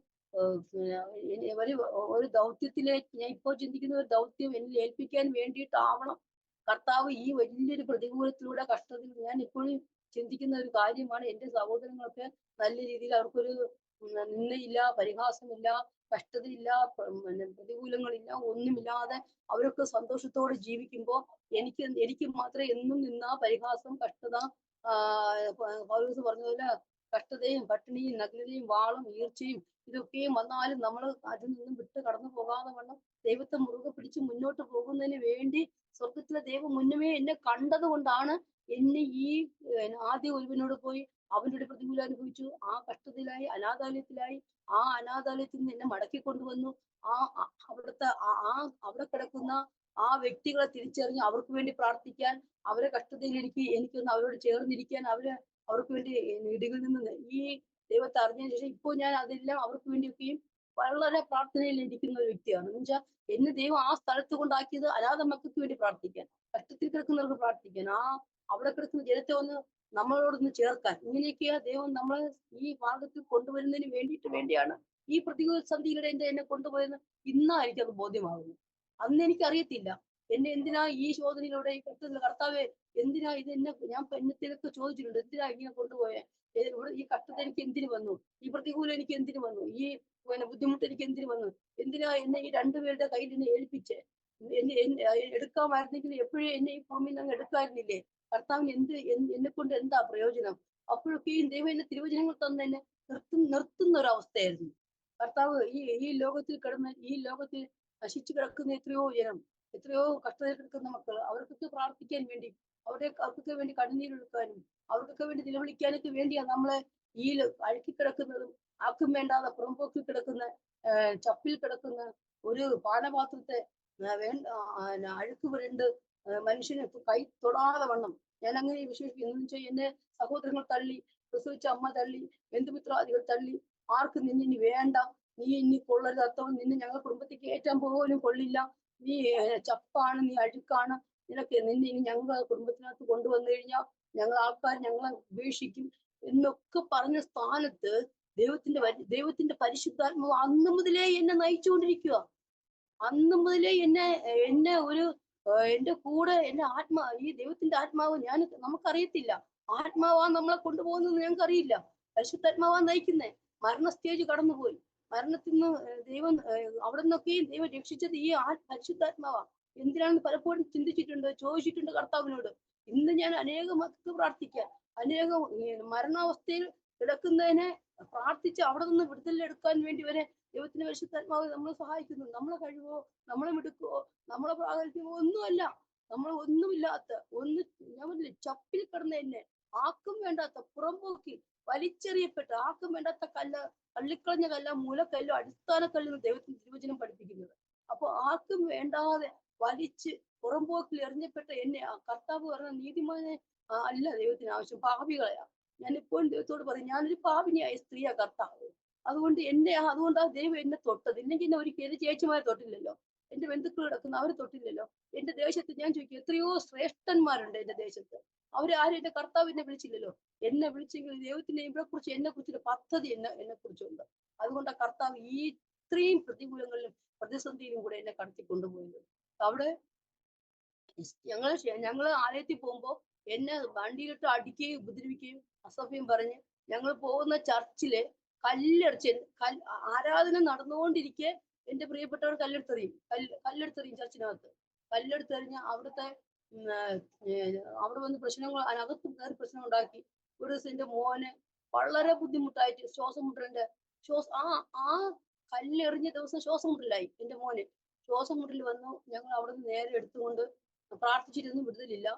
ഒരു ദൗത്യത്തിലേക്ക് ഞാൻ ഇപ്പോൾ ചിന്തിക്കുന്ന ഒരു ദൗത്യം എന്നിൽ ഏൽപ്പിക്കാൻ വേണ്ടിയിട്ടാവണം കർത്താവ് ഈ വലിയൊരു പ്രതികൂലത്തിലൂടെ കഷ്ടത്തിൽ. ഞാൻ ഇപ്പോഴും ചിന്തിക്കുന്ന ഒരു കാര്യമാണ്, എന്റെ സഹോദരങ്ങളൊക്കെ നല്ല രീതിയിൽ അവർക്കൊരു നിന്നയില്ല, പരിഹാസമില്ല, കഷ്ടതയില്ല, പ്രതികൂലങ്ങളില്ല, ഒന്നുമില്ലാതെ അവരൊക്കെ സന്തോഷത്തോടെ ജീവിക്കുമ്പോൾ എനിക്ക് മാത്രമേ എന്നും നിന്ന പരിഹാസം, കഷ്ടത, പൗലോസ് പറഞ്ഞ പോലെ കഷ്ടതയും പട്ടിണിയും നഗ്നതയും വാളും ഈർച്ചയും ഇതൊക്കെയും വന്നാലും നമ്മൾ അതിൽ നിന്നും വിട്ട് കടന്നു പോകാതെ വണ്ണം ദൈവത്തെ മുറുകെ പിടിച്ച് മുന്നോട്ട് പോകുന്നതിന് വേണ്ടി സ്വർഗത്തിലെ ദൈവം മുന്നമേ എന്നെ കണ്ടത് കൊണ്ടാണ് എന്നെ ഈ ആദ്യ ഒരുവനോട് പോയി അവൻ്റെ പ്രതികൂലം അനുഭവിച്ചു, ആ കഷ്ടതയിലായി, അനാഥാലയത്തിലായി. ആ അനാഥാലയത്തിൽ നിന്ന് എന്നെ മടക്കി കൊണ്ടുവന്നു. അവിടുത്തെ അവിടെ കിടക്കുന്ന ആ വ്യക്തികളെ തിരിച്ചറിഞ്ഞ് അവർക്ക് വേണ്ടി പ്രാർത്ഥിക്കാൻ, അവരെ കഷ്ടതയിൽ എനിക്കൊന്ന് അവരോട് ചേർന്നിരിക്കാൻ, അവർക്ക് വേണ്ടി ഇടികളിൽ നിന്ന് ഈ ദൈവത്തെ അറിഞ്ഞതിന് ശേഷം ഇപ്പോൾ ഞാൻ അതെല്ലാം അവർക്ക് വേണ്ടിയൊക്കെയും വളരെ പ്രാർത്ഥനയിൽ ഇരിക്കുന്ന ഒരു വ്യക്തിയാണ്. എന്ന് വെച്ചാൽ എന്നെ ദൈവം ആ സ്ഥലത്ത് കൊണ്ടാക്കിയത് അനാഥ മക്കൾക്ക് വേണ്ടി പ്രാർത്ഥിക്കാൻ, കഷ്ടത്തിൽ കിടക്കുന്നവർക്ക് പ്രാർത്ഥിക്കാൻ, അവിടെ കിടക്കുന്ന ജനത്തെ ഒന്ന് നമ്മളോടൊന്ന് ചേർക്കാൻ. ഇങ്ങനെയൊക്കെയാ ദൈവം നമ്മളെ ഈ മാർഗത്തിൽ കൊണ്ടുവരുന്നതിന് വേണ്ടിയാണ് ഈ പ്രതികൂല സന്ധിയിലൂടെ എന്നെ കൊണ്ടുപോയെന്ന് ഇന്നാ എനിക്കത് ബോധ്യമാകുന്നു. അന്ന് എനിക്കറിയത്തില്ല. എന്നെ എന്തിനാ ഈ ശോധനയിലൂടെ ഈ കഷ്ടത്തില് കർത്താവേ, എന്തിനാ ഇത് ഞാൻ എന്നത്തിലൊക്കെ ചോദിച്ചിട്ടുണ്ട്. എന്തിനാ ഇങ്ങനെ കൊണ്ടുപോയെ? ഇവിടെ ഈ കഷ്ടത എനിക്ക് എന്തിന് വന്നു? ഈ പ്രതികൂലം എനിക്ക് എന്തിന് വന്നു? ഈ ബുദ്ധിമുട്ട് എനിക്ക് എന്തിന് വന്നു? എന്തിനാ എന്നെ ഈ രണ്ടുപേരുടെ കയ്യിൽ എന്നെ ഏൽപ്പിച്ചേ? എടുക്കാമായിരുന്നെങ്കിൽ എപ്പോഴും എന്നെ ഈ ഭൂമിയിൽ നിന്ന് അങ്ങ് എടുക്കായിരുന്നില്ലേ? കർത്താവിന് എന്നെക്കൊണ്ട് എന്താ പ്രയോജനം? അപ്പോഴൊക്കെയും ദൈവം എന്നെ തിരുവചനങ്ങൾ തന്ന് എന്നെ നിർത്തുന്ന ഒരു അവസ്ഥയായിരുന്നു. കർത്താവ് ഈ ലോകത്തിൽ കിടന്ന് ഈ ലോകത്തിൽ നശിച്ചു കിടക്കുന്ന എത്രയോ ജനം, എത്രയോ കഷ്ടതയിൽ കിടക്കുന്ന മക്കൾ, അവർക്കൊക്കെ പ്രാർത്ഥിക്കാൻ വേണ്ടി, അവർക്കൊക്കെ വേണ്ടി കണ്ണുനീരൊഴുക്കാനും അവർക്കൊക്കെ വേണ്ടി നിലവിളിക്കാനൊക്കെ വേണ്ടിയാ നമ്മളെ ഈ അഴുക്കി കിടക്കുന്നതും ആർക്കും വേണ്ടാതെ പുറംപോക്കി കിടക്കുന്ന ചപ്പിൽ കിടക്കുന്ന ഒരു പാനപാത്രത്തെ അഴുക്ക് പുരണ്ട് മനുഷ്യന് കൈ തൊടാതെ വണ്ണം ഞാൻ അങ്ങനെ വിശേഷിപ്പിക്കുന്നു. എന്ന് വെച്ചാൽ എന്നെ സഹോദരങ്ങൾ തള്ളി, പ്രസവിച്ച അമ്മ തള്ളി, ബന്ധുമിത്രാദികൾ തള്ളി, ആർക്കും നിന്നെ ഇനി വേണ്ട, നീ ഇനി കൊള്ളരുതാത്തവൻ, നിന്നെ ഞങ്ങൾ കുടുംബത്തിൽ കയറ്റാൻ പോലും കൊള്ളില്ല, നീ ചപ്പാണ്, നീ അഴുക്കാണ്, നിന്നെ ഇനി ഞങ്ങൾ കുടുംബത്തിനകത്ത് കൊണ്ടുവന്നു കഴിഞ്ഞാൽ ആൾക്കാർ ഞങ്ങളെ ഉപേക്ഷിക്കും എന്നൊക്കെ പറഞ്ഞ സ്ഥാനത്ത് ദൈവത്തിന്റെ പരിശുദ്ധാത്മാവ് അന്ന് മുതലേ എന്നെ നയിച്ചുകൊണ്ടിരിക്കുക. അന്ന് മുതലേ എന്നെ ഒരു എന്റെ കൂടെ എന്റെ ഈ ദൈവത്തിന്റെ ആത്മാവ് നമുക്കറിയത്തില്ല. ആത്മാവാ നമ്മളെ കൊണ്ടുപോകുന്നത് ഞങ്ങൾക്കറിയില്ല. പരിശുദ്ധാത്മാവാ നയിക്കുന്നേ. മരണ സ്റ്റേജ് കടന്നുപോയി. മരണത്തിൽ നിന്ന് ദൈവം അവിടെ നിന്നൊക്കെയും ദൈവം രക്ഷിച്ചത് ഈ പരിശുദ്ധാത്മാവാ. എന്തിനാണെന്ന് പലപ്പോഴും ചിന്തിച്ചിട്ടുണ്ട്, ചോദിച്ചിട്ടുണ്ട് കർത്താവിനോട്. ഇന്ന് ഞാൻ അനേകം മക്കൾക്ക് പ്രാർത്ഥിക്കാൻ, അനേകം മരണാവസ്ഥയിൽ കിടക്കുന്നതിനെ പ്രാർത്ഥിച്ച് അവിടെ നിന്ന് വിടുതലെടുക്കാൻ വേണ്ടി വരെ ദൈവത്തിന്റെ പരിശുദ്ധാത്മാവ് നമ്മളെ സഹായിക്കുന്നു. നമ്മളെ കഴിവോ, നമ്മളെ മിടുക്കോ, നമ്മളെ പ്രാഗൽഭ്യമോ ഒന്നുമല്ല. നമ്മൾ ഒന്നുമില്ലാത്ത ഞാൻ പറഞ്ഞില്ലേ, ചപ്പിൽ കിടന്ന എന്നെ ആർക്കും വേണ്ടാത്ത പുറംപോക്കി വലിച്ചെറിയപ്പെട്ട ആർക്കും വേണ്ടാത്ത തള്ളിക്കളഞ്ഞ മൂലക്കല്ലോ അടിസ്ഥാന കല്ലെന്ന് ദൈവത്തിന്റെ തിരുവചനം പഠിപ്പിക്കുന്നത്. അപ്പൊ ആർക്കും വേണ്ടാതെ വലിച്ച് പുറംപോക്കിൽ എറിഞ്ഞപ്പെട്ട എന്നെ കർത്താവ് പറഞ്ഞ നീതിമാനെ അല്ല ദൈവത്തിന് ആവശ്യം, പാപികളെയാ. ഞാൻ ഇപ്പോഴും ദൈവത്തോട് പറയും, ഞാനൊരു പാപിനിയായ സ്ത്രീയാ കർത്താവ്. അതുകൊണ്ടാ ദൈവം എന്നെ തൊട്ടത്. ഇല്ലെങ്കിൽ എന്നെ ഒരിക്കലും ചേച്ചിമാരെ തൊട്ടില്ലല്ലോ, എന്റെ ബന്ധുക്കൾ കിടക്കുന്ന അവരെ തൊട്ടില്ലല്ലോ. എന്റെ ദേശത്ത് ഞാൻ ചോദിക്കും, എത്രയോ ശ്രേഷ്ഠന്മാരുണ്ട് എന്റെ ദേശത്ത്, അവരാരും എന്റെ കർത്താവ് എന്നെ വിളിച്ചില്ലല്ലോ. എന്നെ വിളിച്ചെങ്കിൽ ദൈവത്തിന്റെ എന്നെ കുറിച്ചൊരു പദ്ധതി എന്നെ കുറിച്ചുണ്ട്. അതുകൊണ്ട് കർത്താവ് ഈ ഇത്രയും പ്രതികൂലങ്ങളിലും പ്രതിസന്ധിയിലും കൂടെ എന്നെ കടത്തി കൊണ്ടുപോയത്. അവിടെ ഞങ്ങള് ആലയത്തിൽ പോകുമ്പോ എന്നെ വണ്ടിയിലിട്ട് അടിക്കുകയും ഉപദ്രവിക്കുകയും അസഭ്യം പറഞ്ഞ് ഞങ്ങൾ പോകുന്ന ചർച്ചില് ആരാധന നടന്നുകൊണ്ടിരിക്കെ എന്റെ പ്രിയപ്പെട്ടവർ കല്ലെടുത്തെറിയും ചർച്ചിനകത്ത്. കല്ലെടുത്തെറിഞ്ഞ് അവിടെ വന്ന് പ്രശ്നങ്ങൾ, അതിനകത്ത് കയറി പ്രശ്നം ഉണ്ടാക്കി. ഒരു ദിവസം എന്റെ മോനെ വളരെ ബുദ്ധിമുട്ടായിട്ട് ശ്വാസം ആ കല്ലെറിഞ്ഞ ദിവസം ശ്വാസം മുട്ടലായി എന്റെ മോന്. ശ്വാസം മുട്ടൽ വന്നു. ഞങ്ങൾ അവിടെ നിന്ന് നേരെ എടുത്തുകൊണ്ട് പ്രാർത്ഥിച്ചിട്ടൊന്നും വിടുതലില്ല.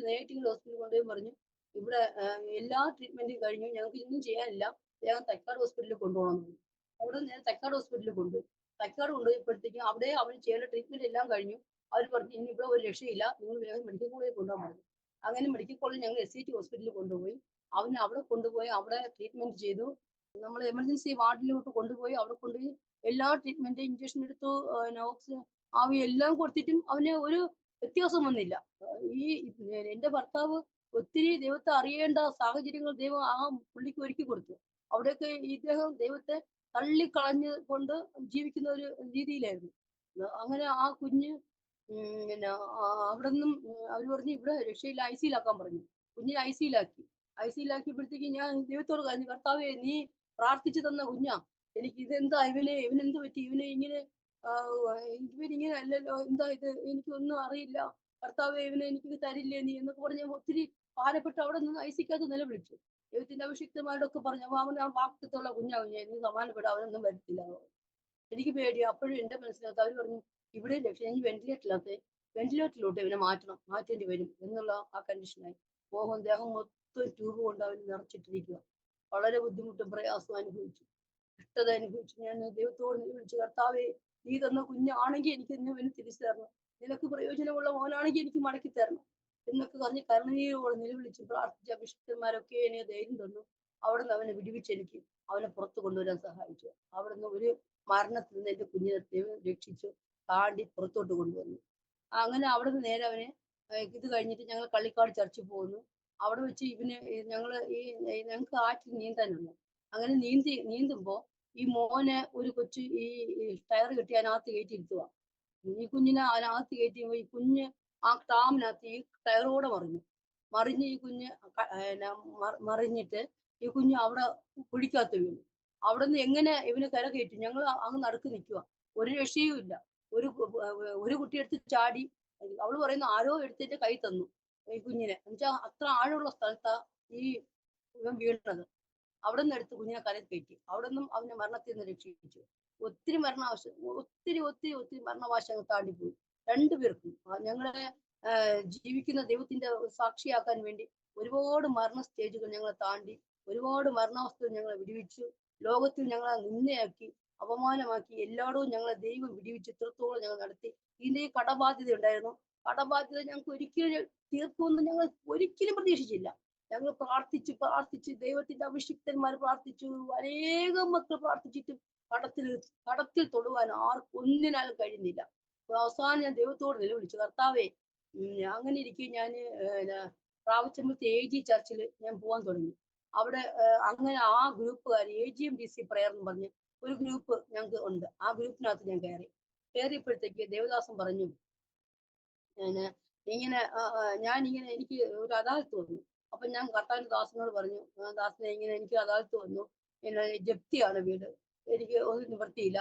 നേരിട്ട് ഹോസ്പിറ്റലിൽ കൊണ്ടുപോയി പറഞ്ഞു, ഇവിടെ എല്ലാ ട്രീറ്റ്മെന്റും കഴിഞ്ഞു, ഞങ്ങൾക്ക് ഇന്നും ചെയ്യാനില്ല, വേഗം തൈക്കാട് ഹോസ്പിറ്റലിൽ കൊണ്ടുപോകണം. അവിടെ നേരെ തൈക്കാട് ഹോസ്പിറ്റലിൽ കൊണ്ടുപോയി. തൈക്കാട് കൊണ്ടുപോയപ്പോഴത്തേക്കും അവിടെ അവന് ചെയ്യേണ്ട ട്രീറ്റ്മെന്റ് എല്ലാം കഴിഞ്ഞു. അവർ പറഞ്ഞു, ഇനി ഇവിടെ ഒരു രക്ഷയില്ല, നിങ്ങൾ വേഗം മെഡിക്കൽ കോളേജിൽ കൊണ്ടുപോകാൻ പറഞ്ഞു. അങ്ങനെ മെഡിക്കൽ കോളേജ് ഞങ്ങൾ SCT ഹോസ്പിറ്റലിൽ കൊണ്ടുപോയി. അവന് അവിടെ കൊണ്ടുപോയി അവിടെ ട്രീറ്റ്മെന്റ് ചെയ്തു. നമ്മൾ എമർജൻസി വാർഡിലോട്ട് കൊണ്ടുപോയി. അവിടെ കൊണ്ടുപോയി എല്ലാ ട്രീറ്റ്മെന്റ്, ഇഞ്ചക്ഷൻ എടുത്തു, ആവി എല്ലാം കൊടുത്തിട്ടും അവന് ഒരു വ്യത്യാസം വന്നില്ല. എന്റെ ഭർത്താവ് ഒത്തിരി ദൈവത്തെ അറിയേണ്ട സാഹചര്യങ്ങൾ ദൈവം ആ പുള്ളിക്ക് ഒരുക്കി കൊടുത്തു. അവിടെയൊക്കെ ഇദ്ദേഹം ദൈവത്തെ തള്ളിക്കളഞ്ഞ് കൊണ്ട് ജീവിക്കുന്ന ഒരു രീതിയിലായിരുന്നു. അങ്ങനെ ആ കുഞ്ഞ് അവിടെ നിന്നും അവർ പറഞ്ഞു, ഇവിടെ രക്ഷയില്ല, ICUലാക്കാൻ പറഞ്ഞു. കുഞ്ഞിനെ ICUലാക്കിയപ്പോഴത്തേക്ക് ഞാൻ ദൈവത്തോട് പറഞ്ഞു, കർത്താവേ, നീ പ്രാർത്ഥിച്ചു തന്ന കുഞ്ഞാ, എനിക്ക് ഇതെന്താ, ഇവനെന്ത് പറ്റി, ഇവനിങ്ങനെ അല്ലല്ലോ, എന്താ ഇത്, എനിക്കൊന്നും അറിയില്ല കർത്താവേ, എനിക്ക് തരില്ലേ നീ എന്നൊക്കെ പറഞ്ഞ് ഒത്തിരി ഭാരപ്പെട്ട് അവിടെ നിന്ന് ICUക്കകത്ത് നിലവിളിച്ചു. ദൈവത്തിന്റെ അഭിഷിക്തന്മാരോടൊക്കെ പറഞ്ഞു. അപ്പൊ അവൻ ആ വാക്തത്വമുള്ള കുഞ്ഞാ, നീ സമാനപ്പെടാം, അവനൊന്നും വരത്തില്ല. എനിക്ക് പേടിയാ. അപ്പോഴും എന്റെ മനസ്സിനകത്ത് അവർ പറഞ്ഞു, ഇവിടെ ലക്ഷ്യം വെന്റിലേറ്ററിലോട്ട് ഇവനെ മാറ്റേണ്ടി വരും എന്നുള്ള ആ കണ്ടീഷനായി. ദേഹം മൊത്തം ട്യൂബ് കൊണ്ട് അവന് നിറച്ചിട്ടിരിക്കുക. വളരെ ബുദ്ധിമുട്ടും പ്രയാസവും അനുഭവിച്ചു, കഷ്ടത അനുഭവിച്ചു. ഞാൻ ദൈവത്തോട് നിലവിളിച്ചു, കർത്താവേ, നീ തന്ന കുഞ്ഞാണെങ്കിൽ എനിക്ക് ഇവന് തിരിച്ചു തരണം, നിനക്ക് പ്രയോജനമുള്ള മോനാണെങ്കിൽ എനിക്ക് മടക്കി തരണം എന്നൊക്കെ പറഞ്ഞ് കരുണീരോട് നിലവിളിച്ച് പ്രാർത്ഥിച്ച അഭിഷിക്തന്മാരൊക്കെ എന്നെ ധൈര്യം തന്നു. അവിടെ നിന്ന് അവനെ വിടുവിച്ചെനിക്ക് അവനെ പുറത്തു കൊണ്ടുവരാൻ സഹായിച്ചു. അവിടെ നിന്ന് ഒരു മരണത്തിൽ നിന്ന് എന്റെ കുഞ്ഞിനെ രക്ഷിച്ചു താണ്ടി പുറത്തോട്ട് കൊണ്ടുവന്നു. അങ്ങനെ അവിടെ നിന്ന് നേരെ അവനെ ഇത് കഴിഞ്ഞിട്ട് ഞങ്ങൾ കള്ളിക്കാട് ചർച്ചിൽ പോകുന്നു. അവിടെ വെച്ച് ഞങ്ങള് ഞങ്ങൾക്ക് ആറ്റിൽ നീന്താനുണ്ട്. അങ്ങനെ നീന്തുമ്പോ ഈ മോനെ ഒരു കൊച്ച് ടയർ കെട്ടി അതിനകത്ത് കയറ്റിയിരുത്തുക. ഈ കുഞ്ഞിനെ അതിനകത്ത് കയറ്റിയുമ്പോ ഈ കുഞ്ഞ് ആ ഡാമിനകത്ത് ഈ ടയറോടെ മറിഞ്ഞു. മറിഞ്ഞ് ഈ കുഞ്ഞ് മറിഞ്ഞിട്ട് ഈ കുഞ്ഞ് അവിടെ കുഴിക്കകത്ത് വീണു. അവിടുന്ന് എങ്ങനെ ഇവന് കര കയറ്റി? ഞങ്ങൾ അങ്ങ് നടുക്ക് നിൽക്കുക. ഒരു രക്ഷയും ഇല്ല. ഒരു കുട്ടി എടുത്ത് ചാടി. അവള് പറയുന്നു ആരോ എടുത്തിട്ട് കൈ തന്നു ഈ കുഞ്ഞിനെ. എന്നുവെച്ചാൽ അത്ര ആഴമുള്ള സ്ഥലത്താ ഈ ഇവൻ വീണത്. അവിടെ നിന്ന് എടുത്ത് കുഞ്ഞിനെ കരയിൽ കയറ്റി. അവിടെ നിന്നും അവനെ മരണത്തിൽ നിന്ന് രക്ഷിച്ചു. ഒത്തിരി ഒത്തിരി മരണവാശങ്ങൾ താണ്ടിപ്പോയി രണ്ടുപേർക്കും. ഞങ്ങളെ ജീവിക്കുന്ന ദൈവത്തിന്റെ സാക്ഷിയാക്കാൻ വേണ്ടി ഒരുപാട് മരണ സ്റ്റേജുകൾ ഞങ്ങളെ താണ്ടി, ഒരുപാട് മരണാവസ്ഥകൾ ഞങ്ങളെ വിടുവിച്ചു. ലോകത്തിൽ ഞങ്ങളെ നിന്നയാക്കി, അപമാനമാക്കി, എല്ലായിടവും ഞങ്ങളെ ദൈവം വിടുവിച്ച് ഇത്രത്തോളം ഞങ്ങൾ നടത്തി. ഇതിന്റെ ഈ കടബാധ്യത ഉണ്ടായിരുന്നു. കടബാധ്യത ഞങ്ങൾക്ക് ഒരിക്കലും തീർക്കുമെന്ന് ഞങ്ങൾ ഒരിക്കലും പ്രതീക്ഷിച്ചില്ല. ഞങ്ങൾ പ്രാർത്ഥിച്ച് ദൈവത്തിന്റെ അഭിഷിക്തന്മാർ പ്രാർത്ഥിച്ചു, അനേകം മക്കൾ പ്രാർത്ഥിച്ചിട്ടും കടത്തിൽ തൊടുവാൻ ഒന്നിനാലും കഴിയുന്നില്ല. അവസാനം ഞാൻ ദൈവത്തോട് നിലവിളിച്ചു, കർത്താവേ, അങ്ങനെ ഇരിക്കെ ഞാൻ പ്രാവശ്യത്തെ AG ചർച്ചിൽ ഞാൻ പോകാൻ തുടങ്ങി. അവിടെ അങ്ങനെ ആ ഗ്രൂപ്പുകാർ AGMDC പ്രയർ എന്ന് പറഞ്ഞ് ഒരു ഗ്രൂപ്പ് ഞങ്ങൾക്ക് ഉണ്ട്. ആ ഗ്രൂപ്പിനകത്ത് ഞാൻ കയറിയപ്പോഴത്തേക്ക് ദേവദാസൻ പറഞ്ഞു, ഞാനിങ്ങനെ എനിക്ക് ഒരു അദാലത്ത് വന്നു. അപ്പൊ ഞാൻ കർത്താവിന്റെ ദാസനോട് പറഞ്ഞു, ദാസനെ ഇങ്ങനെ എനിക്ക് അദാലത്ത് വന്നു, പിന്നെ ജപ്തിയാണ് വീട്, എനിക്ക് ഒരു നിവൃത്തിയില്ല.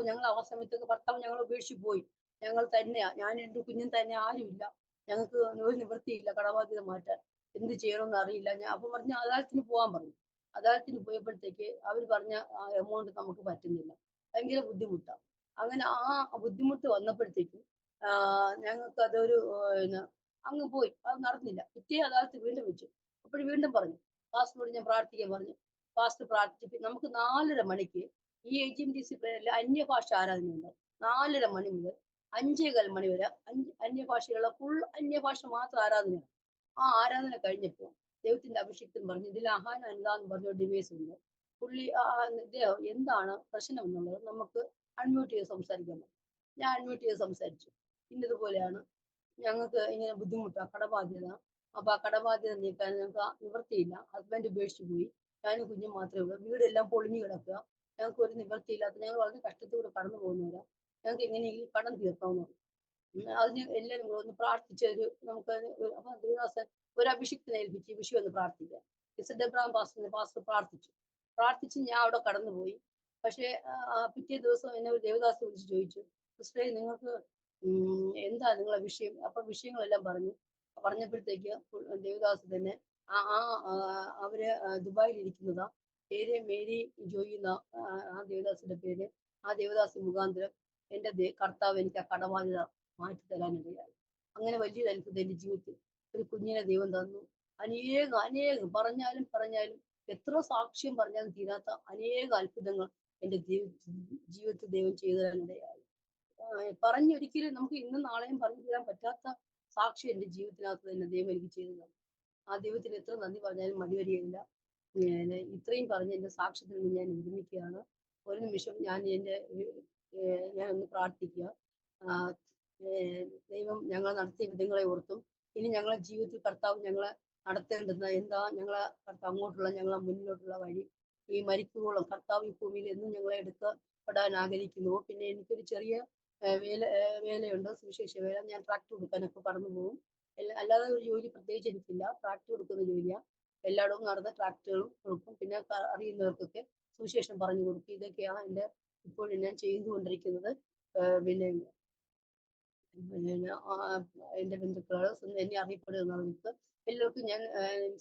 ഞങ്ങൾ ആ സമയത്തൊക്കെ ഭർത്താവ് ഞങ്ങളെ ഉപേക്ഷിച്ച് പോയി. ഞങ്ങൾ തന്നെയാ, ഞാൻ എൻ്റെ കുഞ്ഞും തന്നെ, ആരുമില്ല, ഞങ്ങൾക്ക് ഒരു നിവൃത്തിയില്ല, കടബാധ്യത മാറ്റാൻ എന്ത് ചെയ്യണമെന്ന് അറിയില്ല. ഞാൻ അപ്പം പറഞ്ഞ അദാലത്തിന് പോകാൻ പറഞ്ഞു. അദാലത്തിന് പോയപ്പോഴത്തേക്ക് അവർ പറഞ്ഞ ആ എമൗണ്ട് നമുക്ക് പറ്റുന്നില്ല, ഭയങ്കര ബുദ്ധിമുട്ടാണ്. അങ്ങനെ ആ ബുദ്ധിമുട്ട് വന്നപ്പോഴത്തേക്കും ഞങ്ങൾക്ക് അതൊരു അങ്ങ് പോയി, അത് നടന്നില്ല. പിറ്റേ അദാലത്ത് വീണ്ടും വെച്ചു. അപ്പോൾ വീണ്ടും പറഞ്ഞു, പാസ്റ്ററോട് ഞാൻ പ്രാർത്ഥിക്കാൻ പറഞ്ഞു. പാസ്റ്റർ പ്രാർത്ഥിച്ചു. നമുക്ക് 4:30 മണിക്ക് ഈ AGMDC പ്രയറിൽ അന്യഭാഷ ആരാധനയുണ്ട്. 4:30 മണി മുതൽ 5:15 മണി വരെ അന്യഭാഷയുള്ള ഫുൾ അന്യഭാഷ മാത്രം ആരാധനയാണ്. ആ ആരാധന കഴിഞ്ഞപ്പോൾ ദൈവത്തിന്റെ അഭിഷേകത്തിന് പറഞ്ഞു, ഇതിൽ അഹാൻ എന്താന്ന് പറഞ്ഞ ഡിവൈസ് ഉണ്ട്. പുള്ളി ഇദ്ദേഹം എന്താണ് പ്രശ്നം എന്നുള്ളത് നമുക്ക് അൺമ്യൂട്ട് ചെയ്ത് സംസാരിക്കാൻ പറഞ്ഞു. ഞാൻ അൺമ്യൂട്ട് ചെയ്ത് സംസാരിച്ചു. ഇന്നതുപോലെയാണ്, ഞങ്ങൾക്ക് ഇങ്ങനെ ബുദ്ധിമുട്ടാണ്, കടബാധ്യത. അപ്പൊ ആ കടബാധ്യത നീക്കാൻ ഞങ്ങൾക്ക് നിവൃത്തിയില്ല. ഹസ്ബൻഡ് ഉപേക്ഷിച്ചു പോയി, ഞാനും കുഞ്ഞും മാത്രമേ ഉള്ളൂ. വീടെല്ലാം പൊളിഞ്ഞു കിടക്കുക. ഞങ്ങൾക്ക് ഒരു നിവൃത്തിയില്ലാത്ത, ഞങ്ങൾ വളരെ കഷ്ടത്തോടെ കടന്നു പോകുന്നവരാ. ഞങ്ങൾക്ക് എങ്ങനെയെങ്കിലും കടം തീർക്കാമെന്ന് പറഞ്ഞു. അതിന് എല്ലാവരും കൂടെ ഒന്ന് പ്രാർത്ഥിച്ചൊരു നമുക്ക് അപ്പൊ ദേവദാസൻ ഒരു അഭിഷിക്തനെ ഏൽപ്പിച്ച് ഈ വിഷയം ഒന്ന് പ്രാർത്ഥിക്കാം. എബ്രഹാം പാസ്റ്റർ പ്രാർത്ഥിച്ച് ഞാൻ അവിടെ കടന്നുപോയി. പക്ഷേ പിറ്റേ ദിവസം എന്നെ ഒരു ദേവദാസ് വിളിച്ച് ചോദിച്ചു, സിസ്റ്ററെ നിങ്ങൾക്ക് എന്താ നിങ്ങളെ വിഷയം? അപ്പൊ വിഷയങ്ങളെല്ലാം പറഞ്ഞപ്പോഴത്തേക്ക് ദേവദാസ് തന്നെ അവര് ദുബായിൽ ഇരിക്കുന്നതാ, പേര് മേരി ജോയി എന്ന ആ ദേവദാസിന്റെ പേര്. ആ ദേവദാസ് മുഖാന്തരം എന്റെ കർത്താവ് എനിക്ക് ആ കടബാധ്യത മാറ്റി തരാനിടയായി. അങ്ങനെ വലിയ അത്ഭുതം എന്റെ ജീവിതത്തിൽ. ഒരു കുഞ്ഞിനെ ദൈവം തന്നു. അനേകം പറഞ്ഞാലും എത്ര സാക്ഷ്യം പറഞ്ഞാലും തീരാത്ത അനേക അത്ഭുതങ്ങൾ എന്റെ ജീവിതത്തിൽ ദൈവം ചെയ്തു തരാനിടയായി. പറഞ്ഞൊരിക്കലും നമുക്ക് ഇന്നും നാളെയും പറഞ്ഞു തരാൻ പറ്റാത്ത സാക്ഷ്യം എന്റെ ജീവിതത്തിനകത്ത് തന്നെ ദൈവം എനിക്ക് ചെയ്തു തന്നു. ആ ദൈവത്തിന് എത്ര നന്ദി പറഞ്ഞാലും മടി വരികയില്ല. ഇത്രയും പറഞ്ഞ് എന്റെ സാക്ഷ്യത്തിൽ ഞാൻ വിരമിക്കുകയാണ്. ഒരു നിമിഷം ഞാൻ ഒന്ന് പ്രാർത്ഥിക്കുക. ദൈവം ഞങ്ങളെ നടത്തിയ വിധങ്ങളെ ഓർത്തും ഇനി ഞങ്ങളെ ജീവിതത്തിൽ കർത്താവ് ഞങ്ങളെ നടത്തേണ്ടുന്ന എന്താ, ഞങ്ങളെ കർത്താവ് അങ്ങോട്ടുള്ള ഞങ്ങളെ മുന്നിലോട്ടുള്ള വഴി, ഈ മരിക്കുവോളം കർത്താവ് ഈ ഭൂമിയിൽ എന്നും ഞങ്ങളെ എടുക്കപ്പെടാൻ ആഗ്രഹിക്കുന്നു. പിന്നെ എനിക്കൊരു ചെറിയ വേലയുണ്ട്, സുവിശേഷ വേല. ഞാൻ ട്രാക്ടർ കൊടുക്കാനൊക്കെ കടന്നു പോകും. അല്ലാതെ ഒരു ജോലി പ്രത്യേകിച്ച് എനിക്കില്ല, ട്രാക്ടർ കൊടുക്കുന്ന ജോലിയാണ്. എല്ലായിടവും നടന്ന ട്രാക്ടറുകളും കൊടുക്കും. പിന്നെ അറിയുന്നവർക്കൊക്കെ സുവിശേഷം പറഞ്ഞു കൊടുക്കും. ഇതൊക്കെയാണ് ഇപ്പോൾ ഞാൻ ചെയ്തുകൊണ്ടിരിക്കുന്നത്. പിന്നെ എന്റെ ബന്ധുക്കള് എന്നെ അറിയപ്പെടുന്നവർക്ക് എല്ലാവർക്കും ഞാൻ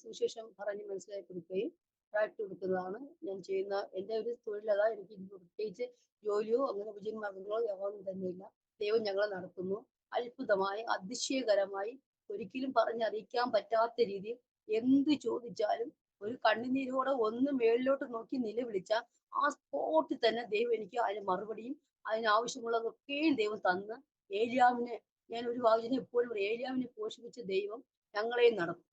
സുവിശേഷം പറഞ്ഞ് മനസ്സിലാക്കി കൊടുക്കുകയും ട്രാക്ടർ കൊടുക്കുന്നതാണ് ഞാൻ ചെയ്യുന്ന എന്റെ ഒരു തൊഴിലതാ. എനിക്ക് പ്രത്യേകിച്ച് ജോലിയോ അങ്ങനെ വിജയമാർഗങ്ങളോ യാതൊന്നും തന്നെയില്ല. ദൈവം ഞങ്ങളെ നടത്തുന്നു. അത്ഭുതമായി, അതിശയകരമായി, ഒരിക്കലും പറഞ്ഞറിയിക്കാൻ പറ്റാത്ത രീതിയിൽ എന്ത് ചോദിച്ചാലും ഒരു കണ്ണുനീരോടെ ഒന്ന് മേളിലോട്ട് നോക്കി നിലവിളിച്ച ആ സ്പോട്ടിൽ തന്നെ ദൈവം എനിക്ക് അതിന് മറുപടിയും അതിനാവശ്യമുള്ളതൊക്കെയും ദൈവം തന്ന് ഏലിയാവിനെ, ഞാൻ ഒരു വാചനം എപ്പോഴും ഏലിയാവിനെ പോഷിപ്പിച്ച ദൈവം ഞങ്ങളെയും നടത്തും.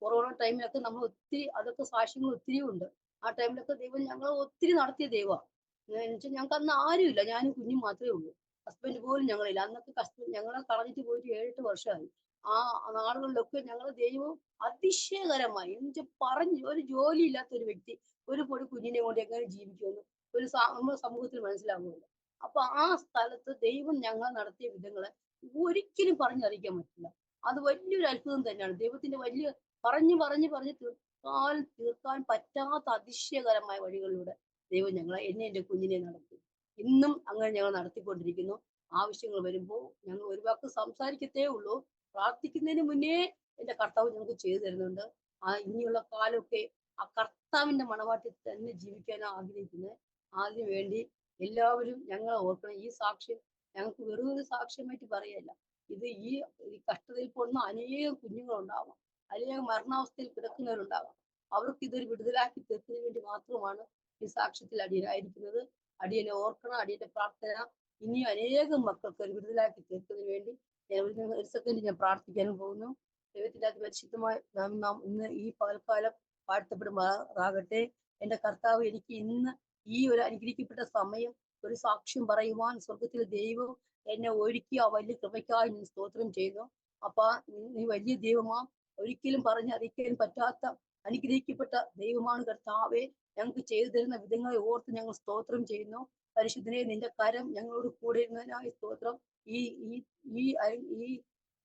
കൊറോണ ടൈമിലൊക്കെ നമ്മൾ ഒത്തിരി, അതൊക്കെ സാക്ഷ്യങ്ങൾ ഒത്തിരി ഉണ്ട്. ആ ടൈമിലൊക്കെ ദൈവം ഞങ്ങളെ ഒത്തിരി നടത്തിയ ദൈവമാണ്. എന്നുവെച്ചാൽ ഞങ്ങൾക്ക് അന്ന് ആരുമില്ല, ഞാനും കുഞ്ഞും മാത്രമേ ഉള്ളൂ. ഹസ്ബൻഡ് പോലും ഞങ്ങളില്ല. അന്നൊക്കെ ഞങ്ങളെ കളഞ്ഞിട്ട് പോയിട്ട് 7-8 വർഷമായി. ആ നാളുകളിലൊക്കെ ഞങ്ങൾ ദൈവം അതിശയകരമായി എന്നുവെച്ചാൽ പറഞ്ഞ് ഒരു ജോലി ഇല്ലാത്ത ഒരു വ്യക്തി ഒരു പൊടി കുഞ്ഞിനെ കൊണ്ട് എങ്ങനെ ജീവിക്കുമെന്ന് നമ്മുടെ സമൂഹത്തിൽ മനസ്സിലാകുന്നില്ല. അപ്പൊ ആ സ്ഥലത്ത് ദൈവം ഞങ്ങൾ നടത്തിയ വിധങ്ങളെ ഒരിക്കലും പറഞ്ഞറിയിക്കാൻ പറ്റില്ല. അത് വലിയൊരു അത്ഭുതം തന്നെയാണ്. ദൈവത്തിന്റെ വലിയ പറഞ്ഞ് തീർക്കാൻ പറ്റാത്ത അതിശയകരമായ വഴികളിലൂടെ ദൈവം എന്നെ എന്റെ കുഞ്ഞിനെ നടത്തി. ഇന്നും അങ്ങനെ ഞങ്ങൾ നടത്തിക്കൊണ്ടിരിക്കുന്നു. ആവശ്യങ്ങൾ വരുമ്പോൾ ഞങ്ങൾ ഒരു വാക്ക് സംസാരിക്കത്തേ ഉള്ളൂ. പ്രാർത്ഥിക്കുന്നതിന് മുന്നേ എന്റെ കർത്താവ് ഞങ്ങൾക്ക് ചെയ്തു തരുന്നുണ്ട്. ഇനിയുള്ള കാലമൊക്കെ ആ കർത്താവിന്റെ മണവാട്ടിൽ തന്നെ ജീവിക്കാനാണ് ആഗ്രഹിക്കുന്നത്. അതിനു വേണ്ടി എല്ലാവരും ഞങ്ങളെ ഓർക്കണം. ഈ സാക്ഷ്യം ഞങ്ങൾക്ക് വെറും ഒരു സാക്ഷ്യമായിട്ട് പറയല്ല. ഇത് ഈ കഷ്ടതയിൽ പോകുന്ന അനേകം കുഞ്ഞുങ്ങളുണ്ടാവാം, അനേകം മരണാവസ്ഥയിൽ കിടക്കുന്നവരുണ്ടാവാം. അവർക്ക് ഇതൊരു വിടുതലാക്കി തീർക്കുന്നതിന് വേണ്ടി മാത്രമാണ് ഈ സാക്ഷ്യത്തിൽ അടിയനായിരിക്കുന്നത്. അടിയനെ ഓർക്കണം. അടിയന്റെ പ്രാർത്ഥന ഇനി അനേകം മക്കൾക്ക് ഒരു വിടുതലാക്കി തീർക്കുന്നതിന് വേണ്ടി ഒരു സെക്കൻഡ് ഞാൻ പ്രാർത്ഥിക്കാനും പോകുന്നു. ദൈവത്തിന്റെ അതിപരിശുദ്ധമായ നാം ഇന്ന് ഈ പകൽക്കാലം വാഴ്ത്തപ്പെടുമാറാകട്ടെ. എന്റെ കർത്താവ്, എനിക്ക് ഇന്ന് ഈ ഒരു അനുഗ്രഹിക്കപ്പെട്ട സമയം ഒരു സാക്ഷ്യം പറയുവാൻ സ്വർഗത്തിലെ ദൈവം എന്നെ ഒരുക്കി ആ വലിയ കൃപയ്ക്കായി ഞാൻ സ്തോത്രം ചെയ്യുന്നു. അപ്പ നീ വലിയ ദൈവമാ, ഒരിക്കലും പറഞ്ഞറിയിക്കാൻ പറ്റാത്ത അനുഗ്രഹിക്കപ്പെട്ട ദൈവമാണ് കർത്താവെ. ഞങ്ങൾക്ക് ചെയ്തു തരുന്ന വിധങ്ങളെ ഓർത്ത് ഞങ്ങൾ സ്തോത്രം ചെയ്യുന്നു. പരിശുദ്ധനെ, നിന്റെ കരം ഞങ്ങളോട് കൂടെ ഇരുന്നതിനായി സ്തോത്രം. ഈ ഈ ഈ ഈ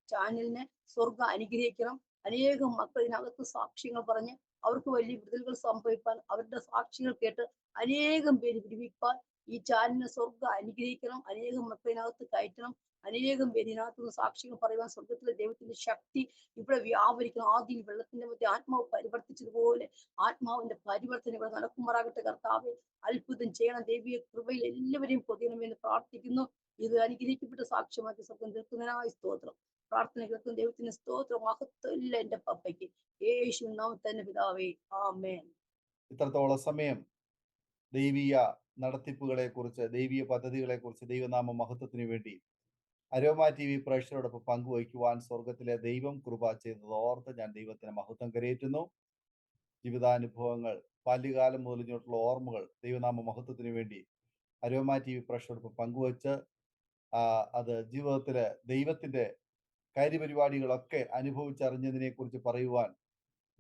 ചാനലിനെ സ്വർഗം അനുഗ്രഹിക്കണം. അനേകം മക്കൾ ഇതിനകത്ത് സാക്ഷ്യങ്ങൾ പറഞ്ഞ് അവർക്ക് വലിയ വിടുതലുകൾ സംഭവിക്കാൻ, അവരുടെ സാക്ഷികൾ കേട്ട് അനേകം പേര് വിടുവിക്കാൻ ഈ ചാനലിനെ സ്വർഗം അനുഗ്രഹിക്കണം. അനേകം മക്കളിനകത്ത് കയറ്റണം. അനേകം പേര് ഇതിനകത്തുനിന്ന് സാക്ഷികൾ പറയുവാൻ സ്വർഗത്തിലെ ദൈവത്തിന്റെ ശക്തി ഇവിടെ വ്യാപരിക്കണം. ആദ്യം വെള്ളത്തിന്റെ മധ്യ ആത്മാവ് പരിവർത്തിച്ചതുപോലെ ആത്മാവിന്റെ പരിവർത്തനം ഇവിടെ നടക്കുമാറാകട്ടെ. കർത്താവെ, അത്ഭുതം ചെയ്യണം. ദൈവിക കൃപയിൽ എല്ലാവരെയും പൊതിയണമെന്ന് പ്രാർത്ഥിക്കുന്നു. ഇത് അനുഗ്രഹിക്കപ്പെട്ട സാക്ഷ്യമാക്കി സ്വർഗം തീർക്കുന്നതിനായി സ്തോത്രം. പ്രാർത്ഥന കേൾക്കുന്ന ദൈവത്തിന് സ്തോത്രം. മഹത്വമില്ല എന്റെ പപ്പയ്ക്ക്. യേശു നാമത്തിൽ തന്നെ പിതാവേ, ആമേൻ. ഇത്രത്തോളം സമയം ദൈവീയ നടത്തിപ്പുകളെ കുറിച്ച്, ദൈവീയ പദ്ധതികളെ കുറിച്ച്, ദൈവനാമ മഹത്വത്തിന് വേണ്ടി അരോമ TV പ്രേക്ഷകരോടൊപ്പം പങ്കുവയ്ക്കുവാൻ സ്വർഗത്തിലെ ദൈവം കൃപ ചെയ്തത് ഓർത്ത് ഞാൻ ദൈവത്തിന് മഹത്വം കരയേറ്റുന്നു. ജീവിതാനുഭവങ്ങൾ, ബാല്യകാലം മുതലിഞ്ഞിട്ടുള്ള ഓർമ്മകൾ ദൈവനാമ മഹത്വത്തിന് വേണ്ടി അരോമ TV പ്രേക്ഷകരോടൊപ്പം പങ്കുവച്ച് അത് ജീവിതത്തില് ദൈവത്തിന്റെ കാര്യപരിപാടികളൊക്കെ അനുഭവിച്ചറിഞ്ഞതിനെ കുറിച്ച് പറയുവാൻ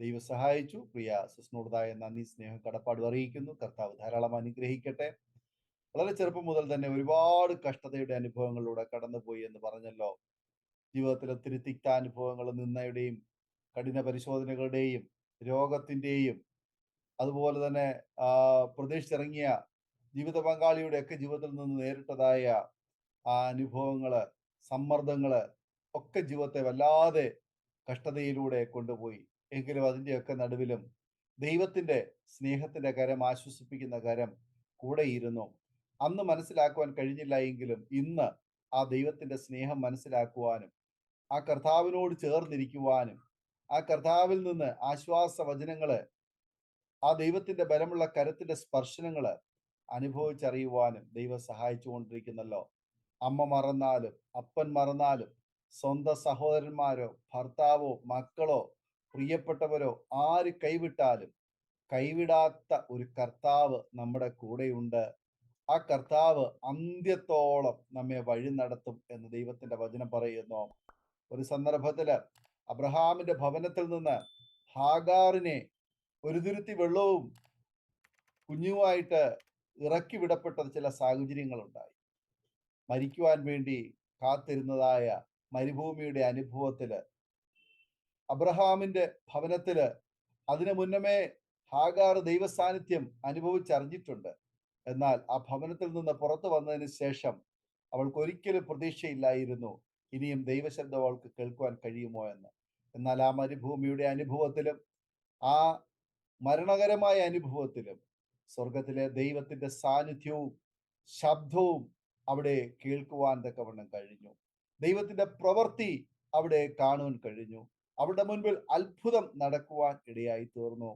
ദൈവം സഹായിച്ചു. പ്രിയ സിസ്നോടായ നന്ദി, സ്നേഹം, കടപ്പാട് അറിയിക്കുന്നു. കർത്താവ് ധാരാളം അനുഗ്രഹിക്കട്ടെ. വളരെ ചെറുപ്പം മുതൽ തന്നെ ഒരുപാട് കഷ്ടതയുടെ അനുഭവങ്ങളിലൂടെ കടന്നുപോയി എന്ന് പറഞ്ഞല്ലോ. ജീവിതത്തിൽ ഒത്തിരി തിക്താനുഭവങ്ങളും നിന്നയുടെയും കഠിന പരിശോധനകളുടെയും രോഗത്തിന്റെയും അതുപോലെ തന്നെ പ്രതീക്ഷിച്ചിറങ്ങിയ ജീവിത പങ്കാളിയുടെ ഒക്കെ ജീവിതത്തിൽ നിന്ന് നേരിട്ടതായ ആ അനുഭവങ്ങള്, സമ്മർദ്ദങ്ങള് ഒക്കെ ജീവിതത്തെ വല്ലാതെ കഷ്ടതയിലൂടെ കൊണ്ടുപോയി. എങ്കിലും അതിൻ്റെയൊക്കെ നടുവിലും ദൈവത്തിന്റെ സ്നേഹത്തിന്റെ കരം, ആശ്വസിപ്പിക്കുന്ന കരം കൂടെയിരുന്നു. അന്ന് മനസ്സിലാക്കുവാൻ കഴിഞ്ഞില്ല എങ്കിലും ഇന്ന് ആ ദൈവത്തിന്റെ സ്നേഹം മനസ്സിലാക്കുവാനും ആ കർത്താവിനോട് ചേർന്നിരിക്കുവാനും ആ കർത്താവിൽ നിന്ന് ആശ്വാസ വചനങ്ങള്, ആ ദൈവത്തിന്റെ ബലമുള്ള കരത്തിന്റെ സ്പർശനങ്ങള് അനുഭവിച്ചറിയുവാനും ദൈവം സഹായിച്ചു കൊണ്ടിരിക്കുന്നല്ലോ. അമ്മ മറന്നാലും അപ്പൻ മറന്നാലും സ്വന്തം സഹോദരന്മാരോ ഭർത്താവോ മക്കളോ പ്രിയപ്പെട്ടവരോ ആര് കൈവിട്ടാലും കൈവിടാത്ത ഒരു കർത്താവ് നമ്മുടെ കൂടെയുണ്ട്. ആ കർത്താവ് അന്ത്യത്തോളം നമ്മെ വഴി നടത്തും എന്ന് ദൈവത്തിന്റെ വചനം പറയുന്നു. ഒരു സന്ദർഭത്തില് അബ്രഹാമിന്റെ ഭവനത്തിൽ നിന്ന് ഹാഗാറിനെ ഒരു തുരുത്തി വെള്ളവും കുഞ്ഞുമായിട്ട് ഇറക്കി വിടപ്പെട്ട ചില സാഹചര്യങ്ങളുണ്ടായി. മരിക്കുവാൻ വേണ്ടി കാത്തിരുന്നതായ മരുഭൂമിയുടെ അനുഭവത്തില് അബ്രഹാമിന്റെ ഭവനത്തില് അതിനു മുന്നമേ ഹാഗാർ ദൈവസാന്നിധ്യം അനുഭവിച്ചറിഞ്ഞിട്ടുണ്ട്. എന്നാൽ ആ ഭവനത്തിൽ നിന്ന് പുറത്തു വന്നതിന് ശേഷം അവൾക്ക് ഒരിക്കലും പ്രതീക്ഷയില്ലായിരുന്നു ഇനിയും ദൈവശബ്ദം അവൾക്ക് കേൾക്കുവാൻ കഴിയുമോ എന്ന്. എന്നാൽ ആ മരുഭൂമിയുടെ അനുഭവത്തിലും ആ മരണകരമായ അനുഭവത്തിലും സ്വർഗത്തിലെ ദൈവത്തിന്റെ സാന്നിധ്യവും ശബ്ദവും അവിടെ കേൾക്കുവാൻ തക്കവണ്ണം കഴിഞ്ഞു. ദൈവത്തിന്റെ പ്രവൃത്തി അവിടെ കാണുവാൻ കഴിഞ്ഞു. അവിടെ മുൻപിൽ അത്ഭുതം നടക്കുവാൻ ഇടയായി തീർന്നു.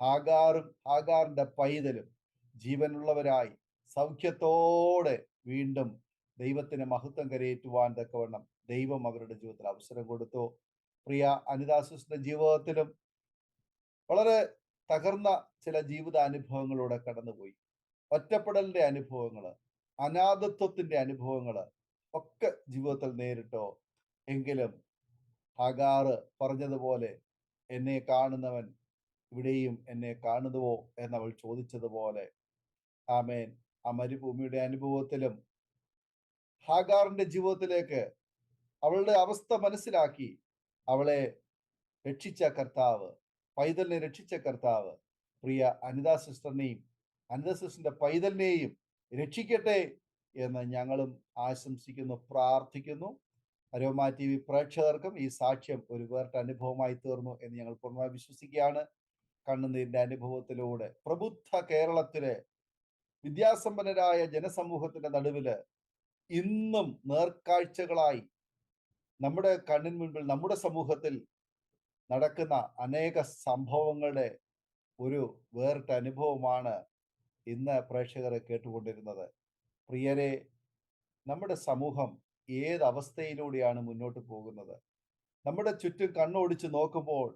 ഹാഗാറും ഹാഗാറിന്റെ പൈതലും ജീവനുള്ളവരായി സൗഖ്യത്തോടെ വീണ്ടും ദൈവത്തിന് മഹത്വം കരയേറ്റുവാൻ തക്കവണ്ണം ദൈവം അവരുടെ ജീവിതത്തിൽ അവസരം കൊടുത്തു. പ്രിയ അനിതാസിന്റെ ജീവിതത്തിലും വളരെ തകർന്ന ചില ജീവിത അനുഭവങ്ങളിലൂടെ കടന്നുപോയി. ഒറ്റപ്പെടലിന്റെ അനുഭവങ്ങള്, അനാഥത്വത്തിന്റെ അനുഭവങ്ങള് ഒക്കെ ജീവിതത്തിൽ നേരിട്ടോ. എങ്കിലും ഹാഗാറ് പറഞ്ഞതുപോലെ എന്നെ കാണുന്നവൻ ഇവിടെയും എന്നെ കാണുന്നുവോ എന്നവൾ ചോദിച്ചതുപോലെ, ആമേൻ, ആ മരുഭൂമിയുടെ അനുഭവത്തിലും ഹാഗാറിന്റെ ജീവിതത്തിലേക്ക് അവളുടെ അവസ്ഥ മനസ്സിലാക്കി അവളെ രക്ഷിച്ച കർത്താവ്, പൈതലിനെ രക്ഷിച്ച കർത്താവ് പ്രിയ അനിതാ സിസ്റ്ററിനെയും അനിതാ സിസ്റ്ററിന്റെ പൈതലിനെയും രക്ഷിക്കട്ടെ എന്ന് ഞങ്ങളും ആശംസിക്കുന്നു, പ്രാർത്ഥിക്കുന്നു. അരോമ TV പ്രേക്ഷകർക്കും ഈ സാക്ഷ്യം ഒരു വേറിട്ട അനുഭവമായി തീർന്നു എന്ന് ഞങ്ങൾ പൂർണ്ണമായി വിശ്വസിക്കുകയാണ്. കണ്ണുനീരിന്റെ അനുഭവത്തിലൂടെ പ്രബുദ്ധ കേരളത്തിലെ വിദ്യാസമ്പന്നരായ ജനസമൂഹത്തിന്റെ നടുവില് ഇന്നും നേർക്കാഴ്ചകളായി നമ്മുടെ കണ്ണിന് മുൻപിൽ നമ്മുടെ സമൂഹത്തിൽ നടക്കുന്ന അനേക സംഭവങ്ങളുടെ ഒരു വേറിട്ട അനുഭവമാണ് ഇന്ന് പ്രേക്ഷകരെ കേട്ടുകൊണ്ടിരുന്നത്. പ്രിയരെ, നമ്മുടെ സമൂഹം ഏത് അവസ്ഥയിലൂടെയാണ് മുന്നോട്ട് പോകുന്നത്? നമ്മുടെ ചുറ്റും കണ്ണോടിച്ച് നോക്കുമ്പോൾ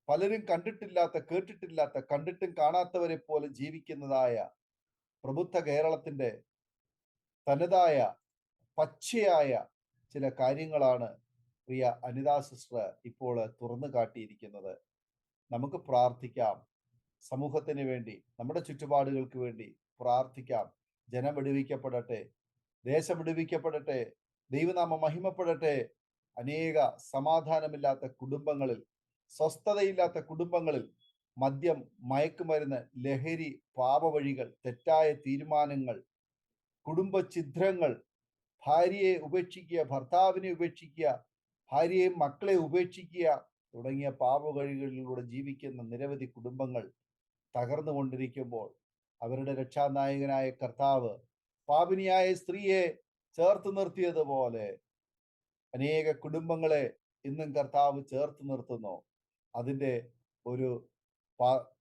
പലരും കണ്ടിട്ടില്ലാത്ത, കേട്ടിട്ടില്ലാത്ത, കണ്ടിട്ടും കാണാത്തവരെ പോലെ ജീവിക്കുന്നതായ പ്രബുദ്ധ കേരളത്തിന്റെ തനതായ പച്ചയായ ചില കാര്യങ്ങളാണ് പ്രിയ അനിതാ സിസ്റ്റർ ഇപ്പോൾ തുറന്നു കാട്ടിയിരിക്കുന്നത്. നമുക്ക് പ്രാർത്ഥിക്കാം, സമൂഹത്തിന് വേണ്ടി, നമ്മുടെ ചുറ്റുപാടുകൾക്ക് വേണ്ടി പ്രാർത്ഥിക്കാം. ജനം വിടുവിക്കപ്പെടട്ടെ, ദേശം വിടുവിക്കപ്പെടട്ടെ, ദൈവനാമം മഹിമപ്പെടട്ടെ. അനേക സമാധാനമില്ലാത്ത കുടുംബങ്ങളിൽ, സ്വസ്ഥതയില്ലാത്ത കുടുംബങ്ങളിൽ മദ്യം, മയക്കുമരുന്ന്, ലഹരി, പാപവഴികൾ, തെറ്റായ തീരുമാനങ്ങൾ, കുടുംബ ഛിദ്രങ്ങൾ, ഭാര്യയെ ഉപേക്ഷിക്കുക, ഭർത്താവിനെ ഉപേക്ഷിക്കുക, ഭാര്യയെയും മക്കളെ ഉപേക്ഷിക്കുക തുടങ്ങിയ പാപവഴികളിലൂടെ ജീവിക്കുന്ന നിരവധി കുടുംബങ്ങൾ തകർന്നുകൊണ്ടിരിക്കുമ്പോൾ അവരുടെ രക്ഷാനായകനായ കർത്താവ് പാപിനിയായ സ്ത്രീയെ ചേർത്ത് നിർത്തിയതുപോലെ അനേക കുടുംബങ്ങളെ ഇന്നും കർത്താവ് ചേർത്ത് നിർത്തുന്നു. അതിൻ്റെ ഒരു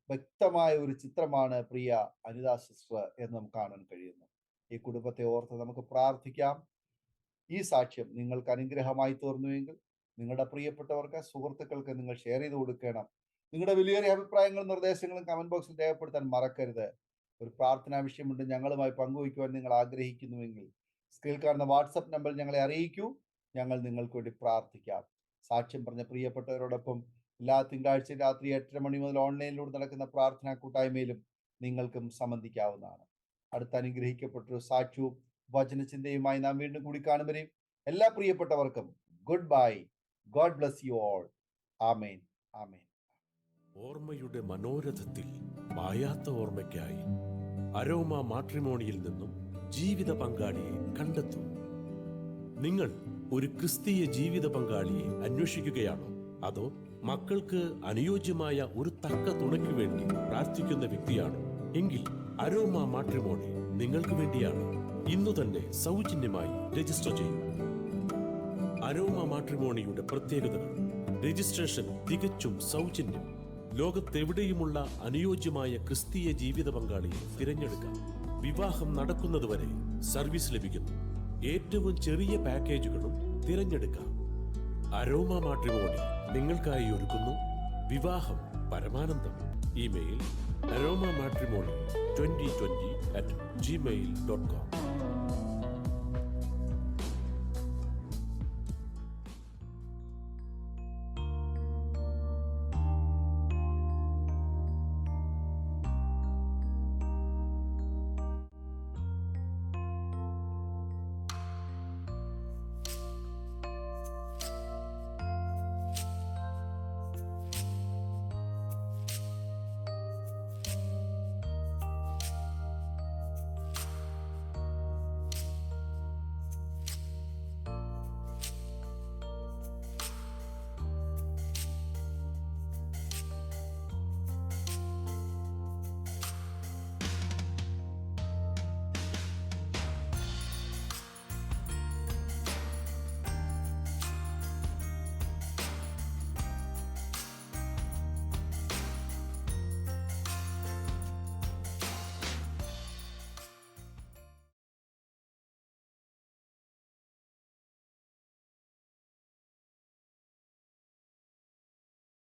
വ്യക്തമായ ഒരു ചിത്രമാണ് പ്രിയ അനിതാ സിസ്റ്റർ എന്ന് നമുക്ക് കാണാൻ കഴിയുന്നു. ഈ കുടുംബത്തെ ഓർത്ത് നമുക്ക് പ്രാർത്ഥിക്കാം. ഈ സാക്ഷ്യം നിങ്ങൾക്ക് അനുഗ്രഹമായി തീർന്നുവെങ്കിൽ നിങ്ങളുടെ പ്രിയപ്പെട്ടവർക്ക്, സുഹൃത്തുക്കൾക്ക് നിങ്ങൾ ഷെയർ ചെയ്ത് കൊടുക്കണം. നിങ്ങളുടെ വിലയേറിയ അഭിപ്രായങ്ങളും നിർദ്ദേശങ്ങളും കമന്റ് ബോക്സിൽ രേഖപ്പെടുത്താൻ മറക്കരുത്. ഒരു പ്രാർത്ഥനാ വിഷയമുണ്ട് ഞങ്ങളുമായി പങ്കുവയ്ക്കുവാൻ നിങ്ങൾ ആഗ്രഹിക്കുന്നുവെങ്കിൽ സ്ക്രീനിൽ കാണുന്ന വാട്സപ്പ് നമ്പറിൽ ഞങ്ങളെ അറിയിക്കൂ. ഞങ്ങൾ നിങ്ങൾക്ക് വേണ്ടി പ്രാർത്ഥിക്കാം. സാക്ഷ്യം പറഞ്ഞ പ്രിയപ്പെട്ടവരോടൊപ്പം എല്ലാ തിങ്കളാഴ്ചയും രാത്രി 8:30 മണി മുതൽ ഓൺലൈനിലൂടെ നടക്കുന്ന പ്രാർത്ഥനാ കൂട്ടായ്മയിലും നിങ്ങൾക്കും സംബന്ധിക്കാവുന്നതാണ്. അടുത്ത അനുഗ്രഹിക്കപ്പെട്ടൊരു സാക്ഷ്യവും വചനചിന്തയുമായി നാം വീണ്ടും കൂടി കാണുവരെയും എല്ലാ പ്രിയപ്പെട്ടവർക്കും good bye. God bless you all. Amen, amen. ഓർമ്മയുടെ മനോരഥത്തിൽ മായാത്ത ഓർമ്മയ്ക്കായി അരോമ മാട്രിമോണിയിൽ നിന്നും ജീവിത പങ്കാളിയെ കണ്ടെത്തൂ. നിങ്ങൾ ഒരു ക്രിസ്തീയ ജീവിത പങ്കാളിയെ അന്വേഷിക്കുകയാണോ? അതോ മക്കൾക്ക് അനുയോജ്യമായ ഒരു തക്ക തുണയ്ക്ക് വേണ്ടി പ്രാർത്ഥിക്കുന്ന വ്യക്തിയാണോ? എങ്കിൽ അരോമ മാട്രിമോണി നിങ്ങൾക്ക് വേണ്ടിയാണ്. ഇന്നു തന്നെ സൗജന്യമായി രജിസ്റ്റർ ചെയ്യൂ. അരോമ മാട്രിമോണിയുടെ പ്രത്യേകതകൾ: രജിസ്ട്രേഷൻ തികച്ചും സൗജന്യം. ലോകത്തെവിടെയുമുള്ള അനുയോജ്യമായ ക്രിസ്തീയ ജീവിത പങ്കാളിയെ തിരഞ്ഞെടുക്കാം. വിവാഹം നടക്കുന്നതുവരെ സർവീസ് ലഭിക്കുന്നു. ഏറ്റവും ചെറിയ പാക്കേജുകളും തിരഞ്ഞെടുക്കാം. അരോമ മാട്രിമോണി നിങ്ങൾക്കായി ഒരുക്കുന്നു വിവാഹം പരമാനന്ദം. Email aroma matrimony2020@gmail.com.